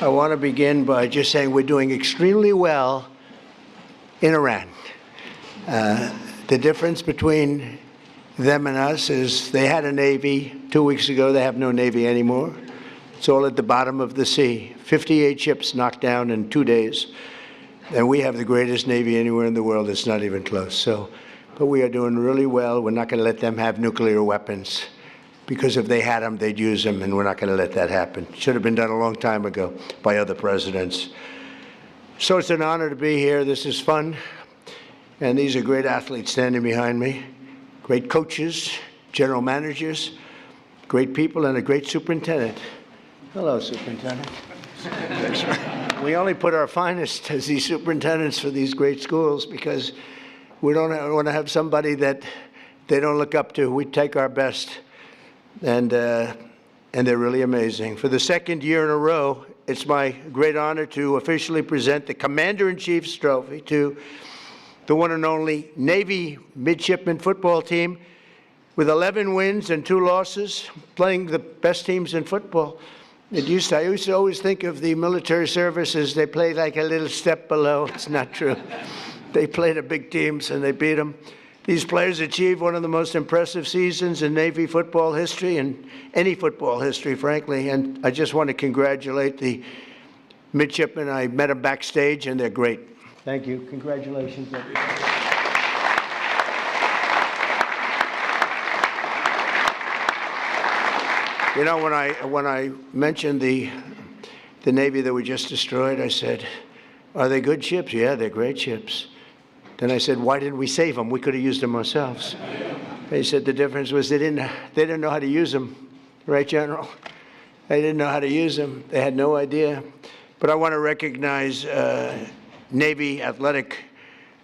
I want to begin by just saying we're doing extremely well in Iran. The difference between them and us is they had a Navy 2 weeks ago. They have no Navy anymore. It's all at the bottom of the sea. 58 ships knocked down in 2 days. And we have the greatest Navy anywhere in the world. It's not even close. But we are doing really well. We're not going to let them have nuclear weapons, because if they had them, they'd use them, and we're not going to let that happen. Should have been done a long time ago by other presidents. So it's an honor to be here. This is fun. And these are great athletes standing behind me, great coaches, general managers, great people, and a great superintendent. Hello, superintendent. We only put our finest as these superintendents for these great schools because we don't want to have somebody that they don't look up to. We take our best, and they're really amazing. For the second year in a row, it's my great honor to officially present the Commander-in-Chief's Trophy to the one and only Navy midshipman football team with 11 wins and 2 losses, playing the best teams in football. I used to always think of the military services, they played like a little step below. It's not true. They played the big teams and they beat them. These players achieved one of the most impressive seasons in Navy football history and any football history, frankly. And I just want to congratulate the midshipmen. I met them backstage, and they're great. Thank you. Congratulations, everybody. You know, when I mentioned the Navy that we just destroyed, I said, "Are they good ships?" "Yeah, they're great ships." Then I said, "Why didn't we save them? We could have used them ourselves." They said the difference was they didn't know how to use them, right, General? They didn't know how to use them. They had no idea. But I want to recognize Navy Athletic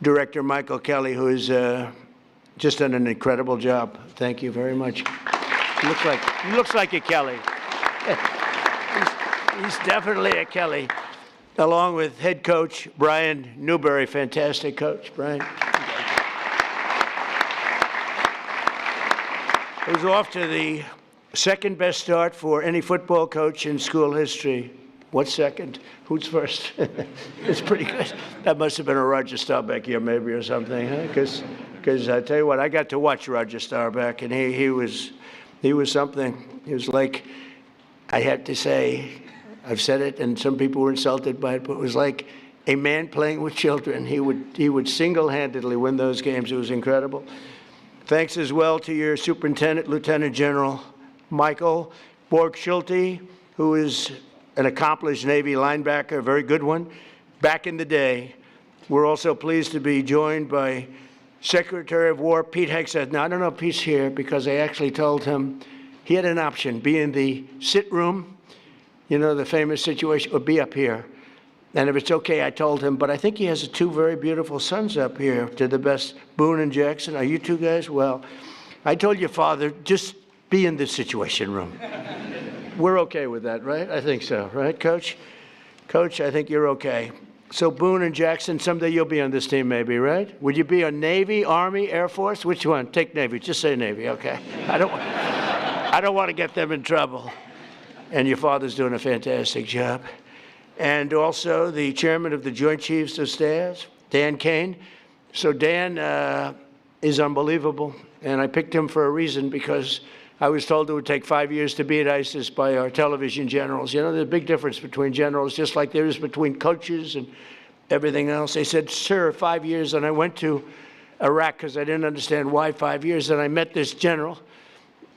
Director Michael Kelly, who has just done an incredible job. Thank you very much. He looks like a Kelly. He's definitely a Kelly, along with head coach Brian Newberry, fantastic coach, Brian. Who's off to the second best start for any football coach in school history. What's second? Who's first? It's pretty good. That must have been a Roger Staubach year, maybe, or something, huh? Because I tell you what, I got to watch Roger Staubach, and he was something. He was like, I have to say, I've said it, and some people were insulted by it, but it was like a man playing with children. He would single-handedly win those games. It was incredible. Thanks as well to your superintendent, Lieutenant General Michael Borg-Schulte, who is an accomplished Navy linebacker, a very good one, back in the day. We're also pleased to be joined by Secretary of War Pete Hegseth. Now, I don't know if Pete's here because I actually told him he had an option, be in the sit room, you know, the famous situation, or be up here. And if it's okay, I told him, but I think he has 2 very beautiful sons up here, to the best, Boone and Jackson. Are you 2 guys? Well, I told your father, just be in the situation room. We're okay with that, right? I think so, right, Coach? Coach, I think you're okay. So Boone and Jackson, someday you'll be on this team maybe, right? Would you be on Navy, Army, Air Force? Which one? Take Navy. Just say Navy, okay? I don't want to get them in trouble. And your father's doing a fantastic job. And also the chairman of the Joint Chiefs of Staff, Dan Kane. So Dan is unbelievable, and I picked him for a reason because I was told it would take 5 years to beat ISIS by our television generals. You know, there's a big difference between generals, just like there is between coaches and everything else. They said, "Sir, 5 years," and I went to Iraq because I didn't understand why 5 years, and I met this general,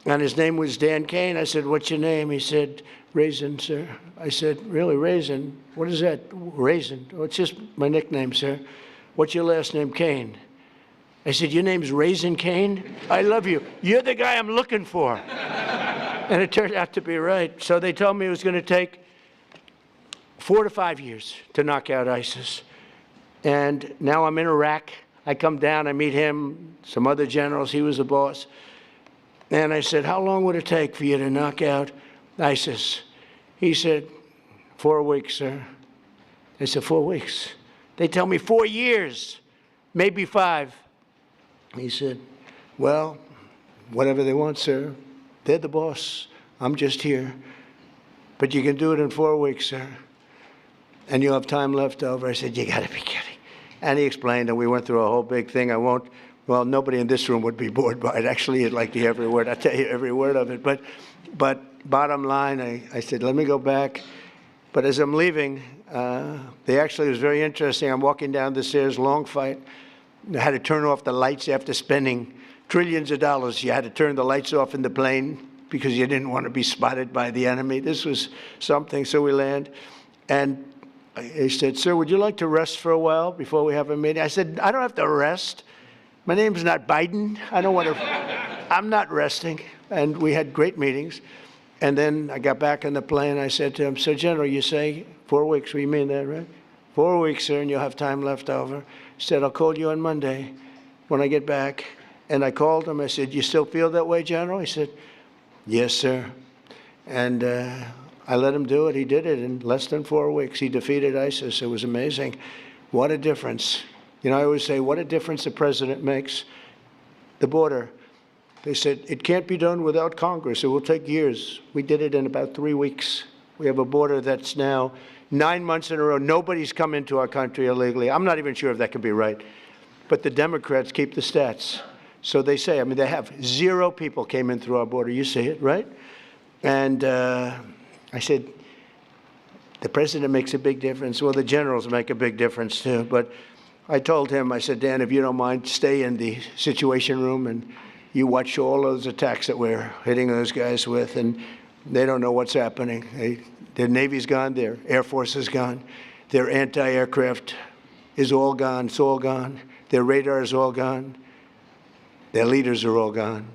and his name was Dan Kane. I said, "What's your name?" He said, "Raisin, sir." I said, "Really, Raisin? What is that?" "Raisin." "Oh, it's just my nickname, sir." "What's your last name?" "Kane." I said, "Your name's Raisin Kane? I love you. You're the guy I'm looking for." And it turned out to be right. So they told me it was going to take 4 to 5 years to knock out ISIS. And now I'm in Iraq. I come down, I meet him, some other generals. He was the boss. And I said, "How long would it take for you to knock out ISIS?" He said, 4 weeks, sir. I said, 4 weeks? They tell me 4 years, maybe 5. He said, "Well, whatever they want, sir. They're the boss. I'm just here. But you can do it in 4 weeks, sir." and you have time left over. I said, you got to be kidding. And he explained, and we went through a whole big thing. Well, nobody in this room would be bored by it. Actually, you'd like to hear every word. I'll tell you every word of it. But bottom line, I said, let me go back. But as I'm leaving, it was very interesting. I'm walking down the stairs, long fight. I had to turn off the lights after spending trillions of dollars. You had to turn the lights off in the plane because you didn't want to be spotted by the enemy. This was something. So we land, and he said, sir, would you like to rest for a while before we have a meeting? I said, I don't have to rest. My name's not Biden. I don't want to, I'm not resting. And we had great meetings. And then I got back on the plane. I said to him, so General, you say 4 weeks. We mean that, right? 4 weeks, sir, and you'll have time left over. He said, I'll call you on Monday when I get back. And I called him. I said, you still feel that way, General? He said, yes, sir. And I let him do it. He did it in less than 4 weeks. He defeated ISIS. It was amazing. What a difference. You know, I always say, what a difference the president makes. The border. They said, it can't be done without Congress. It will take years. We did it in about 3 weeks. We have a border that's now 9 months in a row. Nobody's come into our country illegally. I'm not even sure if that could be right. But the Democrats keep the stats. So they say, I mean, they have 0 people came in through our border. You see it, right? And I said, the president makes a big difference. Well, the generals make a big difference, too. But I told him, I said, Dan, if you don't mind, stay in the Situation Room and you watch all those attacks that we're hitting those guys with, and they don't know what's happening. Their Navy's gone, their Air Force is gone, their anti-aircraft is all gone, it's all gone. Their radar is all gone. Their leaders are all gone.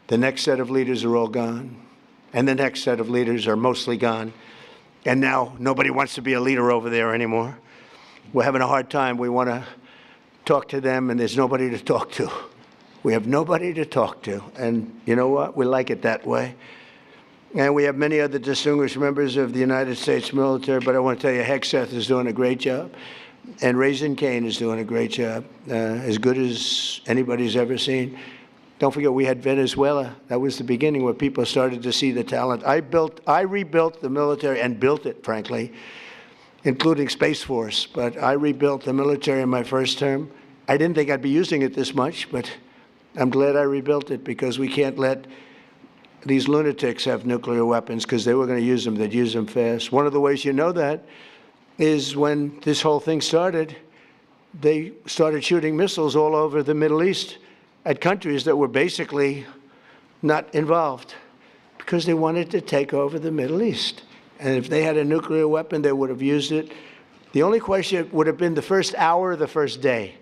The next set of leaders are all gone. And the next set of leaders are mostly gone. And now nobody wants to be a leader over there anymore. We're having a hard time. We want to talk to them, and there's nobody to talk to. We have nobody to talk to. And you know what? We like it that way. And we have many other distinguished members of the United States military, but I want to tell you, Hexeth is doing a great job. And Raising Cane is doing a great job, as good as anybody's ever seen. Don't forget, we had Venezuela. That was the beginning where people started to see the talent. I rebuilt the military and built it, frankly, including Space Force. But I rebuilt the military in my first term. I didn't think I'd be using it this much, but I'm glad I rebuilt it, because we can't let these lunatics have nuclear weapons, because they were going to use them. They'd use them fast. One of the ways you know that is when this whole thing started, they started shooting missiles all over the Middle East at countries that were basically not involved, because they wanted to take over the Middle East. And if they had a nuclear weapon, they would have used it. The only question would have been the first hour or the first day.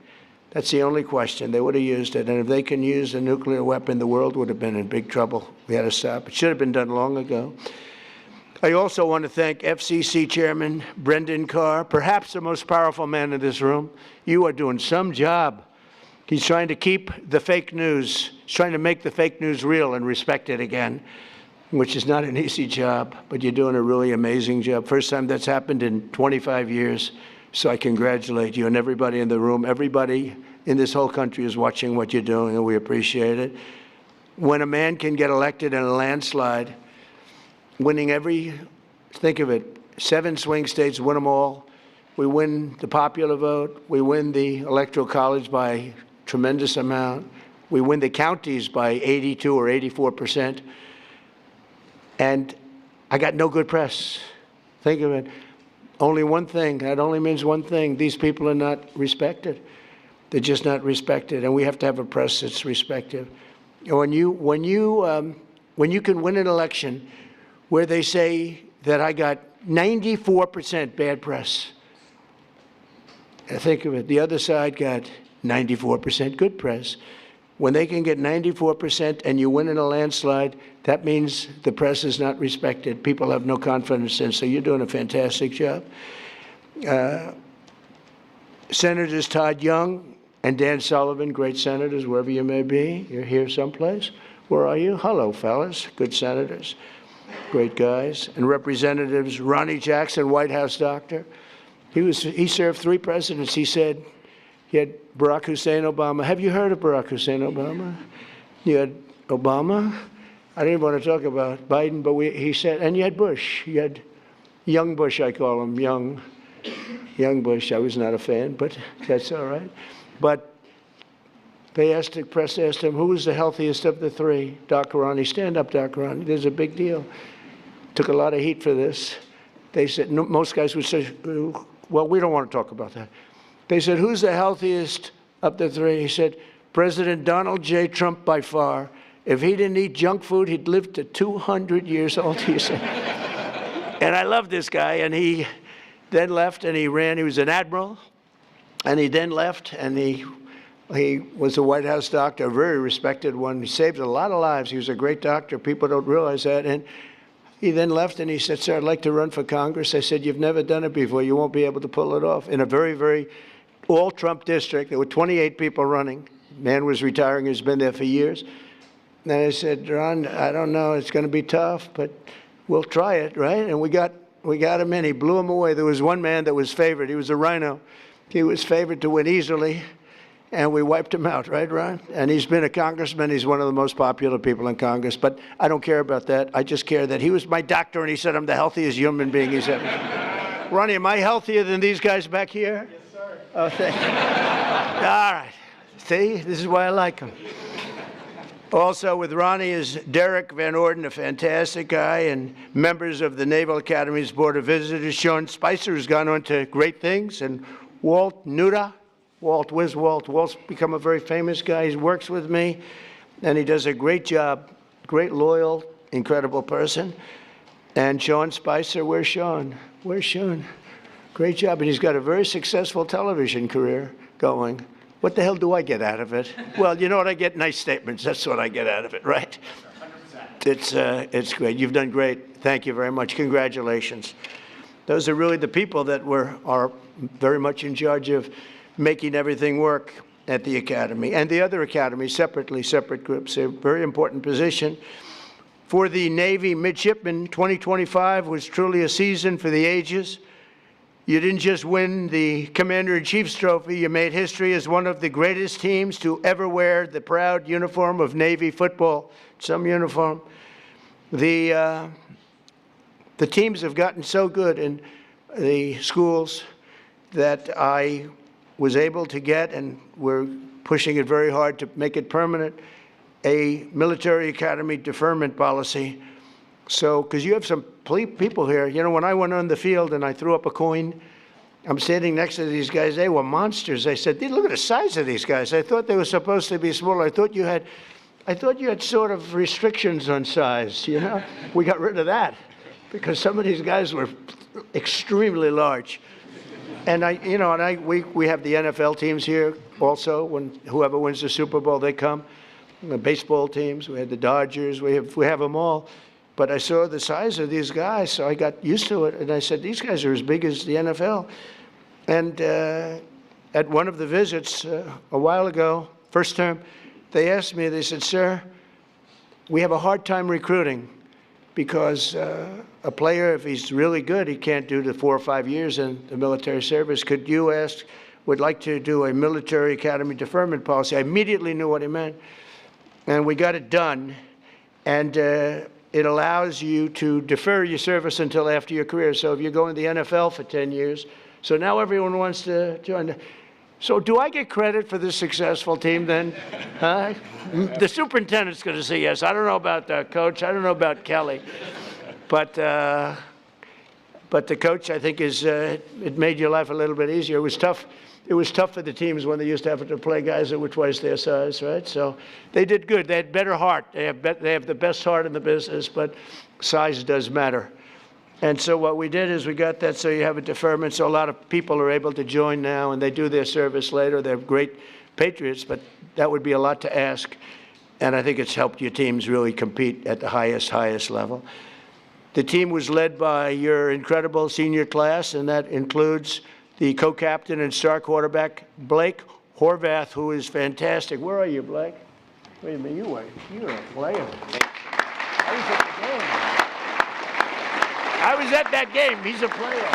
That's the only question. They would have used it. And if they can use a nuclear weapon, the world would have been in big trouble. We had to stop. It should have been done long ago. I also want to thank FCC Chairman Brendan Carr, perhaps the most powerful man in this room. You are doing some job. He's trying to keep the fake news. He's trying to make the fake news real and respected again, which is not an easy job, but you're doing a really amazing job. First time that's happened in 25 years. So I congratulate you and everybody in the room. Everybody in this whole country is watching what you're doing, and we appreciate it. When a man can get elected in a landslide, winning think of it, 7 swing states, win them all. We win the popular vote. We win the Electoral College by a tremendous amount. We win the counties by 82 or 84%. And I got no good press. Think of it. Only one thing. That only means one thing. These people are not respected. They're just not respected, and we have to have a press that's respected. When you can win an election where they say that I got 94% bad press, think of it. The other side got 94% good press. When they can get 94% and you win in a landslide, that means the press is not respected. People have no confidence in. So you're doing a fantastic job. Senators Todd Young and Dan Sullivan, great senators, wherever you may be. You're here someplace. Where are you? Hello, fellas. Good senators. Great guys. And Representatives Ronnie Jackson, White House doctor. He served 3 presidents. He said, he had Barack Hussein Obama. Have you heard of Barack Hussein Obama? You had Obama. I didn't want to talk about Biden, but he said, and you had Bush. You had young Bush, I call him, young. young Bush. I was not a fan, but that's all right. But the press asked him, who was the healthiest of the three? Dr. Ronnie, stand up, Dr. Ronnie. There's a big deal. Took a lot of heat for this. They said, no, most guys would say, well, we don't want to talk about that. They said, who's the healthiest of the three? He said, President Donald J. Trump by far. If he didn't eat junk food, he'd live to 200 years old, he said. And I love this guy, and he then left and he ran. He was an admiral, and he then left, and he was a White House doctor, a very respected one. He saved a lot of lives. He was a great doctor. People don't realize that. And he then left, and he said, sir, I'd like to run for Congress. I said, you've never done it before. You won't be able to pull it off. In a very, very all-Trump district, there were 28 people running. Man was retiring. He's been there for years. And I said, Ron, I don't know. It's going to be tough, but we'll try it, right? And we got him in. He blew him away. There was one man that was favored. He was a rhino. He was favored to win easily, and we wiped him out, right, Ron? And he's been a congressman. He's one of the most popular people in Congress. But I don't care about that. I just care that he was my doctor, and he said I'm the healthiest human being he's ever. Ronnie, am I healthier than these guys back here? Yes, sir. Oh, thank you. All right. See, this is why I like him. Also with Ronnie is Derek Van Orden, a fantastic guy, and members of the Naval Academy's Board of Visitors. Sean Spicer has gone on to great things, and Walt Nuda. Walt, where's Walt? Walt's become a very famous guy. He works with me, and he does a great job. Great, loyal, incredible person. And Sean Spicer, where's Sean? Where's Sean? Great job, and he's got a very successful television career going. What the hell do I get out of it? Well, you know what I get? Nice statements. That's what I get out of it, right? 100%. It's great. You've done great. Thank you very much. Congratulations. Those are really the people that are very much in charge of making everything work at the Academy. And the other academies, separate groups, a very important position. For the Navy midshipmen, 2025 was truly a season for the ages. You didn't just win the Commander-in-Chief's trophy, you made history as one of the greatest teams to ever wear the proud uniform of Navy football, some uniform. The teams have gotten so good in the schools that I was able to get, and we're pushing it very hard to make it permanent, a military academy deferment policy. So, because you have some people here, you know, when I went on the field and I threw up a coin, I'm standing next to these guys, they were monsters. I said, look at the size of these guys. I thought they were supposed to be smaller. I thought you had sort of restrictions on size, you know? We got rid of that because some of these guys were extremely large. And we have the NFL teams here also. When whoever wins the Super Bowl, they come. The baseball teams, we had the Dodgers, we have them all. But I saw the size of these guys, so I got used to it. And I said, these guys are as big as the NFL. And at one of the visits a while ago, first term, they asked me, they said, sir, we have a hard time recruiting because a player, if he's really good, he can't do the 4 or 5 years in the military service. Could you would like to do a military academy deferment policy? I immediately knew what he meant. And we got it done. And it allows you to defer your service until after your career. So if you go in the NFL for 10 years, so now everyone wants to join. So do I get credit for this successful team then? Huh? The superintendent's going to say yes. I don't know about the coach. I don't know about Kelly. But the coach, I think, it made your life a little bit easier. It was tough. It was tough for the teams when they used to have to play guys that were twice their size, right? So they did good. They had better heart. They have the best heart in the business, but size does matter. And so what we did is we got that so you have a deferment, so a lot of people are able to join now, and they do their service later. They're great patriots, but that would be a lot to ask. And I think it's helped your teams really compete at the highest level. The team was led by your incredible senior class, and that includes the co-captain and star quarterback, Blake Horvath, who is fantastic. Where are you, Blake? Wait a minute, you're a player. I was at that game. He's a player.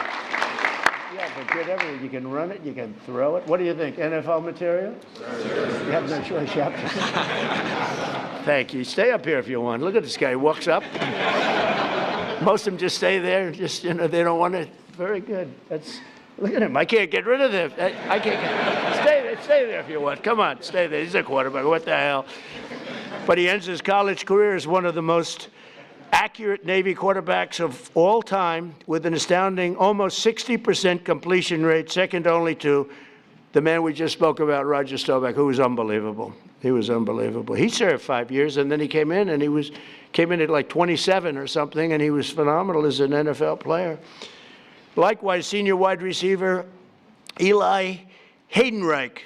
Yeah, but good everything. You can run it, you can throw it. What do you think, NFL material? Sure. You have no choice, you have to. Thank you. Stay up here if you want. Look at this guy. He walks up. Most of them just stay there. Just, they don't want to. Very good. Look at him. I can't get rid of him. I can't stay there if you want. Come on, stay there. He's a quarterback. What the hell? But he ends his college career as one of the most accurate Navy quarterbacks of all time with an astounding almost 60% completion rate, second only to the man we just spoke about, Roger Staubach, who was unbelievable. He was unbelievable. He served 5 years, and then he came in, and came in at like 27 or something, and he was phenomenal as an NFL player. Likewise, senior wide receiver Eli Haydenreich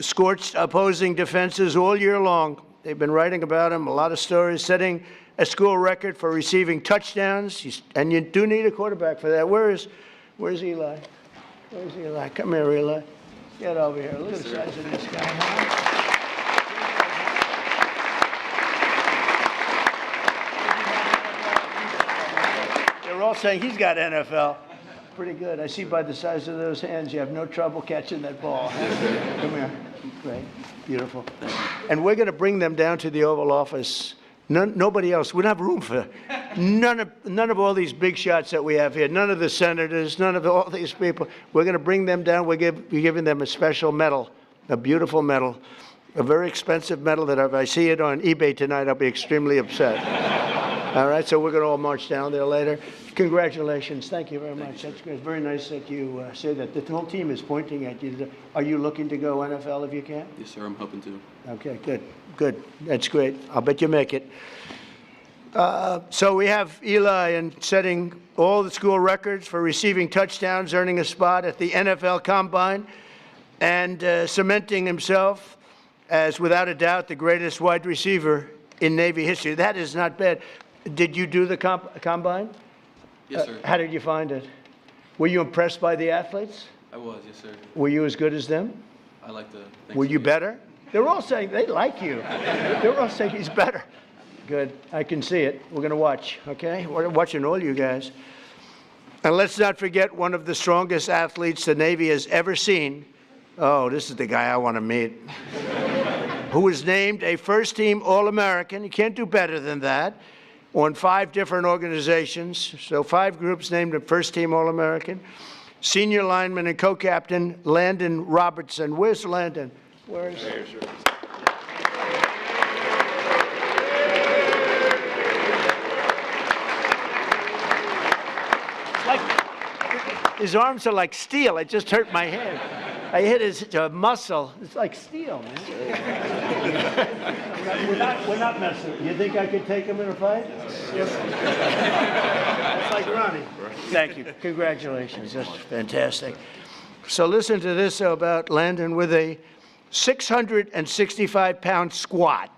scorched opposing defenses all year long. They've been writing about him, a lot of stories, setting a school record for receiving touchdowns. And you do need a quarterback for that. Where's Eli? Where's Eli? Come here, Eli. Get over here. Look at the size of this guy. Huh? They're all saying he's got NFL. Pretty good. I see by the size of those hands, you have no trouble catching that ball. Come here. Great. Beautiful. And we're going to bring them down to the Oval Office. Nobody else. We don't have room for none of all these big shots that we have here. None of the senators, none of all these people. We're going to bring them down. We're giving them a special medal, a beautiful medal, a very expensive medal that if I see it on eBay tonight, I'll be extremely upset. All right, so we're going to all march down there later. Congratulations. Thank you very much. That's great. It's very nice that you say that. The whole team is pointing at you. Are you looking to go NFL if you can? Yes, sir. I'm hoping to. Okay, good. Good. That's great. I'll bet you make it. So we have Eli and setting all the school records for receiving touchdowns, earning a spot at the NFL Combine, and cementing himself as, without a doubt, the greatest wide receiver in Navy history. That is not bad. Did you do the Combine? Yes, sir. How did you find it? Were you impressed by the athletes? I was, yes, sir. Were you as good as them? I like the. Were you better? They're all saying they like you. They're all saying he's better. Good. I can see it. We're going to watch, okay? We're watching all you guys. And let's not forget one of the strongest athletes the Navy has ever seen. Oh, this is the guy I want to meet. Who was named a first-team All-American. You can't do better than that. On 5 different organizations. So 5 groups named him first-team All-American. Senior lineman and co-captain Landon Robertson. Where's Landon? Where's? There, sir. His arms are like steel. It just hurt my hand. I hit his muscle. It's like steel, man. we're not messing. You think I could take him in a fight? Yes. It's like Ronnie. Thank you. Congratulations. That's fantastic. So listen to this about Landon with a 665-pound squat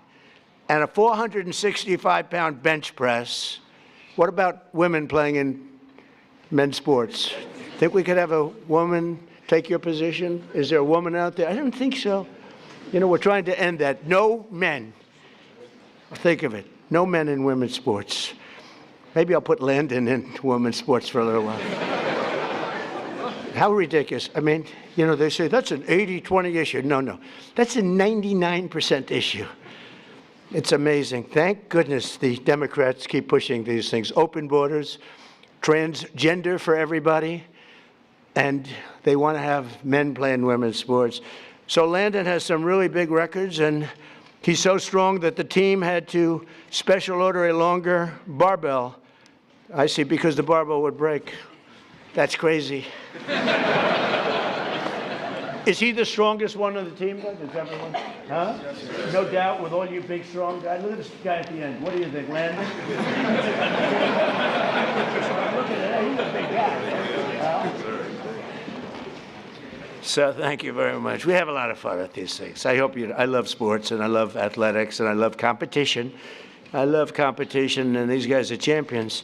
and a 465-pound bench press. What about women playing in men's sports? Think we could have a woman take your position? Is there a woman out there? I don't think so. You know, we're trying to end that. No men. Think of it. No men in women's sports. Maybe I'll put Landon in women's sports for a little while. How ridiculous. I mean, you know, they say that's an 80-20 issue. No. That's a 99% issue. It's amazing. Thank goodness the Democrats keep pushing these things. Open borders, transgender for everybody, and they want to have men playing women's sports. So Landon has some really big records, and he's so strong that the team had to special order a longer barbell. I see, because the barbell would break. That's crazy. Is he the strongest one on the team, guys? Is everyone? Huh? No doubt, with all you big, strong guys. Look at this guy at the end. What do you think, Landon? Look at that. He's a big guy. So thank you very much. We have a lot of fun at these things. I love sports, and I love athletics, and I love competition. I love competition, and these guys are champions.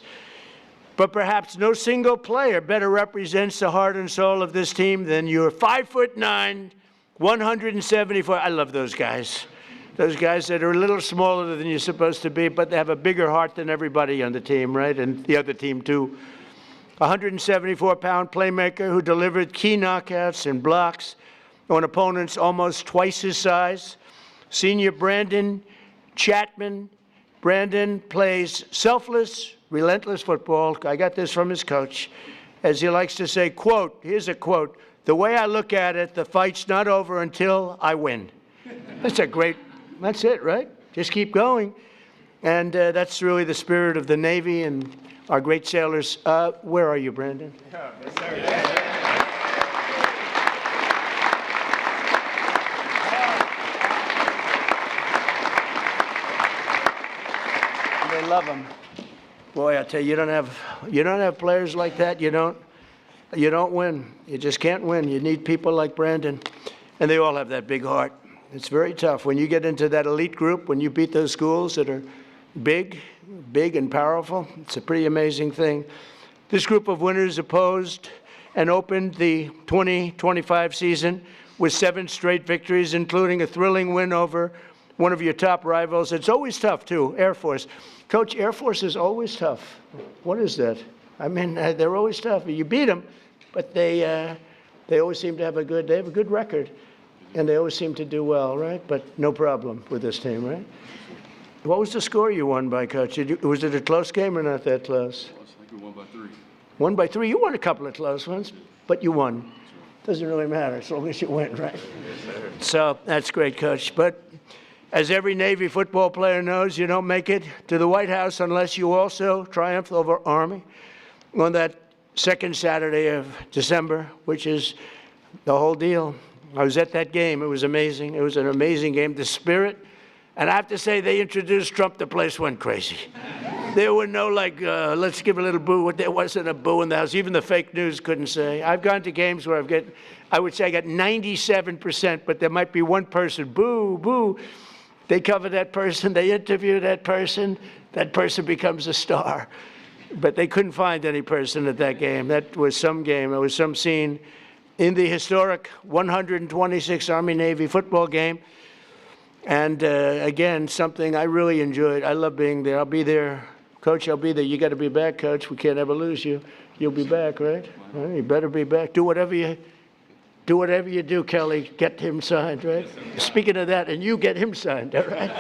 But perhaps no single player better represents the heart and soul of this team than your 5'9", 174. I love those guys. Those guys that are a little smaller than you're supposed to be, but they have a bigger heart than everybody on the team, right? And the other team, too. 174-pound playmaker who delivered key knockouts and blocks on opponents almost twice his size. Senior Brandon Chapman. Brandon plays selfless, relentless football. I got this from his coach. as he likes to say, quote, here's a quote, "The way I look at it, the fight's not over until I win." That's it, right? Just keep going. And that's really the spirit of the Navy and our great sailors. Where are you, Brandon? They love them. Boy, I tell you, you don't have players like that. You don't win. You just can't win. You need people like Brandon, and they all have that big heart. It's very tough when you get into that elite group. When you beat those schools that are big and powerful, it's a pretty amazing thing. This group of winners opposed and opened the 2025 season with 7 straight victories, including a thrilling win over one of your top rivals. It's always tough, too, Air Force. Coach, Air Force is always tough. What is that? I mean, they're always tough. You beat them, but they always seem to have a good record, and they always seem to do well, right? But no problem with this team, right? What was the score you won by, Coach? Was it a close game or not that close? I think we won by 3. 1 by 3. You won a couple of close ones, but you won. Doesn't really matter as long as you win, right? So that's great, Coach. But as every Navy football player knows, you don't make it to the White House unless you also triumph over Army on that second Saturday of December, which is the whole deal. I was at that game. It was amazing. It was an amazing game. The spirit, and I have to say, they introduced Trump. The place went crazy. There were no, let's give a little boo. There wasn't a boo in the house. Even the fake news couldn't say. I've gone to games where I would say I got 97%, but there might be one person, boo, boo. They cover that person. They interview that person becomes a star. But they couldn't find any person at that game. That was some game. It was some scene in the historic 126 Army-Navy football game. And again, something I really enjoyed. I love being there. I'll be there. Coach, I'll be there. You got to be back, Coach. We can't ever lose you. You'll be back, right? Well, you better be back. Do whatever you do, Kelly. Get him signed, right? Speaking of that, and you get him signed, all right?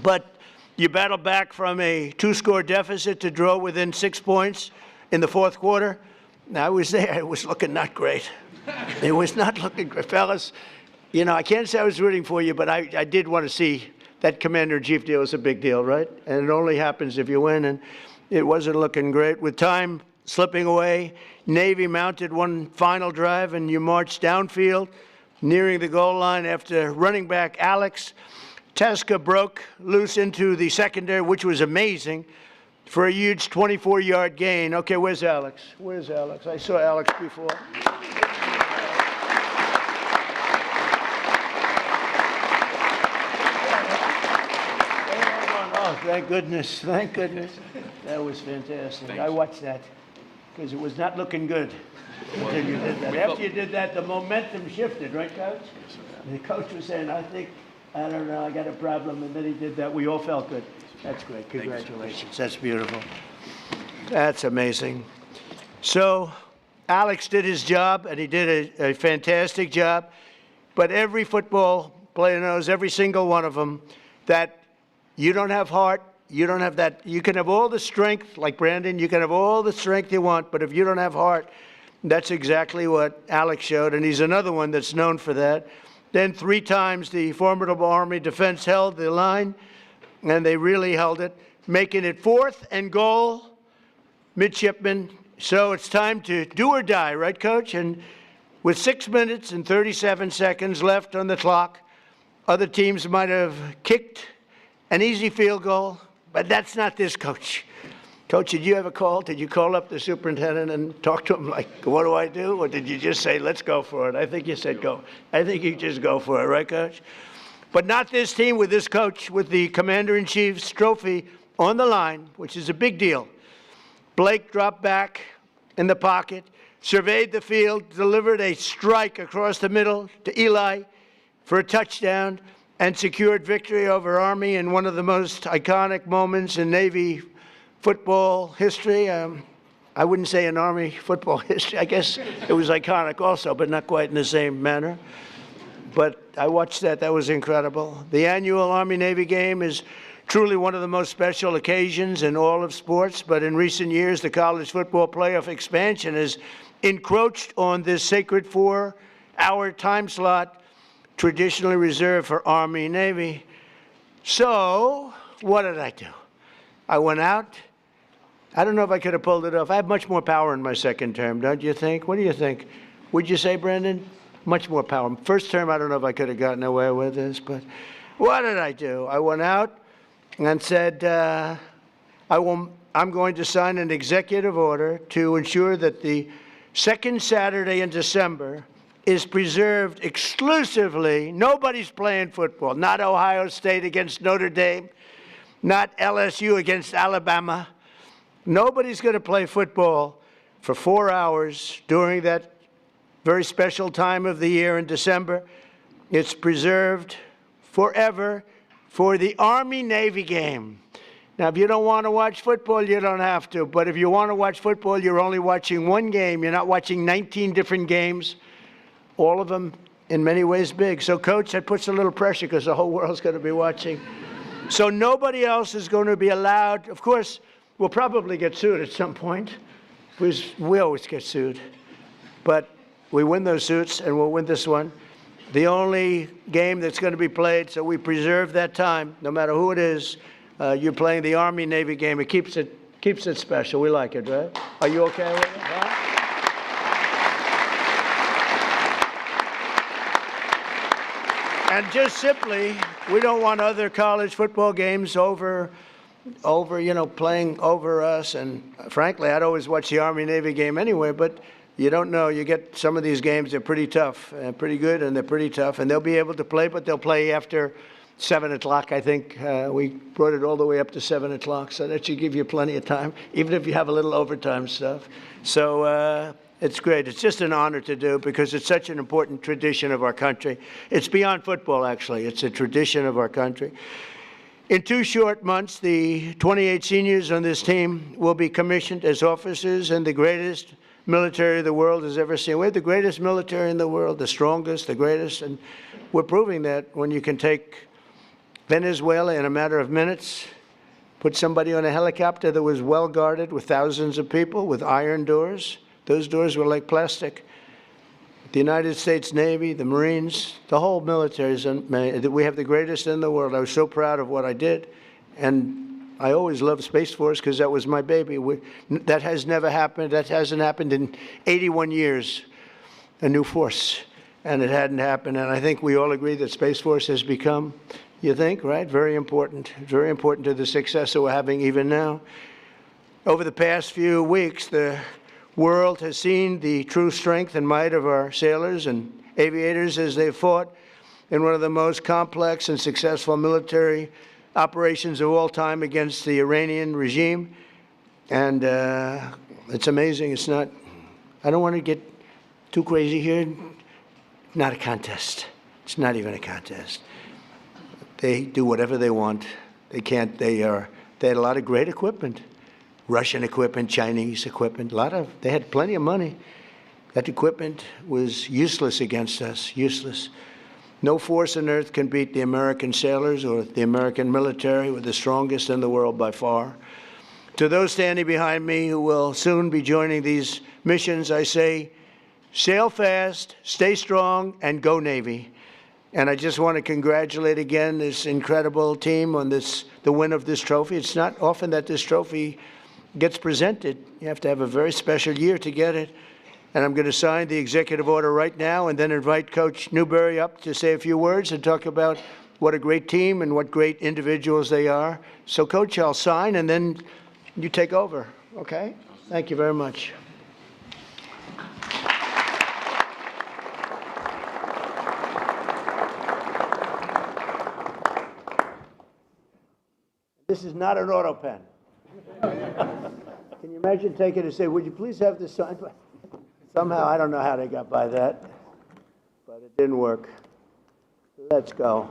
But you battled back from a 2-score deficit to draw within 6 points in the fourth quarter. I was there. It was looking not great. It was not looking great. Fellas, you know, I can't say I was rooting for you, but I did want to see that commander-in-chief deal. Is a big deal, right? And it only happens if you win, and it wasn't looking great. With time slipping away, Navy mounted one final drive, and you marched downfield, nearing the goal line after running back Alex Tasca broke loose into the secondary, which was amazing, for a huge 24-yard gain. Okay, where's Alex? Where's Alex? I saw Alex before. Oh, thank goodness. Thank goodness. That was fantastic. I watched that because it was not looking good until you did that. After you did that, the momentum shifted, right, Coach? The coach was saying, I don't know, I got a problem, and then he did that. We all felt good. That's great. Congratulations. That's beautiful. That's amazing. So Alex did his job, and he did a fantastic job. But every football player knows, every single one of them, that you don't have heart, you don't have that. You can have all the strength, like Brandon, you can have all the strength you want, but if you don't have heart, that's exactly what Alex showed, and he's another one that's known for that. Then 3 times the formidable Army defense held the line, and they really held it, making it 4th and goal, midshipmen. So it's time to do or die, right, Coach? And with 6 minutes and 37 seconds left on the clock, other teams might have kicked an easy field goal, but that's not this, Coach. Coach, did you have a call? Did you call up the superintendent and talk to him like, what do I do? Or did you just say, let's go for it? I think you said go. I think you just go for it, right, Coach? But not this team with this coach, with the Commander-in-Chief's trophy on the line, which is a big deal. Blake dropped back in the pocket, surveyed the field, delivered a strike across the middle to Eli for a touchdown, and secured victory over Army in one of the most iconic moments in Navy football history. I wouldn't say in Army football history. I guess it was iconic also, but not quite in the same manner. But I watched that. That was incredible. The annual Army-Navy game is Truly one of the most special occasions in all of sports, but in recent years, the college football playoff expansion has encroached on this sacred 4-hour time slot traditionally reserved for Army and Navy. So, what did I do? I went out. I don't know if I could have pulled it off. I have much more power in my second term, don't you think? What do you think? Would you say, Brendan? Much more power. First term, I don't know if I could have gotten away with this, but what did I do? I went out and said, I'm going to sign an executive order to ensure that the second Saturday in December is preserved exclusively. Nobody's playing football. Not Ohio State against Notre Dame, not LSU against Alabama. Nobody's going to play football for 4 hours during that very special time of the year in December. It's preserved forever for the Army-Navy game. Now, if you don't want to watch football, you don't have to. But if you want to watch football, you're only watching one game. You're not watching 19 different games, all of them in many ways big. So, Coach, that puts a little pressure because the whole world's going to be watching. So nobody else is going to be allowed. Of course, we'll probably get sued at some point, because we always get sued. But we win those suits, and we'll win this one. The only game that's going to be played, so we preserve that time, no matter who it is. You're playing the Army-Navy game. It keeps it special. We like it, right? Are you okay with it? Huh? And just simply, we don't want other college football games over, playing over us. And frankly, I'd always watch the Army-Navy game anyway, but you don't know. You get some of these games, they're pretty tough, and pretty good, and they're pretty tough. And they'll be able to play, but they'll play after 7 o'clock, I think. We brought it all the way up to 7 o'clock, so that should give you plenty of time, even if you have a little overtime stuff. So it's great. It's just an honor to do, because it's such an important tradition of our country. It's beyond football, actually. It's a tradition of our country. In 2 short months, the 28 seniors on this team will be commissioned as officers in the greatest military the world has ever seen. We have the greatest military in the world, the strongest, the greatest, and we're proving that when you can take Venezuela in a matter of minutes, put somebody on a helicopter that was well guarded with thousands of people with iron doors. Those doors were like plastic. The United States Navy, the Marines, the whole military, we have the greatest in the world. I was so proud of what I did, and I always loved Space Force because that was my baby. That has never happened. That hasn't happened in 81 years, a new force, and it hadn't happened. And I think we all agree that Space Force has become, you think, right, very important to the success that we're having even now. Over the past few weeks, the world has seen the true strength and might of our sailors and aviators as they fought in one of the most complex and successful military operations of all time against the Iranian regime. And it's amazing. It's not, I don't want to get too crazy here. Not a contest. It's not even a contest. They do whatever they want. They can't, they had a lot of great equipment. Russian equipment, Chinese equipment, they had plenty of money. That equipment was useless against us, useless. No force on earth can beat the American sailors or the American military. We're the strongest in the world by far. To those standing behind me who will soon be joining these missions, I say, sail fast, stay strong, and go Navy. And I just want to congratulate again this incredible team on the win of this trophy. It's not often that this trophy gets presented. You have to have a very special year to get it. And I'm going to sign the executive order right now and then invite Coach Newberry up to say a few words and talk about what a great team and what great individuals they are. So, Coach, I'll sign and then you take over, okay? Thank you very much. This is not an auto pen. Can you imagine taking it and say, would you please have this signed? Somehow, I don't know how they got by that, but it didn't work. Let's go.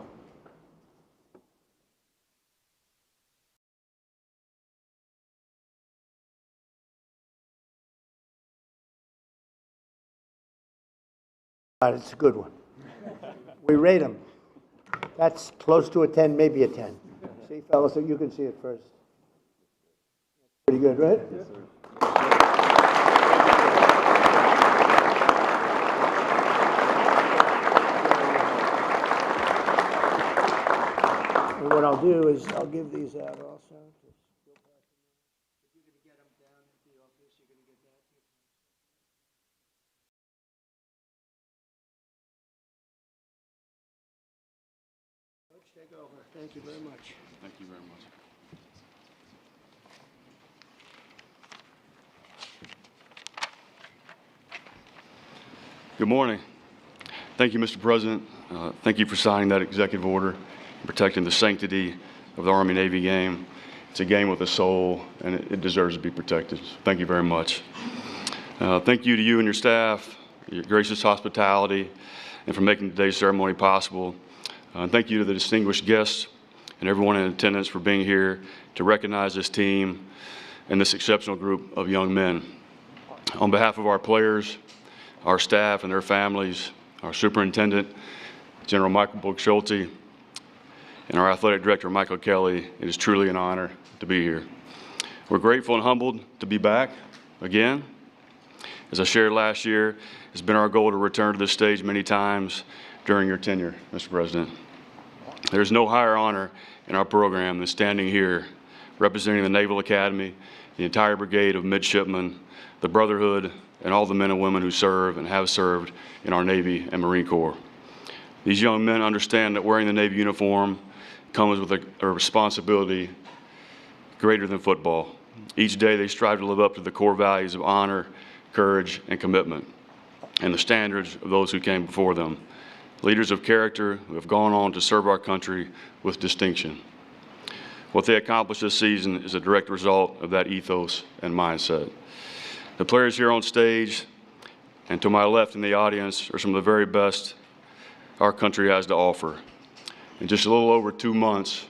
All right, it's a good one. We rate them. That's close to a 10, maybe a 10. See, fellas, so you can see it first. Pretty good, right? Yes, sir. And what I'll do is I'll give these out also. If you're going to get them down at the office, you're going to get that. Coach, take over. Thank you very much. Thank you very much. Good morning. Thank you, Mr. President. Thank you for signing that executive order and protecting the sanctity of the Army-Navy game. It's a game with a soul, and it deserves to be protected. Thank you very much. Thank you to you and your staff, your gracious hospitality, and for making today's ceremony possible. And thank you to the distinguished guests and everyone in attendance for being here to recognize this team and this exceptional group of young men. On behalf of our players, our staff and their families, our superintendent, General Michael Book-Schulte, and our athletic director, Michael Kelly, it is truly an honor to be here. We're grateful and humbled to be back again. As I shared last year, it's been our goal to return to this stage many times during your tenure, Mr. President. There's no higher honor in our program than standing here representing the Naval Academy, the entire brigade of midshipmen, the Brotherhood, and all the men and women who serve and have served in our Navy and Marine Corps. These young men understand that wearing the Navy uniform comes with a responsibility greater than football. Each day they strive to live up to the core values of honor, courage, and commitment, and the standards of those who came before them. Leaders of character who have gone on to serve our country with distinction. What they accomplished this season is a direct result of that ethos and mindset. The players here on stage and to my left in the audience are some of the very best our country has to offer. In just a little over 2 months,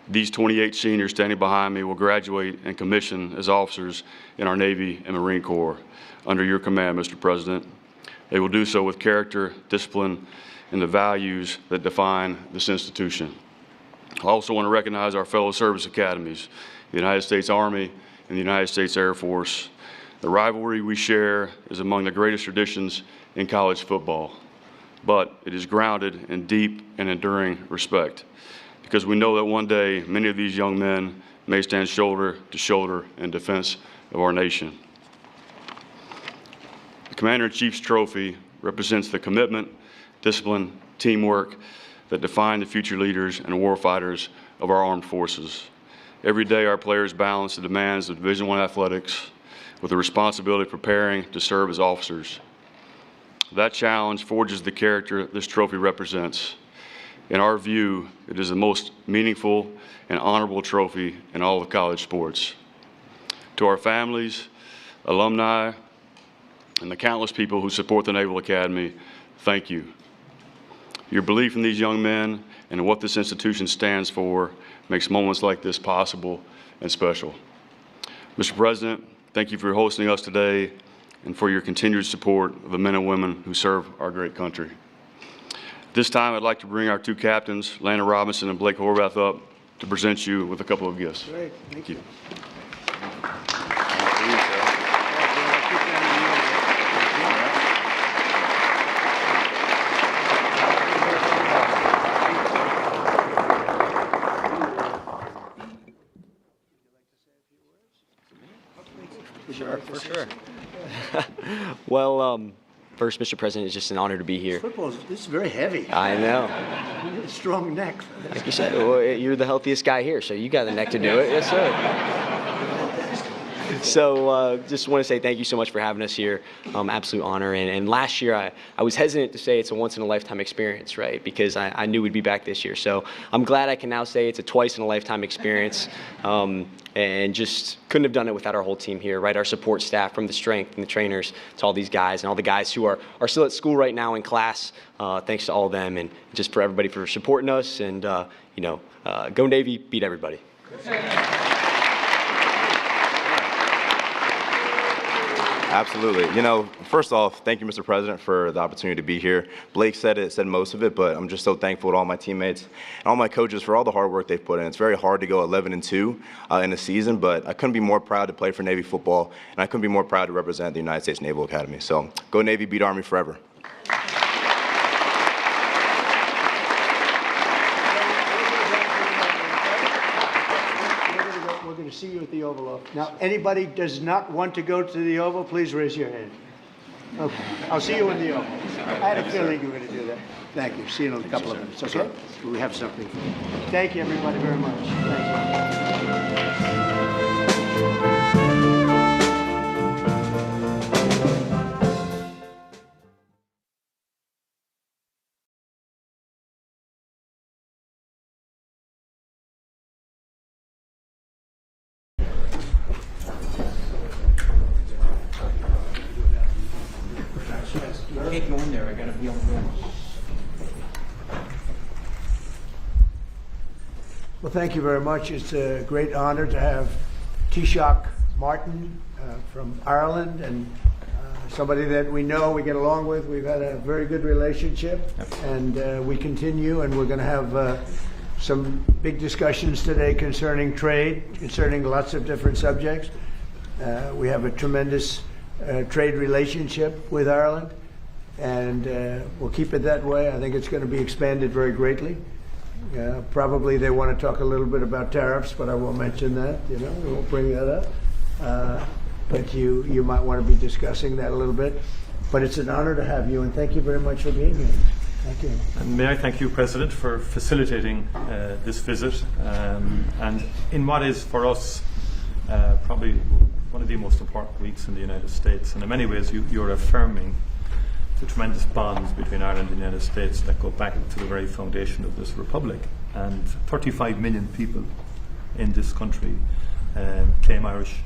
these 28 seniors standing behind me will graduate and commission as officers in our Navy and Marine Corps under your command, Mr. President. They will do so with character, discipline, and the values that define this institution. I also want to recognize our fellow service academies, the United States Army and the United States Air Force. The rivalry we share is among the greatest traditions in college football, but it is grounded in deep and enduring respect, because we know that one day many of these young men may stand shoulder to shoulder in defense of our nation. The Commander-in-Chief's trophy represents the commitment, discipline, teamwork that define the future leaders and warfighters of our armed forces. Every day our players balance the demands of Division I athletics with the responsibility of preparing to serve as officers. That challenge forges the character this trophy represents. In our view, it is the most meaningful and honorable trophy in all of college sports. To our families, alumni, and the countless people who support the Naval Academy, thank you. Your belief in these young men and what this institution stands for makes moments like this possible and special. Mr. President, thank you for hosting us today and for your continued support of the men and women who serve our great country. At this time, I'd like to bring our two captains, Landon Robinson and Blake Horvath, up to present you with a couple of gifts. Great, thank you. Sure, for sure. Well, first, Mr. President, it's just an honor to be here. This is very heavy. I know. You got a strong neck. Like you said, well, you're the healthiest guy here, so you got the neck to do it. Yes, sir. So just want to say thank you so much for having us here. Absolute honor. And last year, I was hesitant to say it's a once-in-a-lifetime experience, right? Because I knew we'd be back this year. So I'm glad I can now say it's a twice-in-a-lifetime experience. And just couldn't have done it without our whole team here, right? Our support staff, from the strength and the trainers to all these guys and all the guys who are still at school right now in class. Thanks to all of them, and just for everybody for supporting us. And, go Navy, beat everybody. Absolutely. First off, thank you, Mr. President, for the opportunity to be here. Blake said most of it, but I'm just so thankful to all my teammates and all my coaches for all the hard work they've put in. It's very hard to go 11-2 in a season, but I couldn't be more proud to play for Navy football, and I couldn't be more proud to represent the United States Naval Academy. So go Navy, beat Army forever. We're going to see you at the Oval. Now, anybody does not want to go to the Oval, please raise your hand. Okay, I'll see you in the Oval. I had a feeling you were going to do that. Thank you. See you in a couple of minutes, okay? We have something for you. Thank you, everybody, very much. Thank you. I can't go in there. I gotta be on the ground. Well, thank you very much. It's a great honor to have Taoiseach Martin from Ireland, and somebody that we know, we get along with. We've had a very good relationship, and we continue, and we're going to have some big discussions today concerning trade, concerning lots of different subjects. We have a tremendous trade relationship with Ireland, and we'll keep it that way. I think it's going to be expanded very greatly. Probably they want to talk a little bit about tariffs, but I won't mention that. We won't bring that up. But you might want to be discussing that a little bit. But it's an honor to have you, and thank you very much for being here. Thank you. And may I thank you, President, for facilitating this visit, and in what is for us probably one of the most important weeks in the United States. And in many ways, you're affirming the tremendous bonds between Ireland and the United States that go back to the very foundation of this republic. And 35 million people in this country claim Irish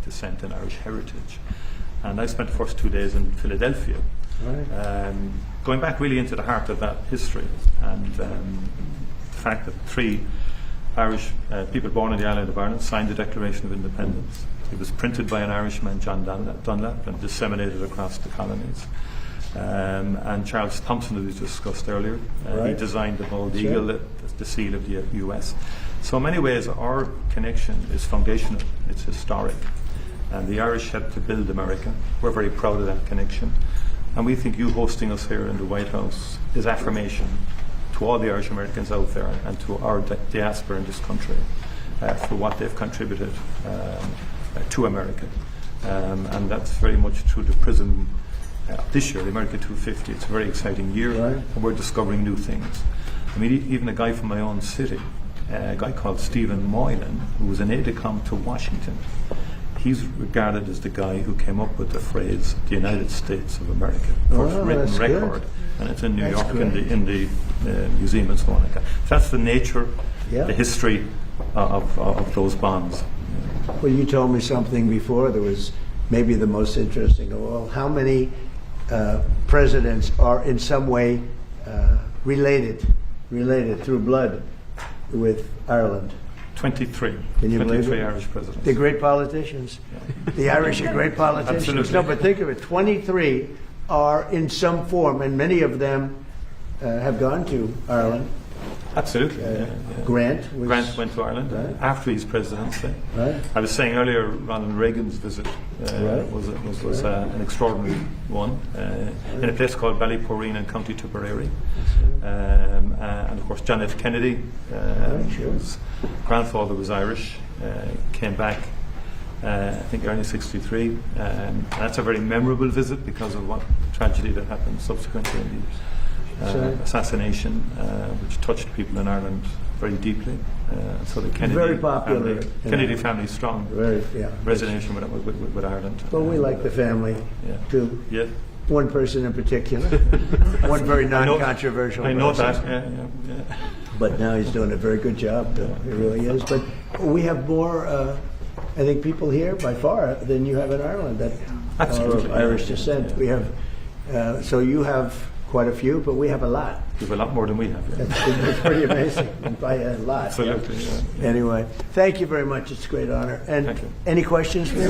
descent and Irish heritage. And I spent the first 2 days in Philadelphia, going back really into the heart of that history, and the fact that 3 Irish people born on the island of Ireland signed the Declaration of Independence. It was printed by an Irishman, John Dunlap, and disseminated across the colonies. And Charles Thompson, who we discussed earlier, he designed the bald eagle, the seal of the US. So in many ways, our connection is foundational, it's historic. And the Irish helped to build America. We're very proud of that connection. And we think you hosting us here in the White House is affirmation to all the Irish Americans out there and to our diaspora in this country for what they've contributed to America. And that's very much through the prism this year, the America 250. It's a very exciting year, and we're discovering new things. I mean, even a guy from my own city, a guy called Stephen Moylan, who was an aide-de-camp to Washington, he's regarded as the guy who came up with the phrase, the United States of America, first written record, and it's in New York in the museum and so on like that. That's the nature, the history of those bonds. Well, you told me something before that was maybe the most interesting of all. How many presidents are in some way related through blood with Ireland? 23. Can you believe it? 23 Irish presidents. They're great politicians. Yeah. The Irish are great politicians. Absolutely. No, but think of it. 23 are in some form, and many of them have gone to Ireland. Absolutely. Grant went to Ireland after his presidency. Right. I was saying earlier, Ronald Reagan's visit was an extraordinary one in a place called Ballyporeen in County Tipperary. And of course, John F. Kennedy, whose grandfather was Irish, came back, I think, early '63. That's a very memorable visit because of what tragedy that happened subsequently in the assassination, which touched people in Ireland very deeply. So the Kennedy family is strong. Resonation with Ireland. Well, we like the family too. Yeah. One person in particular, one very non-controversial. I know person. that. But now he's doing a very good job. He really is. But we have more, I think, people here by far than you have in Ireland that are of Irish descent. We have, so you have quite a few, but we have a lot. You have a lot more than we have. It's pretty amazing by a lot. Absolutely. Yeah. Anyway, thank you very much. It's a great honor. And thank you. Any questions for me?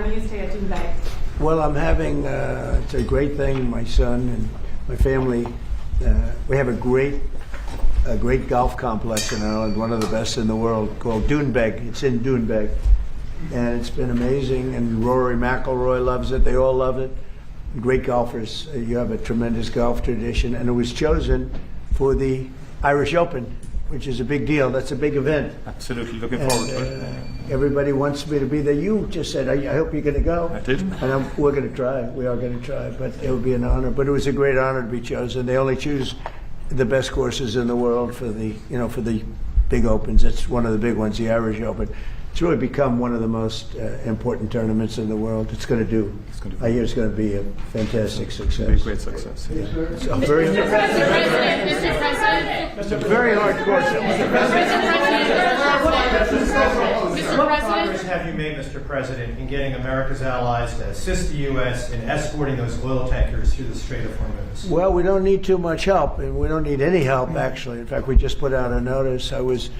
having you stay at Doonbeg? Well, I'm having, it's a great thing, my son and my family, we have a great golf complex in Ireland, one of the best in the world, called Doonbeg. It's in Doonbeg. And it's been amazing, and Rory McIlroy loves it, they all love it. Great golfers, you have a tremendous golf tradition, and it was chosen for the Irish Open, which is a big deal, that's a big event. Absolutely looking forward to it. Everybody wants me to be there. You just said, I hope you're going to go. I did. And we're going to try. We are going to try. But it would be an honor. But it was a great honor to be chosen. They only choose the best courses in the world for the, for the big opens. It's one of the big ones, the Irish Open. It's really become one of the most important tournaments in the world. It's going to do. I hear it's going to be a fantastic success. It'll be a great success. Yeah. It's a very, Mr. President, it's a very hard course. Mr. What President, progress have you made, Mr. President, in getting America's allies to assist the U.S. in escorting those oil tankers through the Strait of Hormuz? Well, we don't need too much help, and we don't need any help, actually. In fact, we just put out a notice. I was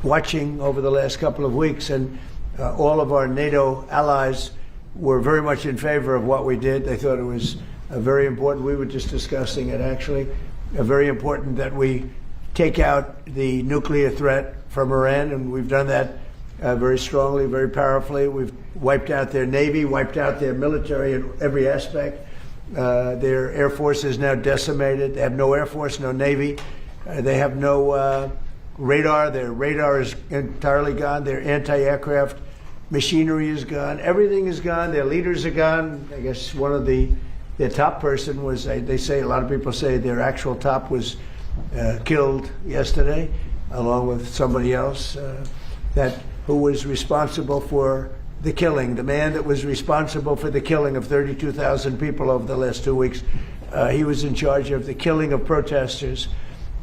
watching over the last couple of weeks, and all of our NATO allies were very much in favor of what we did. They thought it was very important. We were just discussing it, actually. Very important that we take out the nuclear threat from Iran, and we've done that very strongly, very powerfully. We've wiped out their Navy, wiped out their military in every aspect. Their Air Force is now decimated. They have no Air Force, no Navy. They have no radar. Their radar is entirely gone. Their anti-aircraft machinery is gone. Everything is gone. Their leaders are gone. I guess one of their top person was, they say, a lot of people say their actual top was killed yesterday, along with somebody else who was responsible for the killing. The man that was responsible for the killing of 32,000 people over the last 2 weeks, he was in charge of the killing of protesters.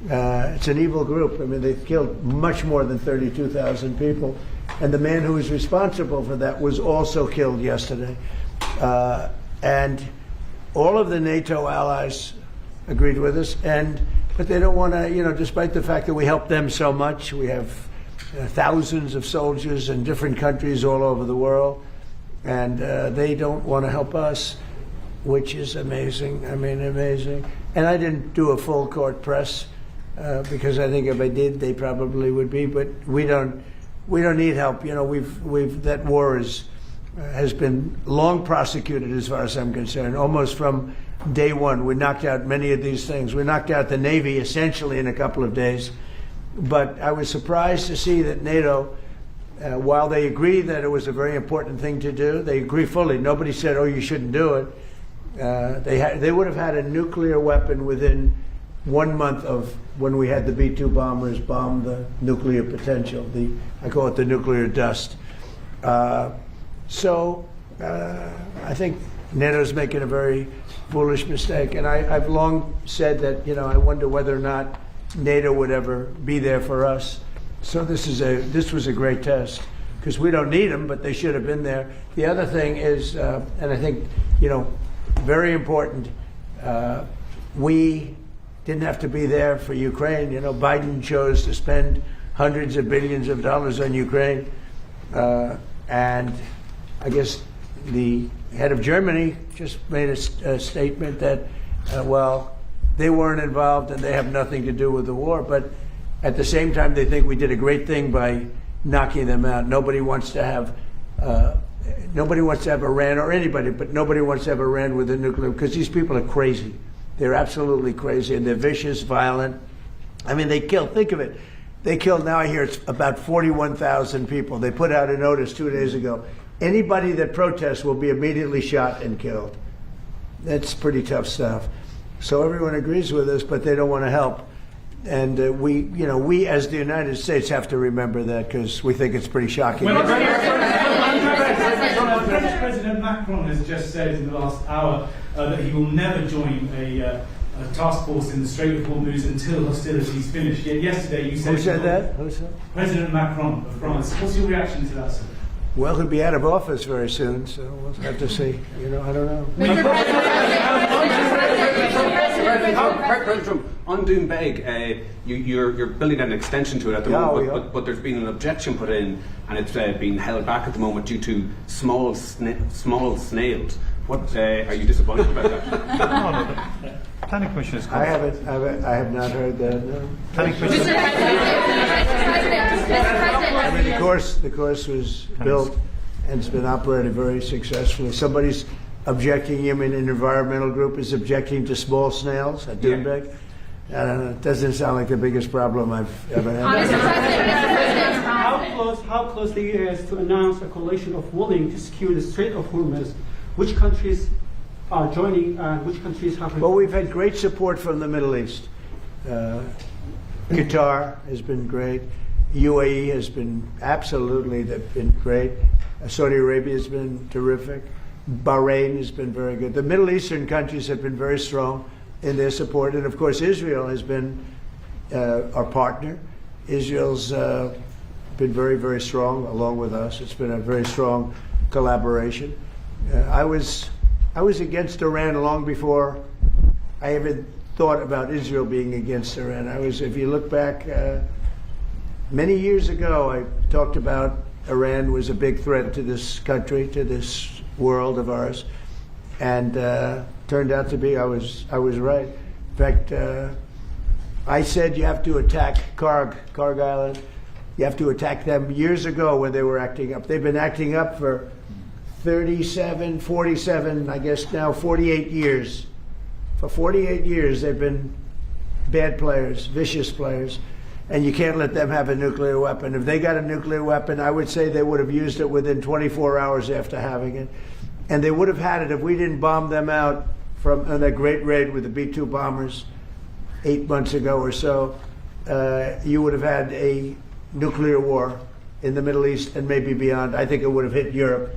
It's an evil group. I mean, they've killed much more than 32,000 people. And the man who was responsible for that was also killed yesterday. And all of the NATO allies agreed with us, but they don't want to, despite the fact that we help them so much, we have thousands of soldiers in different countries all over the world, and they don't want to help us, which is amazing. I mean, amazing. And I didn't do a full court press because I think if I did, they probably would be. But we don't need help. That war has been long prosecuted, as far as I'm concerned, almost from day one. We knocked out many of these things. We knocked out the Navy essentially in a couple of days. But I was surprised to see that NATO, while they agree that it was a very important thing to do, they agree fully. Nobody said, oh, you shouldn't do it. They would have had a nuclear weapon within 1 month of when we had the B-2 bombers bomb the nuclear potential. I call it the nuclear dust. So I think NATO's making a very foolish mistake. And I've long said that, I wonder whether or not NATO would ever be there for us. So this was a great test, because we don't need them, but they should have been there. The other thing is, and I think, very important, we didn't have to be there for Ukraine. Biden chose to spend hundreds of billions of dollars on Ukraine. And I guess the head of Germany just made a statement that, they weren't involved and they have nothing to do with the war. But at the same time, they think we did a great thing by knocking them out. Nobody wants to have Iran, or anybody, but nobody wants to have Iran with a nuclear, because these people are crazy. They're absolutely crazy, and they're vicious, violent. I mean, they killed, think of it. They killed, now I hear it's about 41,000 people. They put out a notice 2 days ago. Anybody that protests will be immediately shot and killed. That's pretty tough stuff. So everyone agrees with us, but they don't want to help. And we as the United States have to remember that, because we think it's pretty shocking. French President Macron has just said in the last hour that he will never join a task force in the Strait of Hormuz until hostilities finish. Yet yesterday you said... Who said that? Who said? President Macron of France. What's your reaction to that, sir? Well, he'll be out of office very soon, so we'll have to see. I don't know. Mr. President, President Trump, on Doonbeg, you're building an extension to it at the moment, but there's been an objection put in, and it's being held back at the moment due to small snails. What are you disappointed about that? No. Planning Commission is. I have not heard that. No. Planning Commission. I mean, the course was built and it's been operated very successfully. Somebody's objecting. You mean an environmental group is objecting to small snails at Doonbeg? I don't know. It doesn't sound like the biggest problem I've ever had. How close the EU is to announce a coalition of willing to secure the Strait of Hormuz? Which countries are joining and which countries have... Well, we've had great support from the Middle East. Qatar has been great. UAE has been absolutely, they've been great. Saudi Arabia has been terrific. Bahrain has been very good. The Middle Eastern countries have been very strong in their support. And of course, Israel has been our partner. Israel's been very, very strong along with us. It's been a very strong collaboration. I was against Iran long before I even thought about Israel being against Iran. If you look back, many years ago, I talked about Iran was a big threat to this country, to this world of ours, and turned out to be I was right. In fact, I said you have to attack Karg Island. You have to attack them years ago when they were acting up. They've been acting up for 37, 47, I guess now 48 years. For 48 years, they've been bad players, vicious players, and you can't let them have a nuclear weapon. If they got a nuclear weapon, I would say they would have used it within 24 hours after having it. And they would have had it if we didn't bomb them out on that great raid with the B-2 bombers 8 months ago or so. You would have had a nuclear war in the Middle East and maybe beyond. I think it would have hit Europe.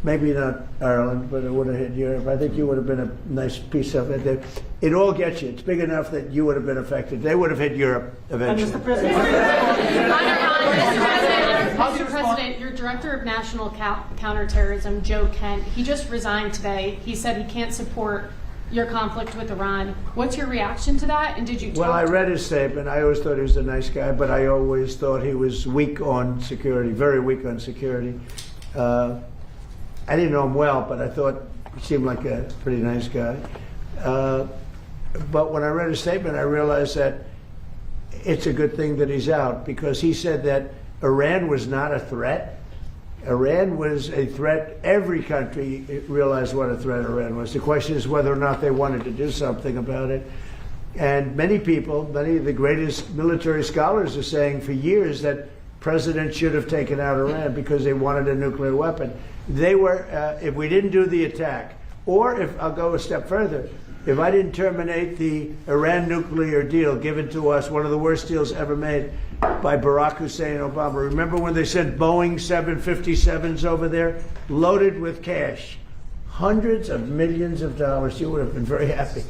Maybe not Ireland, but it would have hit Europe. I think you would have been a nice piece of it. It all gets you. It's big enough that you would have been affected. They would have hit Europe eventually. Mr. President, Mr. President, your Director of National Counterterrorism, Joe Kent, he just resigned today. He said he can't support your conflict with Iran. What's your reaction to that? And did you talk Well, I read his statement. I always thought he was a nice guy, but I always thought he was weak on security, very weak on security. I didn't know him well, but I thought he seemed like a pretty nice guy. But when I read his statement, I realized that it's a good thing that he's out, because he said that Iran was not a threat. Iran was a threat. Every country realized what a threat Iran was. The question is whether or not they wanted to do something about it. And many people, many of the greatest military scholars are saying for years that presidents should have taken out Iran because they wanted a nuclear weapon. They were, if we didn't do the attack, or if, I'll go a step further, if I didn't terminate the Iran nuclear deal given to us, one of the worst deals ever made by Barack Hussein Obama. Remember when they sent Boeing 757s over there, loaded with cash, hundreds of millions of dollars? You would have been very happy.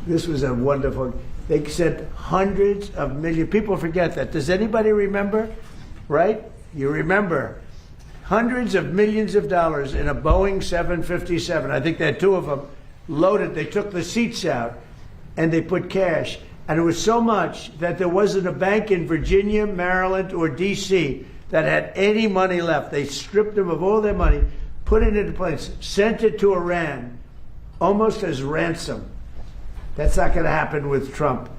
This was a wonderful, they sent hundreds of millions. People forget that. Does anybody remember? Right? You remember. Hundreds of millions of dollars in a Boeing 757. I think they had two of them loaded. They took the seats out and they put cash. And it was so much that there wasn't a bank in Virginia, Maryland, or D.C. that had any money left. They stripped them of all their money, put it into place, sent it to Iran, almost as ransom. That's not going to happen with Trump.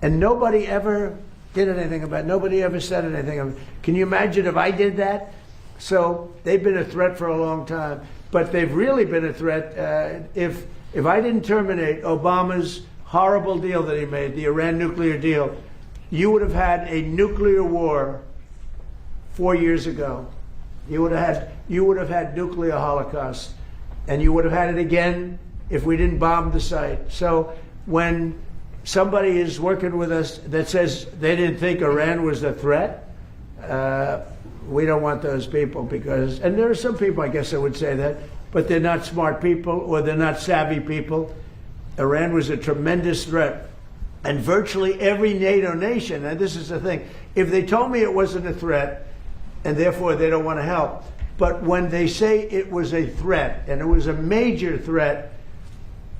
And nobody ever did anything about it. Nobody ever said anything about it. Can you imagine if I did that? So they've been a threat for a long time. But they've really been a threat. If I didn't terminate Obama's horrible deal that he made, the Iran nuclear deal, you would have had a nuclear war 4 years ago. You would have had nuclear holocaust, and you would have had it again if we didn't bomb the site. So when somebody is working with us that says they didn't think Iran was a threat, we don't want those people, because, and there are some people I guess that would say that, but they're not smart people or they're not savvy people. Iran was a tremendous threat. And virtually every NATO nation, and this is the thing, if they told me it wasn't a threat, and therefore they don't want to help, but when they say it was a threat, and it was a major threat,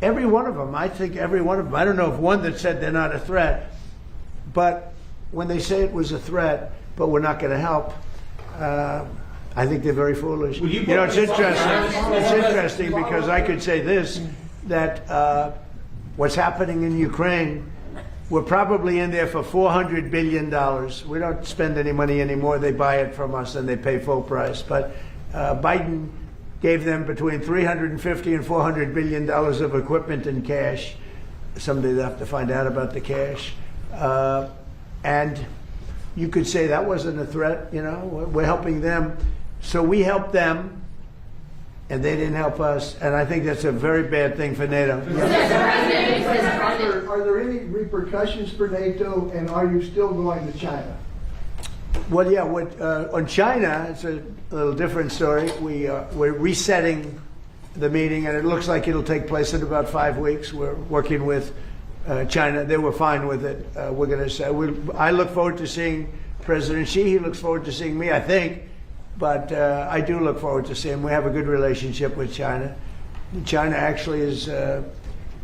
Every one of them. I think every one of them. I don't know of one that said they're not a threat, but when they say it was a threat, but we're not going to help, I think they're very foolish. You know, it's interesting. It's interesting because I could say this, that what's happening in Ukraine, we're probably in there for $400 billion. We don't spend any money anymore. They buy it from us and they pay full price. But Biden gave them between $350 and $400 billion of equipment and cash. Someday they'll have to find out about the cash. And you could say that wasn't a threat, you know, we're helping them. So we helped them, and they didn't help us, and I think that's a very bad thing for NATO. Are there any repercussions for NATO, and are you still going to China? Well, yeah, on China, it's a little different story. We're resetting the meeting, and it looks like it'll take place in about 5 weeks. We're working with China. They were fine with it. We're going to say, I look forward to seeing President Xi. He looks forward to seeing me, I think. But I do look forward to seeing him. We have a good relationship with China. China actually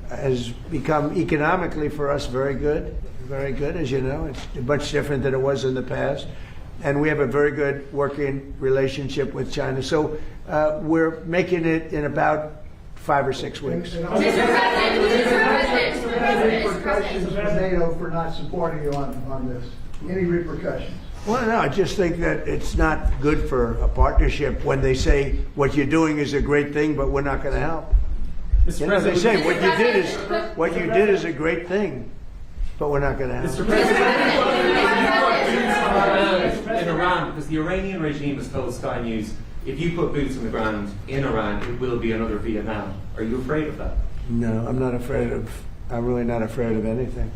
has become economically for us very good, as you know. It's much different than it was in the past. And we have a very good working relationship with China. So we're making it in about 5 or 6 weeks. Mr. President, any repercussions for NATO for not supporting you on this? Any repercussions? Well, no, I just think that it's not good for a partnership when they say what you're doing is a great thing, but we're not going to help. You know, they say what you did is a great thing, but we're not going to help. Mr. President, in Iran, because the Iranian regime has told Sky News, if you put boots on the ground in Iran, it will be another Vietnam. Are you afraid of that? No, I'm not afraid of. I'm really not afraid of anything.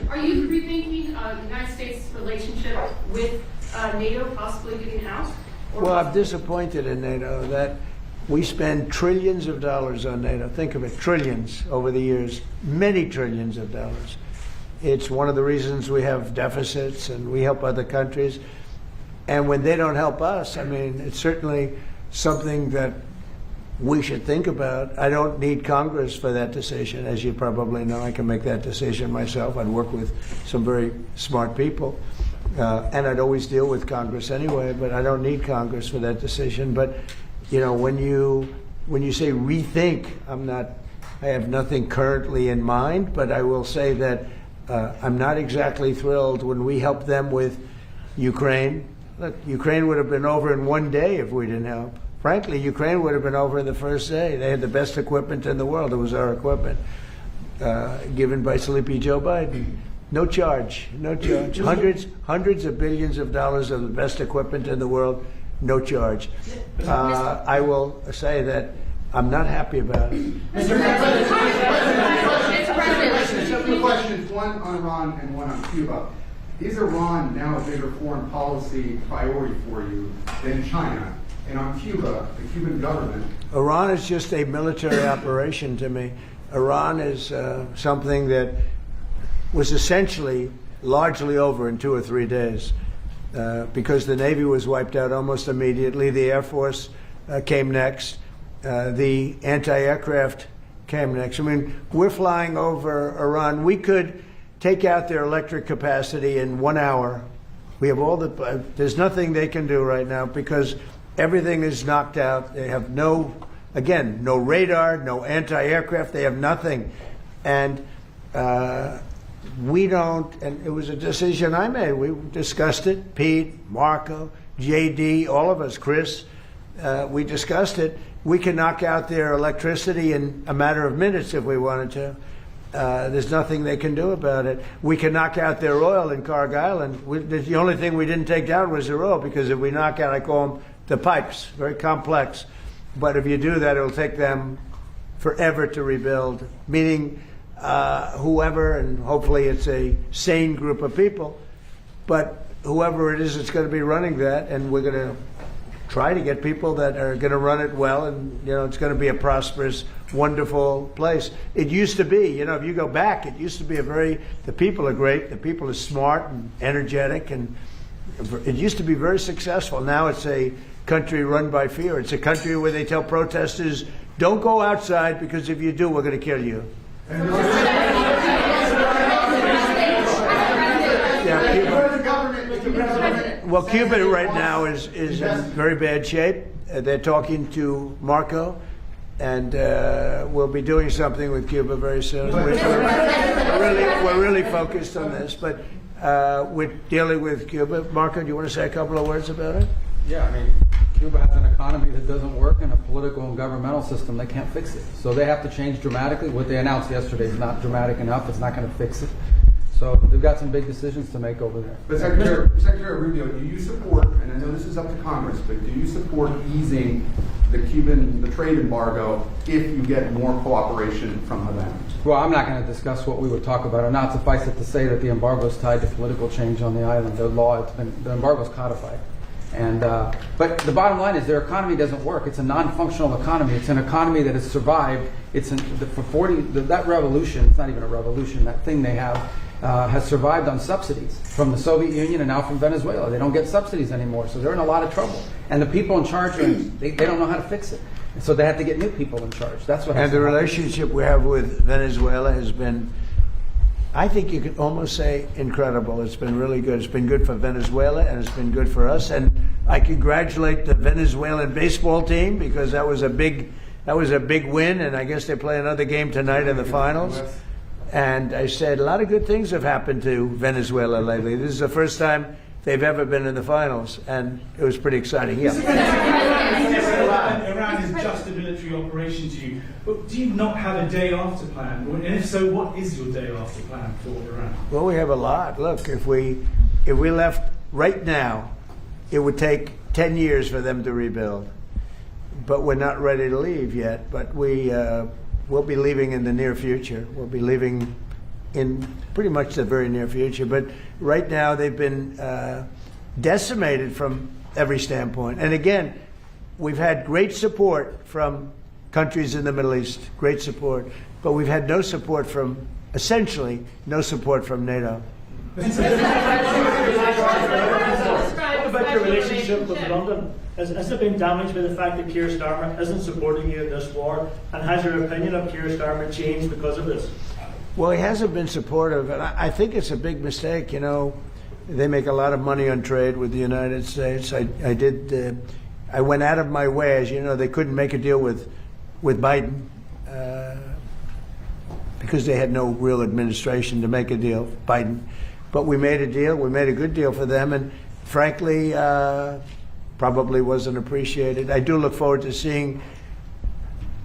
Are you rethinking the United States' relationship with NATO possibly getting out? Well, I'm disappointed in NATO that we spend trillions of dollars on NATO. Think of it, trillions over the years, many trillions of dollars. It's one of the reasons we have deficits and we help other countries. And when they don't help us, I mean, it's certainly something that we should think about. I don't need Congress for that decision. As you probably know, I can make that decision myself. I'd work with some very smart people. And I'd always deal with Congress anyway, but I don't need Congress for that decision. But, you know, when you say rethink, I have nothing currently in mind, but I will say that I'm not exactly thrilled when we help them with Ukraine. Look, Ukraine would have been over in 1 day if we didn't help. Frankly, Ukraine would have been over the first day. They had the best equipment in the world. It was our equipment, given by Sleepy Joe Biden. No charge, no charge. Hundreds of billions of dollars of the best equipment in the world, no charge. I will say that I'm not happy about it. Mr. President, two questions, one on Iran and one on Cuba. Is Iran now a bigger foreign policy priority for you than China? And on Cuba, the Cuban government. Iran is just a military operation to me. Iran is something that was essentially largely over in 2 or 3 days because the Navy was wiped out almost immediately. The Air Force came next. The anti-aircraft came next. I mean, we're flying over Iran. We could take out their electric capacity in 1 hour. We have all the, there's nothing they can do right now because everything is knocked out. They have no radar, no anti-aircraft. They have nothing. And we don't, and it was a decision I made. We discussed it, Pete, Marco, JD, all of us, Chris, we discussed it. We can knock out their electricity in a matter of minutes if we wanted to. There's nothing they can do about it. We can knock out their oil in Carg Island. The only thing we didn't take down was their oil because if we knock out, I call them the pipes, very complex. But if you do that, it'll take them forever to rebuild, meaning whoever, and hopefully it's a sane group of people, but whoever it is, it's going to be running that, and we're going to try to get people that are going to run it well, and you know it's going to be a prosperous, wonderful place. It used to be, you know, if you go back, it used to be the people are great, the people are smart and energetic, and it used to be very successful. Now it's a country run by fear. It's a country where they tell protesters, don't go outside because if you do, we're going to kill you. Yeah, Cuba. Well, Cuba right now is in very bad shape. They're talking to Marco, and we'll be doing something with Cuba very soon. We're really focused on this, but we're dealing with Cuba. Marco, do you want to say a couple of words about it? Yeah, I mean, Cuba has an economy that doesn't work and a political and governmental system that can't fix it. So they have to change dramatically. What they announced yesterday is not dramatic enough. It's not going to fix it. So they've got some big decisions to make over there. But Secretary Rubio, do you support, and I know this is up to Congress, but do you support easing the trade embargo if you get more cooperation from Havana? Well, I'm not going to discuss what we would talk about or not. Suffice it to say that the embargo is tied to political change on the island. The embargo is codified. And but the bottom line is their economy doesn't work. It's a non-functional economy. It's an economy that has survived. That revolution. It's not even a revolution. That thing they have has survived on subsidies from the Soviet Union and now from Venezuela. They don't get subsidies anymore, so they're in a lot of trouble. And the people in charge, they don't know how to fix it. And so they have to get new people in charge. That's what. And the relationship we have with Venezuela has been, I think you could almost say, incredible. It's been really good. It's been good for Venezuela, and it's been good for us. And I congratulate the Venezuelan baseball team because that was a big win. And I guess they play another game tonight in the finals. And I said a lot of good things have happened to Venezuela lately. This is the first time they've ever been in the finals, and it was pretty exciting. Yeah. Iran is just a military operation to you, but do you not have a day after plan? And if so, what is your day after plan for Iran? Well, we have a lot. Look, if we left right now, it would take 10 years for them to rebuild. But we're not ready to leave yet. But we'll be leaving in the near future. We'll be leaving in pretty much the very near future. But right now, they've been decimated from every standpoint. And again, we've had great support from countries in the Middle East, great support. But we've had no support from, essentially, no support from NATO. What about your relationship with London? Has it been damaged by the fact that Keir Starmer isn't supporting you in this war? And has your opinion of Keir Starmer changed because of this? Well, he hasn't been supportive, and I think it's a big mistake. You know, they make a lot of money on trade with the United States. I went out of my way, as you know, they couldn't make a deal with Biden because they had no real administration to make a deal, Biden. But we made a deal. We made a good deal for them, and frankly, probably wasn't appreciated. I do look forward to seeing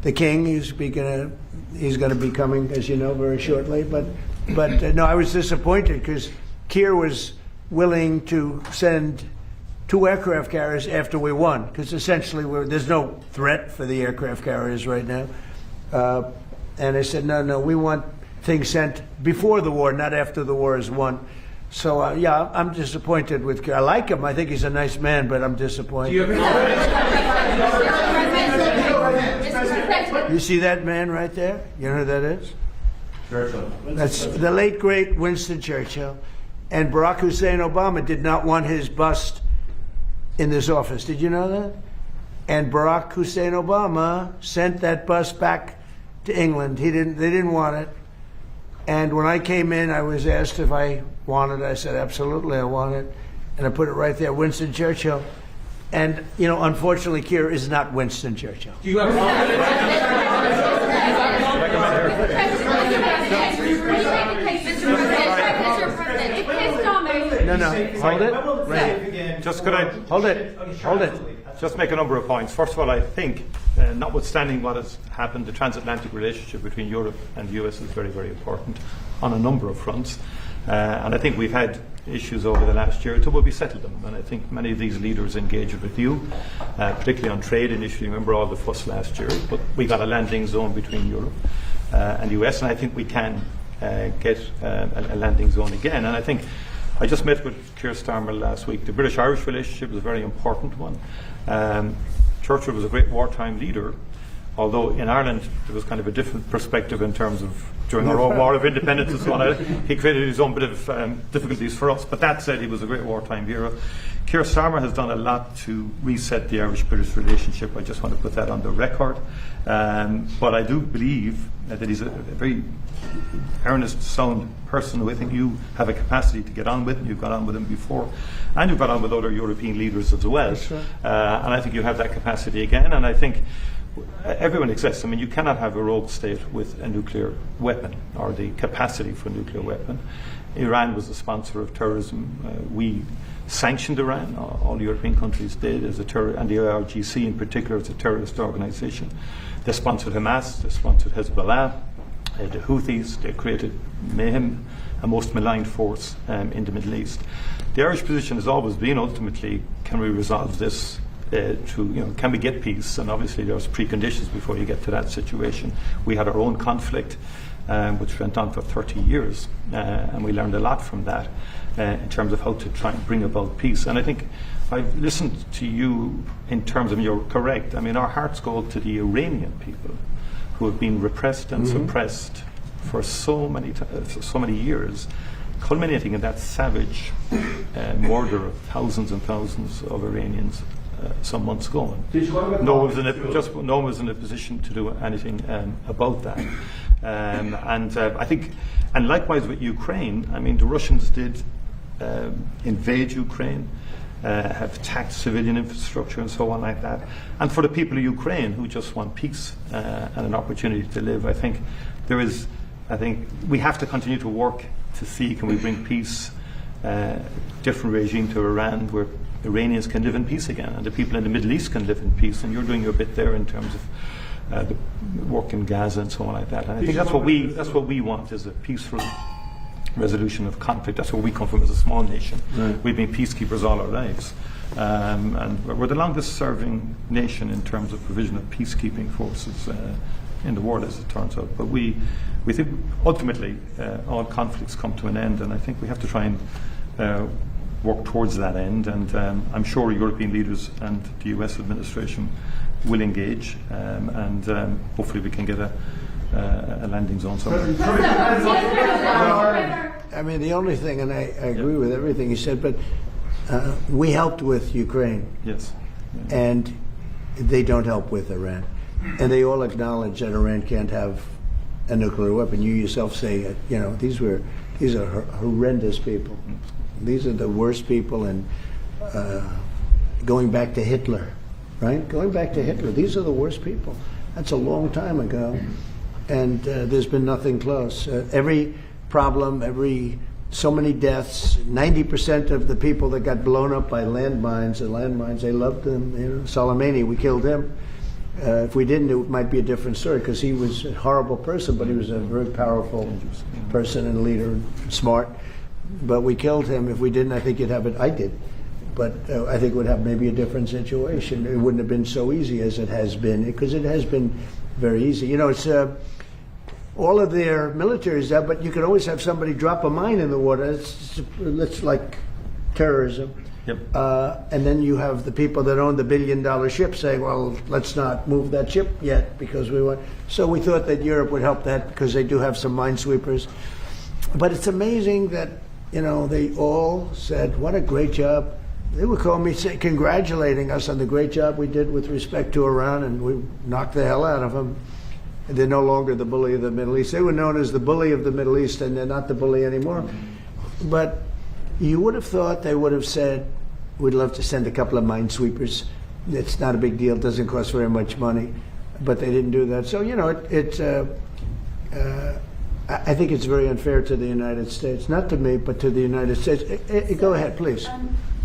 the king. He's going to be coming, as you know, very shortly. But no, I was disappointed because Keir was willing to send 2 aircraft carriers after we won, because essentially there's no threat for the aircraft carriers right now. And I said, no, we want things sent before the war, not after the war is won. So, yeah, I'm disappointed with Keir. I like him. I think he's a nice man, but I'm disappointed. You see that man right there? You know who that is? Churchill. That's the late, great Winston Churchill. And Barack Hussein Obama did not want his bust in this office. Did you know that? And Barack Hussein Obama sent that bust back to England. They didn't want it. And when I came in, I was asked if I wanted it. I said, absolutely, I want it. And I put it right there, Winston Churchill. And, you know, unfortunately, Keir is not Winston Churchill. Do you have No, hold it. Right. Just could I hold it? Just make a number of points. First of all, I think, notwithstanding what has happened, the transatlantic relationship between Europe and the US is very, very important on a number of fronts. And I think we've had issues over the last year until we settled them. And I think many of these leaders engaged with you, particularly on trade initially. Remember all the fuss last year, but we got a landing zone between Europe and the US, and I think we can get a landing zone again. And I think I just met with Keir Starmer last week. The British-Irish relationship is a very important one. Churchill was a great wartime leader, although in Ireland there was kind of a different perspective in terms of during our own war of independence and so on. He created his own bit of difficulties for us. But that said, he was a great wartime hero. Keir Starmer has done a lot to reset the Irish-British relationship. I just want to put that on the record. But I do believe that he's a very earnest, sound person who I think you have a capacity to get on with, and you've got on with him before, and you've got on with other European leaders as well. And I think you have that capacity again, and I think everyone exists. I mean, you cannot have a rogue state with a nuclear weapon or the capacity for a nuclear weapon. Iran was the sponsor of terrorism. We sanctioned Iran, all European countries did, as a and the IRGC in particular as a terrorist organisation. They sponsored Hamas, they sponsored Hezbollah, the Houthis. They created mayhem, a most maligned force in the Middle East. The Irish position has always been, ultimately, can we resolve this can we get peace? And obviously there's preconditions before you get to that situation. We had our own conflict, which went on for 30 years, and we learned a lot from that in terms of how to try and bring about peace. And I think I've listened to you in terms of, you're correct, I mean, our hearts go out to the Iranian people who have been repressed and suppressed for so many years, culminating in that savage murder of thousands and thousands of Iranians some months ago. No one was in a position to do anything about that. I think, and likewise with Ukraine, I mean, the Russians did invade Ukraine, have attacked civilian infrastructure and so on like that. And for the people of Ukraine who just want peace and an opportunity to live, I think we have to continue to work to see, can we bring peace, different regime to Iran where Iranians can live in peace again, and the people in the Middle East can live in peace. And you're doing your bit there in terms of the work in Gaza and so on like that. And I think that's what we want, is a peaceful resolution of conflict. That's where we come from as a small nation. Right. We've been peacekeepers all our lives, and we're the longest-serving nation in terms of provision of peacekeeping forces in the world, as it turns out. But we think ultimately all conflicts come to an end, and I think we have to try and work towards that end, and I'm sure European leaders and the US administration will engage, and hopefully we can get a landing zone somewhere. I mean, the only thing, and I agree with everything you said, but we helped with Ukraine. Yes. And they don't help with Iran. And they all acknowledge that Iran can't have a nuclear weapon. You yourself say, these are horrendous people. These are the worst people, and going back to Hitler, right? Going back to Hitler, these are the worst people. That's a long time ago, and there's been nothing close. Every problem, so many deaths, 90% of the people that got blown up by landmines, they loved them. Soleimani, we killed him. If we didn't, it might be a different story, because he was a horrible person, but he was a very powerful person and leader, smart. But we killed him. If we didn't, I think you'd have it. I did. But I think it would have maybe a different situation. It wouldn't have been so easy as it has been, because it has been very easy. It's all of their military is there, but you can always have somebody drop a mine in the water. It's like terrorism. Yep. And then you have the people that own the billion-dollar ship saying, well, let's not move that ship yet because we want. So we thought that Europe would help that, because they do have some minesweepers. But it's amazing that, they all said, what a great job. They would call me congratulating us on the great job we did with respect to Iran, and we knocked the hell out of them. And they're no longer the bully of the Middle East. They were known as the bully of the Middle East, and they're not the bully anymore. But you would have thought they would have said, we'd love to send a couple of minesweepers. It's not a big deal. It doesn't cost very much money. But they didn't do that. So, I think it's very unfair to the United States. Not to me, but to the United States. Go ahead, please.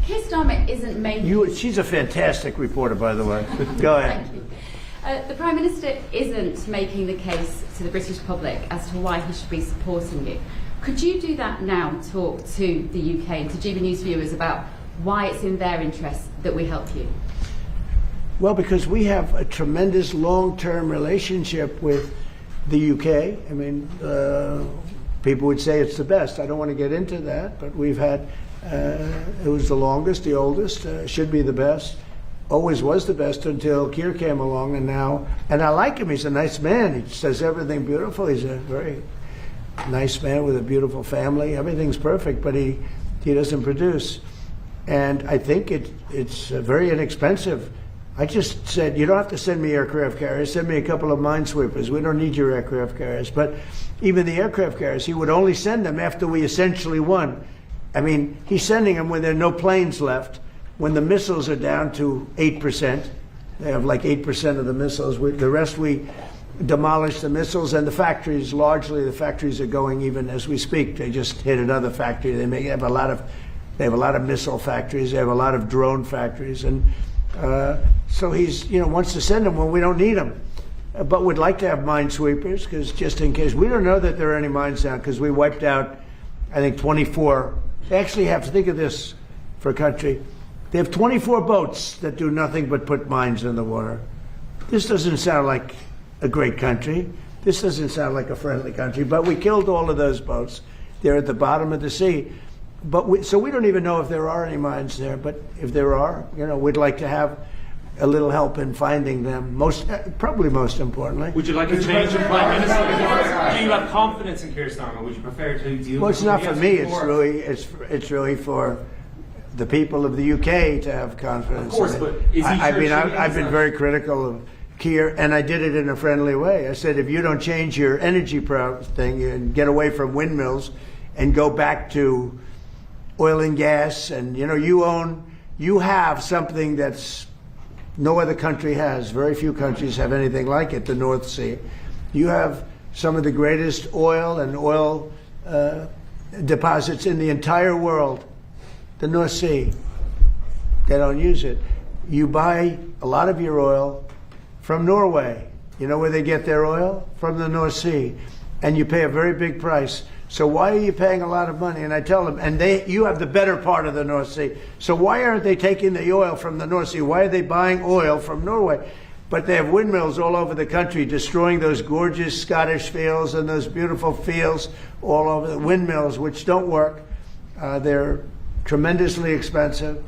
Keir Starmer isn't making... She's a fantastic reporter, by the way. Go ahead. Thank you. The Prime Minister isn't making the case to the British public as to why he should be supporting you. Could you do that now and talk to the UK and to GB News viewers about why it's in their interest that we help you? Well, because we have a tremendous long-term relationship with the UK. I mean, people would say it's the best. I don't want to get into that, but we've had, it was the longest, the oldest, should be the best. always was the best until Kier came along, and I like him. He's a nice man. He says everything beautiful. He's a very nice man with a beautiful family. Everything's perfect, but he doesn't produce. And I think it's very inexpensive. I just said, you don't have to send me aircraft carriers. Send me a couple of minesweepers. We don't need your aircraft carriers. But even the aircraft carriers, he would only send them after we essentially won. I mean, he's sending them when there are no planes left, when the missiles are down to 8%. They have like 8% of the missiles. The rest we demolish the missiles, and the factories, largely the factories are going even as we speak. They just hit another factory. They have a lot of missile factories. They have a lot of drone factories, and so he's wants to send them when we don't need them. But we'd like to have minesweepers, because just in case. We don't know that there are any mines down, because we wiped out, I think, 24. They actually have to think of this for a country. They have 24 boats that do nothing but put mines in the water. This doesn't sound like a great country. This doesn't sound like a friendly country, but we killed all of those boats. They're at the bottom of the sea. So we don't even know if there are any mines there, but if there are, we'd like to have a little help in finding them, probably most importantly. Would you like a change of Prime Minister? Do you have confidence in Keir Starmer? Would you prefer to deal Well, with it's not for me, before? it's really for the people of the UK to have confidence. Of course, in it. but is he I've been very critical of Keir, and I did it in a friendly way. I said, if you don't change your energy thing and get away from windmills and go back to oil and gas, and you have something that's no other country has. Very few countries have anything like it, the North Sea. You have some of the greatest oil and oil deposits in the entire world, the North Sea. They don't use it. You buy a lot of your oil from Norway. You know where they get their oil? From the North Sea. And you pay a very big price. So why are you paying a lot of money? And I tell them, and you have the better part of the North Sea. So why aren't they taking the oil from the North Sea? Why are they buying oil from Norway? But they have windmills all over the country, destroying those gorgeous Scottish fields and those beautiful fields all over the windmills, which don't work. They're tremendously expensive.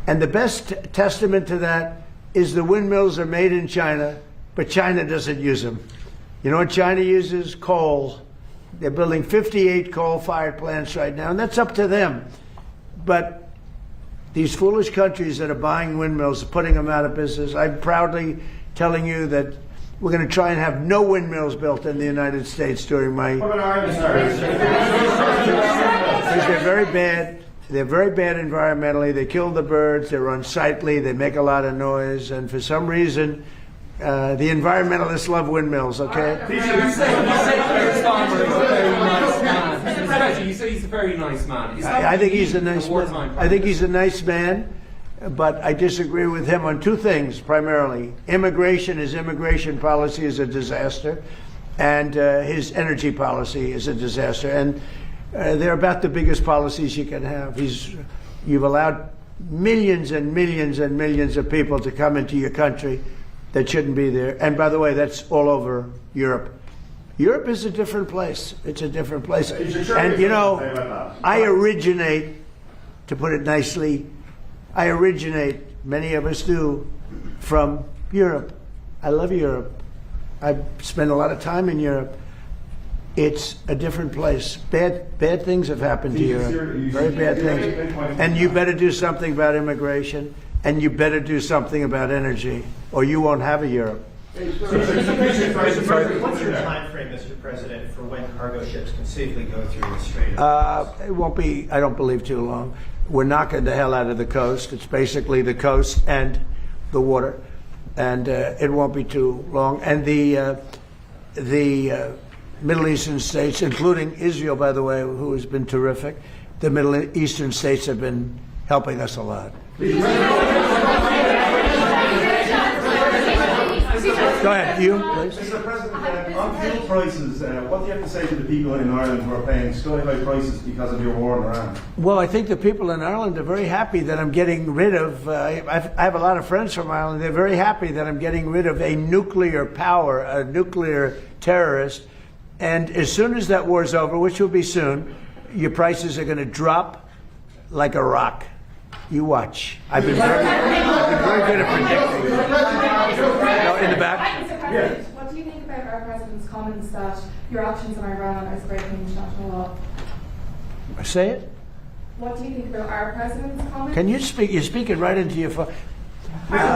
And the best testament to that is the windmills are made in China, but China doesn't use them. You know what China uses? Coal. They're building 58 coal-fired plants right now, and that's up to them. But these foolish countries that are buying windmills, putting them out of business, I'm proudly telling you that we're going to try and have no windmills built in the United States during my... Because they're very bad. They're very bad environmentally. They kill the birds. They're unsightly. They make a lot of noise. And for some reason, the environmentalists love windmills, okay? You say Keir Starmer is a very nice man. Mr. President, you say he's a very nice man. I think he's a nice man. I think he's a nice man, but I disagree with him on two things, primarily. His immigration policy is a disaster, and his energy policy is a disaster. And they're about the biggest policies you can have. You've allowed millions and millions and millions of people to come into your country that shouldn't be there. And by the way, that's all over Europe. Europe is a different place. It's a different place. And I originate, to put it nicely, many of us do, from Europe. I love Europe. I've spent a lot of time in Europe. It's a different place. Bad things have happened to Europe. Very bad things. And you better do something about immigration, and you better do something about energy, or you won't have a Europe. What's your time frame, Mr. President, for when cargo ships can safely go through the Strait of Hormuz? It won't be, I don't believe, too long. We're knocking the hell out of the coast. It's basically the coast and the water, and it won't be too long. And the Middle Eastern states, including Israel, by the way, who has been terrific, the Middle Eastern states have been helping us a lot. Go ahead, you, please. Mr. President, on fuel prices, what do you have to say to the people in Ireland who are paying sky-high prices because of your war in Iran? Well, I think the people in Ireland are very happy that I'm getting rid of, I have a lot of friends from Ireland, they're very happy that I'm getting rid of a nuclear power, a nuclear terrorist, and as soon as that war's over, which will be soon, your prices are going to drop like a rock. You watch. I've been very very good at predicting. No, in the back. Mr. President, what do you think about our president's comments that your actions on Iran are breaking international law? Say it. What do you think about our president's comments? Can you speak? You're speaking right into your phone. Mr.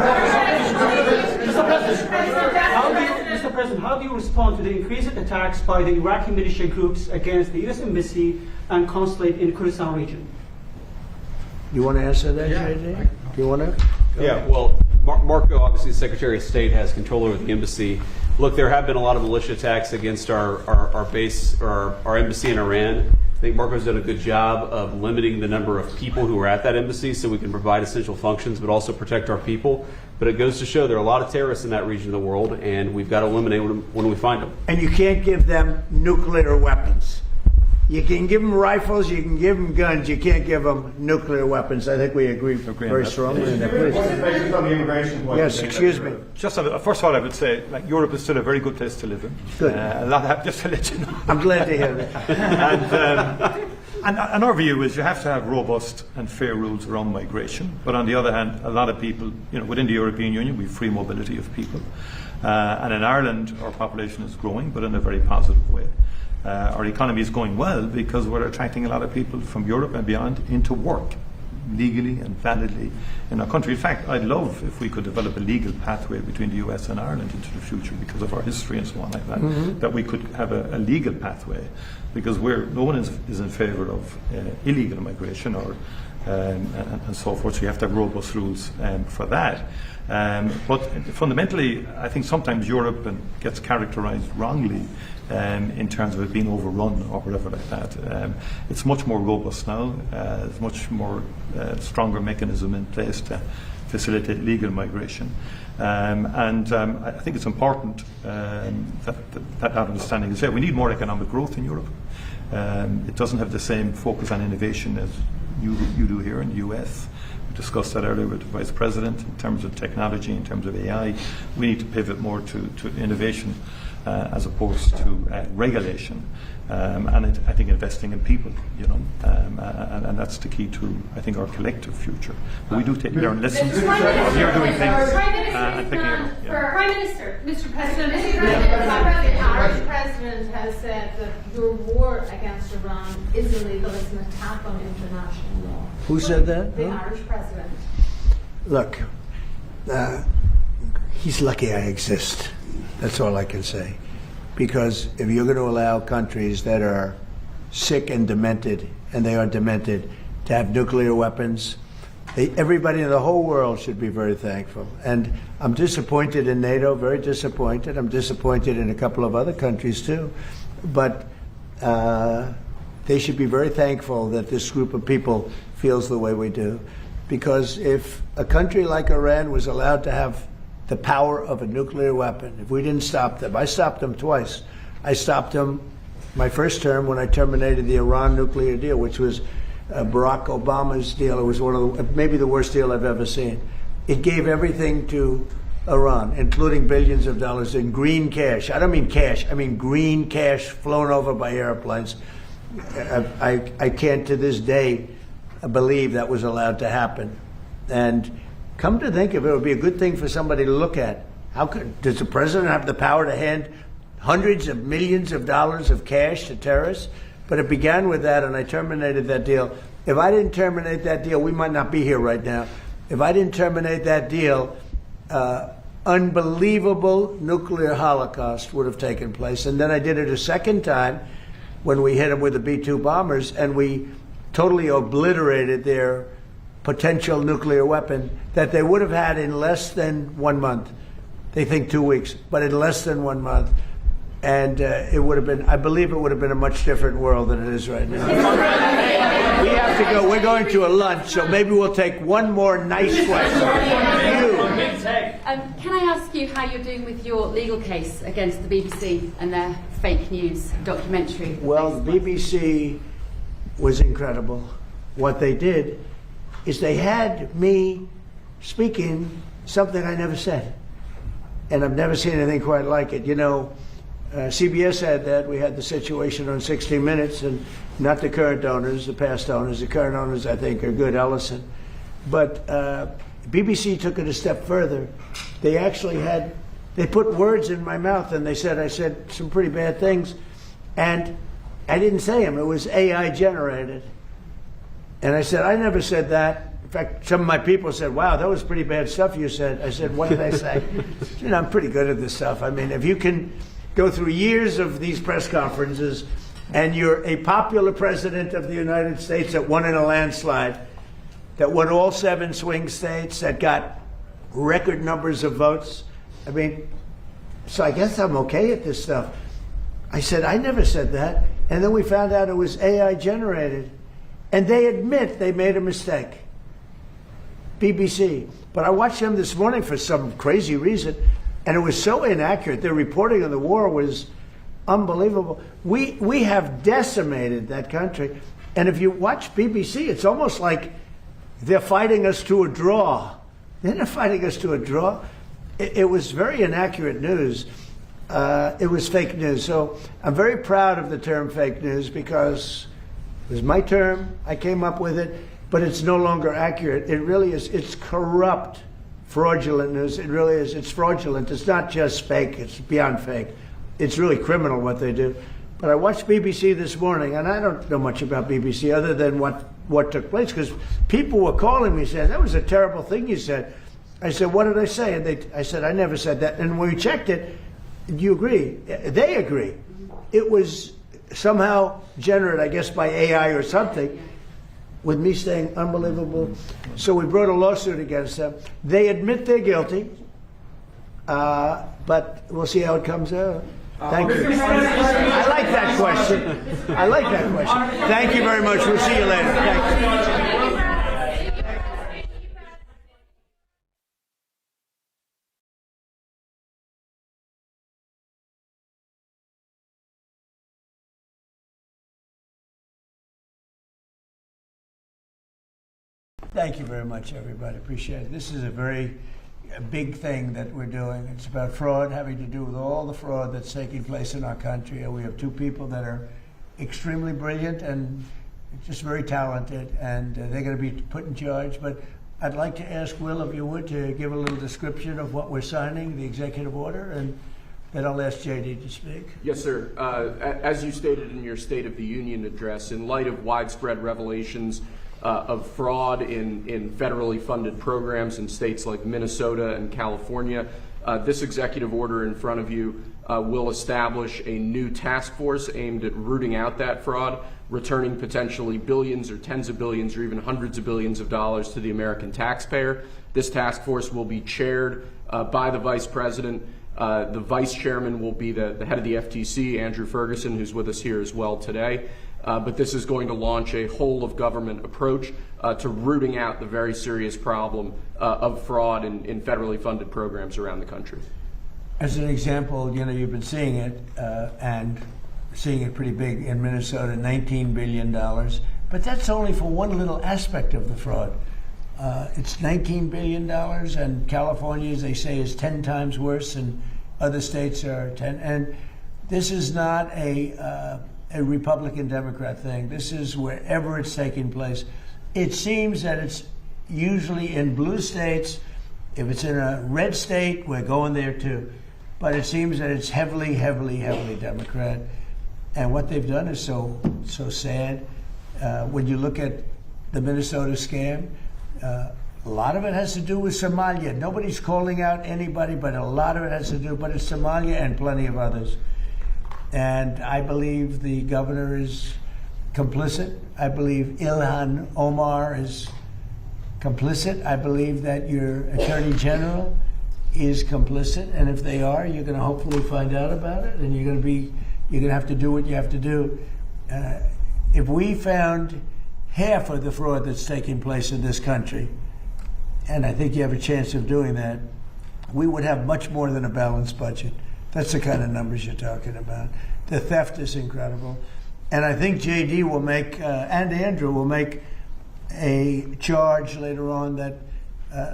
President, how do you respond to the increased attacks by the Iraqi militia groups against the U.S. Embassy and consulate in the Kurdistan region? You want to answer that, JD? Do you want to? Yeah, well, Marco, obviously the Secretary of State, has control over the embassy. Look, there have been a lot of militia attacks against our base, or our embassy in Iran. I think Marco's done a good job of limiting the number of people who are at that embassy so we can provide essential functions but also protect our people. But it goes to show there are a lot of terrorists in that region of the world, and we've got to eliminate them when we find them. And you can't give them nuclear weapons. You can give them rifles, you can give them guns, you can't give them nuclear weapons. I think we agree very strongly on that. Please. What's the basis on the immigration point? Yes, excuse me. Just first of all, I would say, like, Europe is still a very good place to live in. Good. A lot just to let you know. I'm glad to hear that. And our view is you have to have robust and fair rules around migration. But on the other hand, a lot of people, within the European Union, we have free mobility of people. And in Ireland, our population is growing, but in a very positive way. Our economy is going well because we're attracting a lot of people from Europe and beyond into work legally and validly in our country. In fact, I'd love if we could develop a legal pathway between the US and Ireland into the future because of our history and so on like that, that we could have a legal pathway, because no one is in favour of illegal immigration or and so forth. So you have to have robust rules for that. But fundamentally, I think sometimes Europe gets characterised wrongly in terms of it being overrun or whatever like that. It's much more robust now. There's much more stronger mechanism in place to facilitate legal migration. I think it's important that understanding is there. We need more economic growth in Europe. It doesn't have the same focus on innovation as you do here in the US. We discussed that earlier with the Vice President in terms of technology, in terms of AI. We need to pivot more to innovation as opposed to regulation. I think investing in people, and that's the key to, I think, our collective future. But we do learn lessons. You're doing things and picking it up. Prime Minister, Mr. President, The Irish president has said that your war against Iran is illegal. It's an attack on international law. Who said that? The Irish president. Look, he's lucky I exist. That's all I can say. Because if you're going to allow countries that are sick and demented, and they are demented, to have nuclear weapons, everybody in the whole world should be very thankful. And I'm disappointed in NATO, very disappointed. I'm disappointed in a couple of other countries too. But they should be very thankful that this group of people feels the way we do. Because if a country like Iran was allowed to have the power of a nuclear weapon, if we didn't stop them, I stopped them twice. I stopped them my first term when I terminated the Iran nuclear deal, which was Barack Obama's deal. It was maybe the worst deal I've ever seen. It gave everything to Iran, including billions of dollars in green cash. I don't mean cash, I mean green cash flown over by airplanes. I can't to this day believe that was allowed to happen. And come to think of it, it would be a good thing for somebody to look at. Does the president have the power to hand hundreds of millions of dollars of cash to terrorists? But it began with that, and I terminated that deal. If I didn't terminate that deal, we might not be here right now. If I didn't terminate that deal, unbelievable nuclear holocaust would have taken place. And then I did it a second time when we hit them with the B-2 bombers, and we totally obliterated their potential nuclear weapon that they would have had in less than 1 month. They think 2 weeks, but in less than 1 month. And it would have been, I believe it would have been a much different world than it is right now. We have to go. We're going to a lunch, so maybe we'll take one more nice question. Can I ask you how you're doing with your legal case against the BBC and their fake news documentary? Well, the BBC was incredible. What they did is they had me speaking something I never said. And I've never seen anything quite like it. You know, CBS had that. We had the situation on 60 Minutes, and not the current owners, the past owners. The current owners, I think, are good, Ellison. But BBC took it a step further. They actually they put words in my mouth, and I said some pretty bad things, and I didn't say them. It was AI generated. And I said, I never said that. In fact, some of my people said, wow, that was pretty bad stuff you said. I said, what did I say? I'm pretty good at this stuff. I mean, if you can go through years of these press conferences and you're a popular president of the United States that won in a landslide, that won all 7 swing states, that got record numbers of votes, I mean, so I guess I'm okay at this stuff. I said, I never said that. And then we found out it was AI generated. And they admit they made a mistake. BBC. But I watched them this morning for some crazy reason, and it was so inaccurate. Their reporting on the war was unbelievable. We have decimated that country. And if you watch BBC, it's almost like they're fighting us to a draw. They're not fighting us to a draw. It was very inaccurate news. It was fake news. So I'm very proud of the term fake news because it was my term. I came up with it, but it's no longer accurate. It really is. It's corrupt, fraudulent news. It really is. It's fraudulent. It's not just fake. It's beyond fake. It's really criminal what they do. But I watched BBC this morning, and I don't know much about BBC other than what took place, because people were calling me saying, that was a terrible thing you said. I said, what did I say? And I said, I never said that. And when we checked it, do you agree? They agree. It was somehow generated, I guess, by AI or something, with me saying unbelievable. So we brought a lawsuit against them. They admit they're guilty, but we'll see how it comes out. Thank you. I like that question. I like that question. Thank you very much. We'll see you later. Thank you. Thank you very much, everybody. Appreciate it. This is a big thing that we're doing. It's about fraud, having to do with all the fraud that's taking place in our country. And we have 2 people that are extremely brilliant and just very talented, and they're going to be put in charge. But I'd like to ask Will, if you would, to give a little description of what we're signing, the executive order, and then I'll ask JD to speak. Yes, sir. As you stated in your State of the Union address, in light of widespread revelations of fraud in federally funded programs in states like Minnesota and California, this executive order in front of you will establish a new task force aimed at rooting out that fraud, returning potentially billions or tens of billions or even hundreds of billions of dollars to the American taxpayer. This task force will be chaired by the Vice President. The Vice Chairman will be the head of the FTC, Andrew Ferguson, who's with us here as well today. But this is going to launch a whole-of-government approach to rooting out the very serious problem of fraud in federally funded programs around the country. As an example, you've been seeing it, and seeing it pretty big in Minnesota, $19 billion. But that's only for one little aspect of the fraud. It's $19 billion, and California, as they say, is 10 times worse, and other states are 10. And this is not a Republican-Democrat thing. This is wherever it's taking place. It seems that it's usually in blue states. If it's in a red state, we're going there too. But it seems that it's heavily, heavily, heavily Democrat. And what they've done is so sad. When you look at the Minnesota scam, a lot of it has to do with Somalia. Nobody's calling out anybody, but a lot of it has to do, but it's Somalia and plenty of others. And I believe the governor is complicit. I believe Ilhan Omar is complicit. I believe that your attorney general is complicit. And if they are, you're going to hopefully find out about it, and you're going to have to do what you have to do. If we found half of the fraud that's taking place in this country, and I think you have a chance of doing that, we would have much more than a balanced budget. That's the kind of numbers you're talking about. The theft is incredible. And I think JD will make, and Andrew will make a charge later on that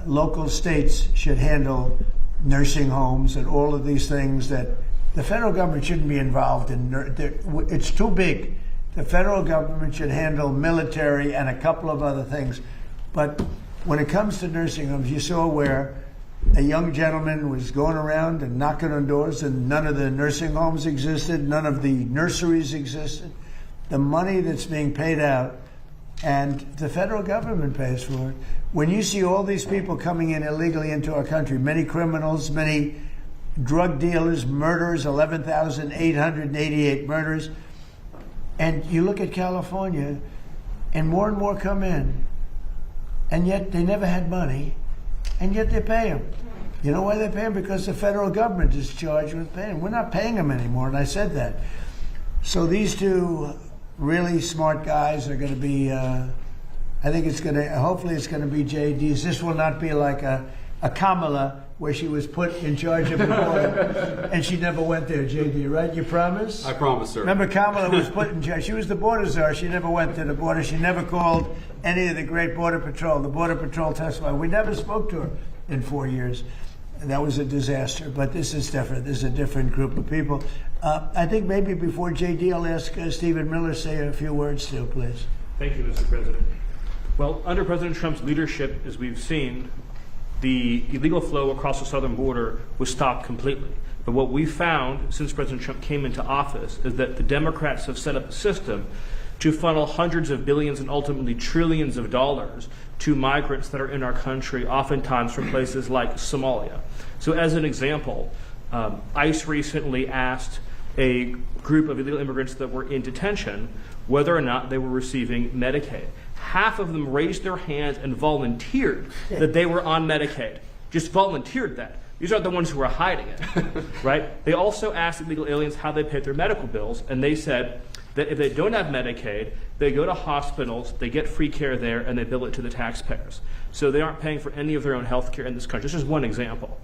local states should handle nursing homes and all of these things that the federal government shouldn't be involved in. It's too big. The federal government should handle military and a couple of other things. But when it comes to nursing homes, you saw where a young gentleman was going around and knocking on doors, and none of the nursing homes existed, none of the nurseries existed. The money that's being paid out, and the federal government pays for it. When you see all these people coming in illegally into our country, many criminals, many drug dealers, murderers, 11,888 murders, and you look at California, and more come in, and yet they never had money, and yet they pay them. You know why they pay them? Because the federal government is charged with paying. We're not paying them anymore, and I said that. So these two really smart guys are going to be, I think it's going to, hopefully it's going to be JD's. This will not be like a Kamala, where she was put in charge of the border, and she never went there, JD, right? You promise? I promise, sir. Remember, Kamala was put in charge. She was the border czar. She never went to the border. She never called any of the great Border Patrol. The Border Patrol testified. We never spoke to her in 4 years. That was a disaster, but this is different. This is a different group of people. I think maybe before JD, I'll ask Stephen Miller to say a few words too, please. Thank you, Mr. President. Well, under President Trump's leadership, as we've seen, the illegal flow across the southern border was stopped completely. But what we found since President Trump came into office is that the Democrats have set up a system to funnel hundreds of billions and ultimately trillions of dollars to migrants that are in our country, oftentimes from places like Somalia. So as an example, ICE recently asked a group of illegal immigrants that were in detention whether or not they were receiving Medicaid. Half of them raised their hands and volunteered that they were on Medicaid. Just volunteered that. These aren't the ones who are hiding it, right? They also asked illegal aliens how they paid their medical bills, and they said that if they don't have Medicaid, they go to hospitals, they get free care there, and they bill it to the taxpayers. So they aren't paying for any of their own health care in this country. This is one example.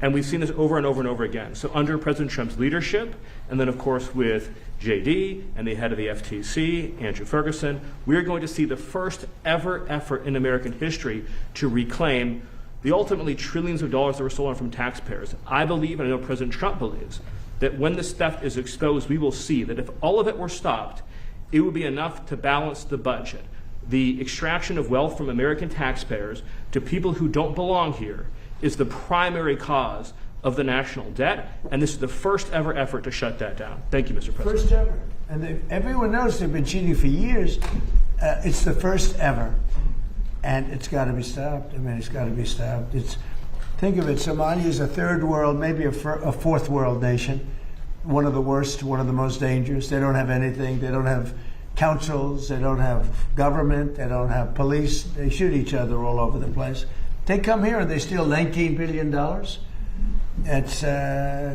And we've seen this over and over and over again. So under President Trump's leadership, and then of course with JD and the head of the FTC, Andrew Ferguson, we're going to see the first ever effort in American history to reclaim the ultimately trillions of dollars that were stolen from taxpayers. I believe, and I know President Trump believes, that when this theft is exposed, we will see that if all of it were stopped, it would be enough to balance the budget. The extraction of wealth from American taxpayers to people who don't belong here is the primary cause of the national debt, and this is the first ever effort to shut that down. Thank you, Mr. President. First ever. And everyone knows they've been cheating for years. It's the first ever. And it's got to be stopped. I mean, it's got to be stopped. Think of it, Somalia is a third world, maybe a fourth world nation. One of the worst, one of the most dangerous. They don't have anything. They don't have councils. They don't have government. They don't have police. They shoot each other all over the place. They come here and they steal $19 billion. It's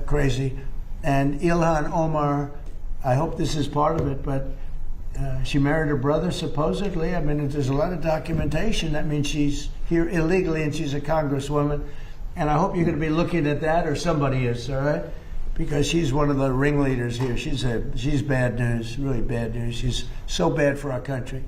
crazy. And Ilhan Omar, I hope this is part of it, but she married her brother, supposedly. I mean, there's a lot of documentation. That means she's here illegally and she's a congresswoman. And I hope you're going to be looking at that, or somebody is, all right? Because she's one of the ringleaders here. She's bad news, really bad news. She's so bad for our country.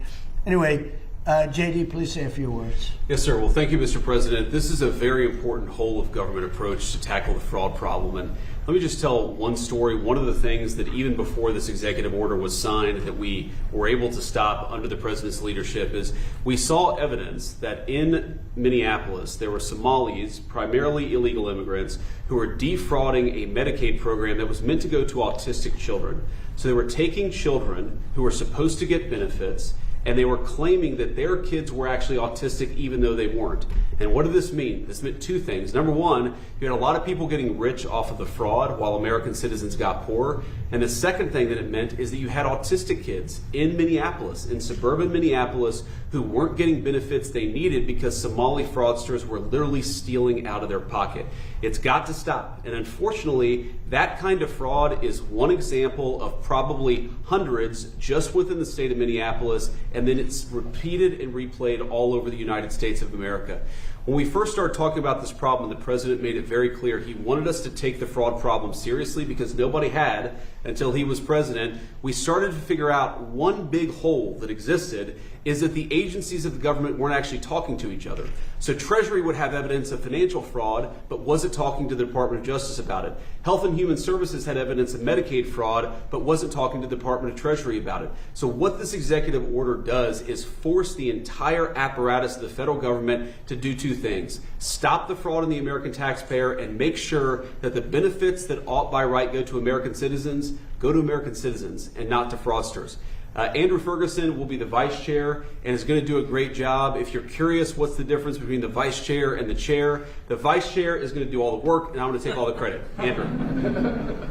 Anyway, JD, please say a few words. Yes, sir. Well, thank you, Mr. President. This is a very important whole of government approach to tackle the fraud problem. And let me just tell one story. One of the things that even before this executive order was signed that we were able to stop under the president's leadership is we saw evidence that in Minneapolis there were Somalis, primarily illegal immigrants, who were defrauding a Medicaid program that was meant to go to autistic children. So they were taking children who were supposed to get benefits, and they were claiming that their kids were actually autistic even though they weren't. And what did this mean? This meant two things. Number one, you had a lot of people getting rich off of the fraud while American citizens got poor. And the second thing that it meant is that you had autistic kids in Minneapolis, in suburban Minneapolis, who weren't getting benefits they needed because Somali fraudsters were literally stealing out of their pocket. It's got to stop. And unfortunately, that kind of fraud is one example of probably hundreds just within the state of Minneapolis, and then it's repeated and replayed all over the United States of America. When we first started talking about this problem, the president made it very clear he wanted us to take the fraud problem seriously because nobody had until he was president. We started to figure out one big hole that existed, is that the agencies of the government weren't actually talking to each other. So Treasury would have evidence of financial fraud, but wasn't talking to the Department of Justice about it. Health and Human Services had evidence of Medicaid fraud, but wasn't talking to the Department of Treasury about it. So what this executive order does is force the entire apparatus of the federal government to do two things: stop the fraud in the American taxpayer and make sure that the benefits that ought by right go to American citizens and not to fraudsters. Andrew Ferguson will be the vice chair and is going to do a great job. If you're curious what's the difference between the vice chair and the vice chair is going to do all the work, and I'm going to take all the credit. Andrew.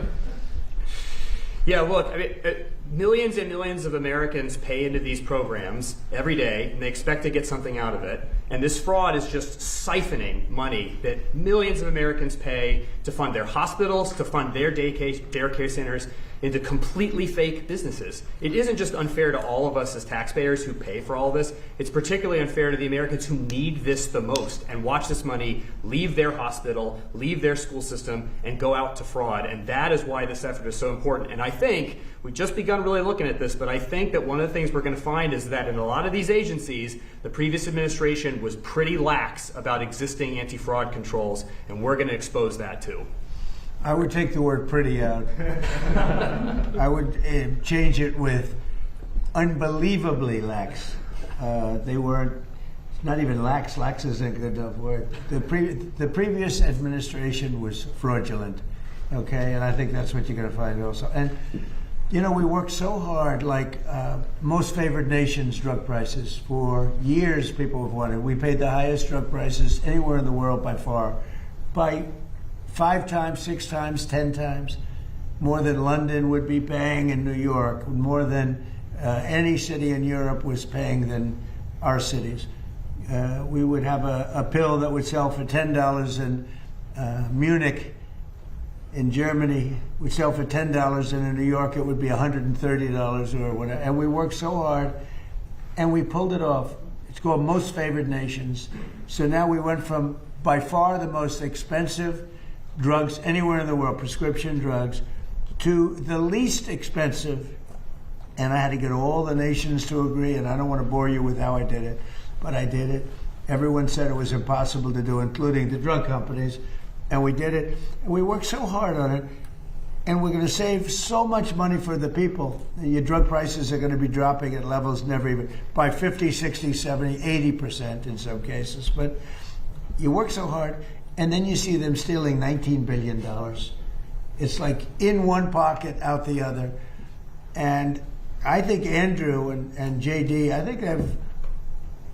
Yeah, look, I mean, millions and millions of Americans pay into these programs every day, and they expect to get something out of it. And this fraud is just siphoning money that millions of Americans pay to fund their hospitals, to fund their daycare centers, into completely fake businesses. It isn't just unfair to all of us as taxpayers who pay for all this. It's particularly unfair to the Americans who need this the most and watch this money leave their hospital, leave their school system, and go out to fraud. And that is why this effort is so important. And I think we've just begun really looking at this, but I think that one of the things we're going to find is that in a lot of these agencies, the previous administration was pretty lax about existing anti-fraud controls, and we're going to expose that too. I would take the word pretty out. I would change it with unbelievably lax. They weren't, not even lax. Lax isn't a good enough word. The previous administration was fraudulent, okay? And I think that's what you're going to find also. And, you know, we worked so hard, like most favored nations drug prices. For years, people have wanted. We paid the highest drug prices anywhere in the world by far, by 5 times, 6 times, 10 times, more than London would be paying in New York, more than any city in Europe was paying than our cities. We would have a pill that would sell for $10 in Munich, in Germany, would sell for $10, and in New York it would be $130 or whatever. And we worked so hard, and we pulled it off. It's called Most Favored Nations. So now we went from by far the most expensive drugs anywhere in the world, prescription drugs, to the least expensive, and I had to get all the nations to agree, and I don't want to bore you with how I did it, but I did it. Everyone said it was impossible to do, including the drug companies, and we did it. And we worked so hard on it, and we're going to save so much money for the people. Your drug prices are going to be dropping at levels never even, by 50, 60, 70, 80% in some cases, but you work so hard. And then you see them stealing $19 billion. It's like in one pocket, out the other. And I think Andrew and JD, I think have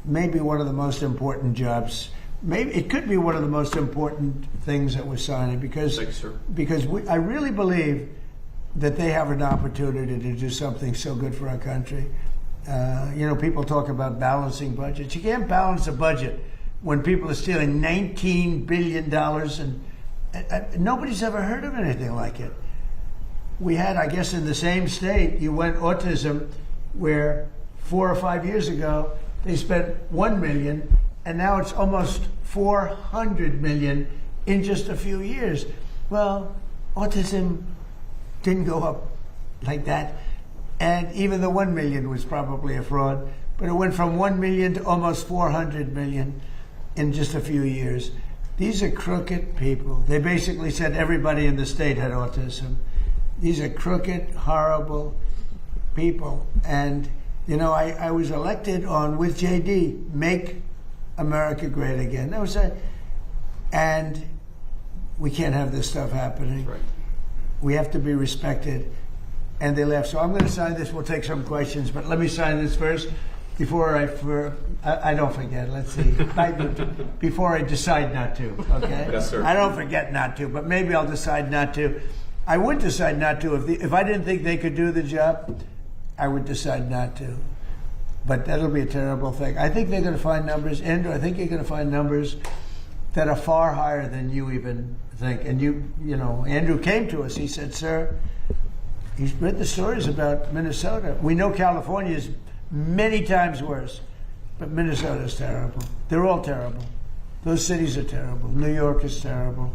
maybe one of the most important jobs. Maybe it could be one of the most important things that we're signing because I really believe that they have an opportunity to do something so good for our country. You know, people talk about balancing budgets. You can't balance a budget when people are stealing $19 billion, and nobody's ever heard of anything like it. We had, I guess, in the same state, you went autism, where 4 or 5 years ago, they spent $1 million, and now it's almost $400 million in just a few years. Well, autism didn't go up like that, and even the $1 million was probably a fraud, but it went from $1 million to almost $400 million in just a few years. These are crooked people. They basically said everybody in the state had autism. These are crooked, horrible people. And, you know, I was elected on, with JD, Make America Great Again. That was it. And we can't have this stuff happening. Right. We have to be respected. And they left. So I'm going to sign this. We'll take some questions, but let me sign this first. Before I don't forget, let's see. Before I decide not to, okay? Yes, sir. I don't forget not to, but maybe I'll decide not to. I would decide not to. If I didn't think they could do the job, I would decide not to. But that'll be a terrible thing. I think they're going to find numbers. Andrew, I think you're going to find numbers that are far higher than you even think. And you know, Andrew came to us. He said, sir, he's read the stories about Minnesota. We know California is many times worse, but Minnesota is terrible. They're all terrible. Those cities are terrible. New York is terrible.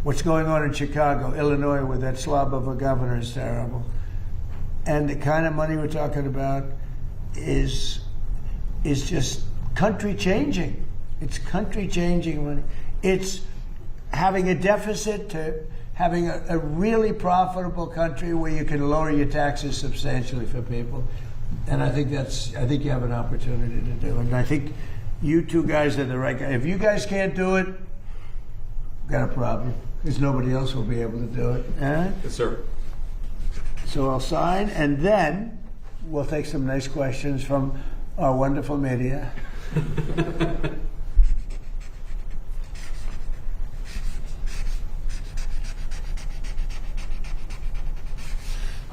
What's going on in Chicago, Illinois, with that slob of a governor is terrible. And the kind of money we're talking about, is just country changing. It's country changing money. It's having a deficit to having a really profitable country where you can lower your taxes substantially for people. And I think you have an opportunity to do it. And I think you two guys are the right guys. If you guys can't do it, we've got a problem, because nobody else will be able to do it. Yes, sir. So I'll sign, and then we'll take some nice questions from our wonderful media.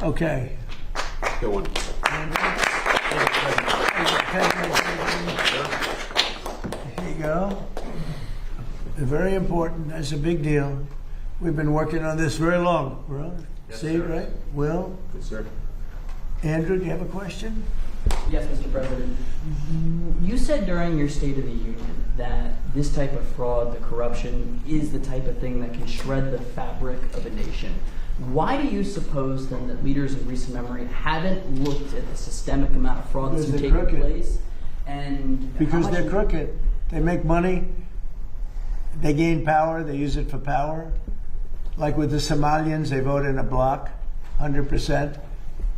Okay. Good one. Here you go. Very important. That's a big deal. We've been working on this very long. Right? Yes, See, sir. right? Will? Yes, sir. Andrew, do you have a question? Yes, Mr. President. You said during your State of the Union that this type of fraud, the corruption, is the type of thing that can shred the fabric of a nation. Why do you suppose then that leaders in recent memory haven't looked at the systemic amount of fraud that's been taking place? And because they're crooked. They make money, they gain power, they use it for power. Like with the Somalians, they vote in a block, 100%.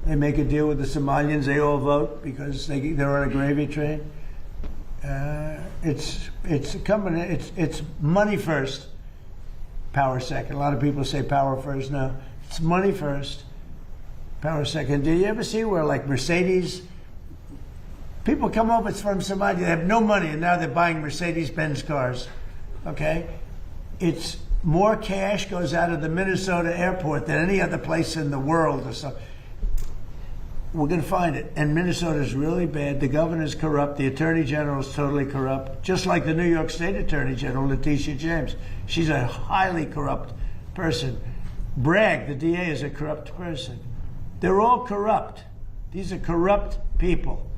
They make a deal with the Somalians, they all vote because they're on a gravy train. It's money first, power second. A lot of people say power first. No, it's money first, power second. Do you ever see where, like, Mercedes, people come over from Somalia, they have no money, and now they're buying Mercedes-Benz cars, okay? It's more cash goes out of the Minnesota airport than any other place in the world or something. We're going to find it. And Minnesota is really bad. The governor's corrupt. The attorney general is totally corrupt, just like the New York State Attorney General, Letitia James. She's a highly corrupt person. Bragg, the DA, is a corrupt person. They're all corrupt. These are corrupt people.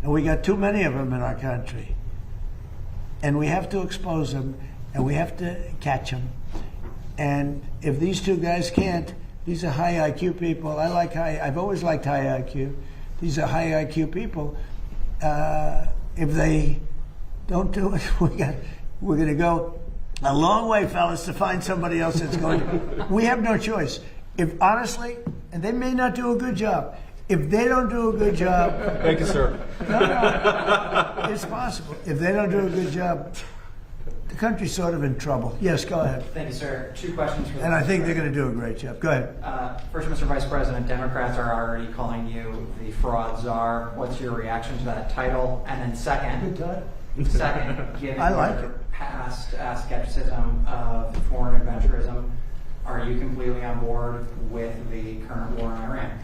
And we got too many of them in our country. And we have to expose them, and we have to catch them. And if these two guys can't, these are high IQ people. I've always liked high IQ. These are high IQ people. If they don't do it, we're going to go a long way, fellas, to find somebody else that's going to. We have no choice. If honestly, and they may not do a good job. If they don't do a good job, Thank you, sir. No, it's possible. If they don't do a good job, the country's sort of in trouble. Yes, go ahead. Thank you, sir. Two questions for And I think they're going to do a great job. Go ahead. First, Mr. Vice President, Democrats are already calling you the fraud czar. What's your reaction to that title? And then second, given I like your past skepticism of foreign adventurism, are you completely on board with the current war in Iran?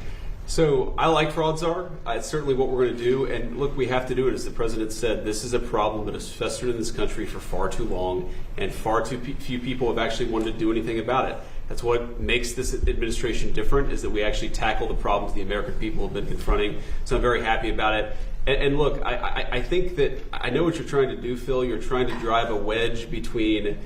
So I like fraud czar. It's certainly what we're going to do. And look, we have to do it. As the president said, this is a problem that has festered in this country for far too long, and far too few people have actually wanted to do anything about it. That's what makes this administration different, is that we actually tackle the problems the American people have been confronting. So I'm very happy about it. And look, I think that I know what you're trying to do, Phil. You're trying to drive a wedge between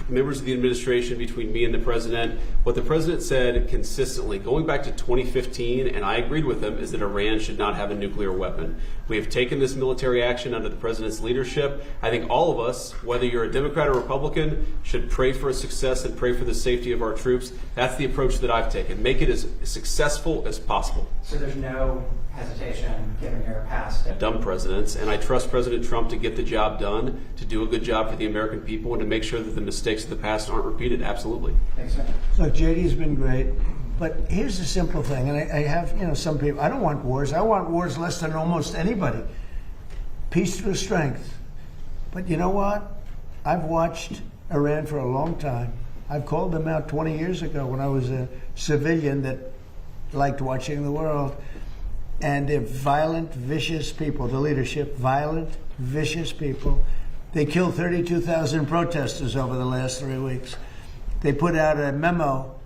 members of the administration, between me and the president. What the president said consistently, going back to 2015, and I agreed with him, is that Iran should not have a nuclear weapon. We have taken this military action under the president's leadership. I think all of us, whether you're a Democrat or Republican, should pray for its success and pray for the safety of our troops. That's the approach that I've taken. Make it as successful as possible. So there's no hesitation given your past. Dumb presidents, and I trust President Trump to get the job done, to do a good job for the American people, and to make sure that the mistakes of the past aren't repeated. Absolutely. Thanks, sir. Look, JD's been great, but here's the simple thing, and I have, some people, I don't want wars. I want wars less than almost anybody. Peace through strength. But you know what? I've watched Iran for a long time. I've called them out 20 years ago when I was a civilian that liked watching the world. And they're violent, vicious people. The leadership, violent, vicious people. They killed 32,000 protesters over the last 3 weeks. They put out a memo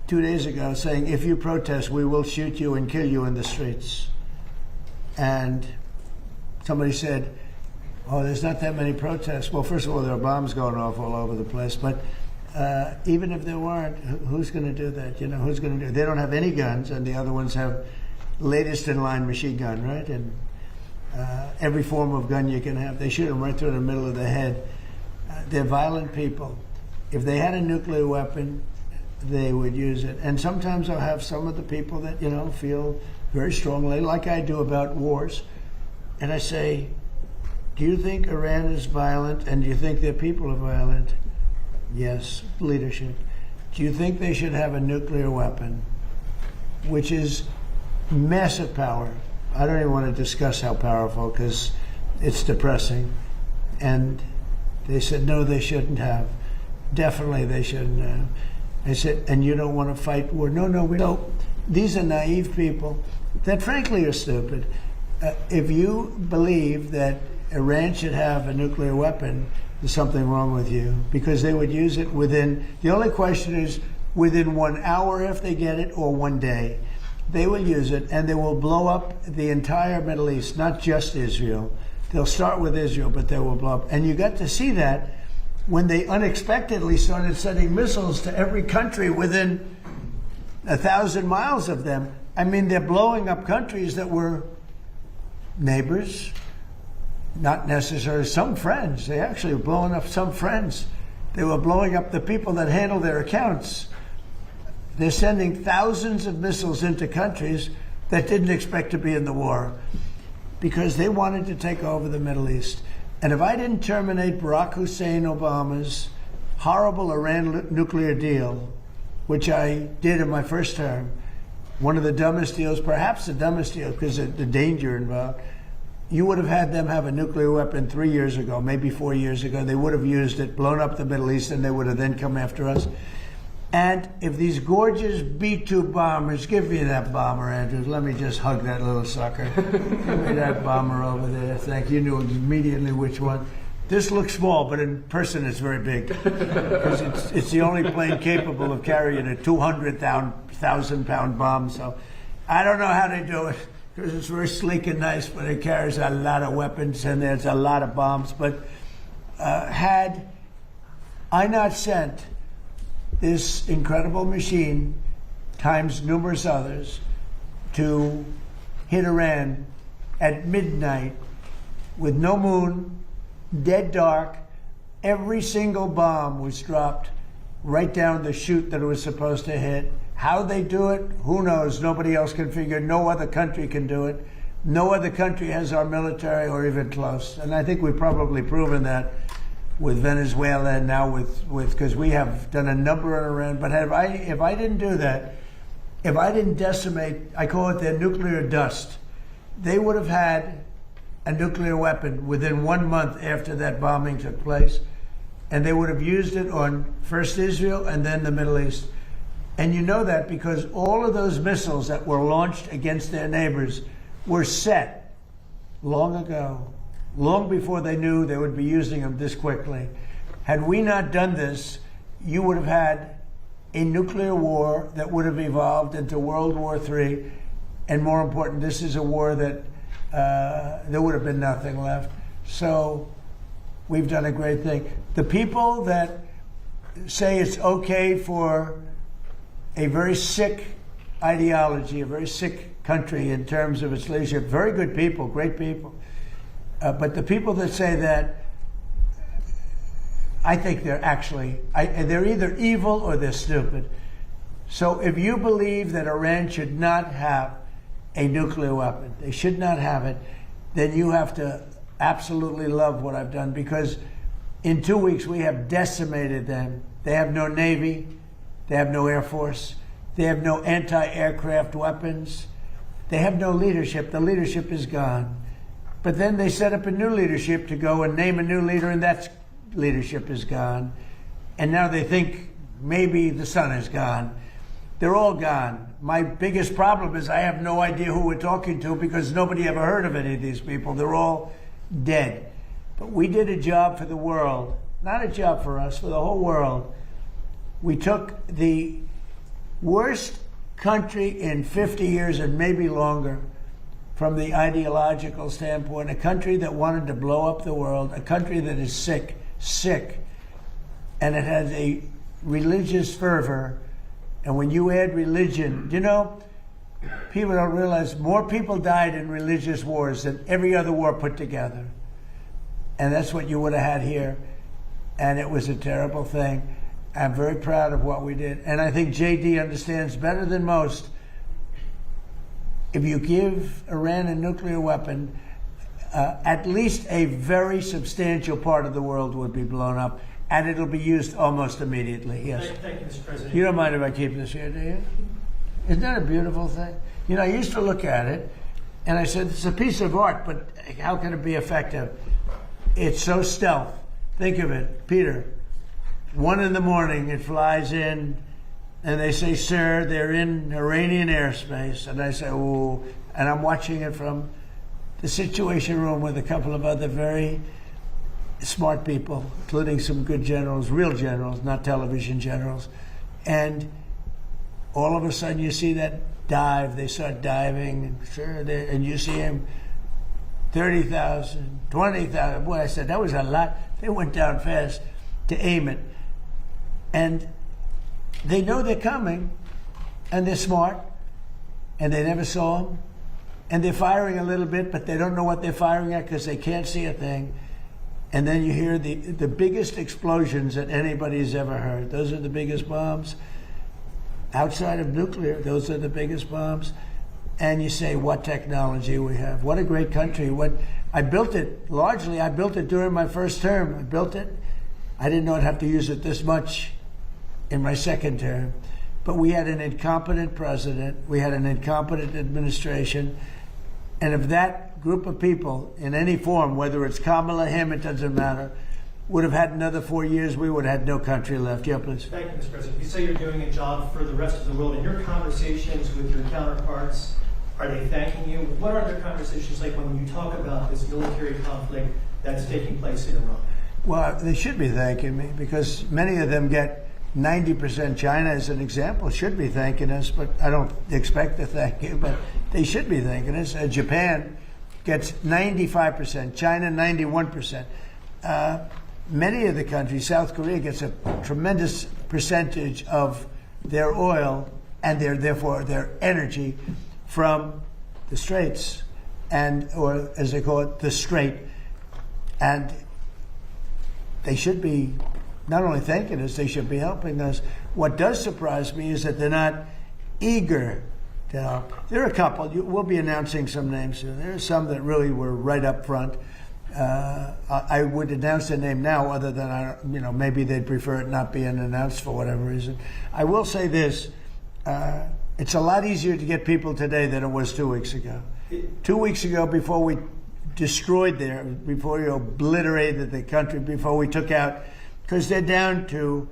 2 days ago saying, if you protest, we will shoot you and kill you in the streets. And somebody said, oh, there's not that many protests. Well, first of all, there are bombs going off all over the place. But even if there weren't, who's going to do that? Who's going to do it? They don't have any guns, and the other ones have latest in line machine gun, right? And every form of gun you can have. They shoot them right through the middle of the head. They're violent people. If they had a nuclear weapon, they would use it. And sometimes I'll have some of the people that, feel very strongly, like I do about wars. And I say, do you think Iran is violent and do you think their people are violent? Yes, leadership. Do you think they should have a nuclear weapon, which is massive power? I don't even want to discuss how powerful because it's depressing. And they said, no, they shouldn't have. Definitely they shouldn't have. I said, and you don't want to fight war? No, we don't. These are naive people that frankly are stupid. If you believe that Iran should have a nuclear weapon, there's something wrong with you, because they would use it the only question is within 1 hour if they get it, or 1 day. They will use it, and they will blow up the entire Middle East, not just Israel. They'll start with Israel, but they will blow up. And you got to see that when they unexpectedly started sending missiles to every country within 1,000 miles of them. I mean, they're blowing up countries that were neighbors, not necessarily some friends. They actually were blowing up some friends. They were blowing up the people that handle their accounts. They're sending thousands of missiles into countries that didn't expect to be in the war because they wanted to take over the Middle East. And if I didn't terminate Barack Hussein Obama's horrible Iran nuclear deal, which I did in my first term, one of the dumbest deals, perhaps the dumbest deal because of the danger involved, you would have had them have a nuclear weapon 3 years ago, maybe 4 years ago. They would have used it, blown up the Middle East, and they would have then come after us. And if these gorgeous B-2 bombers, give me that bomber, Andrews. Let me just hug that little sucker. Give me that bomber over there. Thank you. You knew immediately which one. This looks small, but in person it's very big. Because it's the only plane capable of carrying a 200,000-pound bomb. So I don't know how they do it, because it's very sleek and nice, but it carries a lot of weapons and there's a lot of bombs. But had I not sent this incredible machine times numerous others to hit Iran at midnight with no moon, dead dark, every single bomb was dropped right down the chute that it was supposed to hit. How they do it, who knows? Nobody else can figure it. No other country can do it. No other country has our military or even close. And I think we've probably proven that with Venezuela and now with because we have done a number on Iran. But if I didn't do that, if I didn't decimate, I call it their nuclear dust, they would have had a nuclear weapon within 1 month after that bombing took place. And they would have used it on first Israel and then the Middle East. And you know that because all of those missiles that were launched against their neighbors were set long ago, long before they knew they would be using them this quickly. Had we not done this, you would have had a nuclear war that would have evolved into World War III. And more important, this is a war that there would have been nothing left. So we've done a great thing. The people that say it's okay for a very sick ideology, a very sick country in terms of its leadership, very good people, great people. But the people that say that, I think they're actually, they're either evil or they're stupid. So if you believe that Iran should not have a nuclear weapon, they should not have it, then you have to absolutely love what I've done, because in 2 weeks we have decimated them. They have no Navy, they have no Air Force, they have no anti-aircraft weapons, they have no leadership. The leadership is gone. But then they set up a new leadership to go and name a new leader, and that leadership is gone. And now they think maybe the sun is gone. They're all gone. My biggest problem is I have no idea who we're talking to, because nobody ever heard of any of these people. They're all dead. But we did a job for the world, not a job for us, for the whole world. We took the worst country in 50 years and maybe longer from the ideological standpoint, a country that wanted to blow up the world, a country that is sick, and it has a religious fervor. And when you add religion, you know, people don't realize more people died in religious wars than every other war put together. And that's what you would have had here. And it was a terrible thing. I'm very proud of what we did. And I think JD understands better than most, if you give Iran a nuclear weapon, at least a very substantial part of the world would be blown up, and it'll be used almost immediately. Yes. Thank you, Mr. President. You don't mind if I keep this here, do you? Isn't that a beautiful thing? You know, I used to look at it, and I said, it's a piece of art, but how can it be effective? It's so stealth. Think of it, Peter. 1 a.m, it flies in, and they say, sir, they're in Iranian airspace. And I say, oh, and I'm watching it from the Situation Room with a couple of other very smart people, including some good generals, real generals, not television generals. And all of a sudden you see that dive, they start diving, and you see him, 30,000, 20,000. Boy, I said, that was a lot. They went down fast to aim it. And they know they're coming, and they're smart, and they never saw them. And they're firing a little bit, but they don't know what they're firing at because they can't see a thing. And then you hear the biggest explosions that anybody's ever heard. Those are the biggest bombs. Outside of nuclear, those are the biggest bombs. And you say, what technology we have. What a great country. I built it, largely, I built it during my first term. I built it. I didn't know I'd have to use it this much in my second term. But we had an incompetent president. We had an incompetent administration. And if that group of people, in any form, whether it's Kamala, him, it doesn't matter, would have had another 4 years, we would have had no country left. Yeah, please. Thank you, Mr. President. You say you're doing a job for the rest of the world. In your conversations with your counterparts, are they thanking you? What are their conversations like when you talk about this military conflict that's taking place in Iran? Well, they should be thanking me because many of them get 90%. China, as an example, should be thanking us, but I don't expect to thank you, but they should be thanking us. Japan gets 95%, China 91%. Many of the countries, South Korea gets a tremendous percentage of their oil and therefore their energy from the straits, or as they call it, the strait. And they should be not only thanking us, they should be helping us. What does surprise me is that they're not eager to help. There are a couple. We'll be announcing some names soon. There are some that really were right up front. I would announce their name now, other than maybe they'd prefer it not being announced for whatever reason. I will say this: it's a lot easier to get people today than it was 2 weeks ago. 2 weeks ago, before we destroyed before we obliterated the country, before we took out, because they're down to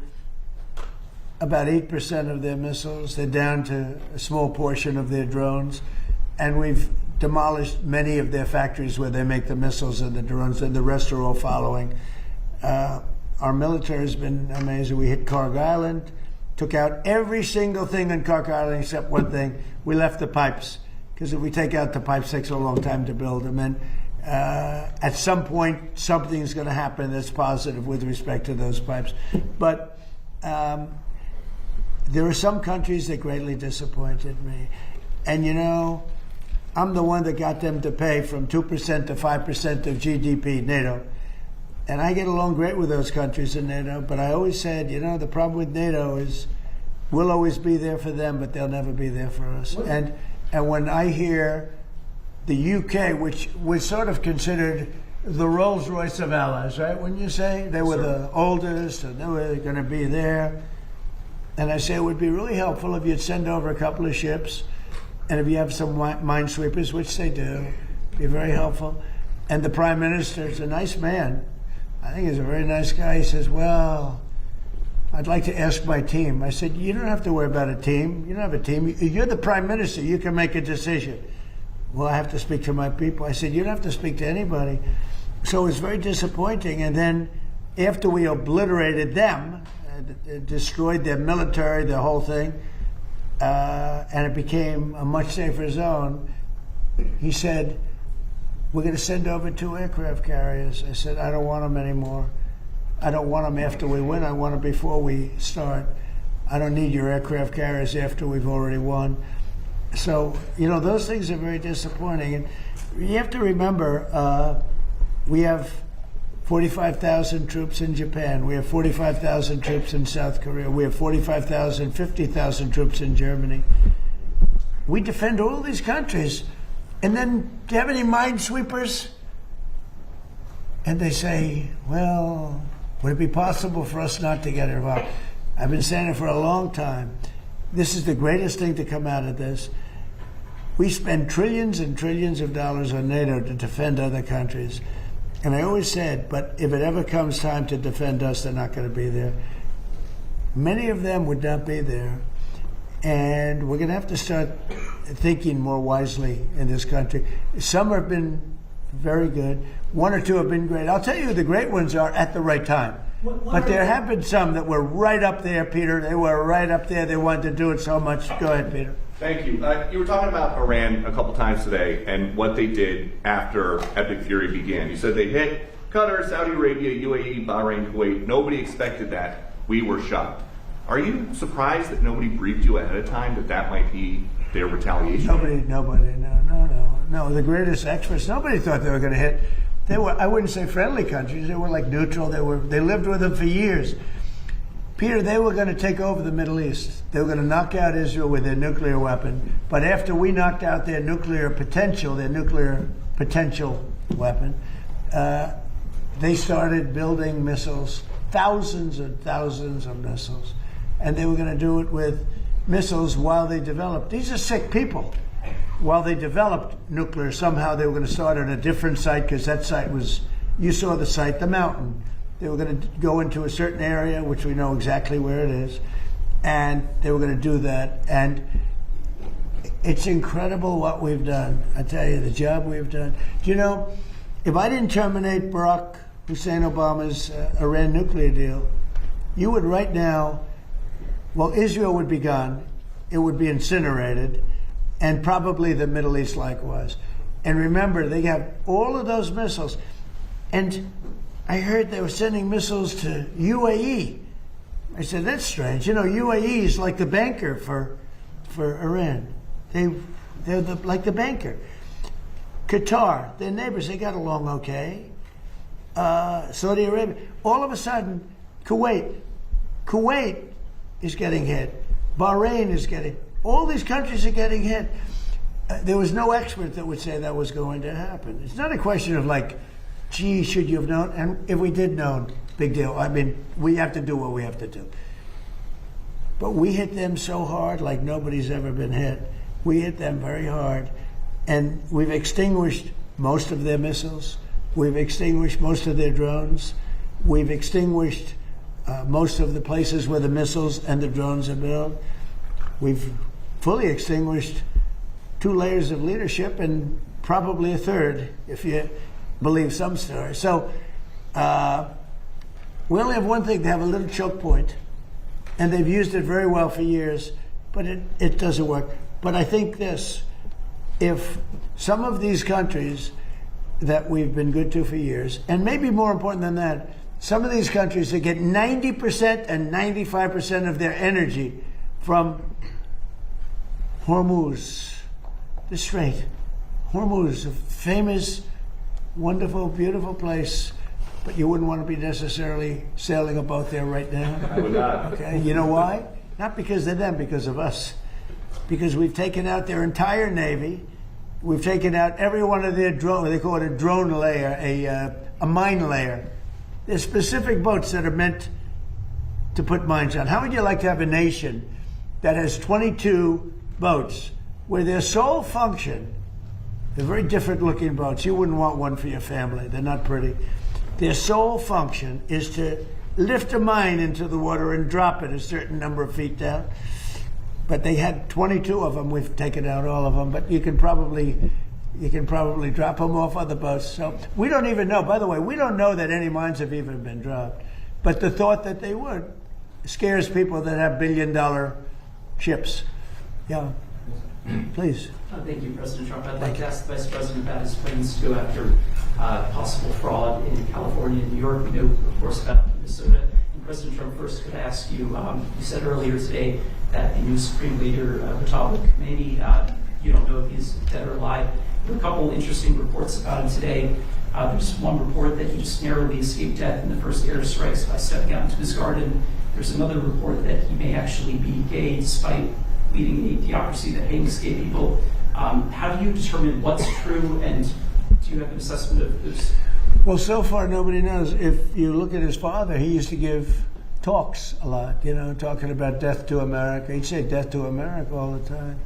about 8% of their missiles. They're down to a small portion of their drones, and we've demolished many of their factories where they make the missiles and the drones, and the rest are all following. Our military has been amazing. We hit Karg Island, took out every single thing on Karg Island except one thing. We left the pipes, because if we take out the pipes, it takes a long time to build them. And at some point, something's going to happen that's positive with respect to those pipes. But there are some countries that greatly disappointed me. And I'm the one that got them to pay from 2% to 5% of GDP, NATO. And I get along great with those countries in NATO, but I always said, the problem with NATO is we'll always be there for them, but they'll never be there for us. And when I hear the UK, which was sort of considered the Rolls-Royce of allies, right? When you say they were the oldest and they were going to be there. And I say it would be really helpful if you'd send over a couple of ships, and if you have some minesweepers, which they do, be very helpful. And the Prime Minister is a nice man. I think he's a very nice guy. He says, well, I'd like to ask my team. I said, you don't have to worry about a team. You don't have a team. You're the Prime Minister. You can make a decision. Well, I have to speak to my people. I said, you don't have to speak to anybody. So it was very disappointing. And then after we obliterated them, destroyed their military, their whole thing, and it became a much safer zone, he said, we're going to send over 2 aircraft carriers. I said, I don't want them anymore. I don't want them after we win. I want them before we start. I don't need your aircraft carriers after we've already won. So, those things are very disappointing. And you have to remember, we have 45,000 troops in Japan. We have 45,000 troops in South Korea. We have 50,000 troops in Germany. We defend all these countries. And then, do you have any minesweepers? And they say, well, would it be possible for us not to get involved? I've been saying it for a long time. This is the greatest thing to come out of this. We spend trillions and trillions of dollars on NATO to defend other countries. And I always said, but if it ever comes time to defend us, they're not going to be there. Many of them would not be there. And we're going to have to start thinking more wisely in this country. Some have been very good. One or two have been great. I'll tell you who the great ones are at the right time. But there have been some that were right up there, Peter. They were right up there. They wanted to do it so much. Go ahead, Peter. Thank you. You were talking about Iran a couple times today and what they did after Epic Fury began. You said they hit Qatar, Saudi Arabia, UAE, Bahrain, Kuwait. Nobody expected that. We were shocked. Are you surprised that nobody briefed you ahead of time that might be their retaliation? Nobody. No. The greatest experts, nobody thought they were going to hit. They were, I wouldn't say friendly countries. They were like neutral. They lived with them for years. Peter, they were going to take over the Middle East. They were going to knock out Israel with their nuclear weapon. But after we knocked out their nuclear potential weapon, they started building missiles, thousands and thousands of missiles. And they were going to do it with missiles while they developed. These are sick people. While they developed nuclear, somehow they were going to start at a different site, because that site was, you saw the site, the mountain. They were going to go into a certain area, which we know exactly where it is, and they were going to do that. And it's incredible what we've done. I tell you, the job we've done. Do you know, if I didn't terminate Barack Hussein Obama's Iran nuclear deal, you would right now, well, Israel would be gone. It would be incinerated, and probably the Middle East likewise. And remember, they have all of those missiles. And I heard they were sending missiles to UAE. I said, that's strange. UAE is like the banker for Iran. They're like the banker. Qatar, their neighbors, they got along okay. Saudi Arabia. All of a sudden, Kuwait is getting hit. Bahrain is getting, all these countries are getting hit. There was no expert that would say that was going to happen. It's not a question of like, gee, should you have known? And if we did know, big deal. I mean, we have to do what we have to do. But we hit them so hard like nobody's ever been hit. We hit them very hard. And we've extinguished most of their missiles. We've extinguished most of their drones. We've extinguished most of the places where the missiles and the drones are built. We've fully extinguished 2 layers of leadership and probably a third, if you believe some stories. So we only have one thing, to have a little choke point, and they've used it very well for years, but it doesn't work. But I think this, if some of these countries that we've been good to for years, and maybe more important than that, some of these countries that get 90% and 95% of their energy from Hormuz, the strait. Hormuz, a famous, wonderful, beautiful place, but you wouldn't want to be necessarily sailing a boat there right now. I would not. Okay, you know why? Not because of them, because of us. Because we've taken out their entire Navy. We've taken out every one of their drone, they call it a drone layer, a mine layer. There's specific boats that are meant to put mines on. How would you like to have a nation that has 22 boats where their sole function, they're very different looking boats. You wouldn't want one for your family. They're not pretty. Their sole function is to lift a mine into the water and drop it a certain number of feet down. But they had 22 of them. We've taken out all of them, but you can probably drop them off other boats. So we don't even know. By the way, we don't know that any mines have even been dropped. But the thought that they would scares people that have billion-dollar ships. Yeah, please. Thank you, President Trump. I'd like to ask the Vice President about his plans to go after possible fraud in California and New York. We know, of course, about Minnesota. And President Trump, first could I ask you, you said earlier today that the new Supreme Leader, Khomeini, you don't know if he's dead or alive. There are a couple interesting reports about him today. There's one report that he just narrowly escaped death in the first airstrikes by stepping out into his garden. There's another report that he may actually be gay despite leading a theocracy that hangs gay people. How do you determine what's true, and do you have an assessment of this? Well, so far nobody knows. If you look at his father, he used to give talks a lot, talking about death to America. He'd say death to America all the time.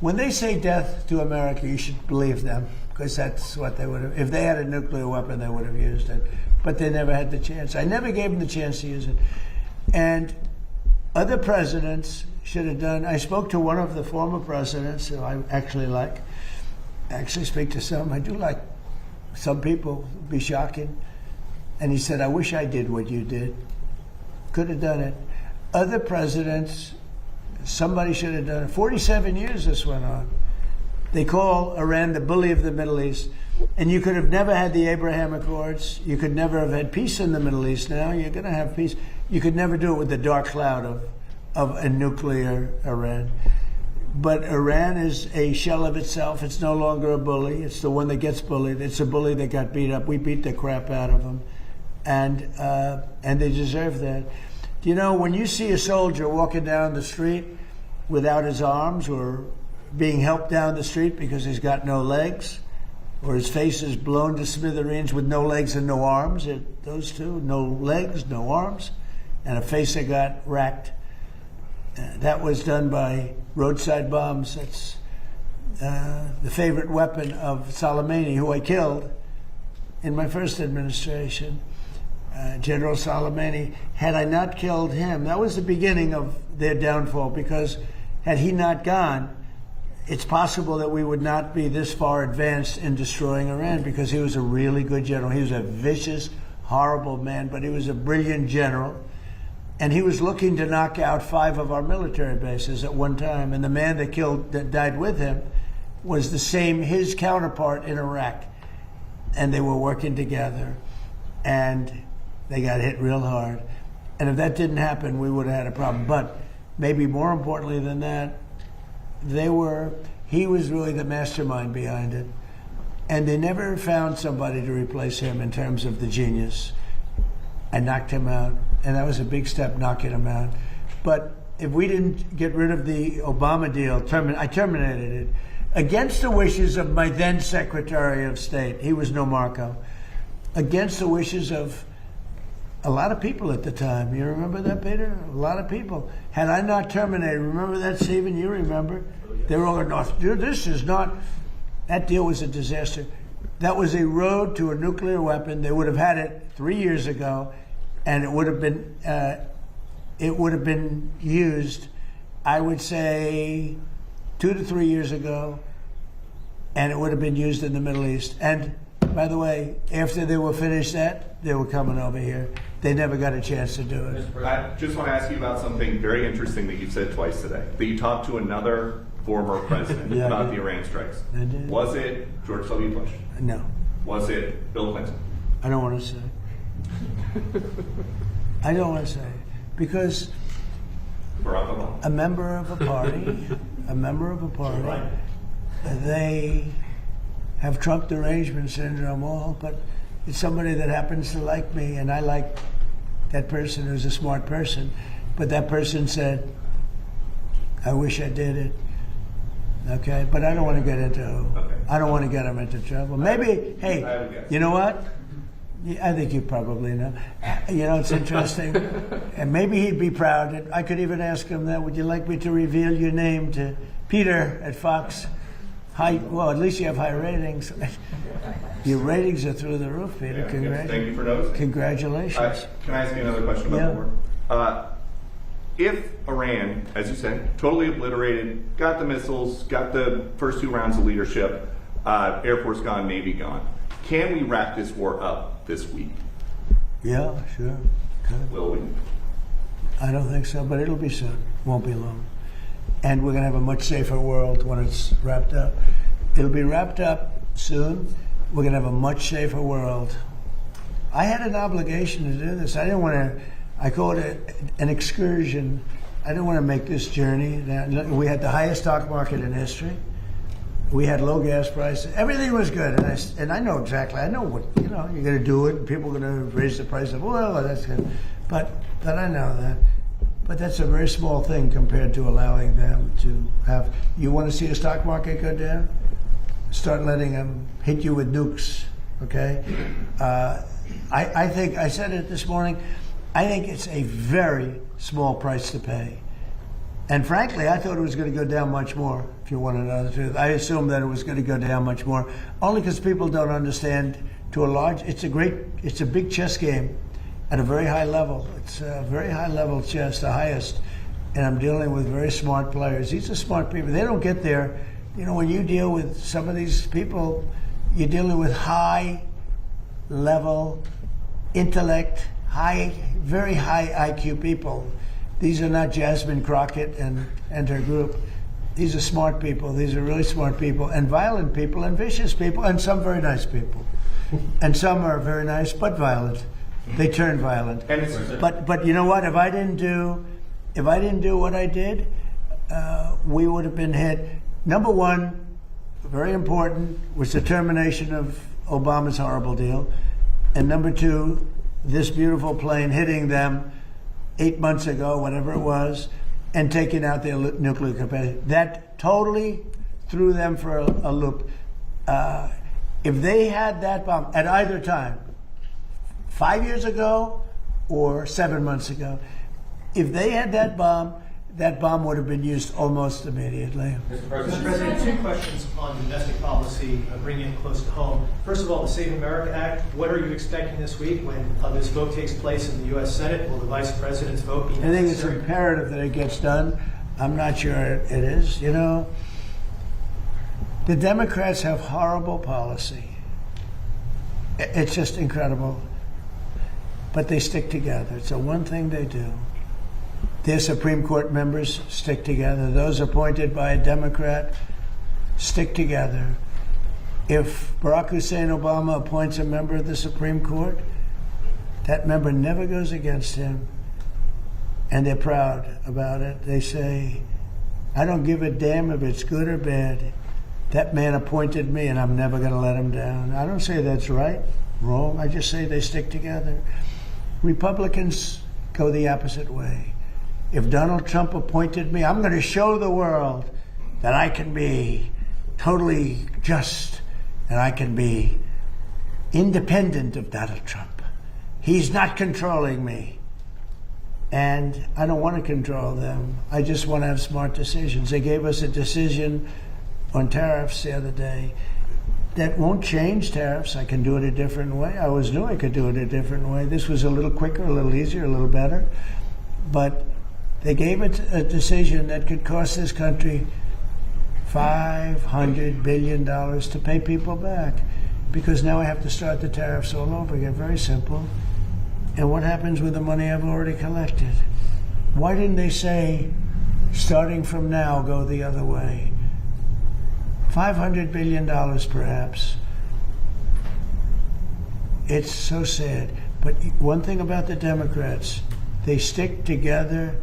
When they say death to America, you should believe them, because that's what they would have. If they had a nuclear weapon, they would have used it. But they never had the chance. I never gave them the chance to use it. And other presidents should have done. I spoke to one of the former presidents who I actually like. I actually speak to some. I do like some people. It'd be shocking. And he said, I wish I did what you did. Could have done it. Other presidents, somebody should have done it. 47 years this went on. They call Iran the bully of the Middle East. And you could have never had the Abraham Accords. You could never have had peace in the Middle East. Now you're going to have peace. You could never do it with the dark cloud of a nuclear Iran. But Iran is a shell of itself. It's no longer a bully. It's the one that gets bullied. It's a bully that got beat up. We beat the crap out of them. And they deserve that. When you see a soldier walking down the street without his arms, or being helped down the street because he's got no legs, or his face is blown to smithereens with no legs and no arms, those two, no legs, no arms, and a face that got racked. That was done by roadside bombs. That's the favorite weapon of Soleimani, who I killed in my first administration. General Soleimani. Had I not killed him, that was the beginning of their downfall, because had he not gone, it's possible that we would not be this far advanced in destroying Iran, because he was a really good general. He was a vicious, horrible man, but he was a brilliant general. And he was looking to knock out 5 of our military bases at one time. And the man that died with him was his counterpart in Iraq. And they were working together. And they got hit real hard. And if that didn't happen, we would have had a problem. But maybe more importantly than that, he was really the mastermind behind it. And they never found somebody to replace him in terms of the genius. I knocked him out, and that was a big step, knocking him out. But if we didn't get rid of the Obama deal, I terminated it against the wishes of my then Secretary of State. He was no Marco. Against the wishes of a lot of people at the time. You remember that, Peter? A lot of people. Had I not terminated, remember that, Stephen? You remember? They were all going, dude, this is not, that deal was a disaster. That was a road to a nuclear weapon. They would have had it 3 years ago, and it would have been used, I would say, 2 to 3 years ago, and it would have been used in the Middle East. And by the way, after they were finished that, they were coming over here. They never got a chance to do it. I just want to ask you about something very interesting that you've said twice today. That you talked to another former president about the Iran strikes. I did. Was it George W. Bush? No. Was it Bill Clinton? I don't want to say. I don't want to say. Because a member of a party, they have Trump derangement syndrome all, but it's somebody that happens to like me, and I like that person who's a smart person. But that person said, I wish I did it. Okay? But I don't want to get into, I don't want to get him into trouble. Maybe, hey, you know what? I think you probably know. It's interesting. And maybe he'd be proud. I could even ask him that. Would you like me to reveal your name to Peter at Fox? Well, at least you have high ratings. Your ratings are through the roof, Peter. Thank you for noticing. Congratulations. Can I ask you another question about the war? If Iran, as you said, totally obliterated, got the missiles, got the first 2 rounds of leadership, Air Force gone, Navy gone, can we wrap this war up this week? Yeah, sure. Good. Will we? I don't think so, but it'll be soon. Won't be long. And we're going to have a much safer world when it's wrapped up. It'll be wrapped up soon. We're going to have a much safer world. I had an obligation to do this. I didn't want to, I call it an excursion. I didn't want to make this journey. We had the highest stock market in history. We had low gas prices. Everything was good, and I know exactly. I know what you're going to do it. And people are going to raise the price of oil. And that's good, but I know that. But that's a very small thing compared to allowing them to have. You want to see a stock market go down? Start letting them hit you with nukes. Okay. I think I said it this morning. I think it's a very small price to pay. And frankly, I thought it was going to go down much more, if you want to know the truth. I assumed that it was going to go down much more, only because people don't understand it's a big chess game at a very high level. It's a very high level chess, the highest. And I'm dealing with very smart players. These are smart people. They don't get there. When you deal with some of these people, you're dealing with high level intellect, very high IQ people. These are not Jasmine Crockett and her group. These are smart people. These are really smart people, and violent people, and vicious people, and some very nice people. And some are very nice but violent. They turn violent. But you know what? If I didn't do what I did, we would have been hit. Number one, very important, was the termination of Obama's horrible deal, and number two, this beautiful plane hitting them 8 months ago, whatever it was, and taking out their nuclear capacity. That totally threw them for a loop. If they had that bomb at either time, 5 years ago or 7 months ago, if they had that bomb would have been used almost immediately. Mr. President, two questions on domestic policy, bringing it close to home. First of all, the Save America Act, what are you expecting this week when this vote takes place in the U.S. Senate? Will the Vice President's vote be necessary? I think it's imperative that it gets done. I'm not sure it is. The Democrats have horrible policy. It's just incredible. But they stick together. It's the one thing they do. Their Supreme Court members stick together. Those appointed by a Democrat stick together. If Barack Hussein Obama appoints a member of the Supreme Court, that member never goes against him. And they're proud about it. They say, I don't give a damn if it's good or bad. That man appointed me and I'm never going to let him down. I don't say that's right, wrong. I just say they stick together. Republicans go the opposite way. If Donald Trump appointed me, I'm going to show the world that I can be totally just and I can be independent of Donald Trump. He's not controlling me. And I don't want to control them. I just want to have smart decisions. They gave us a decision on tariffs the other day that won't change tariffs. I can do it a different way. I always knew I could do it a different way. This was a little quicker, a little easier, a little better. But they gave it a decision that could cost this country $500 billion to pay people back, because now I have to start the tariffs all over again. Very simple. And what happens with the money I've already collected? Why didn't they say, starting from now, go the other way? $500 billion, perhaps. It's so sad. But one thing about the Democrats, they stick together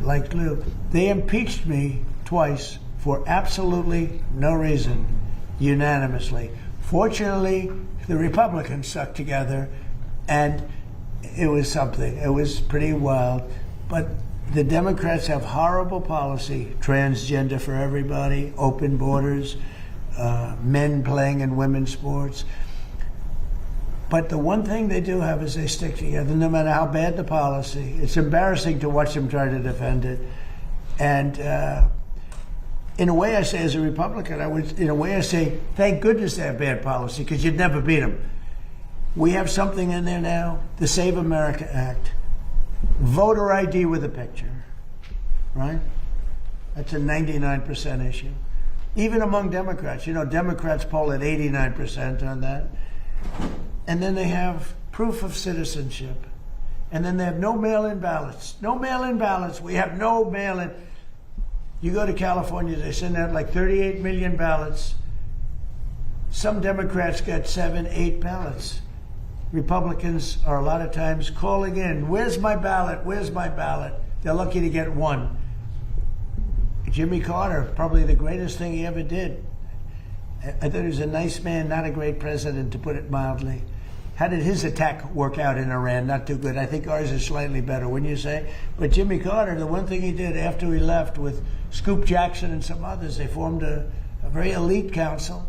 like glue. They impeached me twice for absolutely no reason, unanimously. Fortunately, the Republicans stuck together, and it was something. It was pretty wild. But the Democrats have horrible policy, transgender for everybody, open borders, men playing in women's sports. But the one thing they do have is they stick together, no matter how bad the policy. It's embarrassing to watch them try to defend it. And in a way, I say, as a Republican, in a way I say, thank goodness they have bad policy, because you'd never beat them. We have something in there now, the Save America Act. Voter ID with a picture, right? That's a 99% issue. Even among Democrats. Democrats poll at 89% on that. And then they have proof of citizenship. And then they have no mail-in ballots. No mail-in ballots. We have no mail-in. You go to California, they send out like 38 million ballots. Some Democrats get 7, 8 ballots. Republicans are a lot of times calling in, where's my ballot? Where's my ballot? They're lucky to get one. Jimmy Carter, probably the greatest thing he ever did, I thought he was a nice man, not a great president, to put it mildly. How did his attack work out in Iran? Not too good. I think ours is slightly better, wouldn't you say? But Jimmy Carter, the one thing he did after he left with Scoop Jackson and some others, they formed a very elite council,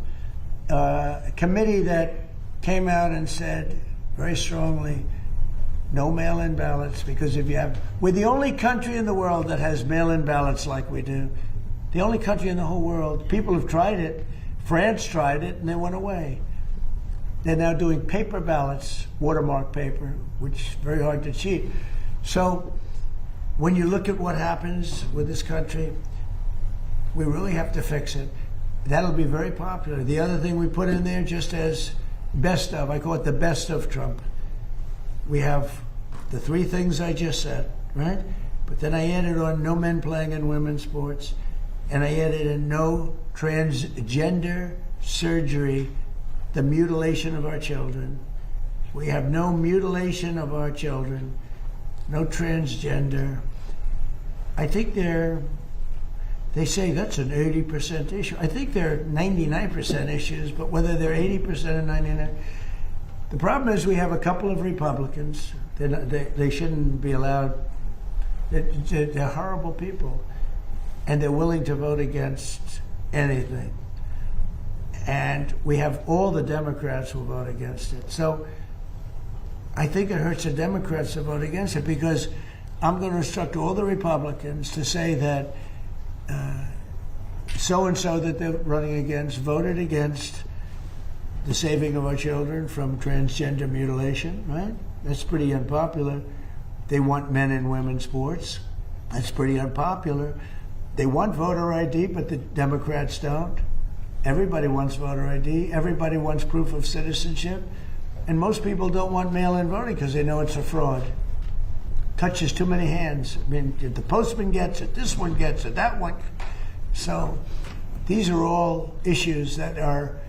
a committee that came out and said very strongly, no mail-in ballots, because we're the only country in the world that has mail-in ballots like we do. The only country in the whole world. People have tried it. France tried it and they went away. They're now doing paper ballots, watermark paper, which is very hard to cheat. So when you look at what happens with this country, we really have to fix it. That'll be very popular. The other thing we put in there, just as best of, I call it the best of Trump. We have the three things I just said, right? But then I added on no men playing in women's sports, and I added in no transgender surgery, the mutilation of our children. We have no mutilation of our children, no transgender. I think they say that's an 80% issue. I think they're 99% issues, but whether they're 80% or 99%. The problem is we have a couple of Republicans. They shouldn't be allowed. They're horrible people, and they're willing to vote against anything. And we have all the Democrats who vote against it. So I think it hurts the Democrats to vote against it, because I'm going to instruct all the Republicans to say that so-and-so that they're running against voted against the saving of our children from transgender mutilation, right? That's pretty unpopular. They want men and women's sports. That's pretty unpopular. They want voter ID, but the Democrats don't. Everybody wants voter ID. Everybody wants proof of citizenship. And most people don't want mail-in voting because they know it's a fraud. Touches too many hands. I mean, the postman gets it, this one gets it, that one. So these are all issues that are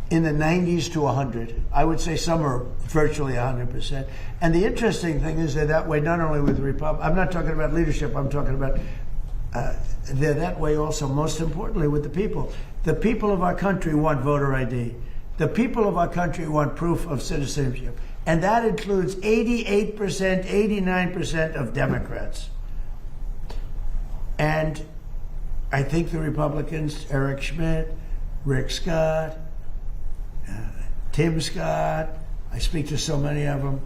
in the 90s to 100. I would say some are virtually 100%. And the interesting thing is they're that way not only with the Republicans. I'm not talking about leadership. I'm talking about they're that way also, most importantly, with the people. The people of our country want voter ID. The people of our country want proof of citizenship. And that includes 88%, 89% of Democrats. And I think the Republicans, Eric Schmidt, Rick Scott, Tim Scott, I speak to so many of them,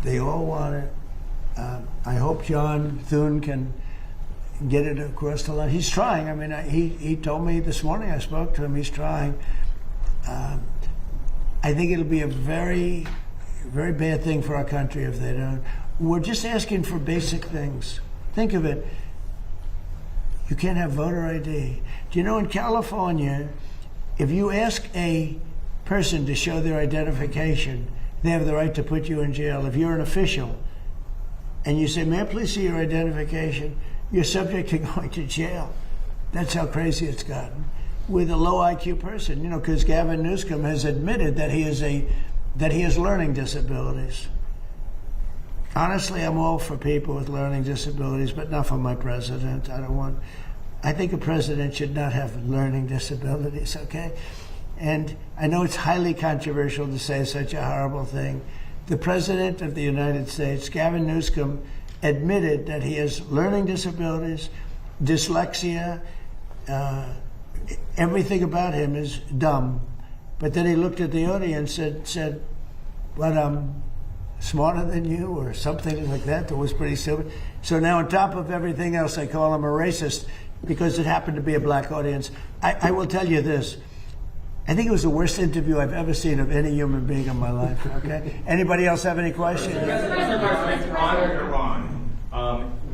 they all want it. I hope John Thune can get it across the line. He's trying. I mean, he told me this morning, I spoke to him, he's trying. I think it'll be a very, very bad thing for our country if they don't. We're just asking for basic things. Think of it. You can't have voter ID. Do you know in California, if you ask a person to show their identification, they have the right to put you in jail. If you're an official and you say, may I please see your identification, you're subject to going to jail. That's how crazy it's gotten. With a low IQ person, you know, because Gavin Newsom has admitted that he has learning disabilities. Honestly, I'm all for people with learning disabilities, but not for my president. I think a president should not have learning disabilities, okay? And I know it's highly controversial to say such a horrible thing. The President of the United States, Gavin Newsom, admitted that he has learning disabilities, dyslexia, everything about him is dumb. But then he looked at the audience and said, but I'm smarter than you, or something like that. That was pretty stupid. So now on top of everything else, I call him a racist because it happened to be a black audience. I will tell you this. I think it was the worst interview I've ever seen of any human being in my life, okay? Anybody else have any questions?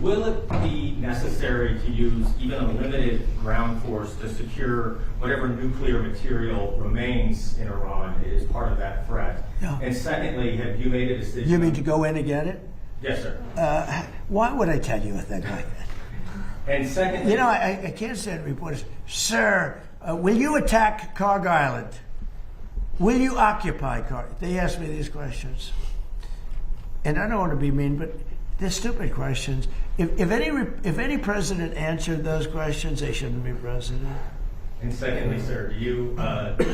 Will it be necessary to use even a limited ground force to secure whatever nuclear material remains in Iran as part of that threat? No. And secondly, have you made a decision? You mean to go in and get it? Yes, sir. Why would I tell you a thing like that? And secondly... You know, I can't stand reporters. Sir, will you attack Carg Island? Will you occupy Carg? They ask me these questions. And I don't want to be mean, but they're stupid questions. If any president answered those questions, they shouldn't be president. And secondly, sir, do you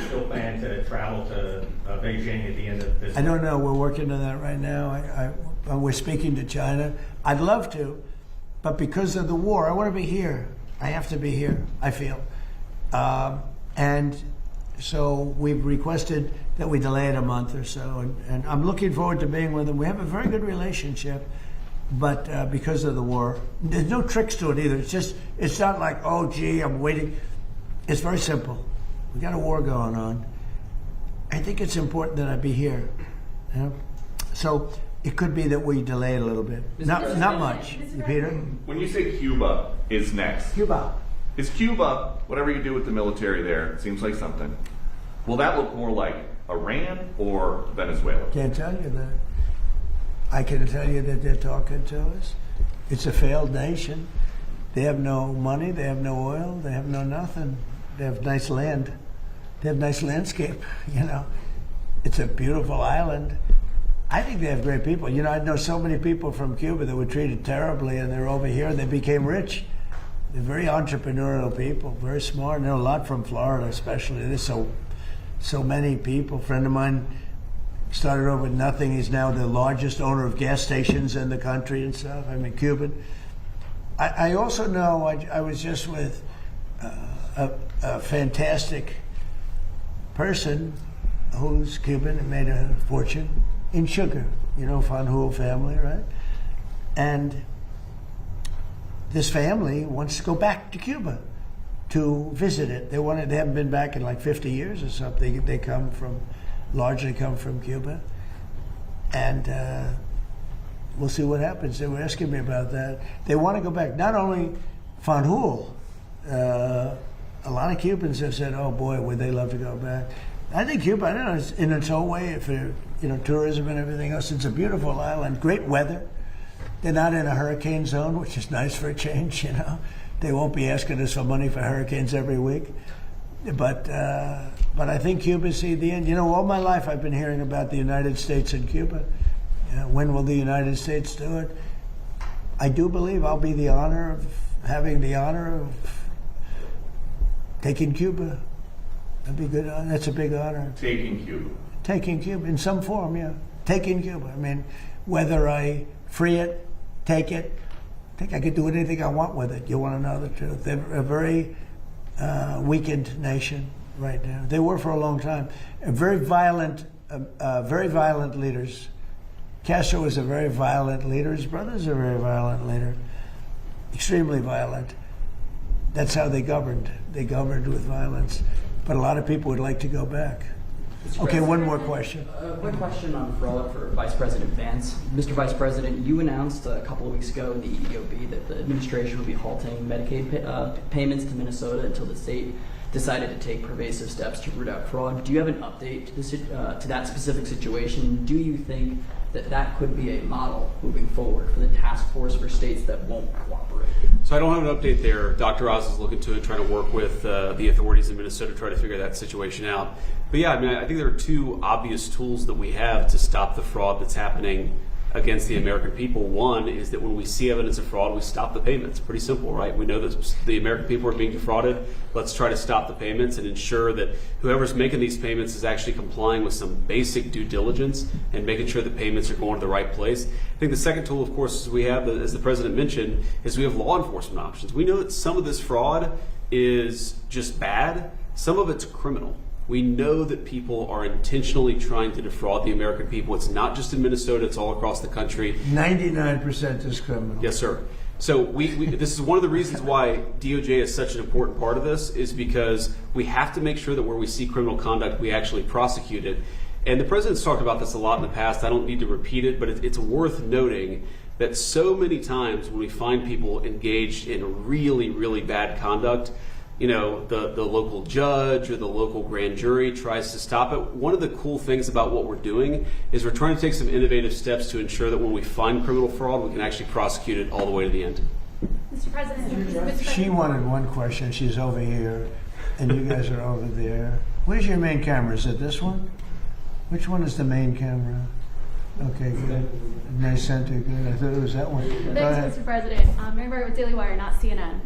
still plan to travel to Beijing at the end of this? I don't know. We're working on that right now. We're speaking to China. I'd love to, but because of the war, I want to be here. I have to be here, I feel. And so we've requested that we delay it a month or so. And I'm looking forward to being with them. We have a very good relationship, but because of the war, there's no tricks to it either. It's not like, oh, gee, I'm waiting. It's very simple. We got a war going on. I think it's important that I be here. You know? So it could be that we delay it a little bit. Not much. Peter? When you say Cuba is next, Cuba. Is Cuba, whatever you do with the military there, it seems like something, will that look more like Iran or Venezuela? Can't tell you that. I can tell you that they're talking to us. It's a failed nation. They have no money, they have no oil, they have no nothing. They have nice land. They have nice landscape, you know. It's a beautiful island. I think they have great people. You know, I know so many people from Cuba that were treated terribly, and they're over here and they became rich. They're very entrepreneurial people, very smart. I know a lot from Florida, especially. There's so many people. A friend of mine started over with nothing. He's now the largest owner of gas stations in the country and stuff. I mean, Cuban. I also know, I was just with a fantastic person who's Cuban and made a fortune in sugar, you know, Fanjul family, right? And this family wants to go back to Cuba to visit it. They haven't been back in like 50 years or something. They largely come from Cuba. And we'll see what happens. They were asking me about that. They want to go back. Not only Fanjul, a lot of Cubans have said, oh boy, would they love to go back. I think Cuba, I don't know, it's in its own way, for tourism and everything else, it's a beautiful island, great weather. They're not in a hurricane zone, which is nice for a change, you know. They won't be asking us for money for hurricanes every week. But I think Cuba see the end. You know, all my life I've been hearing about the United States and Cuba. When will the United States do it? I do believe I'll be having the honor of taking Cuba. That'd be good. That's a big honor. Taking Cuba. Taking Cuba in some form, yeah. Taking Cuba. I mean, whether I free it, take it, I think I could do anything I want with it. You want to know the truth? They're a very weakened nation right now. They were for a long time. Very violent leaders. Castro was a very violent leader. His brother's a very violent leader. Extremely violent. That's how they governed. They governed with violence. But a lot of people would like to go back. Okay, one more question. Quick question on fraud for Vice President Vance. Mr. Vice President, you announced a couple of weeks ago in the EOB that the administration would be halting Medicaid payments to Minnesota until the state decided to take pervasive steps to root out fraud. Do you have an update to that specific situation? Do you think that could be a model moving forward for the task force for states that won't cooperate? So I don't have an update there. Dr. Oz is looking to it, trying to work with the authorities in Minnesota to try to figure that situation out. But yeah, I mean, I think there are two obvious tools that we have to stop the fraud that's happening against the American people. One is that when we see evidence of fraud, we stop the payments. Pretty simple, right? We know that the American people are being defrauded. Let's try to stop the payments and ensure that whoever's making these payments is actually complying with some basic due diligence and making sure that payments are going to the right place. I think the second tool, of course, we have, as the President mentioned, is we have law enforcement options. We know that some of this fraud is just bad. Some of it's criminal. We know that people are intentionally trying to defraud the American people. It's not just in Minnesota, it's all across the country. 99% is criminal. Yes, sir. So this is one of the reasons why DOJ is such an important part of this, is because we have to make sure that where we see criminal conduct, we actually prosecute it. And the President's talked about this a lot in the past. I don't need to repeat it, but it's worth noting that so many times when we find people engaged in really, really bad conduct, you know, the local judge or the local grand jury tries to stop it. One of the cool things about what we're doing is we're trying to take some innovative steps to ensure that when we find criminal fraud, we can actually prosecute it all the way to the end. Mr. President, She wanted one question. She's over here, and you guys are over there. Where's your main camera? Is it this one? Which one is the main camera? Okay, good. Nice center, good. I thought it was that one. Thanks, Mr. President. Mary Barrett with Daily Wire, not CNN.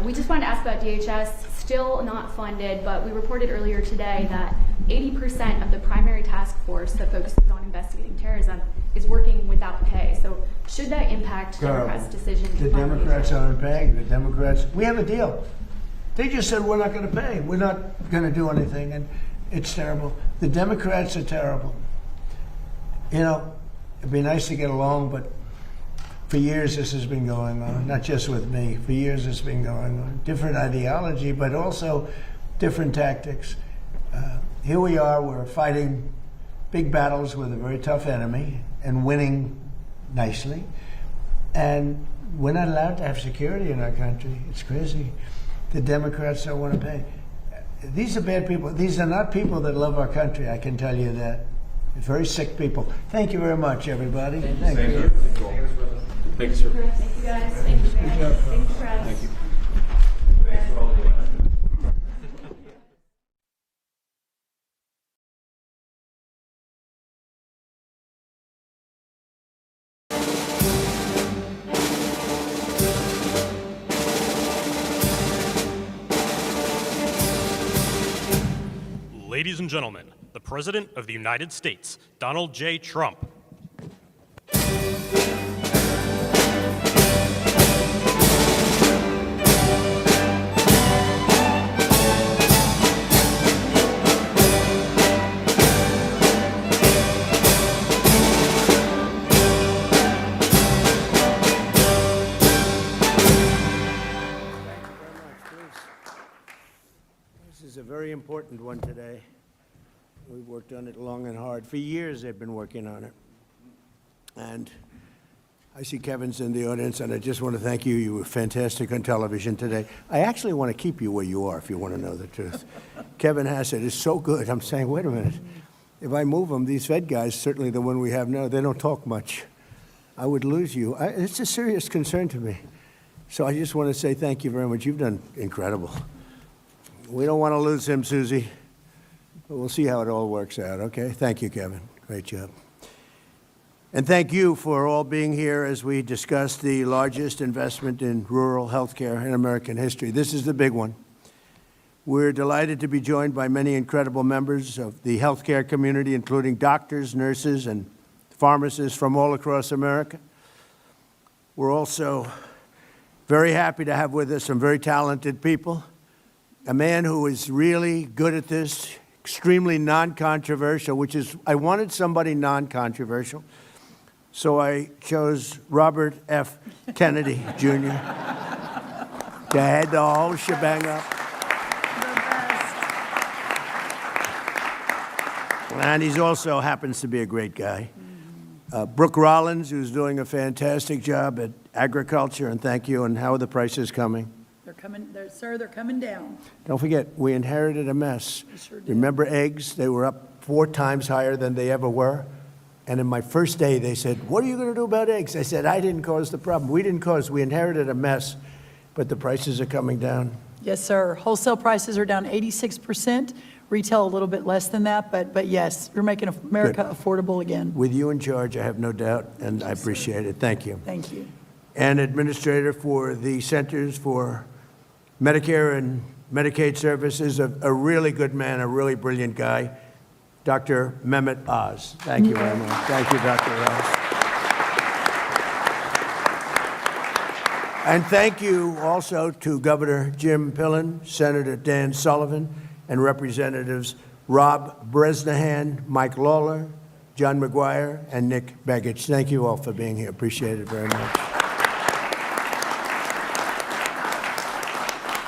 We just wanted to ask about DHS, still not funded, but we reported earlier today that 80% of the primary task force that focuses on investigating terrorism is working without pay. So should that impact Democrats' decision to The fund Democrats DHS? aren't paying. The Democrats, we have a deal. They just said we're not going to pay. We're not going to do anything, and it's terrible. The Democrats are terrible. You know, it'd be nice to get along, but for years this has been going on, not just with me. For years it's been going on. Different ideology, but also different tactics. Here we are, we're fighting big battles with a very tough enemy and winning nicely. And we're not allowed to have security in our country. It's crazy. The Democrats don't want to pay. These are bad people. These are not people that love our country, I can tell you that. Very sick people. Thank you very much, everybody. Thank you. Thank you, sir. Thank you, guys. Thank you, guys. Thank you, press. Thank you. Ladies and gentlemen, the President of the United States, Donald J. Trump. This is a very important one today. We've worked on it long and hard. For years, they've been working on it. And I see Kevin's in the audience, and I just want to thank you. You were fantastic on television today. I actually want to keep you where you are, if you want to know the truth. Kevin Hassett is so good. I'm saying, wait a minute. If I move them, these Fed guys, certainly the one we have now, they don't talk much. I would lose you. It's a serious concern to me. So I just want to say thank you very much. You've done incredible. We don't want to lose him, Susie. But we'll see how it all works out, okay? Thank you, Kevin. Great job. And thank you for all being here as we discuss the largest investment in rural health care in American history. This is the big one. We're delighted to be joined by many incredible members of the healthcare community, including doctors, nurses, and pharmacists from all across America. We're also very happy to have with us some very talented people. A man who is really good at this, extremely non-controversial, which is, I wanted somebody non-controversial, so I chose Robert F. Kennedy, Jr. to head the whole shebang up. And he also happens to be a great guy. Brooke Rollins, who's doing a fantastic job at agriculture, and thank you, and how are the prices coming? They're coming, sir, they're coming down. Don't forget, we inherited a mess. We sure did. Remember eggs? They were up 4 times higher than they ever were. And in my first day, they said, what are you going to do about eggs? I said, I didn't cause the problem. We didn't cause, we inherited a mess, but the prices are coming down. Yes, sir. Wholesale prices are down 86%. Retail a little bit less than that, but yes, you're making America affordable again. With you in charge, I have no doubt, and I appreciate it. Thank you. Thank you. And administrator for the Centers for Medicare and Medicaid Services, a really good man, a really brilliant guy, Dr. Mehmet Oz. Thank you very much. Thank you, Dr. Oz. And thank you also to Governor Jim Pillen, Senator Dan Sullivan, and Representatives Rob Bresnahan, Mike Lawler, John McGuire, and Nick Begich. Thank you all for being here. Appreciate it very much.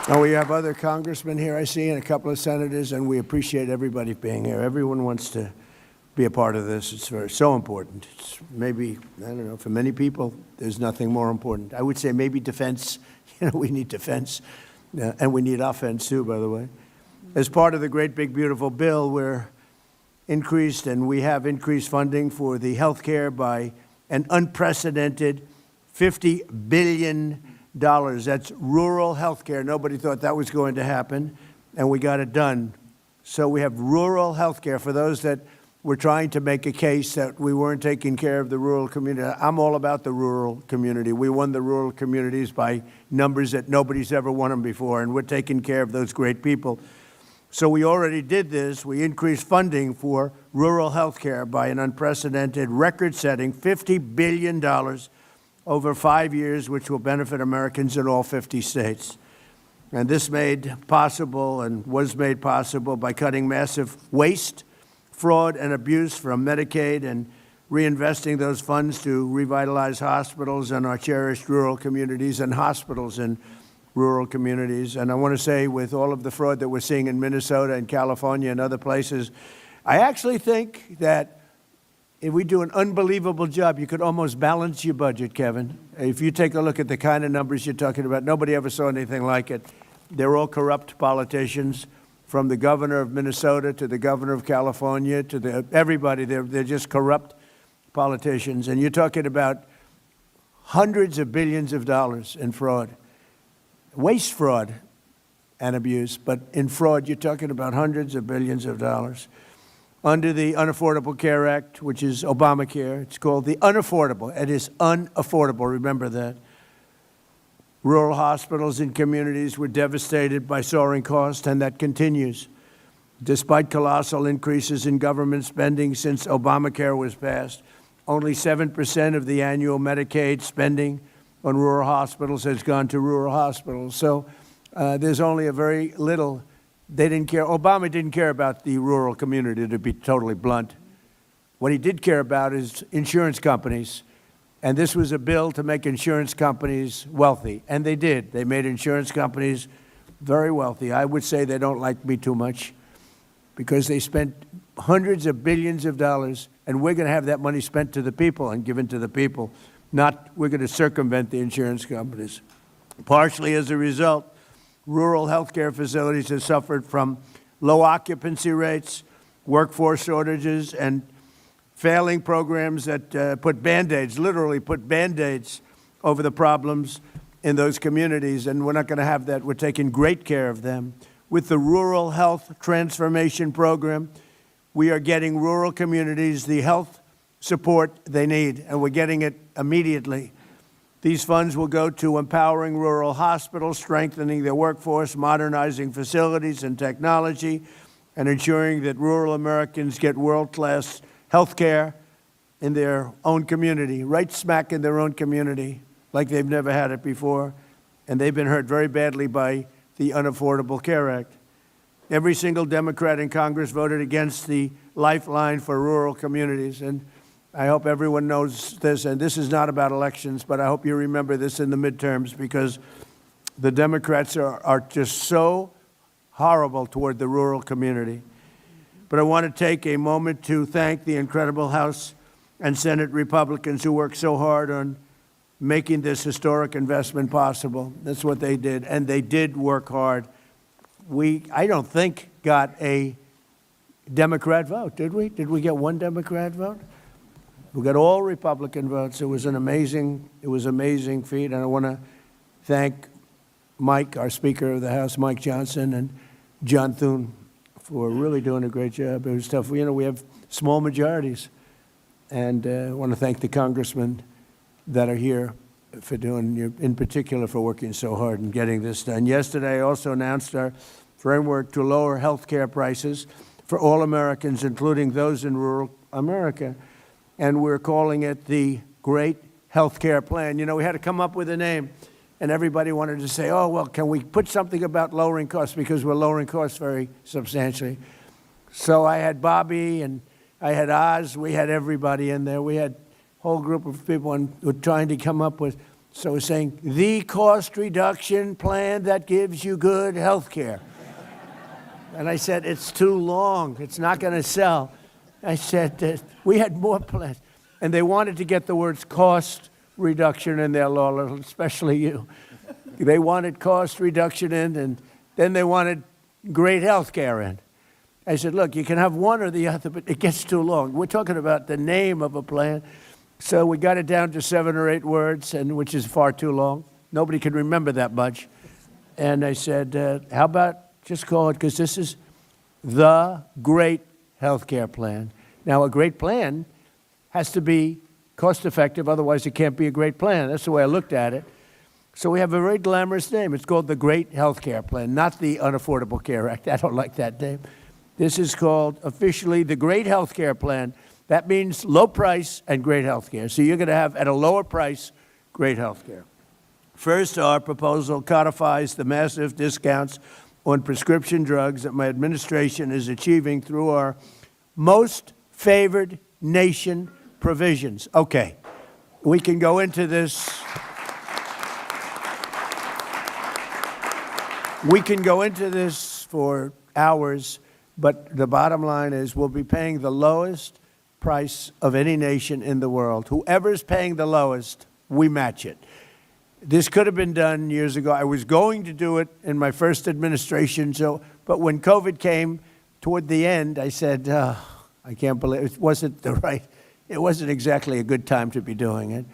And we have other congressmen here, I see, and a couple of senators, and we appreciate everybody being here. Everyone wants to be a part of this. It's so important. It's maybe, I don't know, for many people, there's nothing more important. I would say maybe defense. You know, we need defense, and we need offense too, by the way. As part of the great big beautiful bill, we're increased, and we have increased funding for the health care by an unprecedented $50 billion. That's rural health care. Nobody thought that was going to happen, and we got it done. So we have rural health care for those that were trying to make a case that we weren't taking care of the rural community. I'm all about the rural community. We won the rural communities by numbers that nobody's ever won them before, and we're taking care of those great people. So we already did this. We increased funding for rural health care by an unprecedented, record-setting $50 billion over 5 years, which will benefit Americans in all 50 states. And this made possible and was made possible by cutting massive waste, fraud, and abuse from Medicaid and reinvesting those funds to revitalize hospitals and our cherished rural communities and hospitals in rural communities. And I want to say, with all of the fraud that we're seeing in Minnesota and California and other places, I actually think that if we do an unbelievable job, you could almost balance your budget, Kevin. If you take a look at the kind of numbers you're talking about, nobody ever saw anything like it. They're all corrupt politicians, from the governor of Minnesota to the governor of California to everybody. They're just corrupt politicians. And you're talking about hundreds of billions of dollars in fraud. Waste fraud and abuse, but in fraud, you're talking about hundreds of billions of dollars. Under the Unaffordable Care Act, which is Obamacare, it's called the unaffordable. It is unaffordable, remember that. Rural hospitals and communities were devastated by soaring costs, and that continues. Despite colossal increases in government spending since Obamacare was passed, only 7% of the annual Medicaid spending on rural hospitals has gone to rural hospitals. So there's only a very little. They didn't care. Obama didn't care about the rural community, to be totally blunt. What he did care about is insurance companies. And this was a bill to make insurance companies wealthy. And they did. They made insurance companies very wealthy. I would say they don't like me too much because they spent hundreds of billions of dollars, and we're going to have that money spent to the people and given to the people. Not we're going to circumvent the insurance companies. Partially as a result, rural health care facilities have suffered from low occupancy rates, workforce shortages, and failing programs that put Band-Aids, literally put Band-Aids over the problems in those communities. And we're not going to have that. We're taking great care of them. With the Rural Health Transformation Program, we are getting rural communities the health support they need, and we're getting it immediately. These funds will go to empowering rural hospitals, strengthening their workforce, modernizing facilities and technology, and ensuring that rural Americans get world-class health care in their own community, right smack in their own community, like they've never had it before. And they've been hurt very badly by the Unaffordable Care Act. Every single Democrat in Congress voted against the lifeline for rural communities. And I hope everyone knows this, and this is not about elections, but I hope you remember this in the midterms, because the Democrats are just so horrible toward the rural community. But I want to take a moment to thank the incredible House and Senate Republicans who worked so hard on making this historic investment possible. That's what they did, and they did work hard. I don't think, got a Democrat vote, did we? Did we get one Democrat vote? We got all Republican votes. It was an amazing feat, and I want to thank Mike, our Speaker of the House, Mike Johnson, and John Thune for really doing a great job. It was tough. You know, we have small majorities, and I want to thank the congressmen that are here for doing, in particular, for working so hard and getting this done. Yesterday, I also announced our framework to lower health care prices for all Americans, including those in rural America. And we're calling it the Great Health Care Plan. You know, we had to come up with a name, and everybody wanted to say, oh, well, can we put something about lowering costs, because we're lowering costs very substantially. So I had Bobby, and I had Oz. We had everybody in there. We had a whole group of people, and we're trying to come up with, so we're saying, the cost reduction plan that gives you good health care. And I said, it's too long. It's not going to sell. I said, we had more plans. And they wanted to get the words cost reduction in there, Laura, especially you. They wanted cost reduction in, and then they wanted great health care in. I said, look, you can have one or the other, but it gets too long. We're talking about the name of a plan. So we got it down to 7 or 8 words, and which is far too long. Nobody can remember that much. And I said, how about just call it, because this is the Great Health Care Plan. Now, a great plan has to be cost effective, otherwise it can't be a great plan. That's the way I looked at it. So we have a very glamorous name. It's called the Great Health Care Plan, not the Unaffordable Care Act. I don't like that name. This is called officially the Great Health Care Plan. That means low price and great health care. So you're going to have, at a lower price, great health care. First, our proposal codifies the massive discounts on prescription drugs that my administration is achieving through our most favored nation provisions. Okay, we can go into this. We can go into this for hours, but the bottom line is we'll be paying the lowest price of any nation in the world. Whoever's paying the lowest, we match it. This could have been done years ago. I was going to do it in my first administration, but when COVID came toward the end, I said, I can't believe it wasn't exactly a good time to be doing it.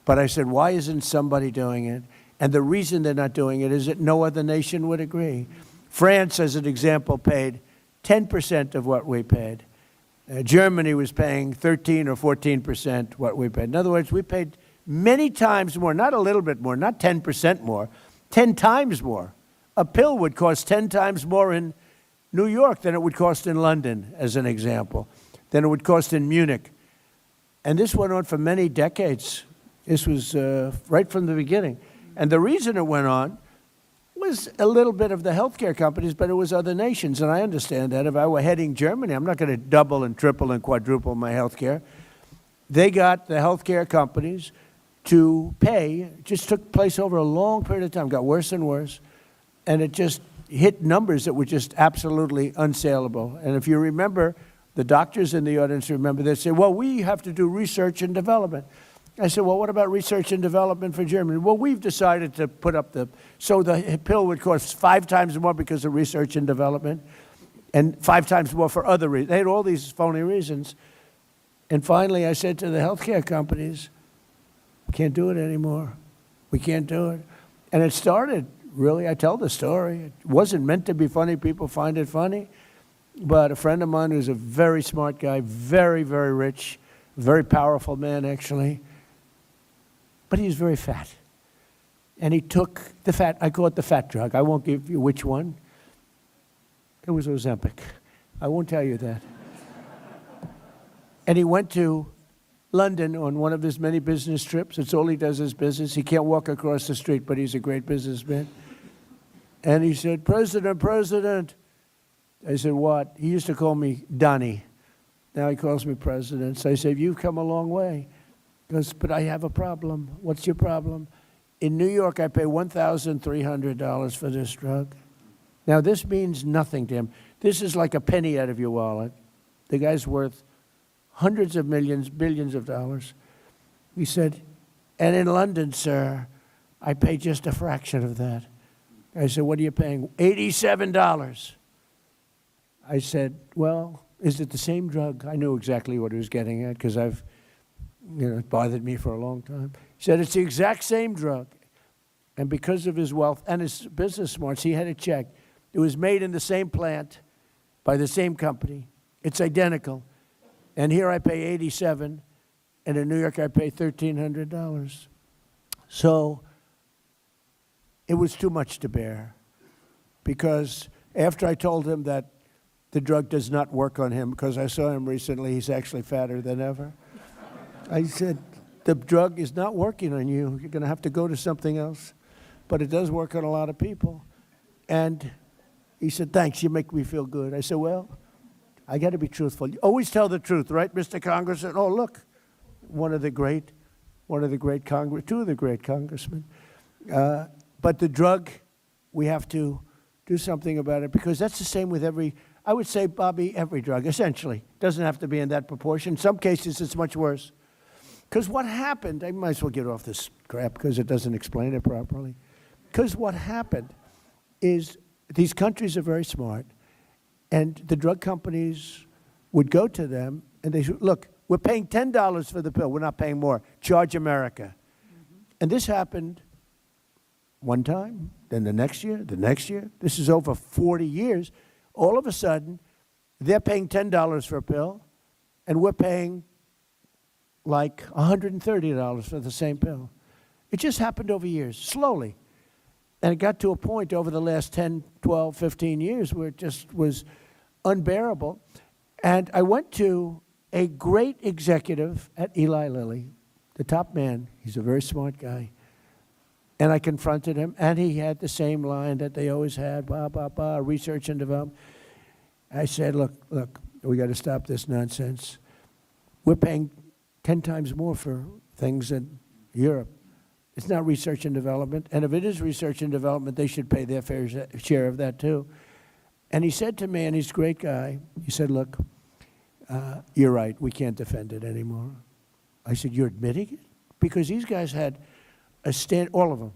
But I said, why isn't somebody doing it? And the reason they're not doing it is that no other nation would agree. France, as an example, paid 10% of what we paid. Germany was paying 13 or 14% what we paid. In other words, we paid many times more, not a little bit more, not 10% more, 10 times more. A pill would cost 10 times more in New York than it would cost in London, as an example, than it would cost in Munich. And this went on for many decades. This was right from the beginning. And the reason it went on was a little bit of the healthcare companies, but it was other nations. And I understand that. If I were heading Germany, I'm not going to double and triple and quadruple my healthcare. They got the healthcare companies to pay. It just took place over a long period of time, got worse and worse. And it just hit numbers that were just absolutely unsaleable. And if you remember, the doctors in the audience remember, they say, well, we have to do research and development. I said, well, what about research and development for Germany? Well, we've decided to put up so the pill would cost 5 times more because of research and development, and 5 times more for other reasons. They had all these phony reasons. And finally, I said to the healthcare companies, we can't do it anymore. We can't do it. And it started, really, I tell the story. It wasn't meant to be funny. People find it funny. But a friend of mine who's a very smart guy, very, very rich, very powerful man, actually, but he was very fat. And he took the fat, I call it the fat drug. I won't give you which one. It was Ozempic. I won't tell you that. And he went to London on one of his many business trips. It's all he does is business. He can't walk across the street, but he's a great businessman. And he said, President. I said, what? He used to call me Donnie. Now he calls me President. So I said, you've come a long way. He goes, but I have a problem. What's your problem? In New York, I pay $1,300 for this drug. Now, this means nothing to him. This is like a penny out of your wallet. The guy's worth hundreds of millions, billions of dollars. He said, and in London, sir, I pay just a fraction of that. I said, what are you paying? $87. I said, well, is it the same drug? I knew exactly what he was getting at because it bothered me for a long time. He said, it's the exact same drug. And because of his wealth and his business smarts, he had it checked. It was made in the same plant by the same company. It's identical. And here I pay $87, and in New York I pay $1,300. So it was too much to bear, because after I told him that the drug does not work on him, because I saw him recently, he's actually fatter than ever, I said, the drug is not working on you. You're going to have to go to something else. But it does work on a lot of people. And he said, thanks, you make me feel good. I said, well, I got to be truthful. You always tell the truth, right, Mr. Congressman? Oh, look, two of the great congressmen. But the drug, we have to do something about it, because that's the same with I would say, Bobby, every drug, essentially. Doesn't have to be in that proportion. In some cases, it's much worse. Because what happened, I might as well get off this crap because it doesn't explain it properly. Because what happened is these countries are very smart, and the drug companies would go to them and they said, look, we're paying $10 for the pill. We're not paying more. Charge America. And this happened one time, then the next year. This is over 40 years. All of a sudden, they're paying $10 for a pill, and we're paying like $130 for the same pill. It just happened over years, slowly. And it got to a point over the last 10, 12, 15 years where it just was unbearable. And I went to a great executive at Eli Lilly, the top man. He's a very smart guy. And I confronted him, and he had the same line that they always had, blah, blah, blah, research and development. I said, look, we got to stop this nonsense. We're paying 10 times more for things in Europe. It's not research and development. And if it is research and development, they should pay their fair share of that too. And he said to me, and he's a great guy, he said, look, you're right, we can't defend it anymore. I said, you're admitting it? Because these guys had a stand, all of them.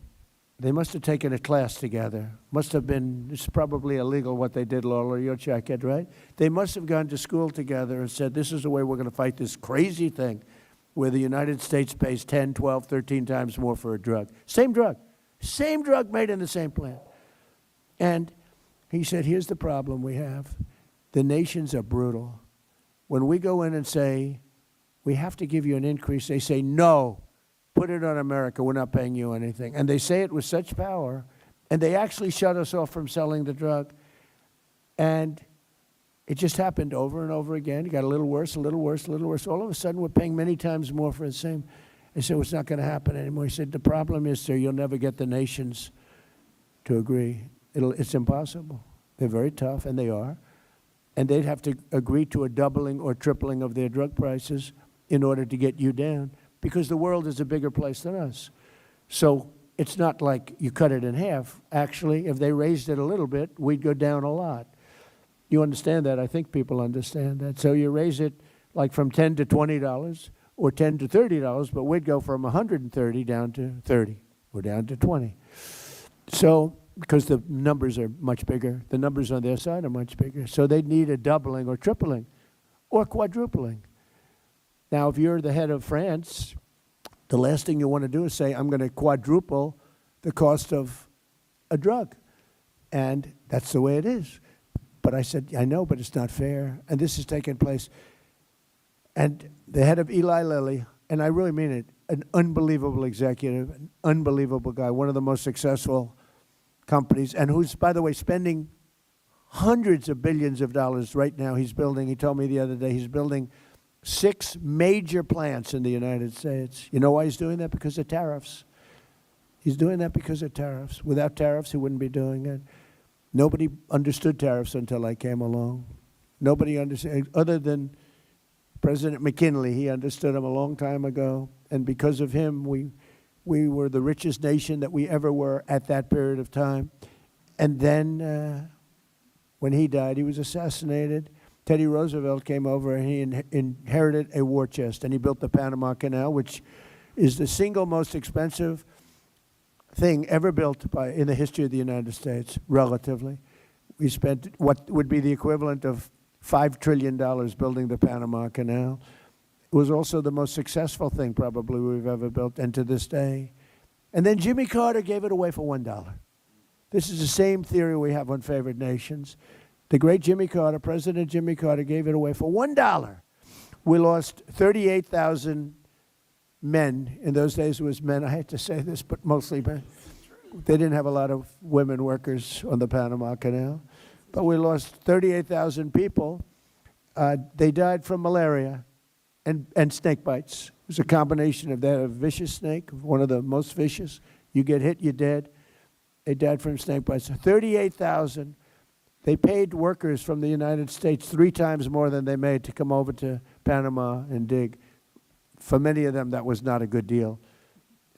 They must have taken a class together. Must have been, it's probably illegal what they did, Lola, you'll check it, right? They must have gone to school together and said, this is the way we're going to fight this crazy thing where the United States pays 10, 12, 13 times more for a drug. Same drug made in the same plant. And he said, here's the problem we have. The nations are brutal. When we go in and say, we have to give you an increase, they say, no, put it on America, we're not paying you anything. And they say it with such power, and they actually shut us off from selling the drug. And it just happened over and over again. It got a little worse, a little worse, a little worse. All of a sudden, we're paying many times more for the same. I said, well, it's not going to happen anymore. He said, the problem is, sir, you'll never get the nations to agree. It's impossible. They're very tough, and they are. And they'd have to agree to a doubling or tripling of their drug prices in order to get you down, because the world is a bigger place than us. So it's not like you cut it in half. Actually, if they raised it a little bit, we'd go down a lot. You understand that? I think people understand that. So you raise it like from $10 to $20 or $10 to $30, but we'd go from 130 down to 30 or down to 20. So, because the numbers are much bigger, the numbers on their side are much bigger. So they'd need a doubling or tripling or quadrupling. Now, if you're the head of France, the last thing you want to do is say, I'm going to quadruple the cost of a drug. And that's the way it is. But I said, I know, but it's not fair. And this is taking place. And the head of Eli Lilly, and I really mean it, an unbelievable executive, an unbelievable guy, one of the most successful companies, and who's, by the way, spending hundreds of billions of dollars right now. He's building, he told me the other day, he's building 6 major plants in the United States. You know why he's doing that? Because of tariffs. He's doing that because of tariffs. Without tariffs, he wouldn't be doing it. Nobody understood tariffs until I came along. Nobody understood, other than President McKinley. He understood them a long time ago. And because of him, we were the richest nation that we ever were at that period of time. And then when he died, he was assassinated. Teddy Roosevelt came over and he inherited a war chest. And he built the Panama Canal, which is the single most expensive thing ever built in the history of the United States, relatively. We spent what would be the equivalent of $5 trillion building the Panama Canal. It was also the most successful thing probably we've ever built, and to this day. And then Jimmy Carter gave it away for $1. This is the same theory we have on favored nations. The great Jimmy Carter, President Jimmy Carter, gave it away for $1. We lost 38,000 men. In those days it was men, I hate to say this, but mostly men. They didn't have a lot of women workers on the Panama Canal. But we lost 38,000 people. They died from malaria and snake bites. It was a combination of that, a vicious snake, one of the most vicious. You get hit, you're dead. They died from snake bites. 38,000. They paid workers from the United States 3 times more than they made to come over to Panama and dig. For many of them, that was not a good deal.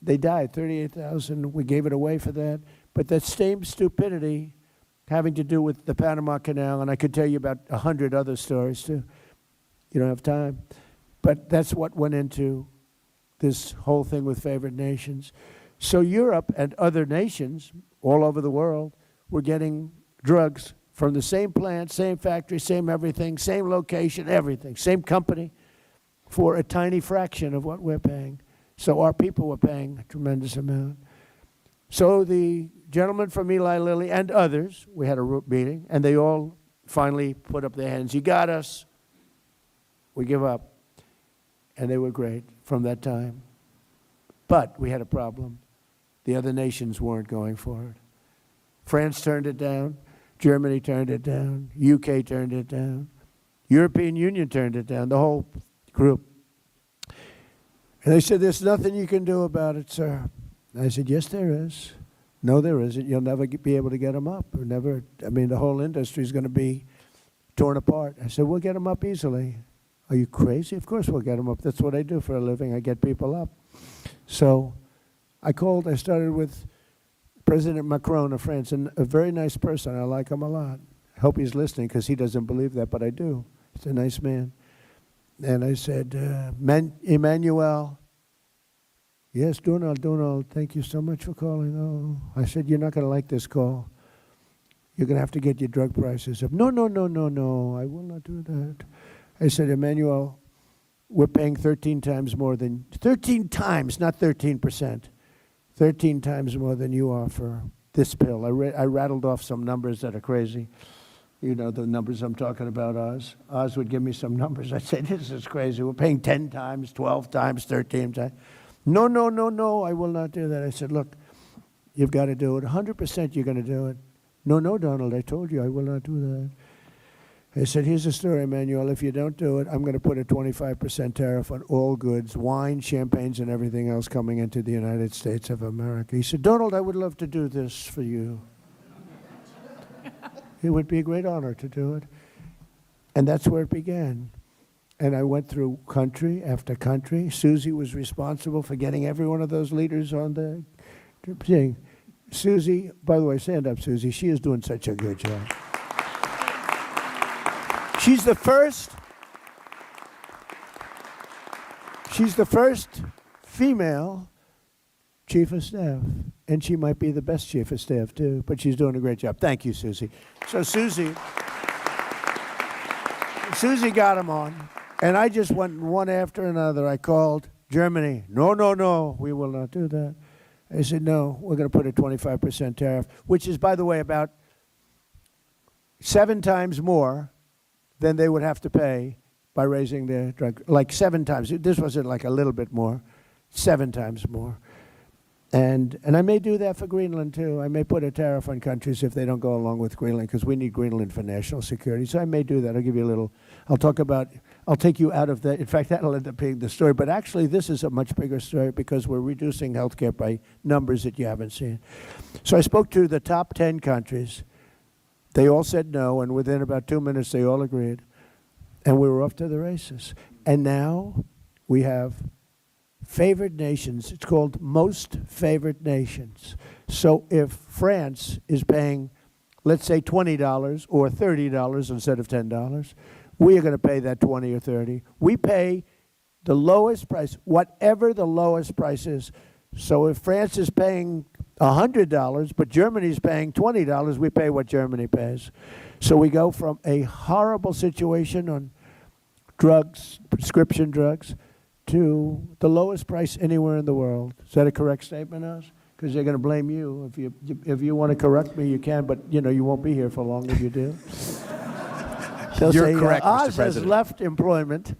They died, 38,000. We gave it away for that. But that same stupidity having to do with the Panama Canal, and I could tell you about 100 other stories too. You don't have time. But that's what went into this whole thing with favored nations. So Europe and other nations all over the world were getting drugs from the same plant, same factory, same everything, same location, everything, same company, for a tiny fraction of what we're paying. So our people were paying a tremendous amount. So the gentleman from Eli Lilly and others, we had a meeting, and they all finally put up their hands. You got us. We give up. And they were great from that time. But we had a problem. The other nations weren't going for it. France turned it down. Germany turned it down. UK turned it down. European Union turned it down, the whole group. And they said, there's nothing you can do about it, sir. And I said, yes, there is. No, there isn't. You'll never be able to get them up. Or never. I mean, the whole industry is going to be torn apart. I said, we'll get them up easily. Are you crazy? Of course we'll get them up. That's what I do for a living. I get people up. So I started with President Macron of France, and a very nice person. I like him a lot. I hope he's listening because he doesn't believe that, but I do. He's a nice man. And I said, Emmanuel, yes, Donald, thank you so much for calling. Oh, I said, you're not going to like this call. You're going to have to get your drug prices up. No, I will not do that. I said, Emmanuel, we're paying 13 times more than, 13 times, not 13%, 13 times more than you are for this pill. I rattled off some numbers that are crazy. You know the numbers I'm talking about, Oz. Oz would give me some numbers. I'd say, this is crazy. We're paying 10 times, 12 times, 13 times. No, I will not do that. I said, look, you've got to do it. 100% you're going to do it. No, Donald, I told you I will not do that. I said, here's the story, Emmanuel. If you don't do it, I'm going to put a 25% tariff on all goods, wine, champagnes, and everything else coming into the United States of America. He said, Donald, I would love to do this for you. It would be a great honor to do it. And that's where it began. And I went through country after country. Susie was responsible for getting every one of those leaders on the thing. Susie, by the way, stand up, Susie. She is doing such a good job. She's the first female chief of staff, and she might be the best chief of staff too, but she's doing a great job. Thank you, Susie. So Susie got them on, and I just went one after another. I called Germany. No, we will not do that. I said, no, we're going to put a 25% tariff, which is, by the way, about 7 times more than they would have to pay by raising their drug, like 7 times. This wasn't like a little bit more, 7 times more. And I may do that for Greenland too. I may put a tariff on countries if they don't go along with Greenland, because we need Greenland for national security. So I may do that. I'll give you a little, I'll take you out of that. In fact, that'll end up being the story. But actually, this is a much bigger story because we're reducing healthcare by numbers that you haven't seen. So I spoke to the top 10 countries. They all said no, and within about 2 minutes, they all agreed. And we were off to the races. And now we have favored nations. It's called most favored nations. So if France is paying, let's say, $20 or $30 instead of $10, we are going to pay that 20 or 30. We pay the lowest price, whatever the lowest price is. So if France is paying $100, but Germany's paying $20, we pay what Germany pays. So we go from a horrible situation on drugs, prescription drugs, to the lowest price anywhere in the world. Is that a correct statement, Oz? Because they're going to blame you. If you want to correct me, you can, but you won't be here for long if you do. They'll You're say, correct, Mr. Oz has President. left employment.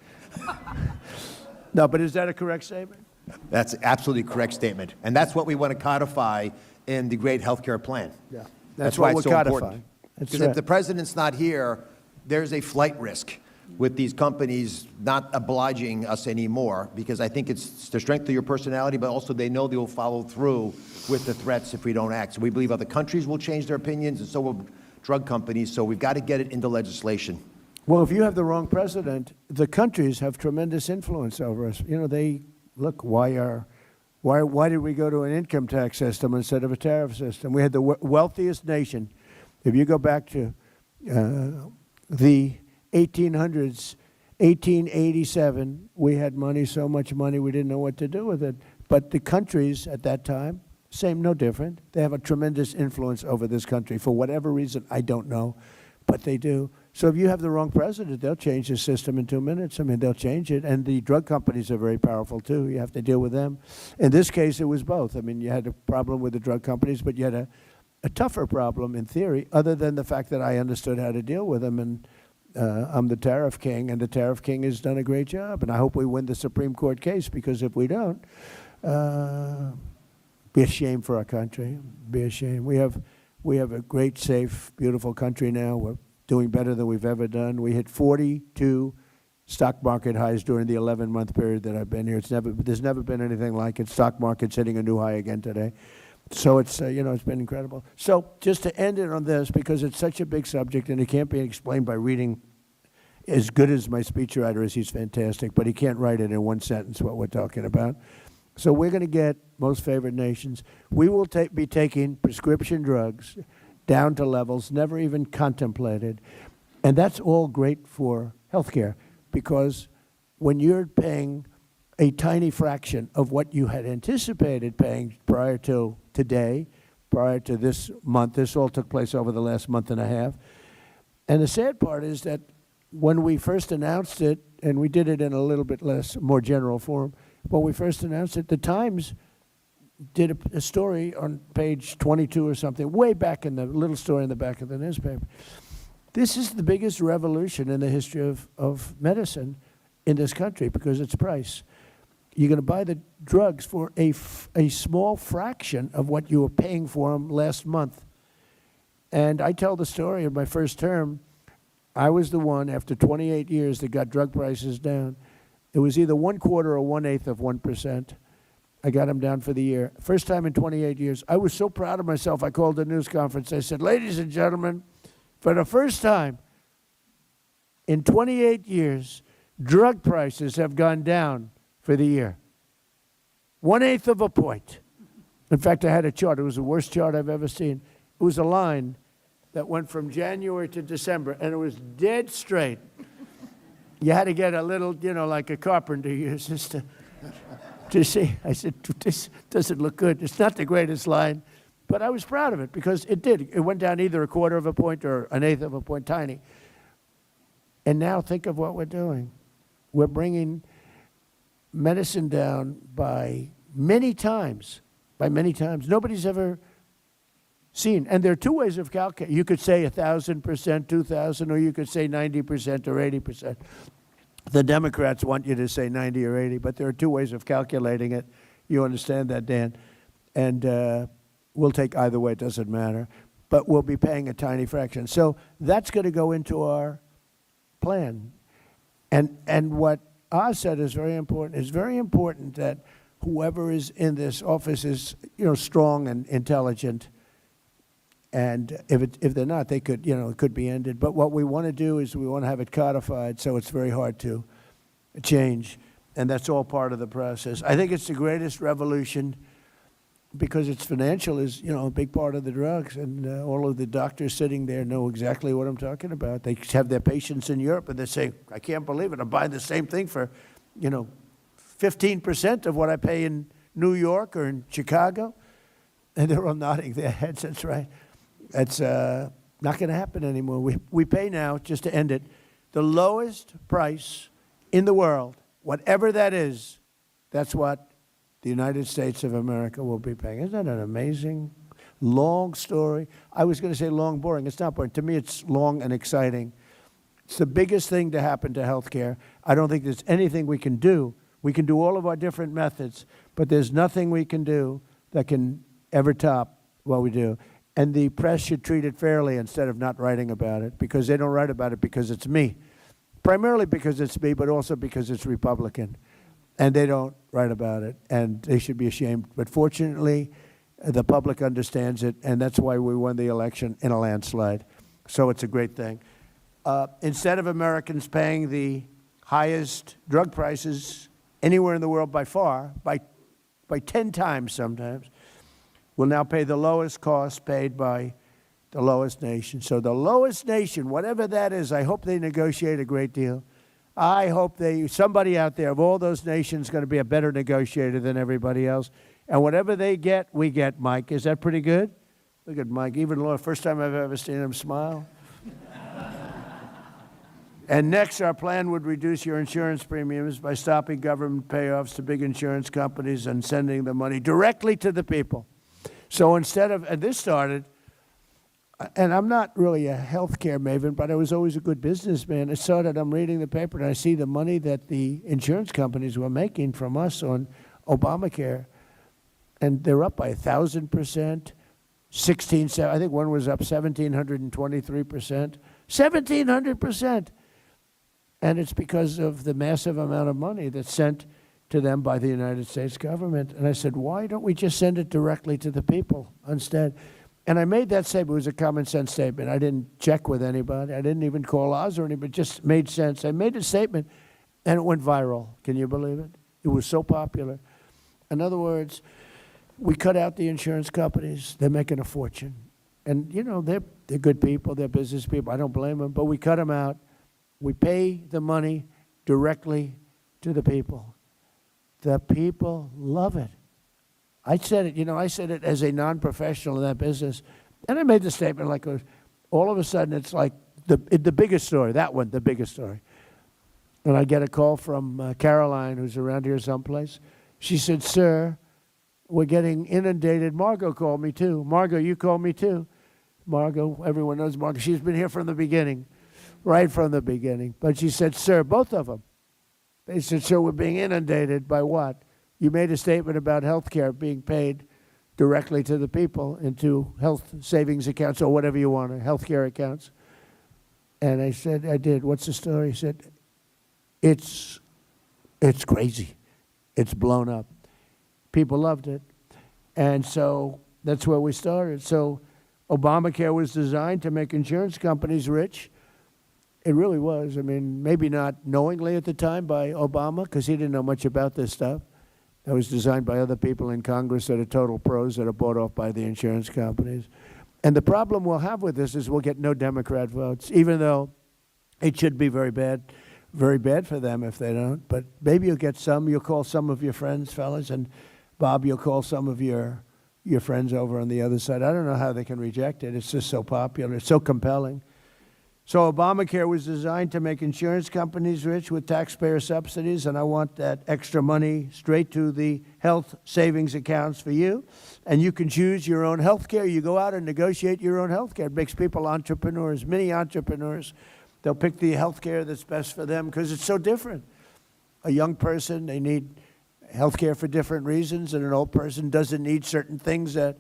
No, but is that a correct statement? That's an absolutely correct statement. And that's what we want to codify in the great healthcare plan. Yeah. That's what why we'll it's so codify. important. That's Because right. if the president's not here, there's a flight risk with these companies not obliging us anymore, because I think it's the strength of your personality, but also they know they will follow through with the threats if we don't act. So we believe other countries will change their opinions, and so will drug companies. So we've got to get it into legislation. Well, if you have the wrong president, the countries have tremendous influence over us. They look, why did we go to an income tax system instead of a tariff system? We had the wealthiest nation. If you go back to the 1800s, 1887, we had money, so much money, we didn't know what to do with it. But the countries at that time, same, no different. They have a tremendous influence over this country. For whatever reason, I don't know, but they do. So if you have the wrong president, they'll change the system in 2 minutes. I mean, they'll change it. And the drug companies are very powerful, too. You have to deal with them. In this case, it was both. I mean, you had a problem with the drug companies, but you had a tougher problem, in theory, other than the fact that I understood how to deal with them. And I'm the tariff king, and the tariff king has done a great job. And I hope we win the Supreme Court case, because if we don't, be a shame for our country. Be a shame. We have a great, safe, beautiful country now. We're doing better than we've ever done. We hit 42 stock market highs during the 11-month period that I've been here. There's never been anything like it. Stock market's hitting a new high again today. So it's, it's been incredible. So just to end it on this, because it's such a big subject and it can't be explained by reading. As good as my speechwriter is, he's fantastic, but he can't write it in one sentence what we're talking about. So we're going to get most favored nations. We will be taking prescription drugs down to levels never even contemplated. And that's all great for healthcare, because when you're paying a tiny fraction of what you had anticipated paying prior to today, prior to this month, this all took place over the last month and a half. And the sad part is that when we first announced it, and we did it in a little bit more general form, when we first announced it, the Times did a story on page 22 or something, way back in the little story in the back of the newspaper. This is the biggest revolution in the history of medicine in this country, because it's price. You're going to buy the drugs for a small fraction of what you were paying for them last month. And I tell the story of my first term. I was the one, after 28 years, that got drug prices down. It was either 1/4 or 1/8 of 1%. I got them down for the year. First time in 28 years. I was so proud of myself, I called a news conference. I said, ladies and gentlemen, for the first time in 28 years, drug prices have gone down for the year. 1/8 of a point. In fact, I had a chart. It was the worst chart I've ever seen. It was a line that went from January to December, and it was dead straight. You had to get a little, like a carpenter uses to see. I said, this doesn't look good. It's not the greatest line, but I was proud of it, because it did. It went down either 1/4 of a point or 1/8 of a point, tiny. And now think of what we're doing. We're bringing medicine down by many times. Nobody's ever seen. And there are two ways of calculating. You could say 1,000%, 2,000, or you could say 90% or 80%. The Democrats want you to say 90 or 80, but there are two ways of calculating it. You understand that, Dan? And we'll take either way. It doesn't matter. But we'll be paying a tiny fraction. So that's going to go into our plan. And what Oz said is very important. It's very important that whoever is in this office is, strong and intelligent. And if they're not, they could, it could be ended. But what we want to do is we want to have it codified, so it's very hard to change. And that's all part of the process. I think it's the greatest revolution, because it's financial is, a big part of the drugs. And all of the doctors sitting there know exactly what I'm talking about. They have their patients in Europe, and they say, I can't believe it. I'm buying the same thing for, 15% of what I pay in New York or in Chicago. And they're all nodding their heads. That's right. That's not going to happen anymore. We pay now, just to end it, the lowest price in the world, whatever that is. That's what the United States of America will be paying. Isn't that an amazing, long story? I was going to say long, boring. It's not boring. To me, it's long and exciting. It's the biggest thing to happen to healthcare. I don't think there's anything we can do. We can do all of our different methods, but there's nothing we can do that can ever top what we do. And the press should treat it fairly instead of not writing about it, because they don't write about it because it's me. Primarily because it's me, but also because it's Republican. And they don't write about it, and they should be ashamed. But fortunately, the public understands it, and that's why we won the election in a landslide. So it's a great thing. Instead of Americans paying the highest drug prices anywhere in the world by far, by 10 times sometimes, we'll now pay the lowest cost paid by the lowest nation. So the lowest nation, whatever that is, I hope they negotiate a great deal. I hope somebody out there of all those nations is going to be a better negotiator than everybody else. And whatever they get, we get, Mike. Is that pretty good? Look at Mike. Even the first time I've ever seen him smile. And next, our plan would reduce your insurance premiums by stopping government payoffs to big insurance companies and sending the money directly to the people. So instead of, and this started, and I'm not really a healthcare maven, but I was always a good businessman. I saw that I'm reading the paper and I see the money that the insurance companies were making from us on Obamacare, and they're up by 1,000%, 16, I think one was up 1,723%, 1,700%. And it's because of the massive amount of money that's sent to them by the United States government. And I said, why don't we just send it directly to the people instead? And I made that statement. It was a common sense statement. I didn't check with anybody. I didn't even call Oz or anybody. It just made sense. I made a statement, and it went viral. Can you believe it? It was so popular. In other words, we cut out the insurance companies. They're making a fortune. And, you know, they're good people. They're business people. I don't blame them. But we cut them out. We pay the money directly to the people. The people love it. I said it, you know, I said it as a non-professional in that business. And I made the statement like, all of a sudden, it's like the biggest story, that one, the biggest story. And I get a call from Caroline, who's around here someplace. She said, sir, we're getting inundated. Margot called me too. Margot, you called me too. Margot, everyone knows Margot. She's been here from the beginning, right from the beginning. But she said, sir, both of them. They said, sir, we're being inundated by what? You made a statement about health care being paid directly to the people into health savings accounts or whatever you want, health care accounts. And I said, I did. What's the story? He said, it's crazy. It's blown up. People loved it. And so that's where we started. So Obamacare was designed to make insurance companies rich. It really was. I mean, maybe not knowingly at the time by Obama, because he didn't know much about this stuff. It was designed by other people in Congress that are total pros that are bought off by the insurance companies. And the problem we'll have with this is we'll get no Democrat votes, even though it should be very bad for them if they don't. But maybe you'll get some. You'll call some of your friends, fellas, and Bob, you'll call some of your friends over on the other side. I don't know how they can reject it. It's just so popular. It's so compelling. So Obamacare was designed to make insurance companies rich with taxpayer subsidies, and I want that extra money straight to the health savings accounts for you. And you can choose your own health care. You go out and negotiate your own health care. It makes people entrepreneurs, mini entrepreneurs. They'll pick the health care that's best for them because it's so different. A young person, they need health care for different reasons, and an old person doesn't need certain things that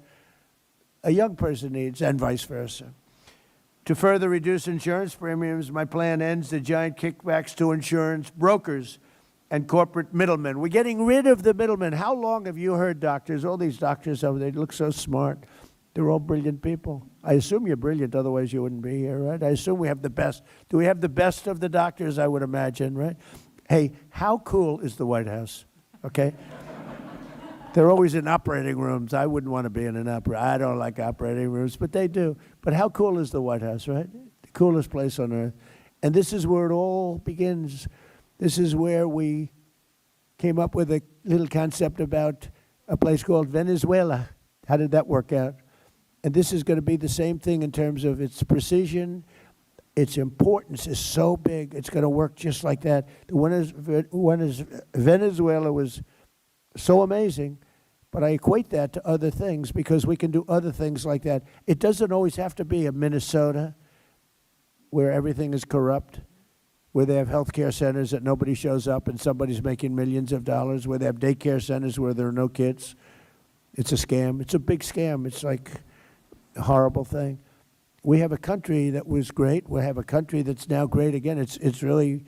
a young person needs, and vice versa. To further reduce insurance premiums, my plan ends the giant kickbacks to insurance brokers and corporate middlemen. We're getting rid of the middlemen. How long have you heard doctors, all these doctors over there, they look so smart. They're all brilliant people. I assume you're brilliant, otherwise you wouldn't be here, right? I assume we have the best. Do we have the best of the doctors? I would imagine, right? Hey, how cool is the White House, okay? They're always in operating rooms. I wouldn't want to be in an I don't like operating rooms, but they do. But how cool is the White House, right? The coolest place on earth. And this is where it all begins. This is where we came up with a little concept about a place called Venezuela. How did that work out? And this is going to be the same thing in terms of its precision. Its importance is so big, it's going to work just like that. Venezuela was so amazing. But I equate that to other things because we can do other things like that. It doesn't always have to be a Minnesota where everything is corrupt, where they have health care centers that nobody shows up and somebody's making millions of dollars, where they have daycare centers where there are no kids. It's a scam. It's a big scam. It's like a horrible thing. We have a country that was great. We have a country that's now great again. It's really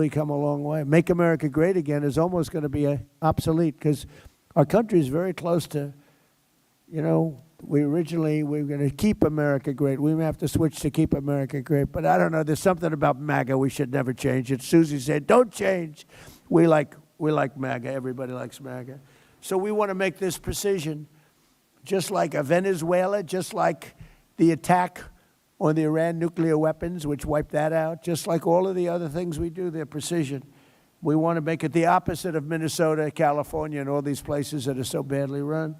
come a long way. Make America Great Again is almost going to be obsolete because our country is very close to, you know, we were going to keep America great. We may have to switch to keep America great. But I don't know, there's something about MAGA we should never change it. Susie said, don't change. We like MAGA. Everybody likes MAGA. So we want to make this precision, just like a Venezuela, just like the attack on the Iran nuclear weapons, which wiped that out, just like all of the other things we do, they're precision. We want to make it the opposite of Minnesota, California, and all these places that are so badly run.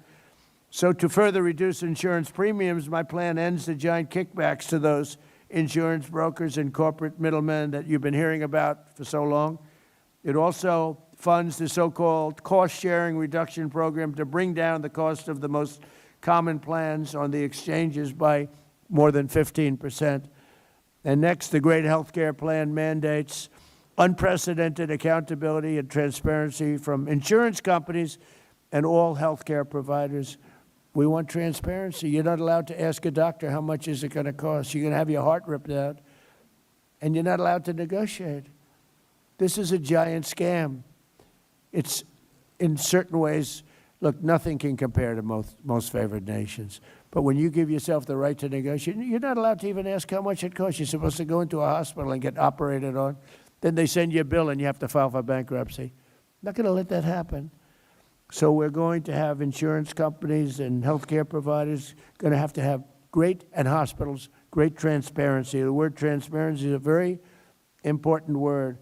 So to further reduce insurance premiums, my plan ends the giant kickbacks to those insurance brokers and corporate middlemen that you've been hearing about for so long. It also funds the so-called cost-sharing reduction program to bring down the cost of the most common plans on the exchanges by more than 15%. And next, the great health care plan mandates unprecedented accountability and transparency from insurance companies and all health care providers. We want transparency. You're not allowed to ask a doctor how much is it going to cost. You're going to have your heart ripped out, and you're not allowed to negotiate. This is a giant scam. It's, in certain ways, look, nothing can compare to most favored nations. But when you give yourself the right to negotiate, you're not allowed to even ask how much it costs. You're supposed to go into a hospital and get operated on. Then they send you a bill and you have to file for bankruptcy. Not going to let that happen. So we're going to have insurance companies and healthcare providers going to have great, and hospitals, great transparency. The word transparency is a very important word.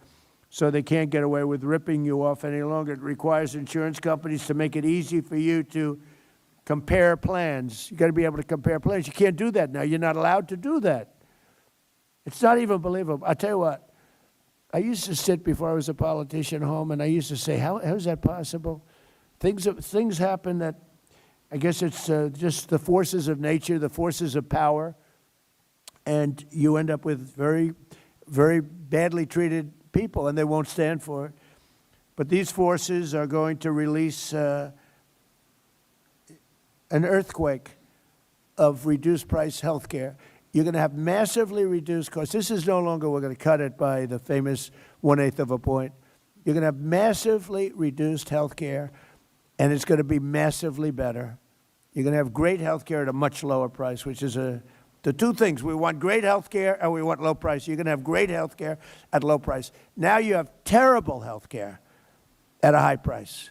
So they can't get away with ripping you off any longer. It requires insurance companies to make it easy for you to compare plans. You've got to be able to compare plans. You can't do that now. You're not allowed to do that. It's not even believable. I'll tell you what. I used to sit before I was a politician home, and I used to say, how is that possible? Things happen that, I guess it's just the forces of nature, the forces of power, and you end up with very, very badly treated people, and they won't stand for it. But these forces are going to release an earthquake of reduced price health care. You're going to have massively reduced costs. This is no longer we're going to cut it by the famous 1/8 of a point. You're going to have massively reduced health care, and it's going to be massively better. You're going to have great health care at a much lower price, which is the two things. We want great health care and we want low price. You're going to have great health care at low price. Now you have terrible health care at a high price.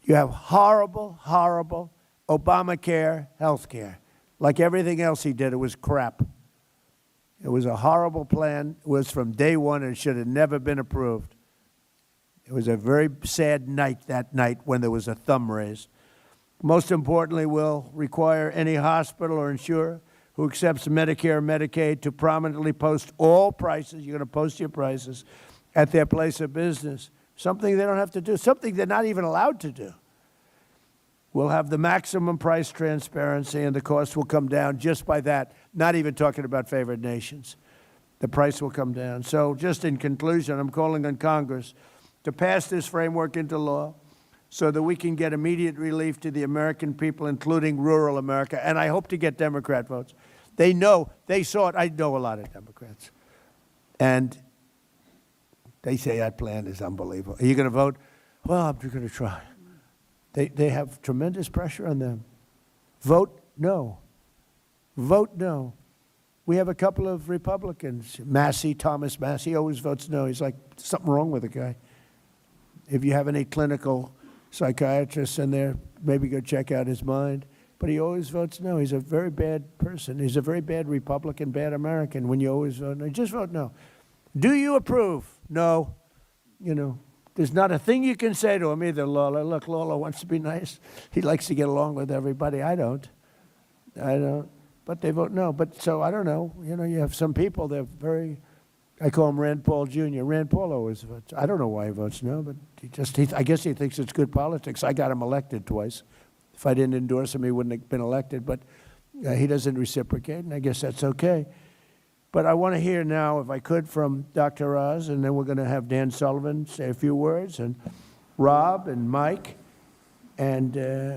You have horrible, horrible Obamacare health care. Like everything else he did, it was crap. It was a horrible plan. It was from day one, and it should have never been approved. It was a very sad night that night when there was a thumb raised. Most importantly, will require any hospital or insurer who accepts Medicare or Medicaid to prominently post all prices. You're going to post your prices at their place of business. Something they don't have to do, something they're not even allowed to do. We'll have the maximum price transparency, and the cost will come down just by that, not even talking about favored nations. The price will come down. So just in conclusion, I'm calling on Congress to pass this framework into law so that we can get immediate relief to the American people, including rural America. And I hope to get Democrat votes. They know, they saw it. I know a lot of Democrats. And they say that plan is unbelievable. Are you going to vote? Well, I'm going to try. They have tremendous pressure on them. Vote no. Vote no. We have a couple of Republicans. Thomas Massey always votes no. He's like, something wrong with the guy. If you have any clinical psychiatrists in there, maybe go check out his mind. But he always votes no. He's a very bad person. He's a very bad Republican, bad American when you always vote no. Just vote no. Do you approve? No. You know, there's not a thing you can say to him either, Lawler. Look, Lawler wants to be nice. He likes to get along with everybody. I don't. But they vote no. But so I don't know. You know, you have some people, they're very, I call him Rand Paul Jr. Rand Paul always votes. I don't know why he votes no, but I guess he thinks it's good politics. I got him elected twice. If I didn't endorse him, he wouldn't have been elected. But he doesn't reciprocate, and I guess that's okay. But I want to hear now, if I could, from Dr. Oz, and then we're going to have Dan Sullivan say a few words, and Rob and Mike, and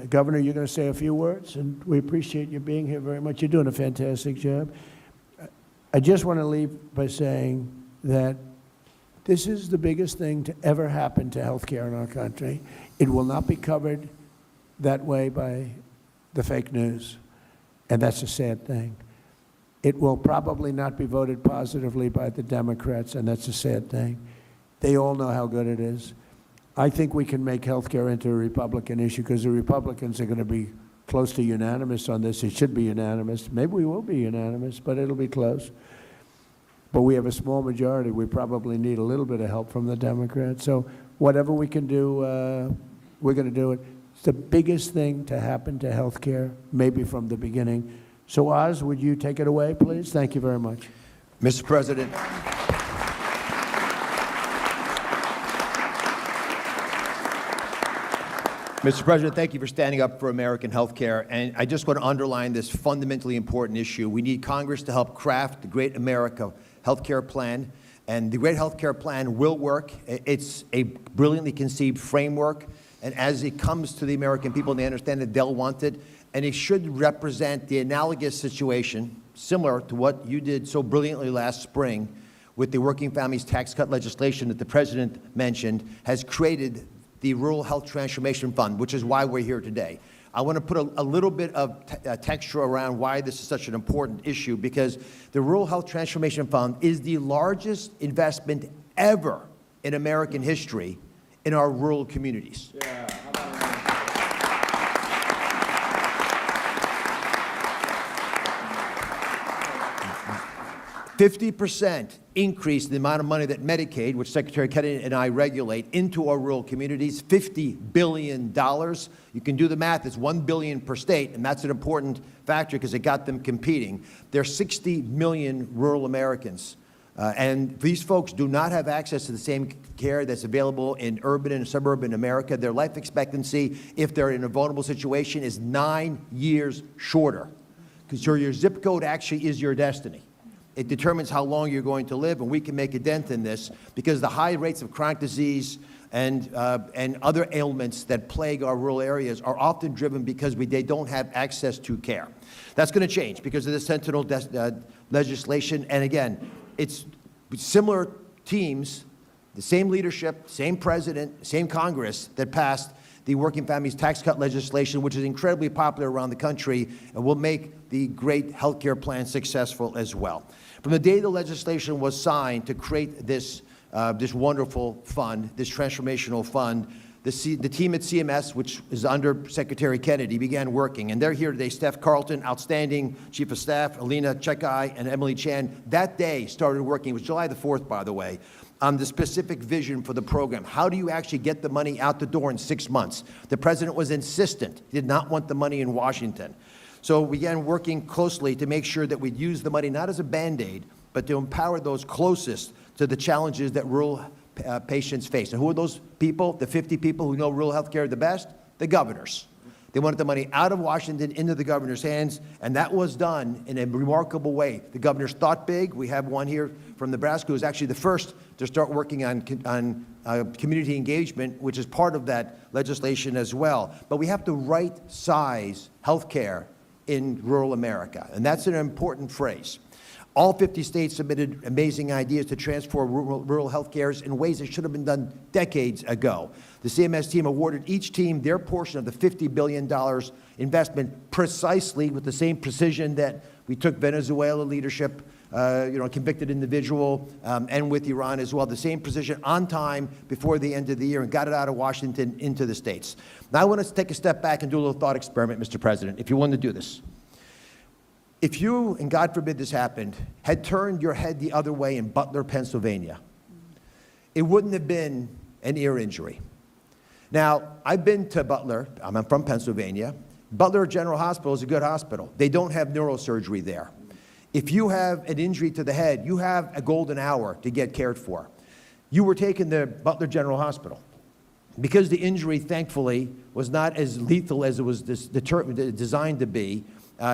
Governor, you're going to say a few words, and we appreciate you being here very much. You're doing a fantastic job. I just want to leave by saying that this is the biggest thing to ever happen to healthcare in our country. It will not be covered that way by the fake news, and that's a sad thing. It will probably not be voted positively by the Democrats, and that's a sad thing. They all know how good it is. I think we can make health care into a Republican issue because the Republicans are going to be close to unanimous on this. It should be unanimous. Maybe we will be unanimous, but it'll be close. But we have a small majority. We probably need a little bit of help from the Democrats. So whatever we can do, we're going to do it. It's the biggest thing to happen to health care, maybe from the beginning. So, Oz, would you take it away, please? Thank you very much. Mr. President. Mr. President, thank you for standing up for American health care. And I just want to underline this fundamentally important issue. We need Congress to help craft the Great America Health Care Plan. And the Great Health Care Plan will work. It's a brilliantly conceived framework. And as it comes to the American people, they understand that they'll want it. And it should represent the analogous situation, similar to what you did so brilliantly last spring with the Working Families Tax Cut legislation that the President mentioned, has created the Rural Health Transformation Fund, which is why we're here today. I want to put a little bit of texture around why this is such an important issue, because the Rural Health Transformation Fund is the largest investment ever in American history in our rural communities. 50% increase in the amount of money that Medicaid, which Secretary Kennedy and I regulate, into our rural communities, $50 billion. You can do the math, it's $1 billion per state, and that's an important factor because it got them competing. There are 60 million rural Americans, and these folks do not have access to the same care that's available in urban and suburban America. Their life expectancy, if they're in a vulnerable situation, is 9 years shorter, because your zip code actually is your destiny. It determines how long you're going to live, and we can make a dent in this because the high rates of chronic disease and other ailments that plague our rural areas are often driven because they don't have access to care. That's going to change because of the Sentinel legislation. And again, it's similar teams, the same leadership, same president, same Congress that passed the Working Families Tax Cut legislation, which is incredibly popular around the country and will make the great health care plan successful as well. From the day the legislation was signed to create this wonderful fund, this transformational fund, the team at CMS, which is under Secretary Kennedy, began working. And they're here today. Steph Carlton, outstanding Chief of Staff, Alina Chekai, and Emily Chan. That day started working. It was July the 4th, by the way, on the specific vision for the program. How do you actually get the money out the door in 6 months? The President was insistent. He did not want the money in Washington. So we began working closely to make sure that we'd use the money not as a Band-Aid, but to empower those closest to the challenges that rural patients face. And who are those people, the 50 people who know rural health care the best? The governors. They wanted the money out of Washington into the governor's hands, and that was done in a remarkable way. The governors thought big. We have one here from Nebraska who was actually the first to start working on community engagement, which is part of that legislation as well. But we have to right-size health care in rural America, and that's an important phrase. All 50 states submitted amazing ideas to transform rural health care in ways that should have been done decades ago. The CMS team awarded each team their portion of the $50 billion investment precisely with the same precision that we took Venezuela leadership, a convicted individual, and with Iran as well, the same precision on time before the end of the year, and got it out of Washington into the states. Now I want to take a step back and do a little thought experiment, Mr. President, if you want to do this. If you, and God forbid this happened, had turned your head the other way in Butler, Pennsylvania, it wouldn't have been an ear injury. Now, I've been to Butler. I'm from Pennsylvania. Butler General Hospital is a good hospital. They don't have neurosurgery there. If you have an injury to the head, you have a golden hour to get cared for. You were taken to Butler General Hospital. Because the injury, thankfully, was not as lethal as it was designed to be,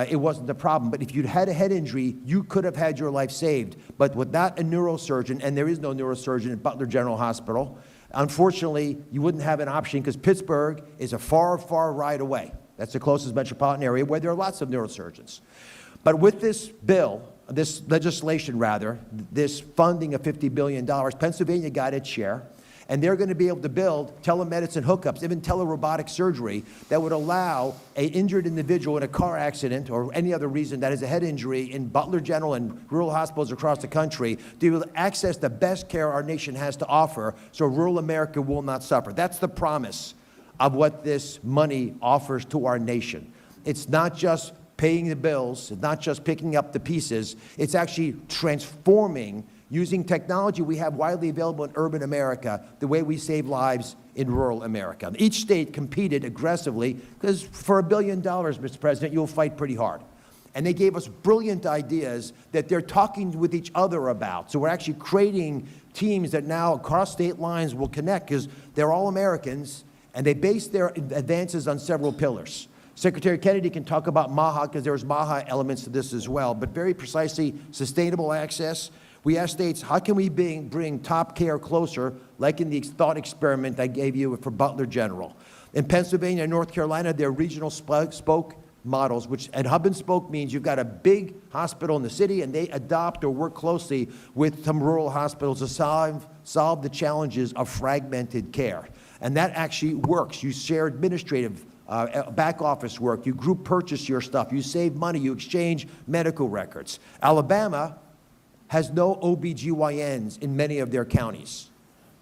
it wasn't a problem. But if you'd had a head injury, you could have had your life saved. But without a neurosurgeon, and there is no neurosurgeon at Butler General Hospital, unfortunately, you wouldn't have an option because Pittsburgh is a far, far ride away. That's the closest metropolitan area where there are lots of neurosurgeons. But with this bill, this legislation rather, this funding of $50 billion, Pennsylvania got its share. And they're going to be able to build telemedicine hookups, even telerobotic surgery, that would allow an injured individual in a car accident or any other reason that is a head injury in Butler General and rural hospitals across the country to be able to access the best care our nation has to offer so rural America will not suffer. That's the promise of what this money offers to our nation. It's not just paying the bills, it's not just picking up the pieces, it's actually transforming using technology we have widely available in urban America, the way we save lives in rural America. Each state competed aggressively because for $1 billion, Mr. President, you'll fight pretty hard. And they gave us brilliant ideas that they're talking with each other about. So we're actually creating teams that now across state lines will connect because they're all Americans And they base their advances on several pillars. Secretary Kennedy can talk about MAHA because there's MAHA elements to this as well, but very precisely, sustainable access. We ask states, how can we bring top care closer, like in the thought experiment I gave you for Butler General. In Pennsylvania and North Carolina, there are regional spoke models, and hub and spoke means you've got a big hospital in the city and they adopt or work closely with some rural hospitals to solve the challenges of fragmented care. And that actually works. You share administrative back office work, you group purchase your stuff, you save money, you exchange medical records. Alabama has no OBGYNs in many of their counties.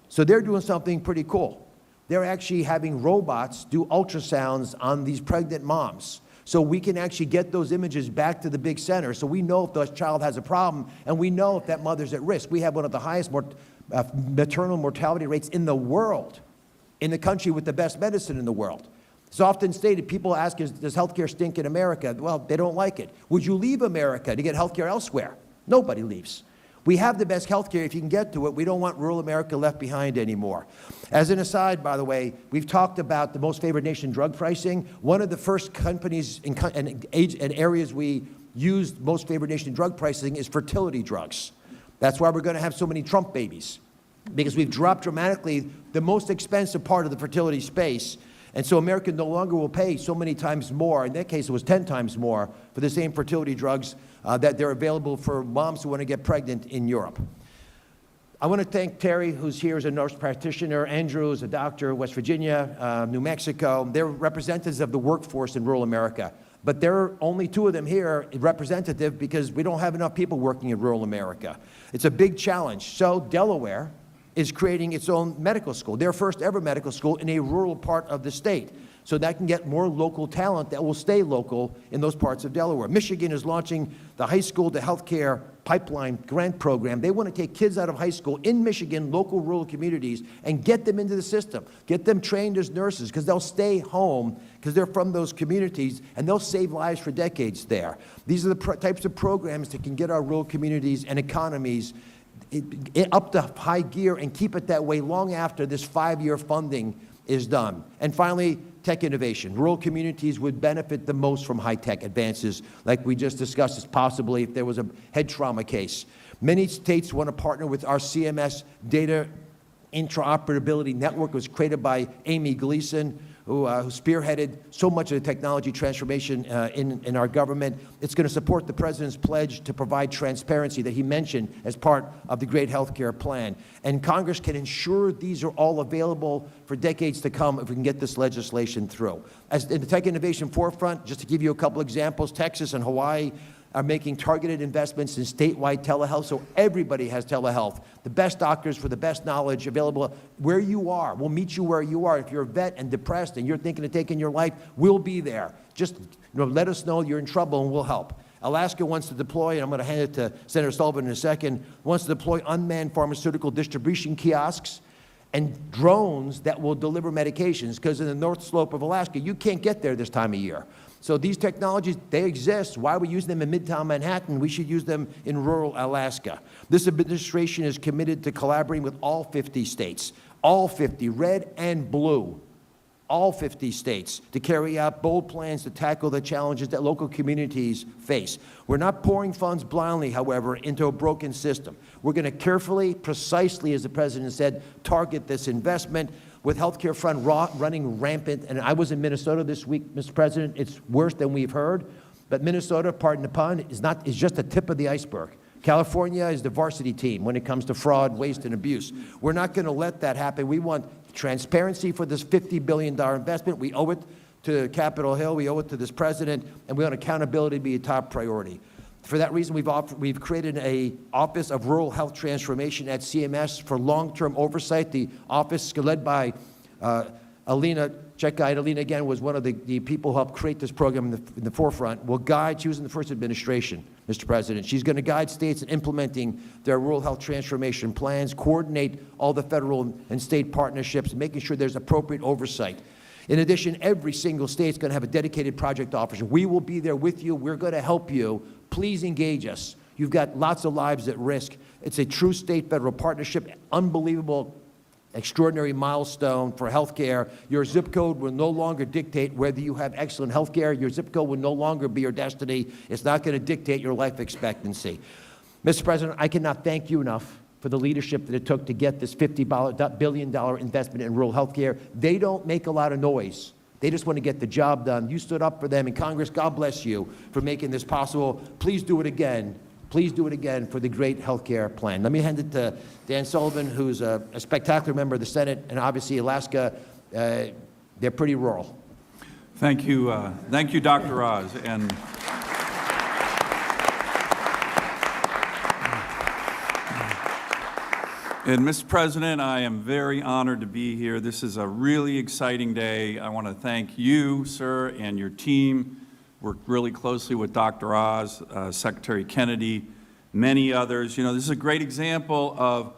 So they're doing something pretty cool. They're actually having robots do ultrasounds on these pregnant moms. So we can actually get those images back to the big center. So we know if the child has a problem, and we know if that mother's at risk. We have one of the highest maternal mortality rates in the world, in the country with the best medicine in the world. It's often stated, people ask, does healthcare stink in America? Well, they don't like it. Would you leave America to get healthcare elsewhere? Nobody leaves. We have the best healthcare if you can get to it. We don't want rural America left behind anymore. As an aside, by the way, we've talked about the most favored nation drug pricing. One of the first companies and areas we used most favored nation drug pricing is fertility drugs. That's why we're going to have so many Trump babies, because we've dropped dramatically the most expensive part of the fertility space. And so America no longer will pay so many times more, in that case it was 10 times more, for the same fertility drugs that they're available for moms who want to get pregnant in Europe. I want to thank Terry, who's here as a nurse practitioner, Andrew is a doctor, West Virginia, New Mexico. They're representatives of the workforce in rural America. But there are only 2 of them here representative because we don't have enough people working in rural America. It's a big challenge. So Delaware is creating its own medical school, their first ever medical school in a rural part of the state. So that can get more local talent that will stay local in those parts of Delaware. Michigan is launching the high school to healthcare pipeline grant program. They want to take kids out of high school in Michigan, local rural communities, and get them into the system, get them trained as nurses, because they'll stay home because they're from those communities, and they'll save lives for decades there. These are the types of programs that can get our rural communities and economies up to high gear and keep it that way long after this 5-year funding is done. And finally, tech innovation. Rural communities would benefit the most from high-tech advances, like we just discussed, as possibly if there was a head trauma case. Many states want to partner with our CMS data interoperability network. It was created by Amy Gleason, who spearheaded so much of the technology transformation in our government. It's going to support the president's pledge to provide transparency that he mentioned as part of the great health care plan. And Congress can ensure these are all available for decades to come if we can get this legislation through. As in the tech innovation forefront, just to give you a couple examples, Texas and Hawaii are making targeted investments in statewide telehealth, so everybody has telehealth. The best doctors for the best knowledge available where you are. We'll meet you where you are. If you're a vet and depressed and you're thinking of taking your life, we'll be there. Just let us know you're in trouble and we'll help. Alaska wants to deploy, and I'm going to hand it to Senator Sullivan in a second, wants to deploy unmanned pharmaceutical distribution kiosks and drones that will deliver medications, because in the North Slope of Alaska, you can't get there this time of year. So these technologies, they exist. Why are we using them in Midtown Manhattan? We should use them in rural Alaska. This administration is committed to collaborating with all 50 states, all 50, red and blue, all 50 states, to carry out bold plans to tackle the challenges that local communities face. We're not pouring funds blindly, however, into a broken system. We're going to carefully, precisely, as the president said, target this investment. With healthcare fund running rampant, and I was in Minnesota this week, Mr. President, it's worse than we've heard, but Minnesota, pardon the pun, is just the tip of the iceberg. California is the varsity team when it comes to fraud, waste, and abuse. We're not going to let that happen. We want transparency for this $50 billion investment. We owe it to Capitol Hill, we owe it to this president, and we want accountability to be a top priority. For that reason, we've created an Office of Rural Health Transformation at CMS for long-term oversight. The office, led by Alina, check guide Alina again, was one of the people who helped create this program in the forefront, will guide, she was in the first administration, Mr. President. She's going to guide states in implementing their rural health transformation plans, coordinate all the federal and state partnerships, making sure there's appropriate oversight. In addition, every single state is going to have a dedicated project officer. We will be there with you. We're going to help you. Please engage us. You've got lots of lives at risk. It's a true state-federal partnership, unbelievable extraordinary milestone for healthcare. Your zip code will no longer dictate whether you have excellent healthcare. Your zip code will no longer be your destiny. It's not going to dictate your life expectancy. Mr. President, I cannot thank you enough for the leadership that it took to get this $50 billion investment in rural healthcare. They don't make a lot of noise. They just want to get the job done. You stood up for them, and Congress, God bless you for making this possible. Please do it again. Please do it again for the great health care plan. Let me hand it to Dan Sullivan, who's a spectacular member of the Senate, and obviously Alaska, they're pretty rural. Thank you, Dr. Oz. And Mr. President, I am very honored to be here. This is a really exciting day. I want to thank you, sir, and your team. Worked really closely with Dr. Oz, Secretary Kennedy, many others. You know, this is a great example of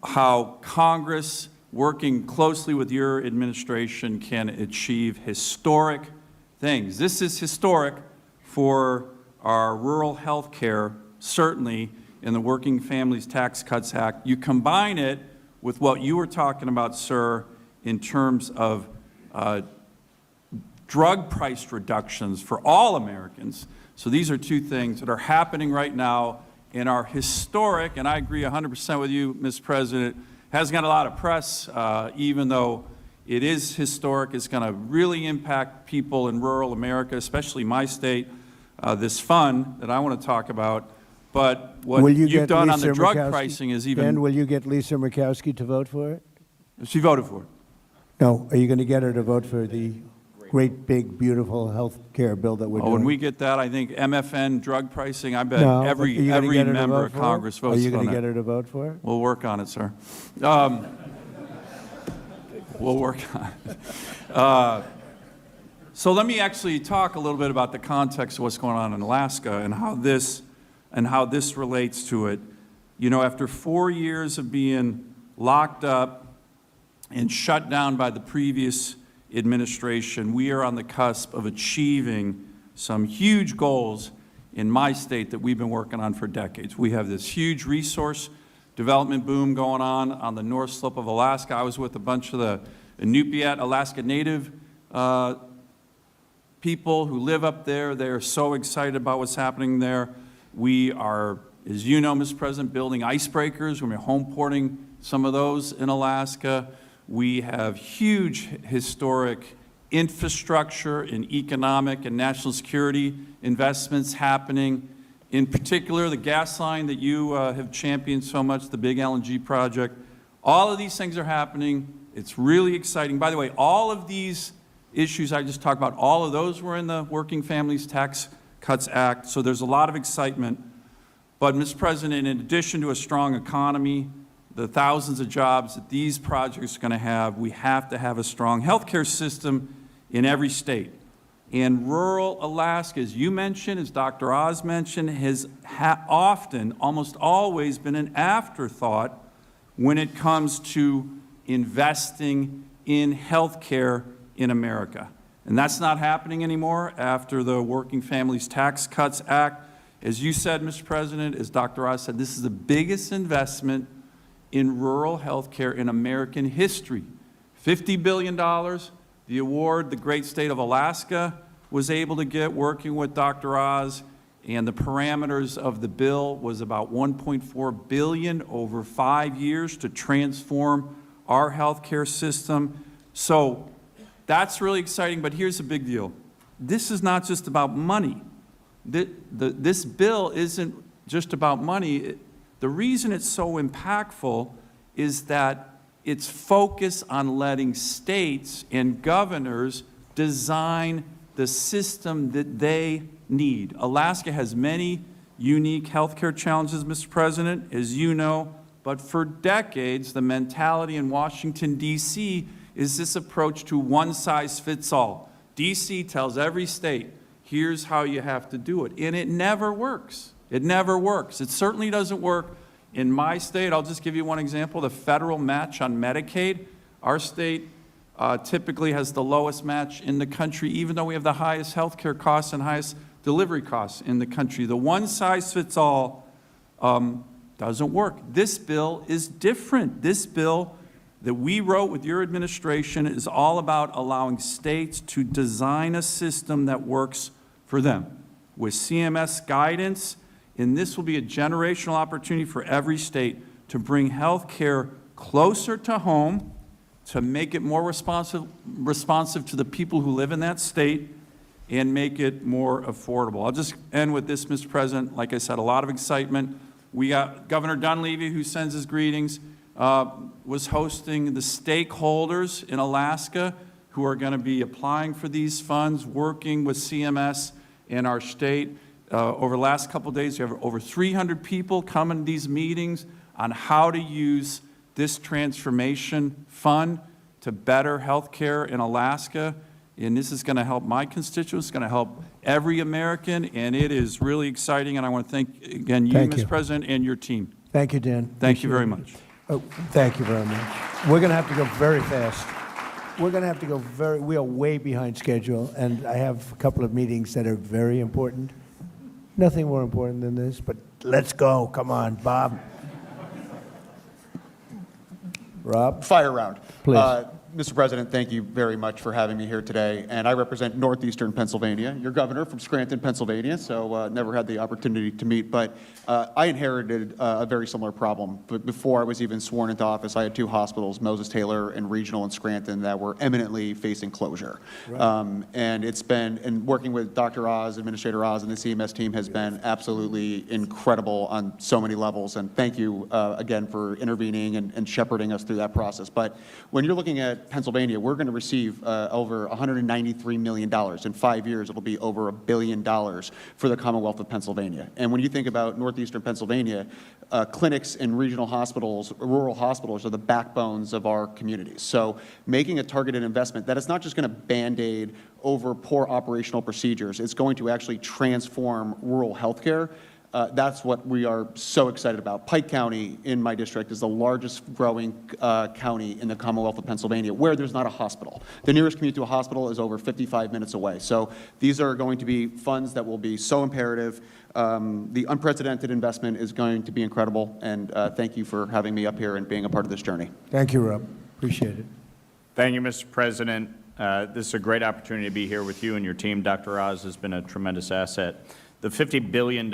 how Congress, working closely with your administration, can achieve historic things. This is historic for our rural health care, certainly, in the Working Families Tax Cuts Act. You combine it with what you were talking about, sir, in terms of drug price reductions for all Americans. So these are two things that are happening right now and are historic, and I agree 100% with you, Mr. President. Hasn't got a lot of press, even though it is historic. It's going to really impact people in rural America, especially my state, this fund that I want to talk about. But what you've done on the drug pricing is even... Ben, will you get Lisa Murkowski to vote for it? She voted for it. No, are you going to get her to vote for the great, big, beautiful health care bill that we're doing? When we get that, I think MFN drug pricing, I bet No, every member of Congress votes on that. Are you going to get her to vote for it? We'll work on it, sir. We'll work on it. So let me actually talk a little bit about the context of what's going on in Alaska and how this relates to it. You know, after 4 years of being locked up and shut down by the previous administration, we are on the cusp of achieving some huge goals in my state that we've been working on for decades. We have this huge resource development boom going on the north slope of Alaska. I was with a bunch of the Inupiat Alaska Native people who live up there. They are so excited about what's happening there. We are, as you know, Mr. President, building icebreakers. We're home porting some of those in Alaska. We have huge historic infrastructure and economic and national security investments happening. In particular, the gas line that you have championed so much, the big LNG project. All of these things are happening. It's really exciting. By the way, all of these issues I just talked about, all of those were in the Working Families Tax Cuts Act, so there's a lot of excitement. But, Mr. President, in addition to a strong economy, the thousands of jobs that these projects are going to have, we have to have a strong healthcare system in every state. And rural Alaska, as you mentioned, as Dr. Oz mentioned, has often, almost always been an afterthought when it comes to investing in healthcare in America. And that's not happening anymore after the Working Families Tax Cuts Act. As you said, Mr. President, as Dr. Oz said, this is the biggest investment in rural health care in American history. $50 billion, the award the great state of Alaska was able to get working with Dr. Oz, and the parameters of the bill was about $1.4 billion over 5 years to transform our health care system. So that's really exciting, but here's the big deal. This is not just about money. This bill isn't just about money. The reason it's so impactful is that it's focused on letting states and governors design the system that they need. Alaska has many unique healthcare challenges, Mr. President, as you know, but for decades, the mentality in Washington, D.C. is this approach to one size fits all. D.C. tells every state, here's how you have to do it, and it never works. It never works. It certainly doesn't work in my state. I'll just give you one example, the federal match on Medicaid. Our state typically has the lowest match in the country, even though we have the highest health care costs and highest delivery costs in the country. The one size fits all doesn't work. This bill is different. This bill that we wrote with your administration is all about allowing states to design a system that works for them with CMS guidance, and this will be a generational opportunity for every state to bring health care closer to home, to make it more responsive to the people who live in that state, and make it more affordable. I'll just end with this, Mr. President. Like I said, a lot of excitement. We got Governor Dunleavy, who sends his greetings, was hosting the stakeholders in Alaska who are going to be applying for these funds, working with CMS in our state. Over the last couple of days, we have over 300 people coming to these meetings on how to use this transformation fund to better health care in Alaska. And this is going to help my constituents, it's going to help every American, and it is really exciting. And I want to thank, again, you, Mr. President, and your team. Thank you, Dan. Thank you very much. Oh, thank you very much. We're going to have to go very fast. We're going to have to go we are way behind schedule, and I have a couple of meetings that are very important. Nothing more important than this, but let's go. Come on, Bob. Rob? Fire round. Please. Mr. President, thank you very much for having me here today. And I represent northeastern Pennsylvania. Your governor from Scranton, Pennsylvania, so never had the opportunity to meet. But I inherited a very similar problem. But before I was even sworn into office, I had two hospitals, Moses Taylor and Regional in Scranton, that were imminently facing closure. Right. And it's been, and working with Dr. Oz, Administrator Oz, and the CMS team has been absolutely incredible on so many levels. And thank you again for intervening and shepherding us through that process. But when you're looking at Pennsylvania, we're going to receive over $193 million. In 5 years, it'll be over $1 billion for the Commonwealth of Pennsylvania. And when you think about northeastern Pennsylvania, clinics and regional hospitals, rural hospitals are the backbones of our communities. So making a targeted investment that is not just going to Band-Aid over poor operational procedures, it's going to actually transform rural healthcare. That's what we are so excited about. Pike County in my district is the largest growing county in the Commonwealth of Pennsylvania where there's not a hospital. The nearest commute to a hospital is over 55 minutes away. So these are going to be funds that will be so imperative. The unprecedented investment is going to be incredible, and thank you for having me up here and being a part of this journey. Thank you, Rob. Appreciate it. Thank you, Mr. President. This is a great opportunity to be here with you and your team. Dr. Oz has been a tremendous asset. The $50 billion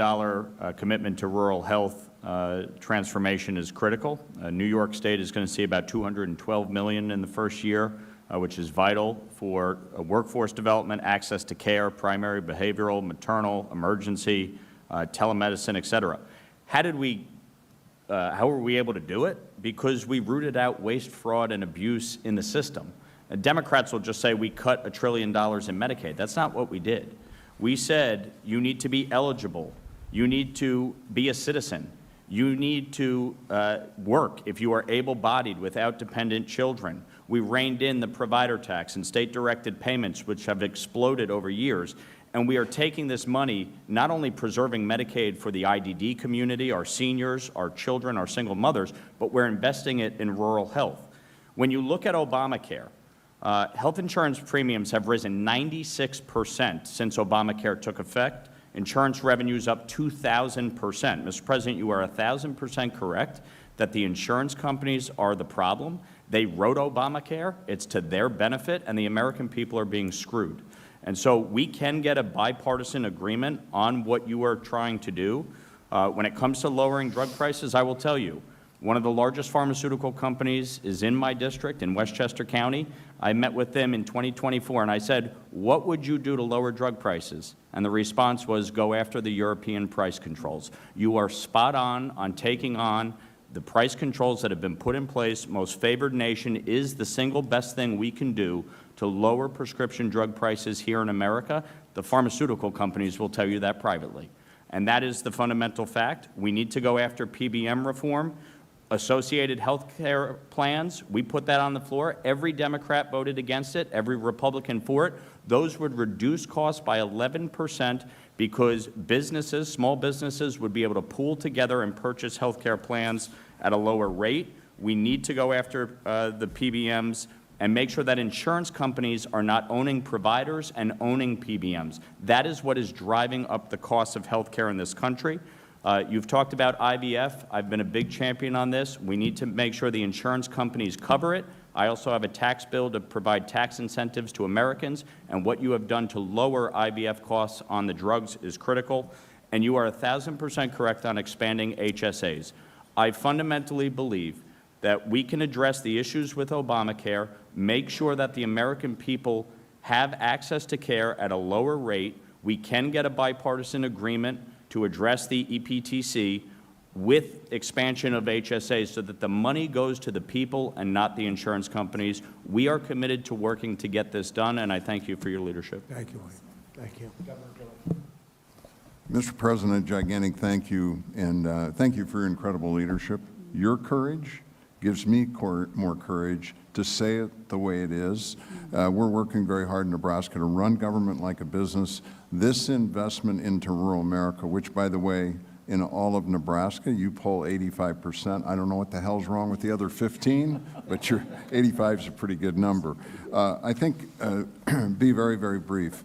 commitment to rural health transformation is critical. New York State is going to see about $212 million in the first year, which is vital for workforce development, access to care, primary, behavioral, maternal, emergency, telemedicine, et cetera. How were we able to do it? Because we rooted out waste, fraud, and abuse in the system. Democrats will just say we cut $1 trillion in Medicaid. That's not what we did. We said you need to be eligible, you need to be a citizen, you need to work if you are able-bodied without dependent children. We reined in the provider tax and state-directed payments, which have exploded over years. And we are taking this money, not only preserving Medicaid for the IDD community, our seniors, our children, our single mothers, but we're investing it in rural health. When you look at Obamacare, health insurance premiums have risen 96% since Obamacare took effect. Insurance revenues up 2,000%. Mr. President, you are 1,000% correct that the insurance companies are the problem. They wrote Obamacare. It's to their benefit, and the American people are being screwed. And so we can get a bipartisan agreement on what you are trying to do. When it comes to lowering drug prices, I will tell you, one of the largest pharmaceutical companies is in my district in Westchester County. I met with them in 2024, and I said, what would you do to lower drug prices? And the response was, go after the European price controls. You are spot on taking on the price controls that have been put in place. Most favored nation is the single best thing we can do to lower prescription drug prices here in America. The pharmaceutical companies will tell you that privately. And that is the fundamental fact. We need to go after PBM reform. Associated health care plans, we put that on the floor. Every Democrat voted against it, every Republican for it. Those would reduce costs by 11% because businesses, small businesses, would be able to pool together and purchase health care plans at a lower rate. We need to go after the PBMs and make sure that insurance companies are not owning providers and owning PBMs. That is what is driving up the cost of health care in this country. You've talked about IVF. I've been a big champion on this. We need to make sure the insurance companies cover it. I also have a tax bill to provide tax incentives to Americans, and what you have done to lower IVF costs on the drugs is critical. And you are 1,000% correct on expanding HSAs. I fundamentally believe that we can address the issues with Obamacare, make sure that the American people have access to care at a lower rate. We can get a bipartisan agreement to address the EPTC with expansion of HSAs so that the money goes to the people and not the insurance companies. We are committed to working to get this done, and I thank you for your leadership. Thank you, Wayne. Thank you. Mr. President, gigantic thank you, and thank you for your incredible leadership. Your courage gives me more courage to say it the way it is. We're working very hard in Nebraska to run government like a business. This investment into rural America, which, by the way, in all of Nebraska, you poll 85%. I don't know what the hell's wrong with the other 15, but your 85 is a pretty good number. I think, be very, very brief.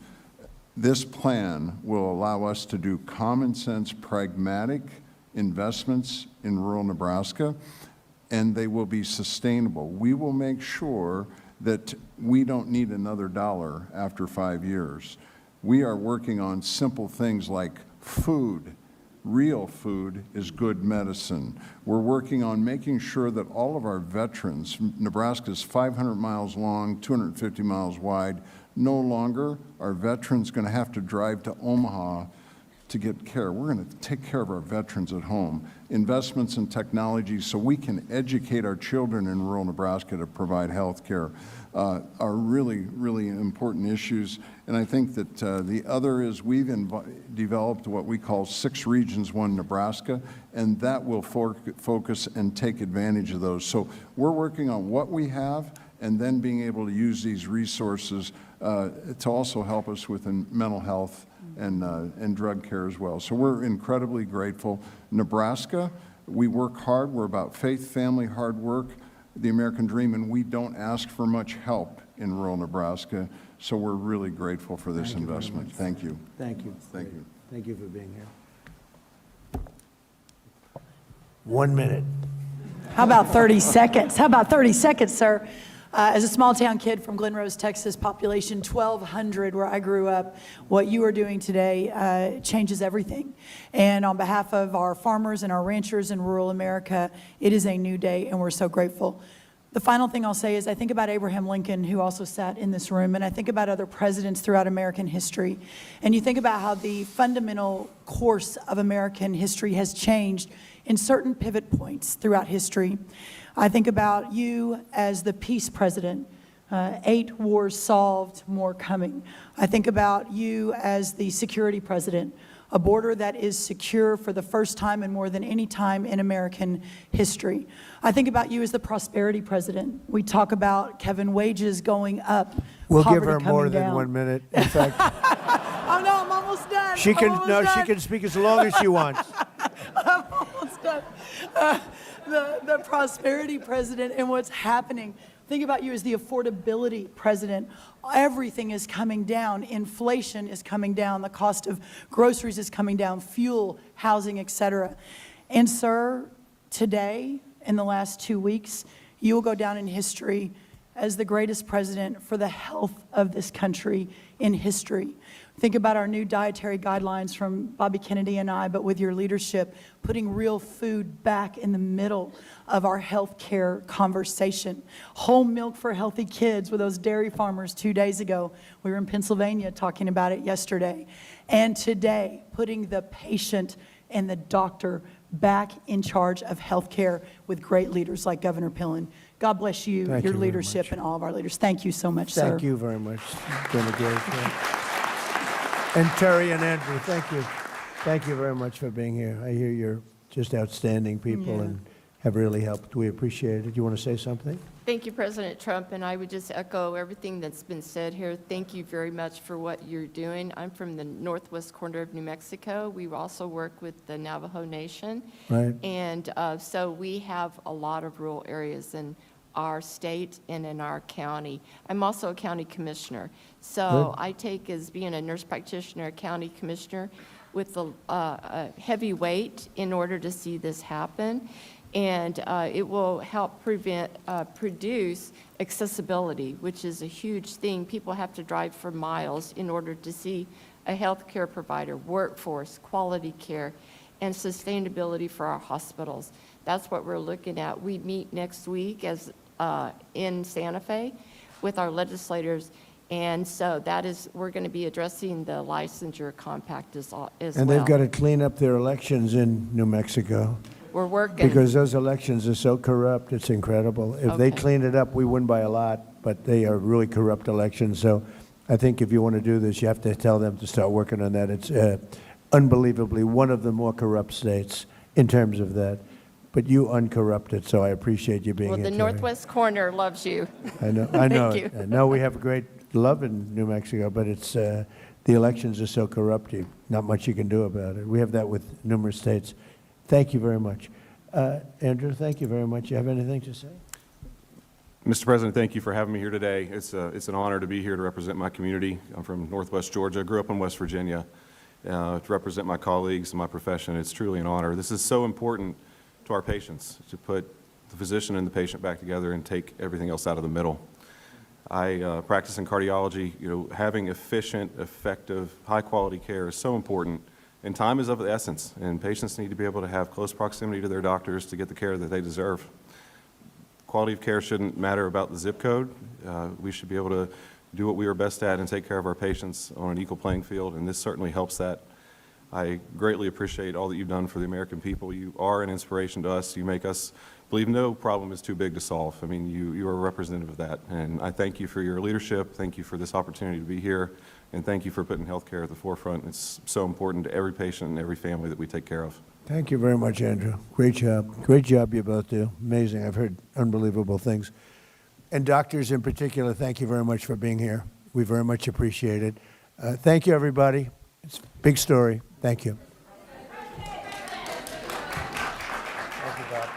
This plan will allow us to do common sense, pragmatic investments in rural Nebraska, and they will be sustainable. We will make sure that we don't need another dollar after 5 years. We are working on simple things like food. Real food is good medicine. We're working on making sure that all of our veterans, Nebraska is 500 miles long, 250 miles wide, no longer are veterans going to have to drive to Omaha to get care. We're going to take care of our veterans at home. Investments in technology so we can educate our children in rural Nebraska to provide health care are really, really important issues. And I think that the other is we've developed what we call 6 Regions, 1 Nebraska, and that will focus and take advantage of those. So we're working on what we have and then being able to use these resources to also help us with mental health and drug care as well. So we're incredibly grateful. Nebraska, we work hard. We're about faith, family, hard work, the American dream, and we don't ask for much help in rural Nebraska. So we're really grateful for this investment. Thank you. Thank you. Thank you. Thank you for being here. 1 minute. How about 30 seconds? How about 30 seconds, sir? As a small town kid from Glen Rose, Texas, population 1,200 where I grew up, what you are doing today changes everything. And on behalf of our farmers and our ranchers in rural America, it is a new day and we're so grateful. The final thing I'll say is I think about Abraham Lincoln, who also sat in this room, and I think about other presidents throughout American history. And you think about how the fundamental course of American history has changed in certain pivot points throughout history. I think about you as the peace president, 8 wars solved, more coming. I think about you as the security president, a border that is secure for the first time and more than any time in American history. I think about you as the prosperity president. We talk about, Kevin, wages going up. We'll give her poverty more coming than down. 1 minute. In fact, Oh no, I'm almost done. she I'm can almost no, done. she can speak as long as she wants. I'm almost done. The prosperity president and what's happening. Think about you as the affordability president. Everything is coming down. Inflation is coming down. The cost of groceries is coming down. Fuel, housing, etc. And sir, today, in the last 2 weeks, you will go down in history as the greatest president for the health of this country in history. Think about our new dietary guidelines from Bobby Kennedy and I, but with your leadership, putting real food back in the middle of our health care conversation. Whole milk for healthy kids with those dairy farmers 2 days ago. We were in Pennsylvania talking about it yesterday. And today, putting the patient and the doctor back in charge of health care with great leaders like Governor Pillen. God bless you, Thank your you very leadership, and all of our leaders. Thank you so much, sir. Thank you very much. It's been a great day. And Terry and Andrew, thank you. Thank you very much for being here. I hear you're just outstanding people and have really helped. We appreciate it. You want to say something? Thank you, President Trump, and I would just echo everything that's been said here. Thank you very much for what you're doing. I'm from the northwest corner of New Mexico. We also work with the Navajo Nation. Right. And so we have a lot of rural areas in our state and in our county. I'm also a county commissioner. So Good. I take as being a nurse practitioner, a county commissioner, with a heavy weight in order to see this happen. And it will help produce accessibility, which is a huge thing. People have to drive for miles in order to see a healthcare provider, workforce, quality care, and sustainability for our hospitals. That's what we're looking at. We meet next week in Santa Fe with our legislators. And so we're going to be addressing the licensure compact as well. And they've got to clean up their elections in New Mexico. We're working. Because those elections are so corrupt, it's incredible. If they clean it up, we win by a lot, but they are really corrupt elections. So I think if you want to do this, you have to tell them to start working on that. It's unbelievably one of the more corrupt states in terms of that. But you uncorrupted, so I appreciate you being here. Well, the Northwest Corner loves you. I know. I know. Thank you. I know we have great love in New Mexico, but it's the elections are so corrupt. Not much you can do about it. We have that with numerous states. Thank you very much. Andrew, thank you very much. You have anything to say? Mr. President, thank you for having me here today. It's an honor to be here to represent my community. I'm from Northwest Georgia. I grew up in West Virginia. To represent my colleagues and my profession, it's truly an honor. This is so important to our patients, to put the physician and the patient back together and take everything else out of the middle. I practice in cardiology. Having efficient, effective, high-quality care is so important. And time is of the essence, and patients need to be able to have close proximity to their doctors to get the care that they deserve. Quality of care shouldn't matter about the zip code. We should be able to do what we are best at and take care of our patients on an equal playing field, and this certainly helps that. I greatly appreciate all that you've done for the American people. You are an inspiration to us. You make us believe no problem is too big to solve. I mean, you are a representative of that, and I thank you for your leadership. Thank you for this opportunity to be here. And thank you for putting healthcare at the forefront. It's so important to every patient and every family that we take care of. Thank you very much, Andrew. Great job. Great job you both do. Amazing. I've heard unbelievable things. And doctors in particular, thank you very much for being here. We very much appreciate it. Thank you, everybody. It's a big story. Thank you. Thank you, Bob.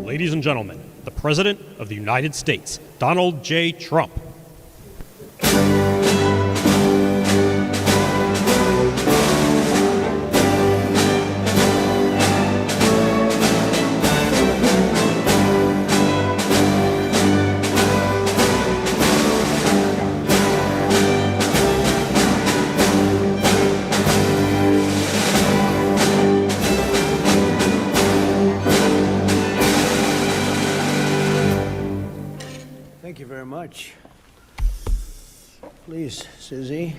Ladies and gentlemen, the President of the United States, Donald J. Trump. Thank you very much. Please, Susie.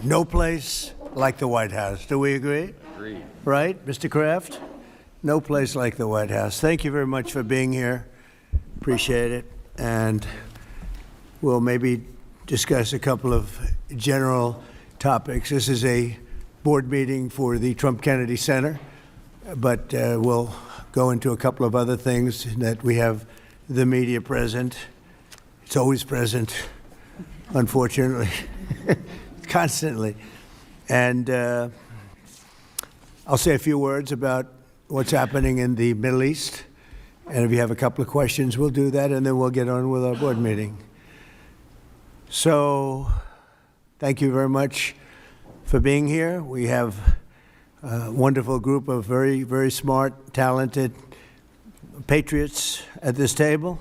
No place like the White House. Do we agree? Agreed. Right, Mr. Kraft? No place like the White House. Thank you very much for being here. Appreciate it. And we'll maybe discuss a couple of general topics. This is a board meeting for the Trump Kennedy Center, but we'll go into a couple of other things that we have the media present. It's always present, unfortunately, constantly. And I'll say a few words about what's happening in the Middle East. And if you have a couple of questions, we'll do that, and then we'll get on with our board meeting. So thank you very much for being here. We have a wonderful group of very, very smart, talented patriots at this table.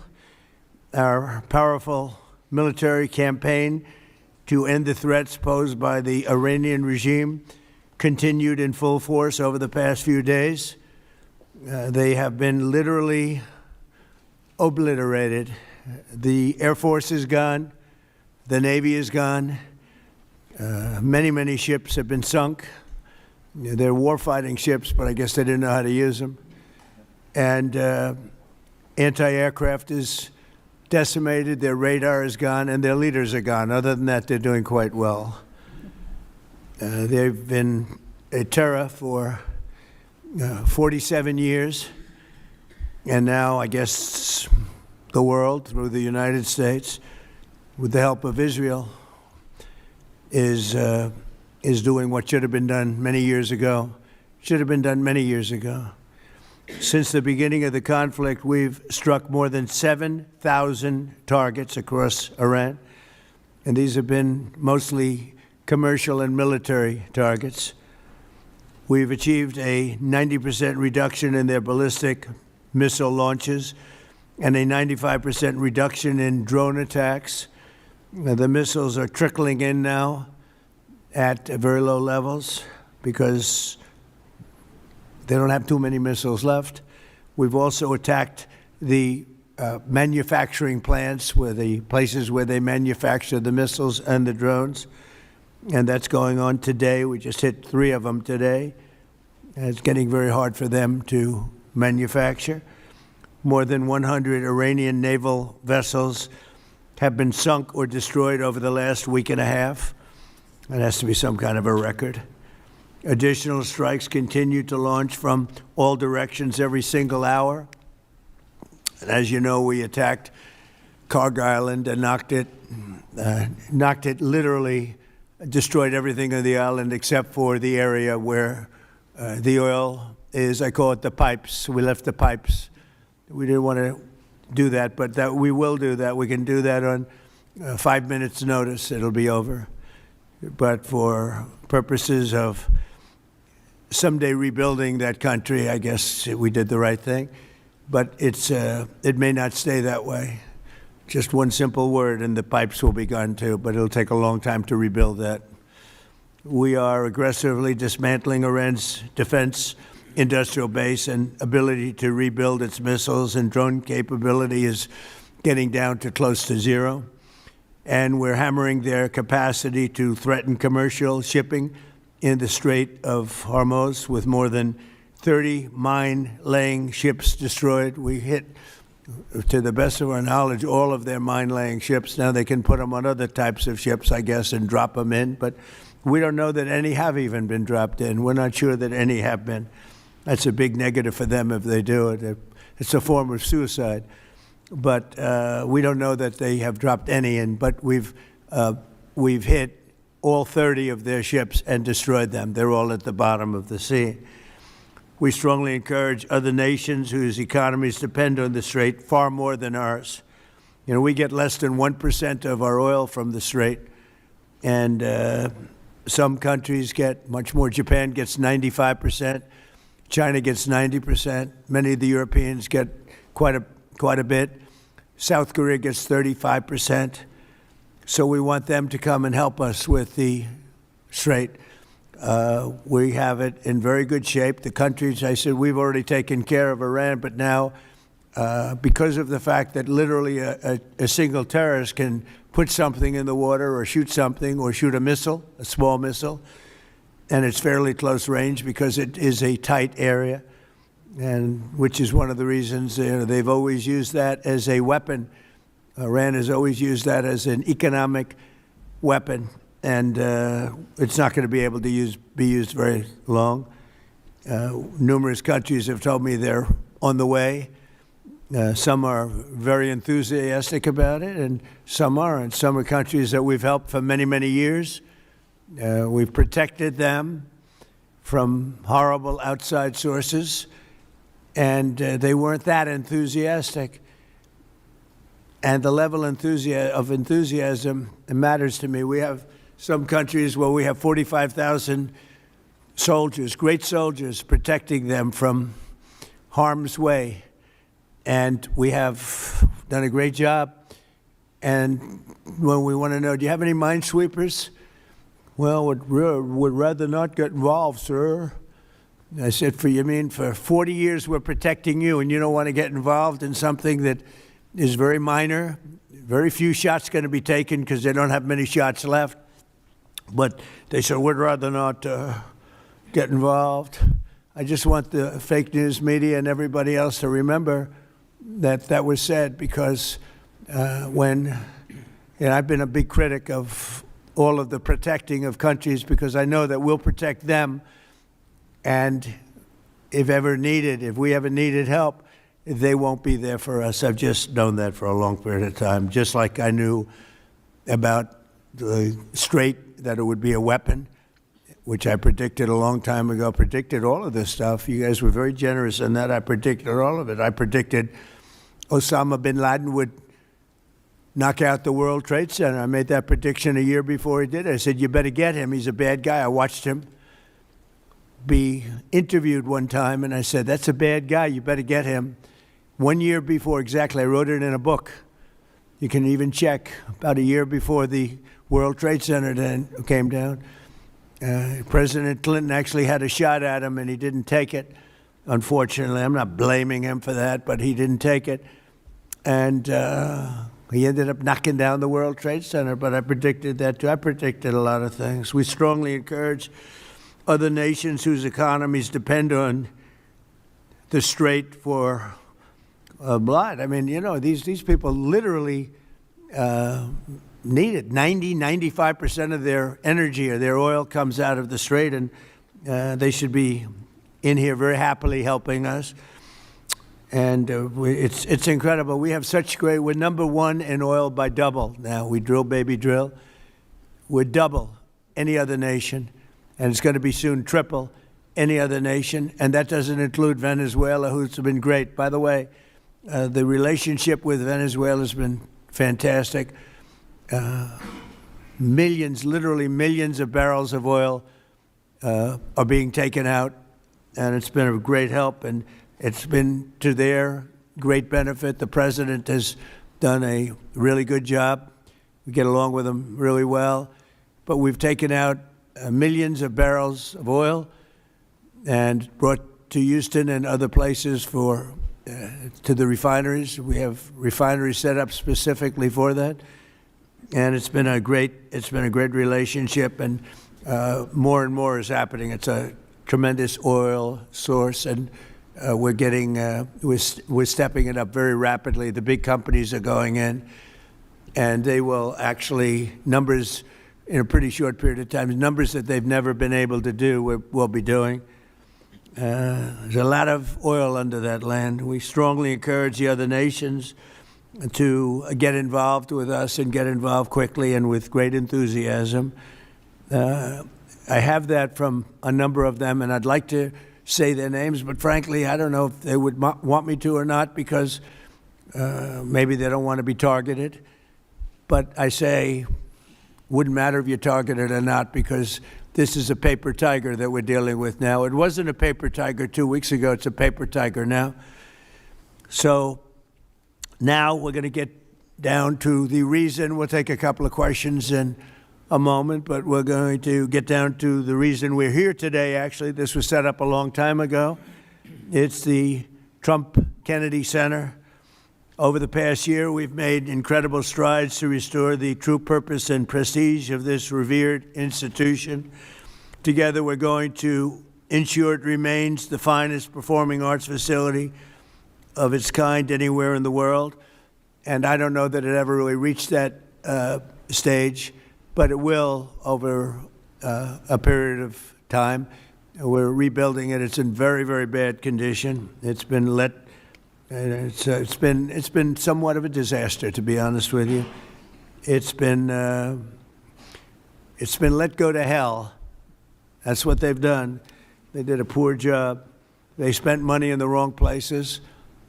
Our powerful military campaign to end the threats posed by the Iranian regime continued in full force over the past few days. They have been literally obliterated. The Air Force is gone. The Navy is gone. Many, many ships have been sunk. They're warfighting ships, but I guess they didn't know how to use them. And anti-aircraft is decimated, their radar is gone, and their leaders are gone. Other than that, they're doing quite well. They've been a terror for 47 years. And now, I guess, the world, through the United States, with the help of Israel, is doing what should have been done many years ago. Should have been done many years ago. Since the beginning of the conflict, we've struck more than 7,000 targets across Iran, and these have been mostly commercial and military targets. We've achieved a 90% reduction in their ballistic missile launches and a 95% reduction in drone attacks. The missiles are trickling in now at very low levels because they don't have too many missiles left. We've also attacked the manufacturing plants, the places where they manufacture the missiles and the drones, and that's going on today. We just hit 3 of them today. And it's getting very hard for them to manufacture. More than 100 Iranian naval vessels have been sunk or destroyed over the last week and a half. That has to be some kind of a record. Additional strikes continue to launch from all directions every single hour. And as you know, we attacked Karg Island and knocked it literally, destroyed everything on the island except for the area where the oil is. I call it the pipes. We left the pipes. We didn't want to do that, but that we will do that. We can do that on 5 minutes' notice. It'll be over. But for purposes of someday rebuilding that country, I guess we did the right thing. But it may not stay that way. Just one simple word and the pipes will be gone too, but it'll take a long time to rebuild that. We are aggressively dismantling Iran's defense industrial base, and ability to rebuild its missiles and drone capability is getting down to close to zero. And we're hammering their capacity to threaten commercial shipping in the Strait of Hormuz, with more than 30 mine-laying ships destroyed. We hit, to the best of our knowledge, all of their mine-laying ships. Now they can put them on other types of ships, I guess, and drop them in. But we don't know that any have even been dropped in. We're not sure that any have been. That's a big negative for them if they do it. It's a form of suicide. But we don't know that they have dropped any in. But we've hit all 30 of their ships and destroyed them. They're all at the bottom of the sea. We strongly encourage other nations whose economies depend on the Strait far more than ours. You know, we get less than 1% of our oil from the Strait, and some countries get much more. Japan gets 95%. China gets 90%. Many of the Europeans get quite a bit. South Korea gets 35%. So we want them to come and help us with the Strait. We have it in very good shape. The countries, I said, we've already taken care of Iran, but now, because of the fact that literally a single terrorist can put something in the water or shoot something or shoot a missile, a small missile, and it's fairly close range because it is a tight area, and which is one of the reasons they've always used that as a weapon. Iran has always used that as an economic weapon, and it's not going to be able to be used very long. Numerous countries have told me they're on the way. Some are very enthusiastic about it, and some aren't. Some are countries that we've helped for many, many years. We've protected them from horrible outside sources, and they weren't that enthusiastic. And the level of enthusiasm matters to me. We have some countries where we have 45,000 soldiers, great soldiers, protecting them from harm's way. And we have done a great job. And when we want to know, do you have any minesweepers? Well, would rather not get involved, sir. I said, for 40 years we're protecting you, and you don't want to get involved in something that is very minor. Very few shots going to be taken because they don't have many shots left. But they said, we'd rather not get involved. I just want the fake news media and everybody else to remember that that was said, because I've been a big critic of all of the protecting of countries, because I know that we'll protect them, and if we ever needed help, they won't be there for us. I've just known that for a long period of time, just like I knew about the strait, that it would be a weapon, which I predicted a long time ago, predicted all of this stuff. You guys were very generous in that. I predicted all of it. I predicted Osama bin Laden would knock out the World Trade Center. I made that prediction a year before he did it. I said, you better get him. He's a bad guy. I watched him be interviewed one time, and I said, that's a bad guy. You better get him. 1 year before, exactly. I wrote it in a book. You can even check. About a year before the World Trade Center then came down, President Clinton actually had a shot at him, and he didn't take it, unfortunately. I'm not blaming him for that, but he didn't take it. And he ended up knocking down the World Trade Center, but I predicted that too. I predicted a lot of things. We strongly encourage other nations whose economies depend on the strait for blood. I mean, you know, these people literally need it. 95% of their energy or their oil comes out of the strait, and they should be in here very happily helping us. And it's incredible. We have such we're number one in oil by double now. We drill, baby, drill. We're double any other nation, and it's going to be soon triple any other nation, and that doesn't include Venezuela, who's been great. By the way, the relationship with Venezuela has been fantastic. Millions, literally millions of barrels of oil are being taken out, and it's been a great help, and it's been to their great benefit. The president has done a really good job. We get along with him really well, but we've taken out millions of barrels of oil and brought to Houston and other places for to the refineries. We have refineries set up specifically for that, and it's been a great relationship, and more and more is happening. It's a tremendous oil source, and we're getting we're stepping it up very rapidly. The big companies are going in, and they will actually numbers in a pretty short period of time, numbers that they've never been able to do, we'll be doing. There's a lot of oil under that land. We strongly encourage the other nations to get involved with us and get involved quickly and with great enthusiasm. I have that from a number of them, and I'd like to say their names, but frankly, I don't know if they would want me to or not, because maybe they don't want to be targeted. But I say, wouldn't matter if you're targeted or not, because this is a paper tiger that we're dealing with now. It wasn't a paper tiger 2 weeks ago. It's a paper tiger now. So now we're going to get down to the reason. We'll take a couple of questions in a moment, but we're going to get down to the reason we're here today. Actually, this was set up a long time ago. It's the Trump Kennedy Center. Over the past year, we've made incredible strides to restore the true purpose and prestige of this revered institution. Together, we're going to ensure it remains the finest performing arts facility of its kind anywhere in the world. And I don't know that it ever really reached that stage, but it will over a period of time. We're rebuilding it. It's in very, very bad condition. It's been it's been somewhat of a disaster, to be honest with you. It's been let go to hell. That's what they've done. They did a poor job. They spent money in the wrong places.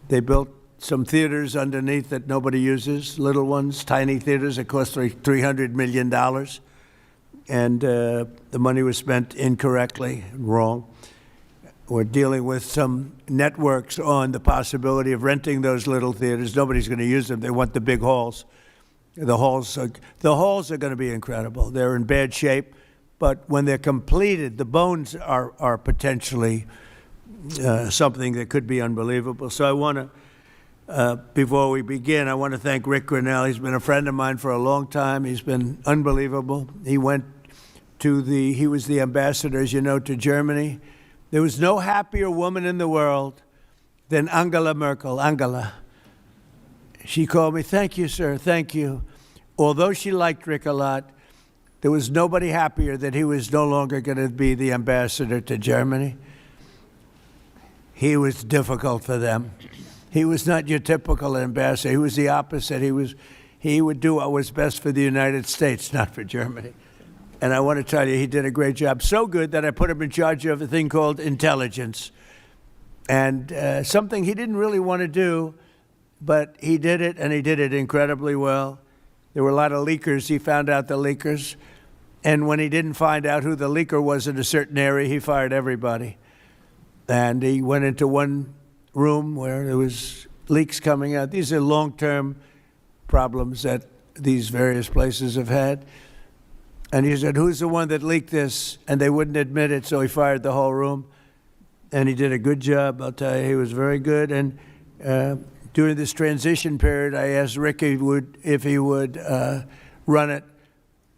They built some theaters underneath that nobody uses, little ones, tiny theaters that cost $300 million. And the money was spent incorrectly, wrong. We're dealing with some networks on the possibility of renting those little theaters. Nobody's going to use them. They want the big halls. The halls are going to be incredible. They're in bad shape, but when they're completed, the bones are potentially something that could be unbelievable. So I want to, before we begin, I want to thank Rick Grinnell. He's been a friend of mine for a long time. He's been unbelievable. He was the ambassador, as you know, to Germany. There was no happier woman in the world than Angela Merkel. Angela. She called me, thank you, sir, thank you. Although she liked Rick a lot, there was nobody happier that he was no longer going to be the ambassador to Germany. he was difficult for them. He was not your typical ambassador. He was the opposite. He would do what was best for the United States, not for Germany. And I want to tell you, he did a great job. So good that I put him in charge of a thing called intelligence. And something he didn't really want to do, but he did it, and he did it incredibly well. There were a lot of leakers. He found out the leakers. And when he didn't find out who the leaker was in a certain area, he fired everybody. And he went into one room where there was leaks coming out. These are long-term problems that these various places have had. And he said, who's the one that leaked this? And they wouldn't admit it, so he fired the whole room. And he did a good job, I'll tell you. He was very good. And during this transition period, I asked Rick if he would run it,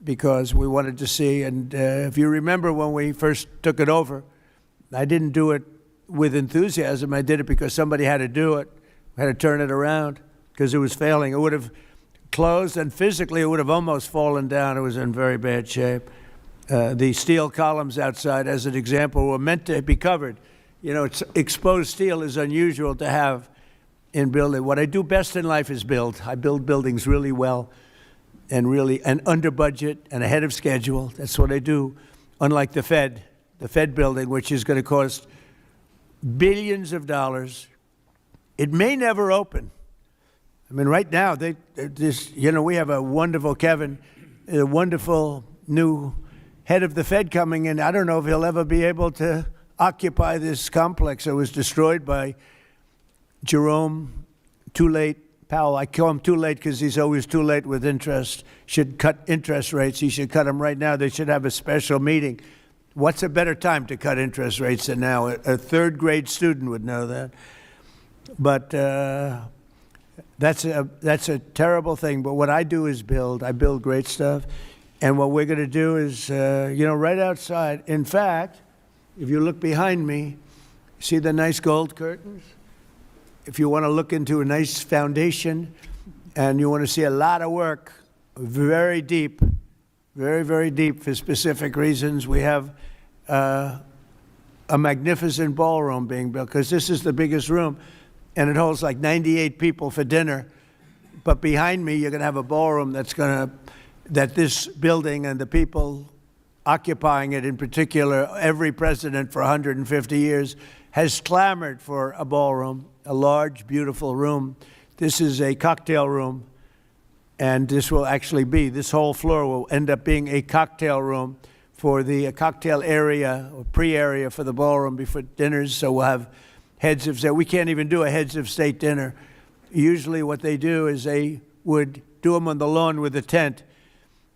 because we wanted to see. And if you remember when we first took it over, I didn't do it with enthusiasm. I did it because somebody had to do it. I had to turn it around because it was failing. It would have closed, and physically it would have almost fallen down. It was in very bad shape. The steel columns outside, as an example, were meant to be covered. You know, exposed steel is unusual to have in building. What I do best in life is build. I build buildings really well and under budget and ahead of schedule. That's what I do, unlike the Fed building, which is going to cost billions of dollars. It may never open. I mean, right now, we have a wonderful Kevin, a wonderful new head of the Fed coming in. I don't know if he'll ever be able to occupy this complex that was destroyed by Jerome, too late, Powell. I call him too late because he's always too late with interest. Should cut interest rates. He should cut them right now. They should have a special meeting. What's a better time to cut interest rates than now? A third grade student would know that. But that's a terrible thing. But what I do is build. I build great stuff. And what we're going to do is, right outside. In fact, if you look behind me, see the nice gold curtains? If you want to look into a nice foundation and you want to see a lot of work, very deep, very, very deep for specific reasons, we have a magnificent ballroom being built, because this is the biggest room, and it holds like 98 people for dinner. But behind me, you're going to have a ballroom that this building and the people occupying it, in particular, every president for 150 years has clamored for a ballroom, a large, beautiful room. This is a cocktail room, and this whole floor will end up being a cocktail room for the cocktail area, or pre-area for the ballroom before dinners. So we'll have heads of state. We can't even do a heads of state dinner. Usually what they do is they would do them on the lawn with a tent.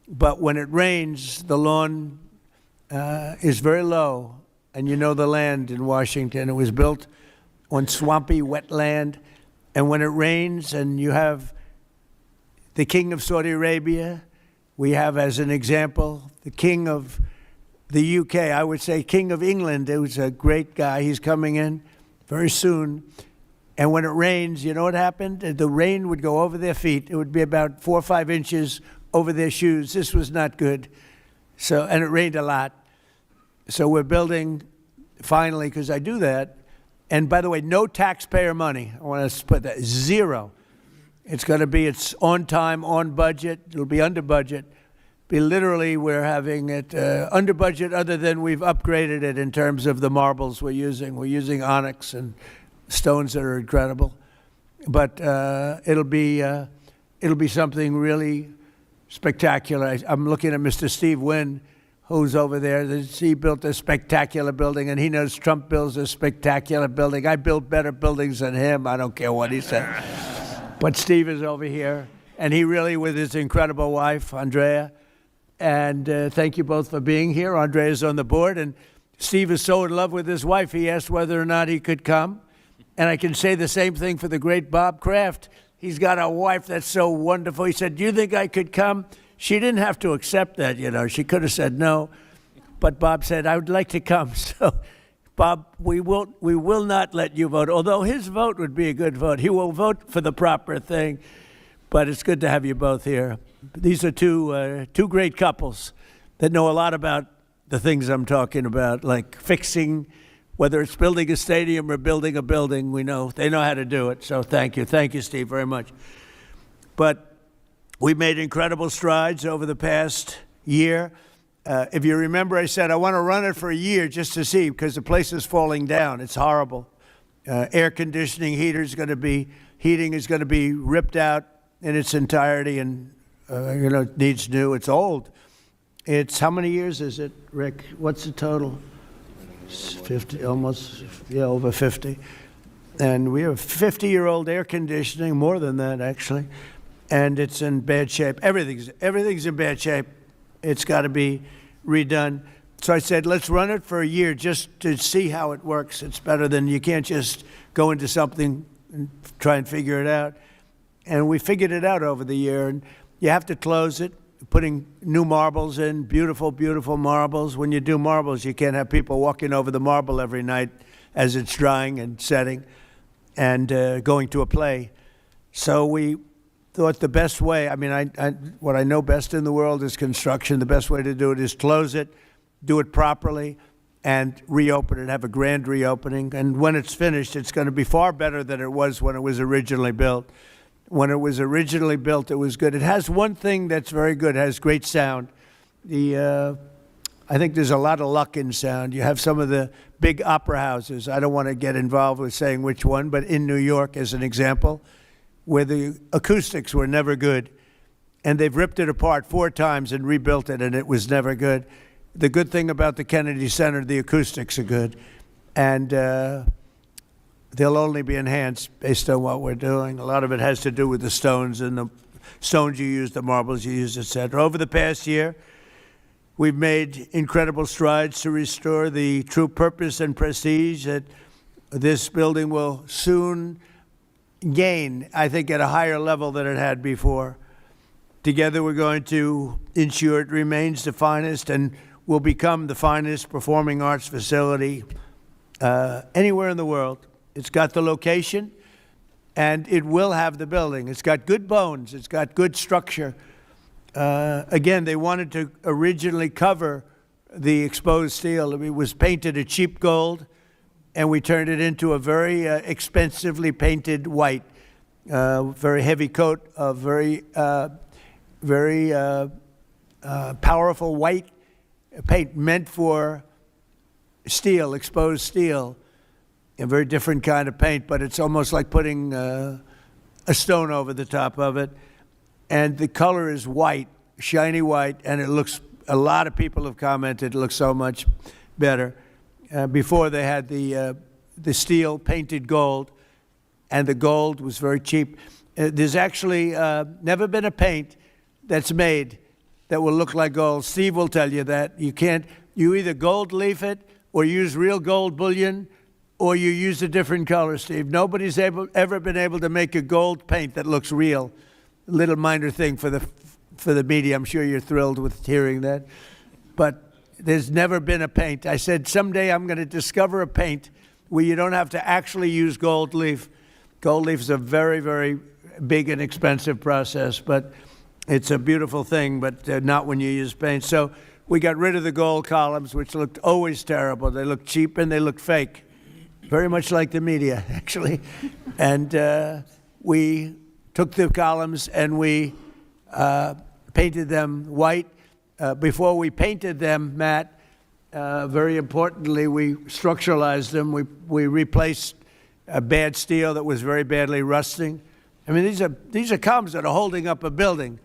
But when it rains, the lawn is very low. And you know the land in Washington. It was built on swampy, wet land. And when it rains and you have the king of Saudi Arabia, we have, as an example, the king of the UK, I would say king of England, who's a great guy. He's coming in very soon. And when it rains, you know what happened? The rain would go over their feet. It would be about 4 or 5 inches over their shoes. This was not good. And it rained a lot. So we're building, finally, because I do that. And by the way, no taxpayer money. I want to put that, zero. It's on time, on budget. It'll be under budget. Literally, we're having it under budget, other than we've upgraded it in terms of the marbles we're using. We're using onyx and stones that are incredible. But it'll be something really spectacular. I'm looking at Mr. Steve Wynn, who's over there. He built a spectacular building, and he knows Trump builds a spectacular building. I build better buildings than him. I don't care what he said. But Steve is over here, and he really, with his incredible wife, Andrea, and thank you both for being here. Andrea's on the board, and Steve is so in love with his wife, he asked whether or not he could come. And I can say the same thing for the great Bob Kraft. He's got a wife that's so wonderful. He said, do you think I could come? She didn't have to accept that, She could have said no. But Bob said, I would like to come. So, Bob, we will not let you vote, although his vote would be a good vote. He will vote for the proper thing. But it's good to have you both here. These are two great couples that know a lot about the things I'm talking about, like fixing whether it's building a stadium or building a building, we know they know how to do it. So thank you, Steve, very much. But we've made incredible strides over the past year. If you remember, I said I want to run it for a year just to see, because the place is falling down. It's horrible. Air conditioning, heating is going to be ripped out in its entirety, and it needs new. It's old. It's how many years is it, Rick? What's the total? 50, almost, over 50. And we have 50-year-old air conditioning, more than that actually, and it's in bad shape. Everything's in bad shape. It's got to be redone. So I said, let's run it for a year just to see how it works. It's better than, you can't just go into something and try and figure it out. And we figured it out over the year. And you have to close it, putting new marbles in, beautiful, beautiful marbles. When you do marbles, you can't have people walking over the marble every night as it's drying and setting and going to a play. So we thought the best way, what I know best in the world is construction. The best way to do it is close it, do it properly, and reopen it, have a grand reopening. And when it's finished, it's going to be far better than it was when it was originally built. When it was originally built, it was good. It has one thing that's very good. It has great sound. I think there's a lot of luck in sound. You have some of the big opera houses. I don't want to get involved with saying which one, but in New York, as an example, where the acoustics were never good, and they've ripped it apart 4 times and rebuilt it, and it was never good. The good thing about the Kennedy Center, the acoustics are good, and they'll only be enhanced based on what we're doing. A lot of it has to do with the stones and the stones you use, the marbles you use, etc. Over the past year, we've made incredible strides to restore the true purpose and prestige that this building will soon gain, I think, at a higher level than it had before. Together, we're going to ensure it remains the finest and will become the finest performing arts facility anywhere in the world. It's got the location, and it will have the building. It's got good bones. It's got good structure. Again, they wanted to originally cover the exposed steel. It was painted a cheap gold, and we turned it into a very expensively painted white, very heavy coat of very powerful white paint meant for steel, exposed steel. A very different kind of paint, but it's almost like putting a stone over the top of it. And the color is white, shiny white, and it looks, a lot of people have commented, it looks so much better. Before they had the steel painted gold, and the gold was very cheap. There's actually never been a paint that's made that will look like gold. Steve will tell you that. You either gold leaf it or use real gold bullion, or you use a different color, Steve. Nobody's ever been able to make a gold paint that looks real. A little minor thing for the media. I'm sure you're thrilled with hearing that. But there's never been a paint. I said someday I'm going to discover a paint where you don't have to actually use gold leaf. Gold leaf is a very, very big and expensive process, but it's a beautiful thing, but not when you use paint. So we got rid of the gold columns, which looked always terrible. They looked cheap and they looked fake. Very much like the media, actually. And we took the columns and we painted them white. Before we painted them matte, very importantly, we structuralized them. We replaced a bad steel that was very badly rusting. I mean, these are columns that are holding up a building.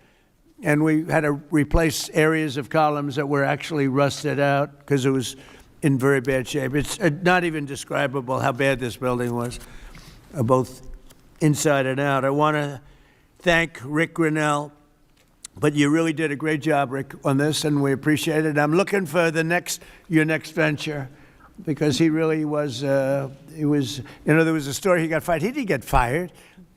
And we had to replace areas of columns that were actually rusted out because it was in very bad shape. It's not even describable how bad this building was, both inside and out. I want to thank Rick Grinnell, but you really did a great job, Rick, on this, and we appreciate it. I'm looking for your next venture, because he really was, there was a story he got fired. He didn't get fired.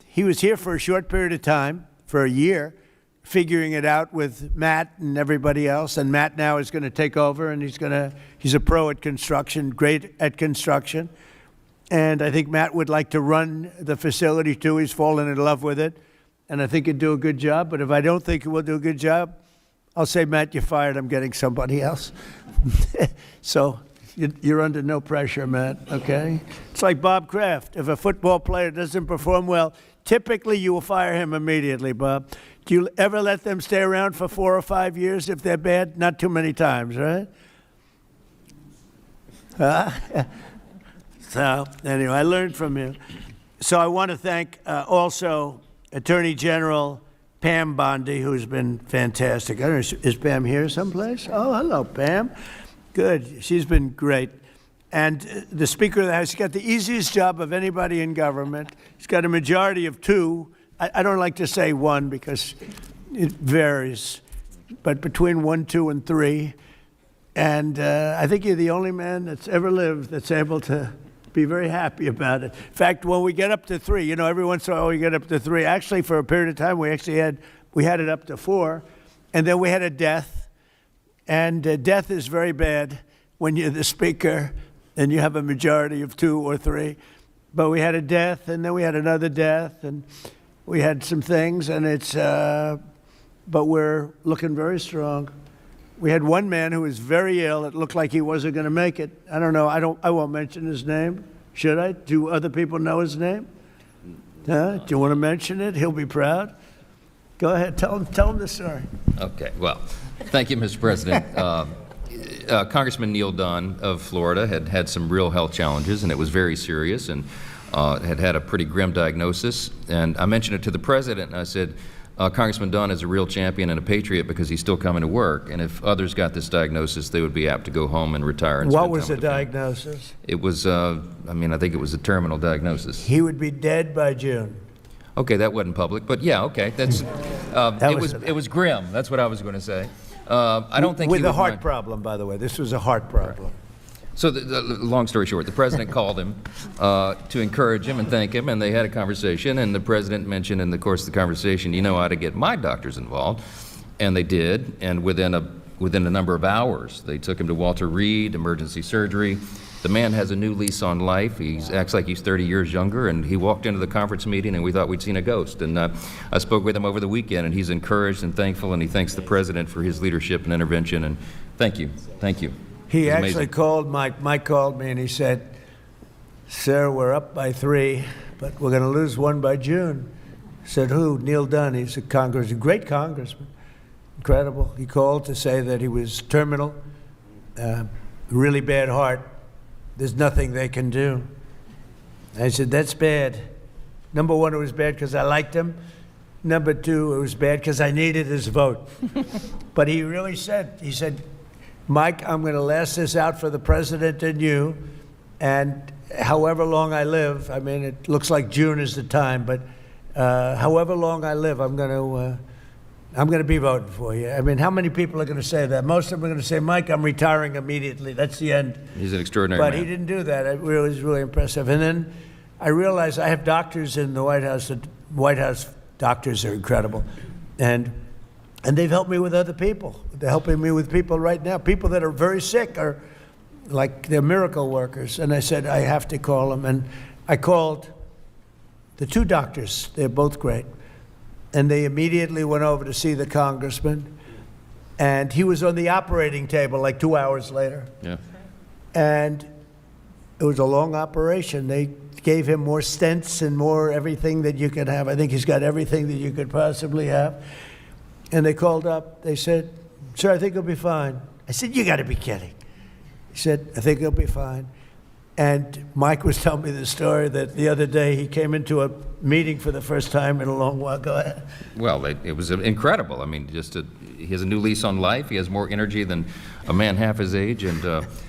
He was here for a short period of time, for a year, figuring it out with Matt and everybody else, and Matt now is going to take over, and he's a pro at construction, great at construction, and I think Matt would like to run the facility too. He's fallen in love with it, and I think he'd do a good job, but if I don't think he will do a good job, I'll say, Matt, you're fired, I'm getting somebody else. So You're under no pressure, Matt, okay? It's like Bob Kraft. If a football player doesn't perform well, typically you will fire him immediately, Bob. Do you ever let them stay around for 4 or 5 years if they're bad? Not too many times, right? So, anyway, I learned from you. So I want to thank also Attorney General Pam Bondi, who's been fantastic. I don't know, is Pam here someplace? Oh, hello, Pam. Good. She's been great. And the Speaker of the House, he's got the easiest job of anybody in government. He's got a majority of 2. I don't like to say 1 because it varies, but between 1, 2, and 3. And I think you're the only man that's ever lived that's able to be very happy about it. In fact, when we get up to 3, you know, every once in a while we get up to 3. Actually, for a period of time, we had it up to 4, and then we had a death. And death is very bad when you're the Speaker and you have a majority of 2 or 3. But we had a death, and then we had another death, and we had some things, and but we're looking very strong. We had one man who was very ill. It looked like he wasn't going to make it. I don't know. I won't mention his name. Should I? Do other people know his name? Do you want to mention it? He'll be proud. Go ahead. Tell him the story. Okay. Well, thank you, Mr. President. Congressman Neil Dunn of Florida had some real health challenges, and it was very serious, and had a pretty grim diagnosis. And I mentioned it to the President, and I said, Congressman Dunn is a real champion and a patriot because he's still coming to work. And if others got this diagnosis, they would be apt to go home and retire. And what was the diagnosis? It was, I think it was a terminal diagnosis. He would be dead by June. Okay, that wasn't public, but yeah, okay. That's it was grim. That's what I was going to say. I don't think with a heart problem, by the way. This was a heart problem. So, the long story short, the President called him to encourage him and thank him, and they had a conversation, and the President mentioned in the course of the conversation, you know how to get my doctors involved, and they did, and within a number of hours, they took him to Walter Reed Emergency Surgery. The man has a new lease on life. He acts like he's 30 years younger, and he walked into the conference meeting, and we thought we'd seen a ghost. And I spoke with him over the weekend, and he's encouraged and thankful, and he thanks the President for his leadership and intervention, and thank you. Thank you. He actually called Mike. Mike called me and he said, "Sir, we're up by 3, but we're going to lose 1 by June." I said, "Who?" Neil Dunn. He's a great congressman. Incredible. He called to say that he was terminal, really bad heart. There's nothing they can do. I said, "That's bad." Number 1, it was bad because I liked him. Number 2, it was bad because I needed his vote. But he really said, "Mike, I'm going to last this out for the President and you, and however long I live," I mean, it looks like June is the time, but however long I live, I'm going to be voting for you. I mean, how many people are going to say that? Most of them are going to say, "Mike, I'm retiring immediately. That's the end." He's an extraordinary man. But he didn't do that. It was really impressive. And then I realized I have doctors in the White House. The White House doctors are incredible. And they've helped me with other people. They're helping me with people right now. People that are very sick are like they're miracle workers. And I said, I have to call them. And I called the 2 doctors. They're both great. And they immediately went over to see the congressman. And he was on the operating table like 2 hours later. Yeah. And it was a long operation. They gave him more stents and more everything that you could have. I think he's got everything that you could possibly have. And they called up. They said, "Sir, I think he'll be fine." I said, "You got to be kidding." He said, "I think he'll be fine." And Mike was telling me the story that the other day he came into a meeting for the first time in a long while. Go ahead. Well, it was incredible. I mean, he has a new lease on life. He has more energy than a man half his age, and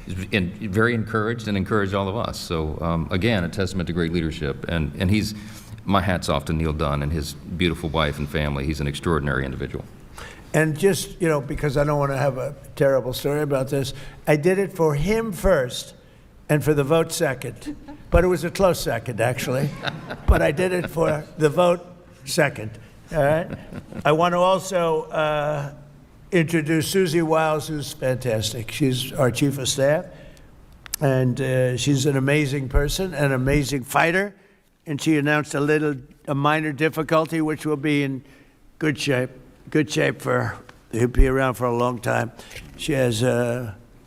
very encouraged and encouraged all of us. So, again, a testament to great leadership. And he's, my hat's off to Neil Dunn and his beautiful wife and family. He's an extraordinary individual. And just, because I don't want to have a terrible story about this, I did it for him first and for the vote second. But it was a close second, actually. But I did it for the vote second. All right? I want to also introduce Susie Wiles, who's fantastic. She's our chief of staff. And she's an amazing person, an amazing fighter. And she announced a minor difficulty, which will be in good shape. Good shape he'll be around for a long time. She's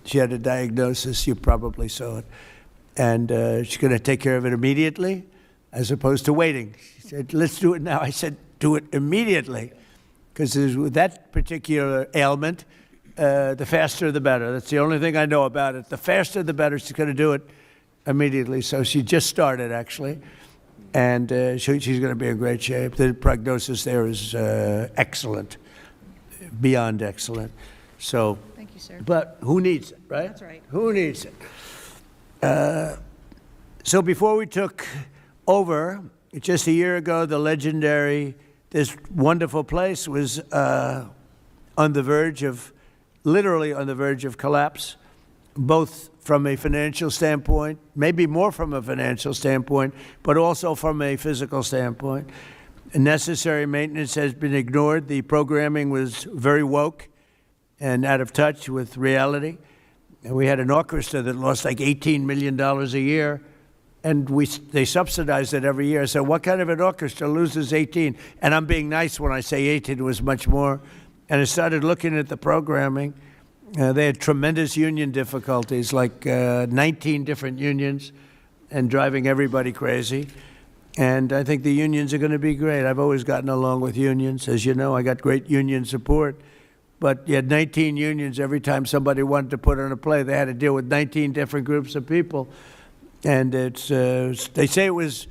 She had a diagnosis. You probably saw it. And she's going to take care of it immediately as opposed to waiting. She said, let's do it now. I said, do it immediately. Because with that particular ailment, the faster the better. That's the only thing I know about it. The faster the better. She's going to do it immediately. So she just started, actually. And she's going to be in great shape. The prognosis there is excellent, beyond excellent. So, thank you, sir. But who needs it, right? That's right. Who needs it? So before we took over, just a year ago, the legendary, this wonderful place was on the verge of, literally on the verge of collapse, both from a financial standpoint, maybe more from a financial standpoint, but also from a physical standpoint. Necessary maintenance has been ignored. The programming was very woke and out of touch with reality. And we had an orchestra that lost like $18 million a year, and they subsidized it every year. So what kind of an orchestra loses 18? And I'm being nice when I say 18, it was much more. And I started looking at the programming. They had tremendous union difficulties, like 19 different unions, and driving everybody crazy. And I think the unions are going to be great. I've always gotten along with unions. As you know, I got great union support. But you had 19 unions. Every time somebody wanted to put on a play, they had to deal with 19 different groups of people. And it's they say it was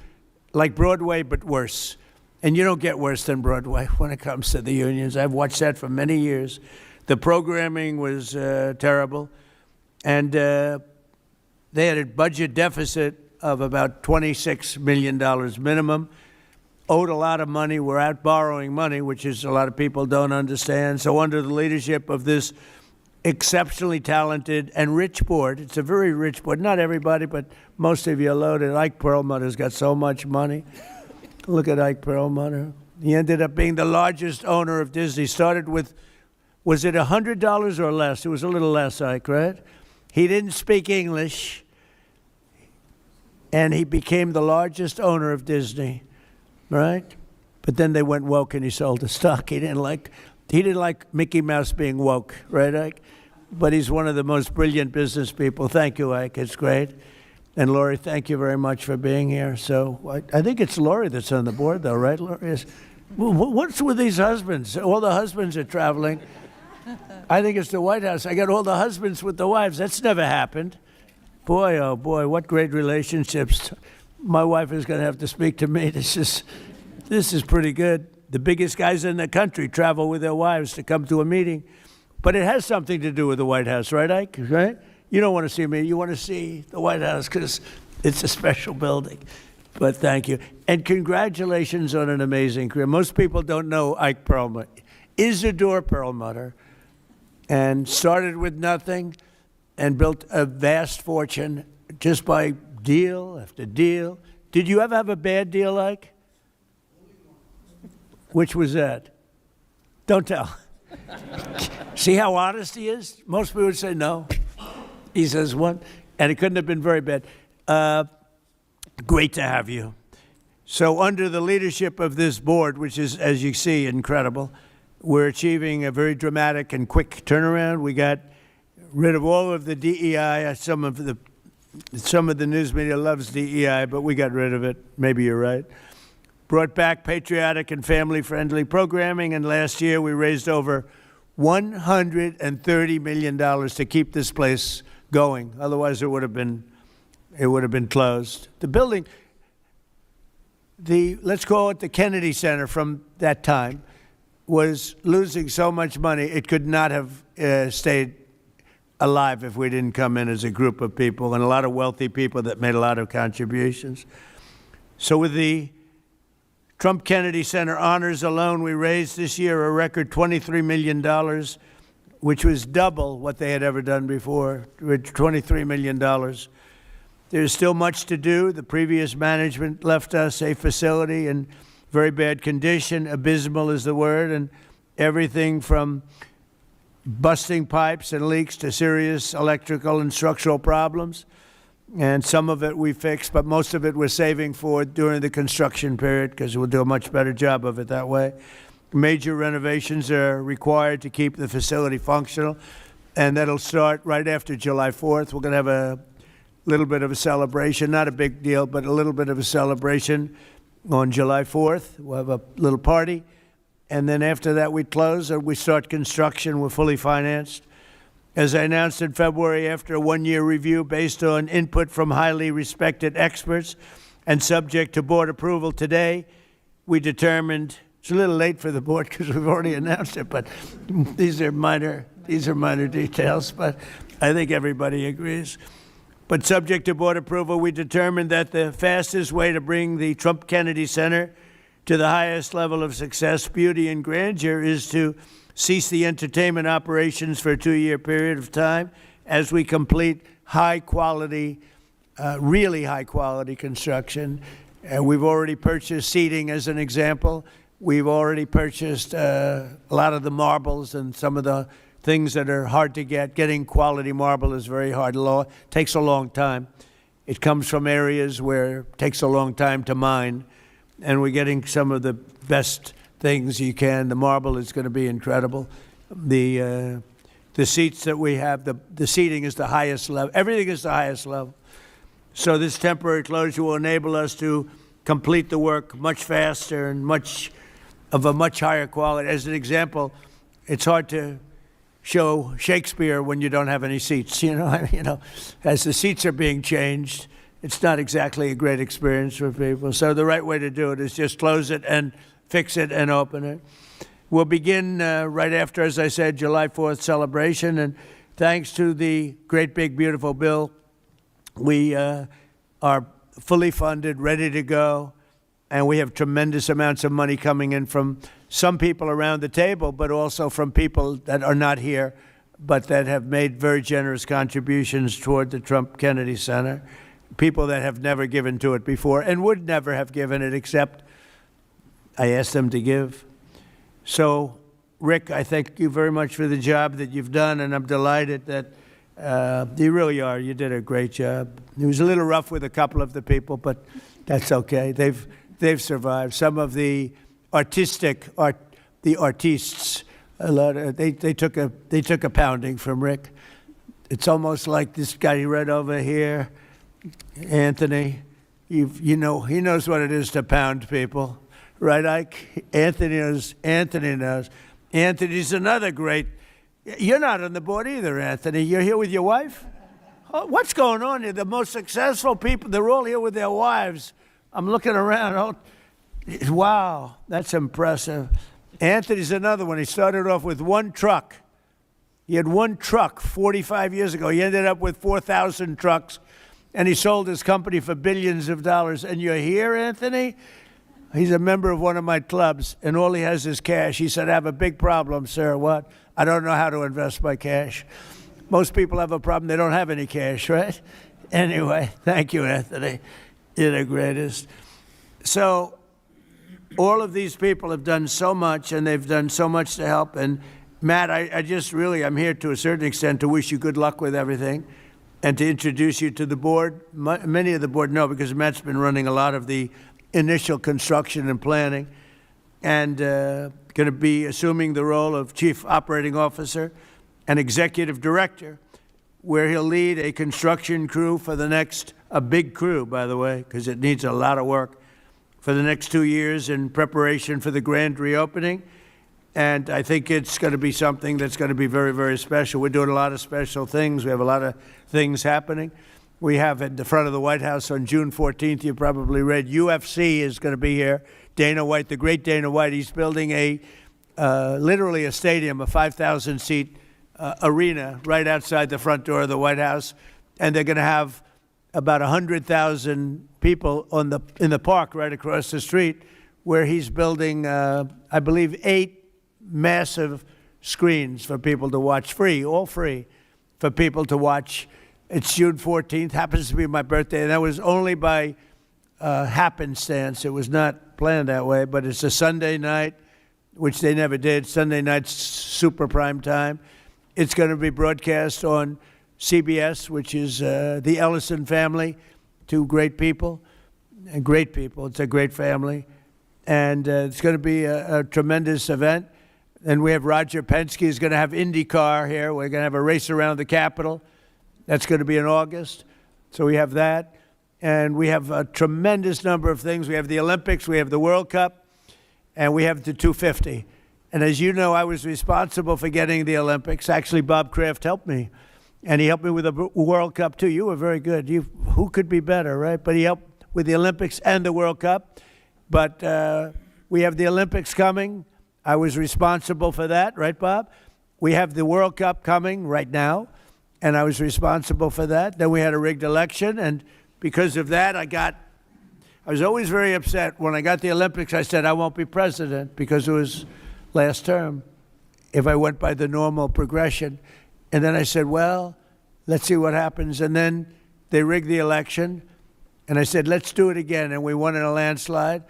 like Broadway, but worse. And you don't get worse than Broadway when it comes to the unions. I've watched that for many years. The programming was terrible. And they had a budget deficit of about $26 million minimum, owed a lot of money, were out borrowing money, which is a lot of people don't understand. So under the leadership of this exceptionally talented and rich board, it's a very rich board, not everybody, but most of you are loaded. Ike Perlmutter's got so much money. Look at Ike Perlmutter. He ended up being the largest owner of Disney. Started with, was it $100 or less? It was a little less, Ike, right? He didn't speak English, and he became the largest owner of Disney, right? But then they went woke and he sold the stock. He didn't like Mickey Mouse being woke, right, Ike? But he's one of the most brilliant business people. Thank you, Ike. It's great. And Lori, thank you very much for being here. So I think it's Lori that's on the board, though, right, Lori? What's with these husbands? All the husbands are traveling. I think it's the White House. I got all the husbands with the wives. That's never happened. Boy, oh boy, what great relationships. My wife is going to have to speak to me. This is pretty good. The biggest guys in the country travel with their wives to come to a meeting. But it has something to do with the White House, right, Ike? Right? You don't want to see me. You want to see the White House because it's a special building. But thank you. And congratulations on an amazing career. Most people don't know Ike Perlmutter. Isidore Perlmutter. And started with nothing and built a vast fortune just by deal after deal. Did you ever have a bad deal, Ike? Which was that? Don't tell. See how honest he is? Most people would say no. He says one, and it couldn't have been very bad. Great to have you. So under the leadership of this board, which is, as you see, incredible, we're achieving a very dramatic and quick turnaround. We got rid of all of the DEI. Some of the news media loves DEI, but we got rid of it. Maybe you're right. Brought back patriotic and family-friendly programming, and last year we raised over $130 million to keep this place going. Otherwise, it would have been closed. The building, let's call it the Kennedy Center from that time, was losing so much money it could not have stayed alive if we didn't come in as a group of people and a lot of wealthy people that made a lot of contributions. So with the Trump Kennedy Center honors alone, we raised this year a record $23 million, which was double what they had ever done before, $23 million. There's still much to do. The previous management left us a facility in very bad condition. Abysmal is the word, and everything from busting pipes and leaks to serious electrical and structural problems. And some of it we fixed, but most of it we're saving for during the construction period because we'll do a much better job of it that way. Major renovations are required to keep the facility functional. and that'll start right after July 4th. We're going to have a little bit of a celebration, not a big deal, but a little bit of a celebration on July 4th. We'll have a little party, and then after that we close or we start construction. We're fully financed. As I announced in February, after a one-year review based on input from highly respected experts and subject to board approval today, we determined, it's a little late for the board because we've already announced it, but these are minor details, but I think everybody agrees. But subject to board approval, we determined that the fastest way to bring the Trump Kennedy Center to the highest level of success, beauty, and grandeur is to cease the entertainment operations for a 2-year period of time as we complete high-quality, really high-quality construction. We've already purchased seating, as an example. We've already purchased a lot of the marbles and some of the things that are hard to get. Getting quality marble is very hard. Takes a long time. It comes from areas where it takes a long time to mine, and we're getting some of the best things you can. The marble is going to be incredible. The seats that we have, the seating is the highest level. Everything is the highest level. So this temporary closure will enable us to complete the work much faster and much higher quality. As an example, it's hard to show Shakespeare when you don't have any seats. As the seats are being changed, it's not exactly a great experience for people. So the right way to do it is just close it and fix it and open it. We'll begin right after, as I said, July 4th celebration. And thanks to the great, big, beautiful bill, we are fully funded, ready to go. And we have tremendous amounts of money coming in from some people around the table, but also from people that are not here, but that have made very generous contributions toward the Trump Kennedy Center. People that have never given to it before and would never have given it except I asked them to give. So, Rick, I thank you very much for the job that you've done, and I'm delighted that you really are. You did a great job. It was a little rough with a couple of the people, but that's okay. They've survived. Some of the artists, they took a pounding from Rick. It's almost like this guy right over here, Anthony. He knows what it is to pound people. Right, Ike? Anthony knows. Anthony's another great. You're not on the board either, Anthony. You're here with your wife? Oh, what's going on here? The most successful people, they're all here with their wives. I'm looking around. Oh, wow, that's impressive. Anthony's another one. He started off with one truck. He had one truck 45 years ago. He ended up with 4,000 trucks, and he sold his company for billions of dollars. And you're here, Anthony? He's a member of one of my clubs, and all he has is cash. He said, I have a big problem, sir. What? I don't know how to invest my cash. Most people have a problem. They don't have any cash, right? Anyway, thank you, Anthony. You're the greatest. So all of these people have done so much, and they've done so much to help. And, Matt, I'm here to a certain extent to wish you good luck with everything and to introduce you to the board. Many of the board know because Matt's been running a lot of the initial construction and planning, and going to be assuming the role of Chief Operating Officer and Executive Director, where he'll lead a construction crew for a big crew, by the way, because it needs a lot of work, for the next 2 years in preparation for the grand reopening. And I think it's going to be something that's going to be very, very special. We're doing a lot of special things. We have a lot of things happening. We have at the front of the White House on June 14th, you probably read, UFC is going to be here. Dana White, the great Dana White, he's building literally a stadium, a 5,000-seat arena right outside the front door of the White House. And they're going to have about 100,000 people in the park right across the street, where he's building, I believe, 8 massive screens for people to watch, all free, for people to watch. It's June 14th, happens to be my birthday, and that was only by happenstance. It was not planned that way, but it's a Sunday night, which they never did. Sunday night's super prime time. It's going to be broadcast on CBS, which is the Ellison family, 2 great people. Great people. It's a great family. And it's going to be a tremendous event. Then we have Roger Penske is going to have IndyCar here. We're going to have a race around the Capitol. That's going to be in August. So we have that. And we have a tremendous number of things. We have the Olympics, we have the World Cup, and we have the 250. And as you know, I was responsible for getting the Olympics. Actually, Bob Kraft helped me. And he helped me with the World Cup, too. You were very good. Who could be better, right? But he helped with the Olympics and the World Cup. But we have the Olympics coming. I was responsible for that, right, Bob? We have the World Cup coming right now, and I was responsible for that. Then we had a rigged election, and because of that, I was always very upset. When I got the Olympics, I said I won't be president because it was last term if I went by the normal progression. And then I said, well, let's see what happens. And then they rigged the election, and I said, let's do it again. And we won in a landslide.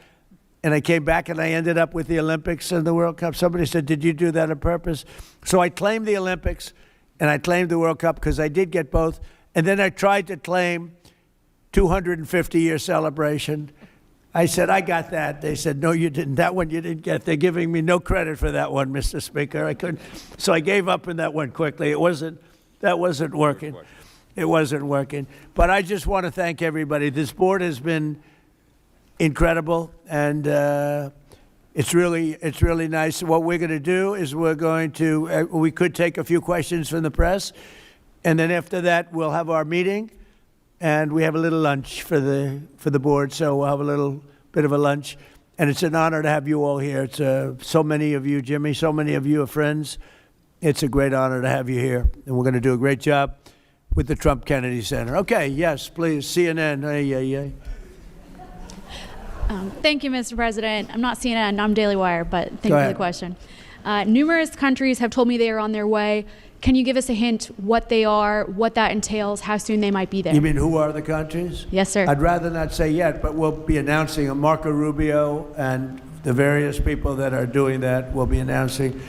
And I came back, and I ended up with the Olympics and the World Cup. Somebody said, did you do that on purpose? So I claimed the Olympics, and I claimed the World Cup because I did get both. And then I tried to claim 250-year celebration. I said, I got that. They said, no, you didn't. That one you didn't get. They're giving me no credit for that one, Mr. Speaker. I couldn't. So I gave up on that one quickly. That wasn't working. It wasn't working. But I just want to thank everybody. This board has been incredible, and it's really nice. What we're going to do is we could take a few questions from the press, and then after that we'll have our meeting. And we have a little lunch for the board, so we'll have a little bit of a lunch. And it's an honor to have you all here. It's so many of you, Jimmy, so many of you are friends. It's a great honor to have you here. And we're going to do a great job with the Trump Kennedy Center. Okay, yes, please, CNN. Hey. Thank you, Mr. President. I'm not CNN, I'm Daily Wire, but thank you for the question. Numerous countries have told me they are on their way. Can you give us a hint what they are, what that entails, how soon they might be there? You mean who are the countries? Yes, sir. I'd rather not say yet, but we'll be announcing Marco Rubio and the various people that are doing that will be announcing.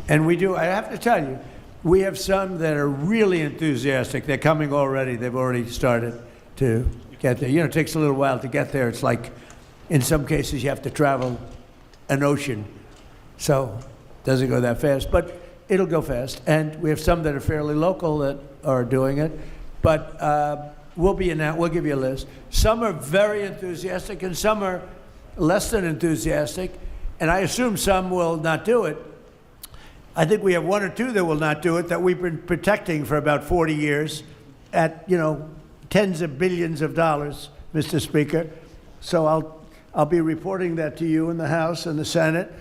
And I have to tell you, we have some that are really enthusiastic. They're coming already. They've already started to get there. It takes a little while to get there. It's like, in some cases, you have to travel an ocean. So it doesn't go that fast. But it'll go fast, and we have some that are fairly local that are doing it, but we'll give you a list. Some are very enthusiastic, and some are less than enthusiastic, and I assume some will not do it. I think we have one or two that will not do it that we've been protecting for about 40 years at, tens of billions of dollars, Mr. Speaker. So I'll be reporting that to you in the House and the Senate.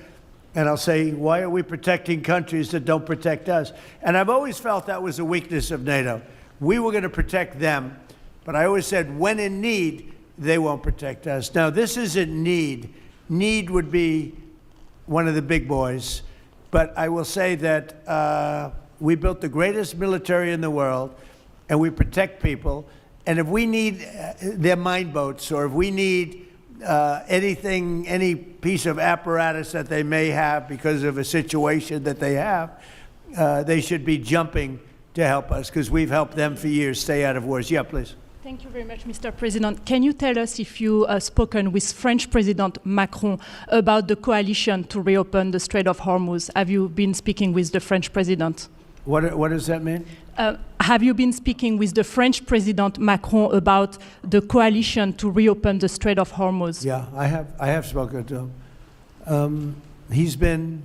And I'll say, why are we protecting countries that don't protect us? And I've always felt that was a weakness of NATO. We were going to protect them, but I always said, when in need, they won't protect us. Now, this isn't need. Need would be one of the big boys. But I will say that we built the greatest military in the world, and we protect people. And if we need their mine boats, or if we need anything, any piece of apparatus that they may have because of a situation that they have, they should be jumping to help us because we've helped them for years stay out of wars. Yeah, please. Thank you very much, Mr. President. Can you tell us if you have spoken with French President Macron about the coalition to reopen the Strait of Hormuz? Have you been speaking with the French President? What does that mean? Have you been speaking with the French President Macron about the coalition to reopen the Strait of Hormuz? Yeah, I have spoken to him. He's been,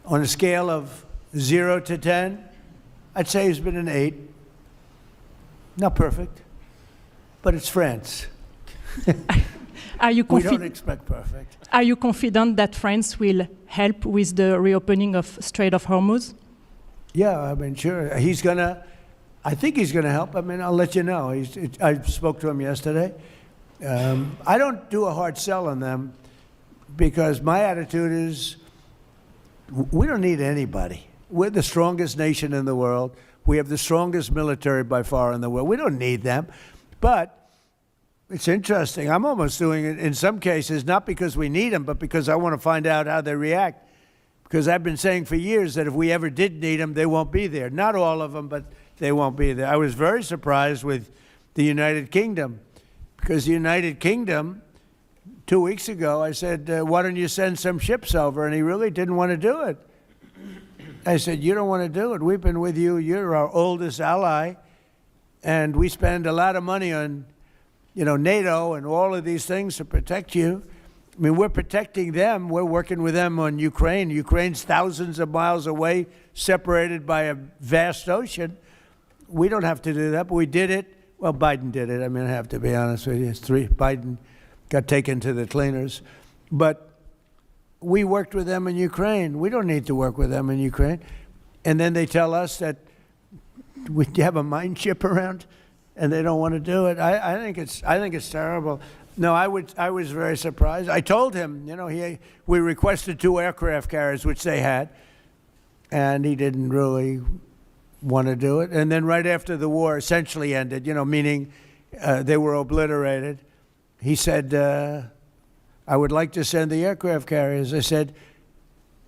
on a scale of 0 to 10, I'd say he's been an 8. Not perfect, but it's France. We don't expect perfect. Are you confident that France will help with the reopening of Strait of Hormuz? Yeah, I mean, sure. I think he's going to help. I mean, I'll let you know. I spoke to him yesterday. I don't do a hard sell on them because my attitude is we don't need anybody. We're the strongest nation in the world. We have the strongest military by far in the world. We don't need them. But it's interesting. I'm almost doing it in some cases, not because we need them, but because I want to find out how they react. Because I've been saying for years that if we ever did need them, they won't be there. Not all of them, but they won't be there. I was very surprised with the United Kingdom, because the United Kingdom, 2 weeks ago, I said, why don't you send some ships over? And he really didn't want to do it. I said, you don't want to do it. We've been with you. You're our oldest ally. And we spend a lot of money on, NATO and all of these things to protect you. I mean, we're protecting them. We're working with them on Ukraine. Ukraine's thousands of miles away, separated by a vast ocean. We don't have to do that, but we did it. Well, Biden did it. I mean, I have to be honest with you. Biden got taken to the cleaners. But we worked with them in Ukraine. We don't need to work with them in Ukraine. And then they tell us that we have a mine ship around, and they don't want to do it. I think it's terrible. No, I was very surprised. I told him, we requested 2 aircraft carriers, which they had, and he didn't really want to do it. And then right after the war essentially ended, meaning they were obliterated, he said, I would like to send the aircraft carriers. I said,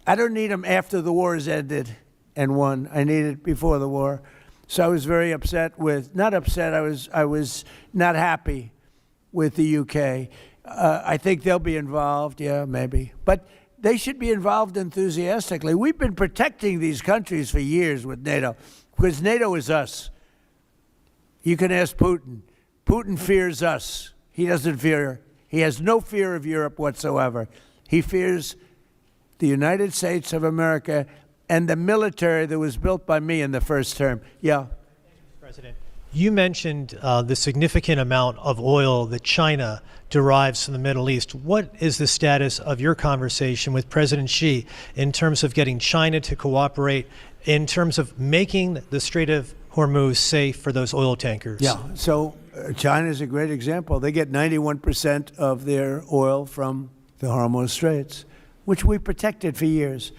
I don't need them after the war has ended and won. I need it before the war. So I was very upset not upset, I was not happy with the UK. I think they'll be involved, yeah, maybe. But they should be involved enthusiastically. We've been protecting these countries for years with NATO, because NATO is us. You can ask Putin. Putin fears us. He has no fear of Europe whatsoever. He fears the United States of America and the military that was built by me in the first term. Yeah. President, you mentioned the significant amount of oil that China derives from the Middle East. What is the status of your conversation with President Xi in terms of getting China to cooperate, in terms of making the Strait of Hormuz safe for those oil tankers? Yeah, so China is a great example. They get 91% of their oil from the Hormuz Straits, which we protected for years.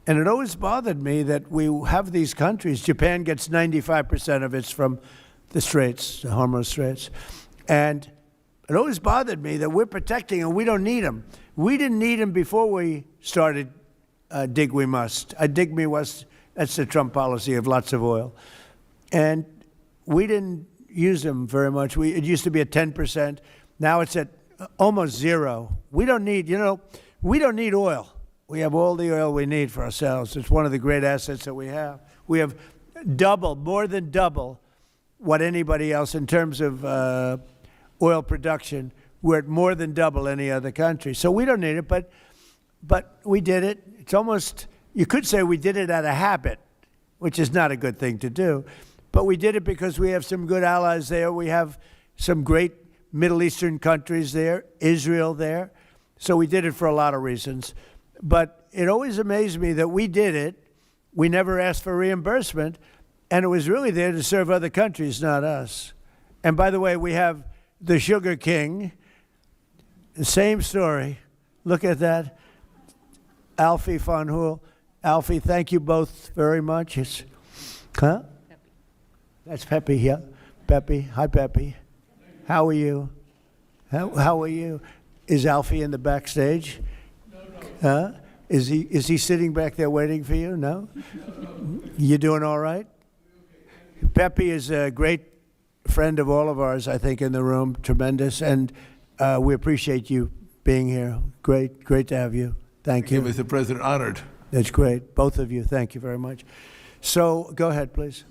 And it always bothered me that we have these countries. Japan gets 95% of its from the Straits, the Hormuz Straits. And it always bothered me that we're protecting and we don't need them. We didn't need them before we started dig we must. Dig me must, that's the Trump policy of lots of oil. And we didn't use them very much. It used to be at 10%. Now it's at almost zero. We don't need oil. We have all the oil we need for ourselves. It's one of the great assets that we have. We have more than double what anybody else in terms of oil production. We're at more than double any other country. So we don't need it, but we did it. It's almost, you could say we did it out of habit, which is not a good thing to do. But we did it because we have some good allies there. We have some great Middle Eastern countries there, Israel there. So we did it for a lot of reasons. But it always amazed me that we did it. We never asked for reimbursement. And it was really there to serve other countries, not us. And by the way, we have the Sugar King. The same story. Look at that. Alfie von Hool. Alfie, thank you both very much. Huh? That's Pepe, yeah. Pepe. Hi, Pepe. How are you? How are you? Is Alfie in the backstage? Huh? Is he sitting back there waiting for you? No? You doing all right? Pepe is a great friend of all of ours, I think, in the room. Tremendous. And we appreciate you being here. Great to have you. Thank you. Mr. President, honored. That's great. Both of you. Thank you very much. So go ahead, please.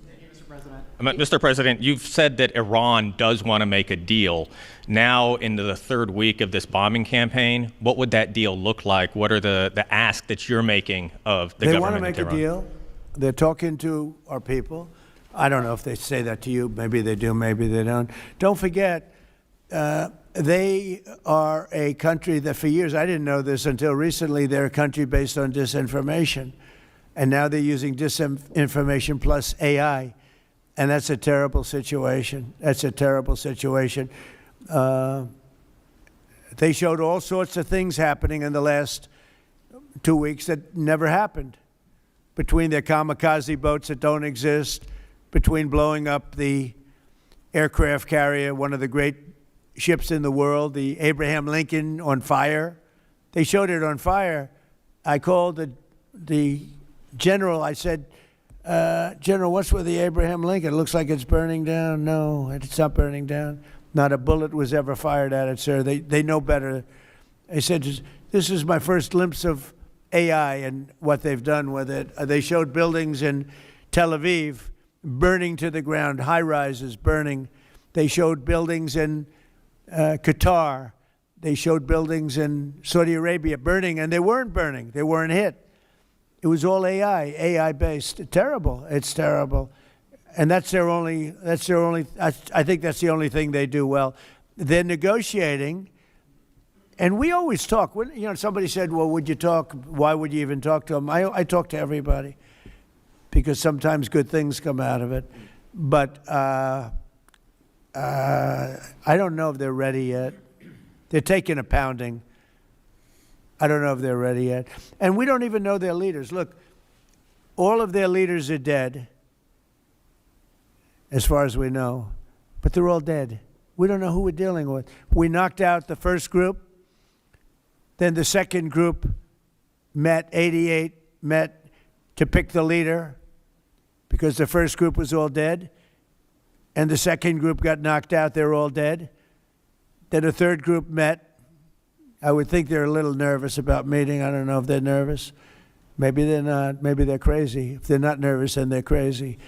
Mr. President, you've said that Iran does want to make a deal. Now, into the 3rd week of this bombing campaign, what would that deal look like? What are the asks that you're making of the government? They want to make a deal. They're talking to our people. I don't know if they say that to you. Maybe they do, maybe they don't. Don't forget, they are a country that for years, I didn't know this until recently, they're a country based on disinformation. And now they're using disinformation plus AI. And that's a terrible situation. That's a terrible situation. They showed all sorts of things happening in the last 2 weeks that never happened. Between their kamikaze boats that don't exist, between blowing up the aircraft carrier, one of the great ships in the world, the Abraham Lincoln, on fire. They showed it on fire. I called the general. I said, General, what's with the Abraham Lincoln? It looks like it's burning down. No, it's not burning down. Not a bullet was ever fired at it, sir. They know better. I said, this is my first glimpse of AI and what they've done with it. They showed buildings in Tel Aviv burning to the ground, high-rises burning. They showed buildings in Qatar. They showed buildings in Saudi Arabia burning, and they weren't burning. They weren't hit. It was all AI-based. Terrible. It's terrible. And that's their only, I think that's the only thing they do well. They're negotiating, and we always talk. When, somebody said, well, would you talk? Why would you even talk to them? I talk to everybody because sometimes good things come out of it. But I don't know if they're ready yet. They're taking a pounding. I don't know if they're ready yet. And we don't even know their leaders. Look, all of their leaders are dead, as far as we know, but they're all dead. We don't know who we're dealing with. We knocked out the first group. Then the second group met, 88 met to pick the leader because the first group was all dead. And the second group got knocked out. They're all dead. Then a third group met. I would think they're a little nervous about meeting. I don't know if they're nervous. Maybe they're not. Maybe they're crazy. If they're not nervous, then they're crazy.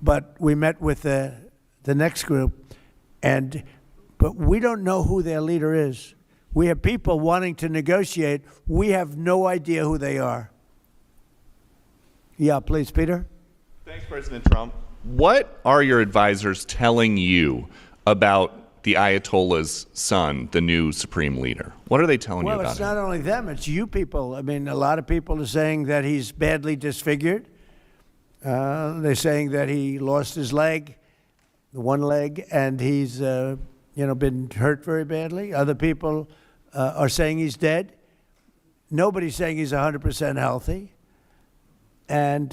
But we met with the next group, but we don't know who their leader is. We have people wanting to negotiate. We have no idea who they are. Yeah, please, Peter. Thanks, President Trump. What are your advisors telling you about the Ayatollah's son, the new supreme leader? What are they telling you about Well, it's him? not only them, it's you people. I mean, a lot of people are saying that he's badly disfigured. They're saying that he lost his leg, one leg, and he's been hurt very badly. Other people are saying he's dead. Nobody's saying he's 100% healthy. And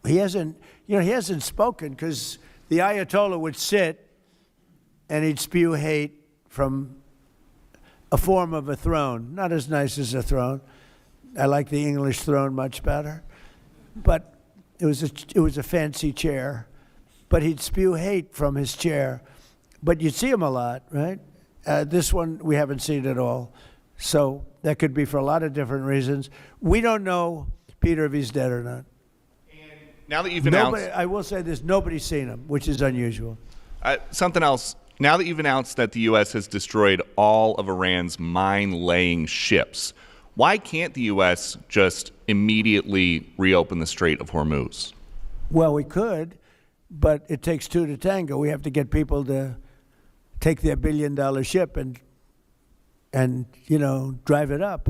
he hasn't spoken because the Ayatollah would sit and he'd spew hate from a form of a throne. Not as nice as a throne. I like the English throne much better. But it was a fancy chair. But he'd spew hate from his chair. But you'd see him a lot, right? This one we haven't seen at all. So that could be for a lot of different reasons. We don't know, Peter, if he's dead or not. Now that you've announced... I will say this, nobody's seen him, which is unusual. Something else. Now that you've announced that the U.S. has destroyed all of Iran's mine-laying ships, why can't the U.S. just immediately reopen the Strait of Hormuz? Well, we could, but it takes two to tango. We have to get people to take their billion-dollar ship and drive it up.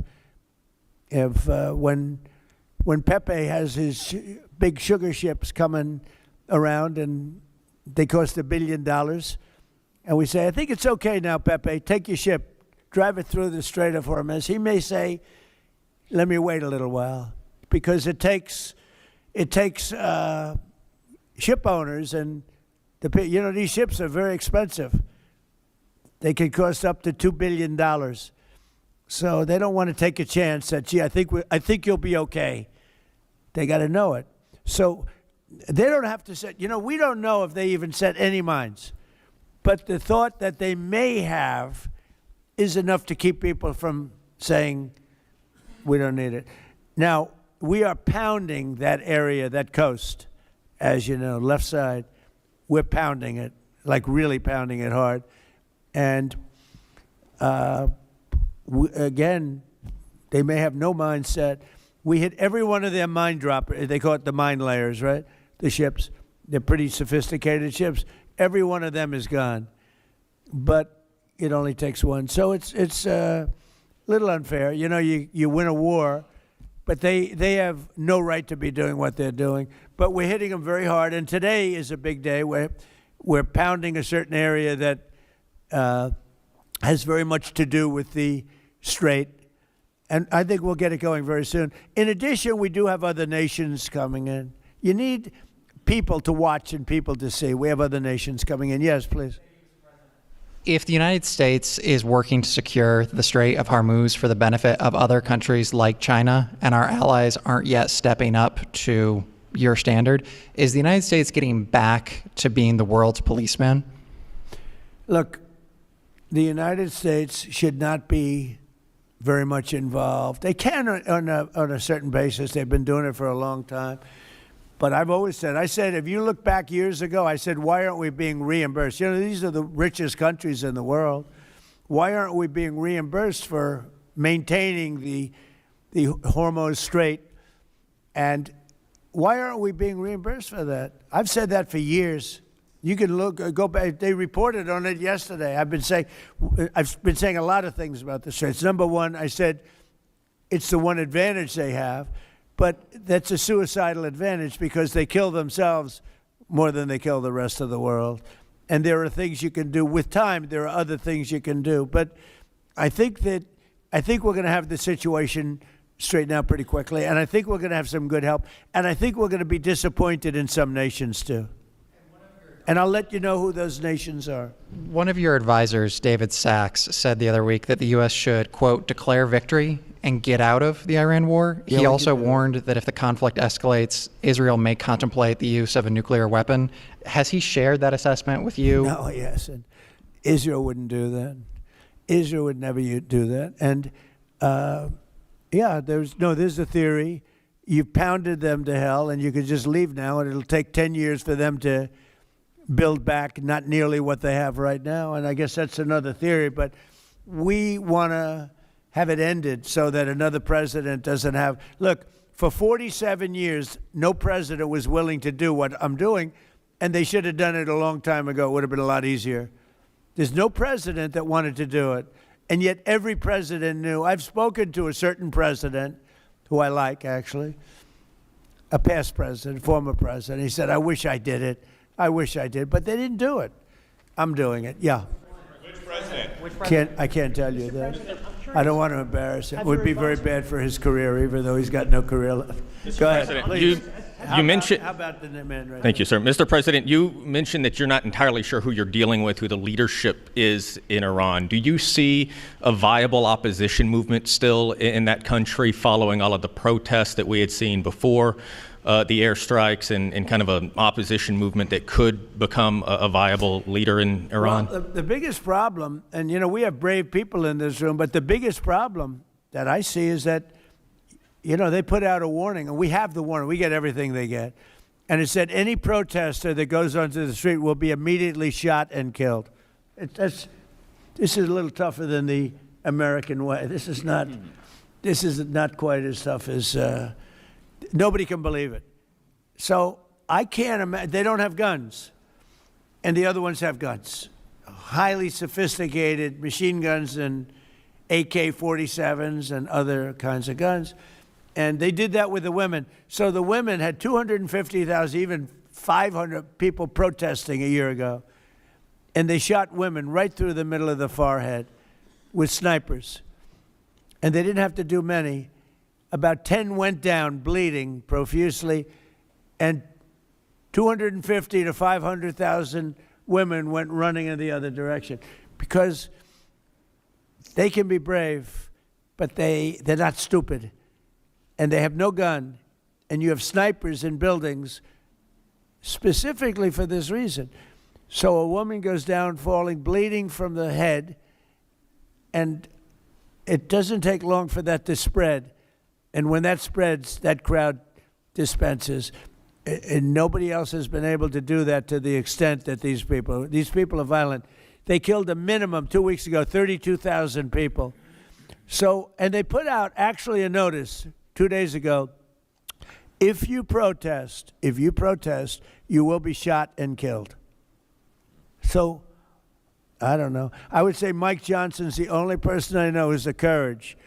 If when Pepe has his big sugar ships coming around and they cost $1 billion, and we say, I think it's okay now, Pepe, take your ship, drive it through the Strait of Hormuz. He may say, let me wait a little while, because it takes ship owners, and these ships are very expensive. They can cost up to $2 billion. So they don't want to take a chance that, gee, I think you'll be okay. They got to know it. So they don't have to set, we don't know if they even set any mines. But the thought that they may have is enough to keep people from saying, we don't need it. Now, we are pounding that area, that coast, as you know, left side. We're pounding it, like really pounding it hard. And again, they may have no mine set. We hit every one of their mine droppers. They call it the mine layers, right? The ships. They're pretty sophisticated ships. Every one of them is gone. But it only takes one. So it's a little unfair. You win a war, but they have no right to be doing what they're doing. But we're hitting them very hard. And today is a big day where we're pounding a certain area that has very much to do with the Strait. And I think we'll get it going very soon. In addition, we do have other nations coming in. You need people to watch and people to see. We have other nations coming in. Yes, please. If the United States is working to secure the Strait of Hormuz for the benefit of other countries like China, and our allies aren't yet stepping up to your standard, is the United States getting back to being the world's policeman? Look, the United States should not be very much involved. They can on a certain basis. They've been doing it for a long time. But I've always said, if you look back years ago, I said, why aren't we being reimbursed? You know, these are the richest countries in the world. Why aren't we being reimbursed for maintaining the Hormuz strait? And why aren't we being reimbursed for that? I've said that for years. You can go back. They reported on it yesterday. I've been saying a lot of things about the straits. Number one, I said it's the one advantage they have, but that's a suicidal advantage because they kill themselves more than they kill the rest of the world. And there are things you can do with time. There are other things you can do. But I think we're going to have the situation straighten out pretty quickly, and I think we're going to have some good help, and I think we're going to be disappointed in some nations too. And I'll let you know who those nations are. One of your advisors, David Sachs, said the other week that the U.S. should, quote, declare victory and get out of the Iran war. Yeah, he also warned that if the conflict escalates, Israel may contemplate the use of a nuclear weapon. Has he shared that assessment with you? No, yes. And Israel wouldn't do that. Israel would never do that. And, there's a theory. You've pounded them to hell, and you could just leave now, and it'll take 10 years for them to build back not nearly what they have right now. And I guess that's another theory, but we want to have it ended so that another president doesn't have. Look, for 47 years, no president was willing to do what I'm doing, and they should have done it a long time ago. It would have been a lot easier. There's no president that wanted to do it, and yet every president knew. I've spoken to a certain president, who I like, actually, a past president, former president. He said, I wish I did it. I wish I did, but they didn't do it. I'm doing it, yeah. Which president? I can't tell you that. I don't want to embarrass him. It would be very bad for his career, even though he's got no career left. Go ahead, please. You mentioned. How about the man right Thank you, sir. Mr. President, you mentioned that you're not entirely sure who you're dealing with, who the leadership is in Iran. Do you see a viable opposition movement still in that country following all of the protests that we had seen before the airstrikes and kind of an opposition movement that could become a viable leader in Iran? Well, the biggest problem, and we have brave people in this room, but the biggest problem that I see is that they put out a warning, and we have the warning. We get everything they get. And it said any protester that goes onto the street will be immediately shot and killed. This is a little tougher than the American way. This is not quite as tough as, nobody can believe it. So I can't imagine, they don't have guns, and the other ones have guns. Highly sophisticated machine guns and AK-47s and other kinds of guns. And they did that with the women. So the women had 250,000, even 500 people protesting a year ago. And they shot women right through the middle of the forehead with snipers. And they didn't have to do many. About 10 went down bleeding profusely. And 250 to 500,000 women went running in the other direction. Because they can be brave, but they're not stupid. And they have no gun, and you have snipers in buildings specifically for this reason. So a woman goes down falling, bleeding from the head, and it doesn't take long for that to spread. And when that spreads, that crowd dispenses. And nobody else has been able to do that to the extent that these people are violent. They killed a minimum 2 weeks ago, 32,000 people. So, and they put out actually a notice 2 days ago, if you protest, you will be shot and killed. So, I don't know. I would say Mike Johnson's the only person I know who has the courage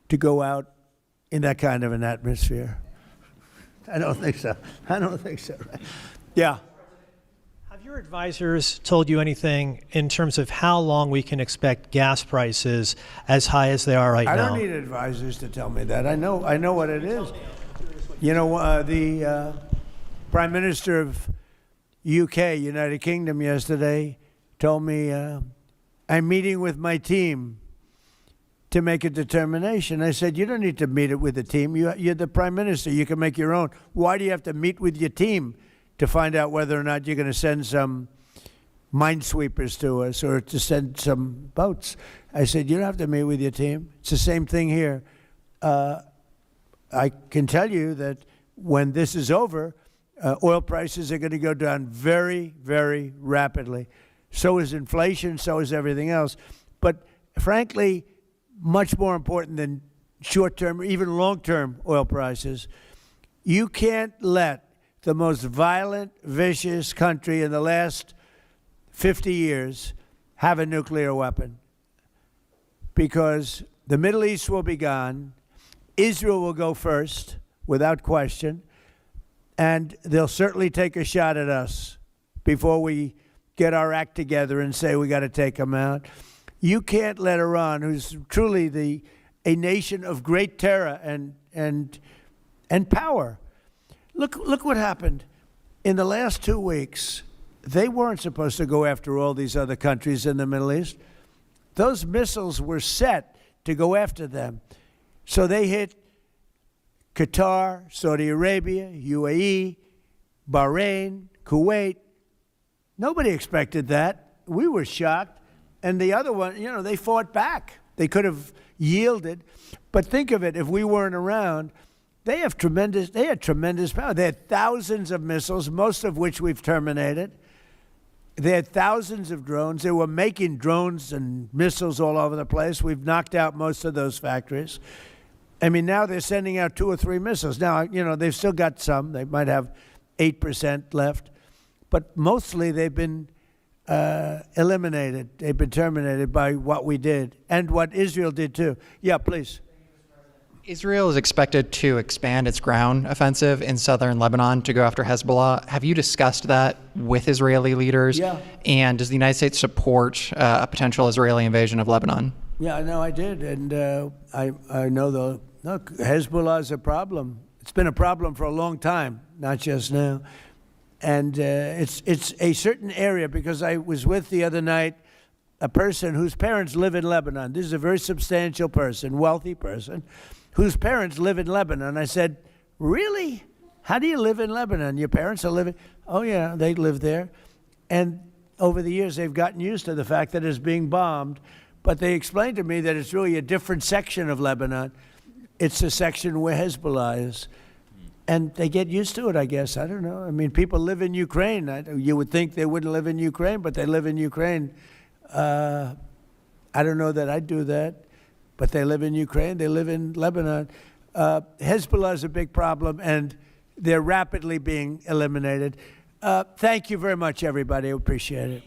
to go out in that kind of an atmosphere. I don't think so. Right? Yeah. Have your advisors told you anything in terms of how long we can expect gas prices as high as they are right now? I don't need advisors to tell me that. I know what it is. The Prime Minister of UK, United Kingdom, yesterday told me, I'm meeting with my team to make a determination. I said, you don't need to meet it with the team. You're the Prime Minister. You can make your own. Why do you have to meet with your team to find out whether or not you're going to send some minesweepers to us or to send some boats. I said, you don't have to meet with your team. It's the same thing here. I can tell you that when this is over, oil prices are going to go down very, very rapidly. So is inflation, so is everything else. But frankly, much more important than short-term, even long-term oil prices, you can't let the most violent, vicious country in the last 50 years have a nuclear weapon, because the Middle East will be gone. Israel will go first, without question, and they'll certainly take a shot at us before we get our act together and say we got to take them out. You can't let Iran, who's truly a nation of great terror and power. Look what happened in the last 2 weeks. They weren't supposed to go after all these other countries in the Middle East. Those missiles were set to go after them. So they hit Qatar, Saudi Arabia, UAE, Bahrain, Kuwait. Nobody expected that. We were shocked. And the other one, you know, they fought back. They could have yielded. But think of it, if we weren't around, they had tremendous power. They had thousands of missiles, most of which we've terminated. They had thousands of drones. They were making drones and missiles all over the place. We've knocked out most of those factories. I mean, now they're sending out 2 or 3 missiles. Now, you know, they've still got some. They might have 8% left. But mostly they've been eliminated. They've been terminated by what we did and what Israel did too. Yeah, please. Israel is expected to expand its ground offensive in southern Lebanon to go after Hezbollah. Have you discussed that with Israeli leaders? Yeah. And does the United States support a potential Israeli invasion of Lebanon? Yeah, no, I did. And I know look, Hezbollah is a problem. It's been a problem for a long time, not just now. And it's a certain area, because I was with the other night a person whose parents live in Lebanon. This is a very substantial person, wealthy person, whose parents live in Lebanon. I said, really? How do you live in Lebanon? Your parents are living? Oh, yeah, they live there. And over the years, they've gotten used to the fact that it's being bombed. But they explained to me that it's really a different section of Lebanon. It's a section where Hezbollah is. And they get used to it, I guess. I don't know. I mean, people live in Ukraine. You would think they wouldn't live in Ukraine, but they live in Ukraine. I don't know that I'd do that, but they live in Ukraine. They live in Lebanon. Hezbollah is a big problem, and they're rapidly being eliminated. Thank you very much, everybody. I appreciate it.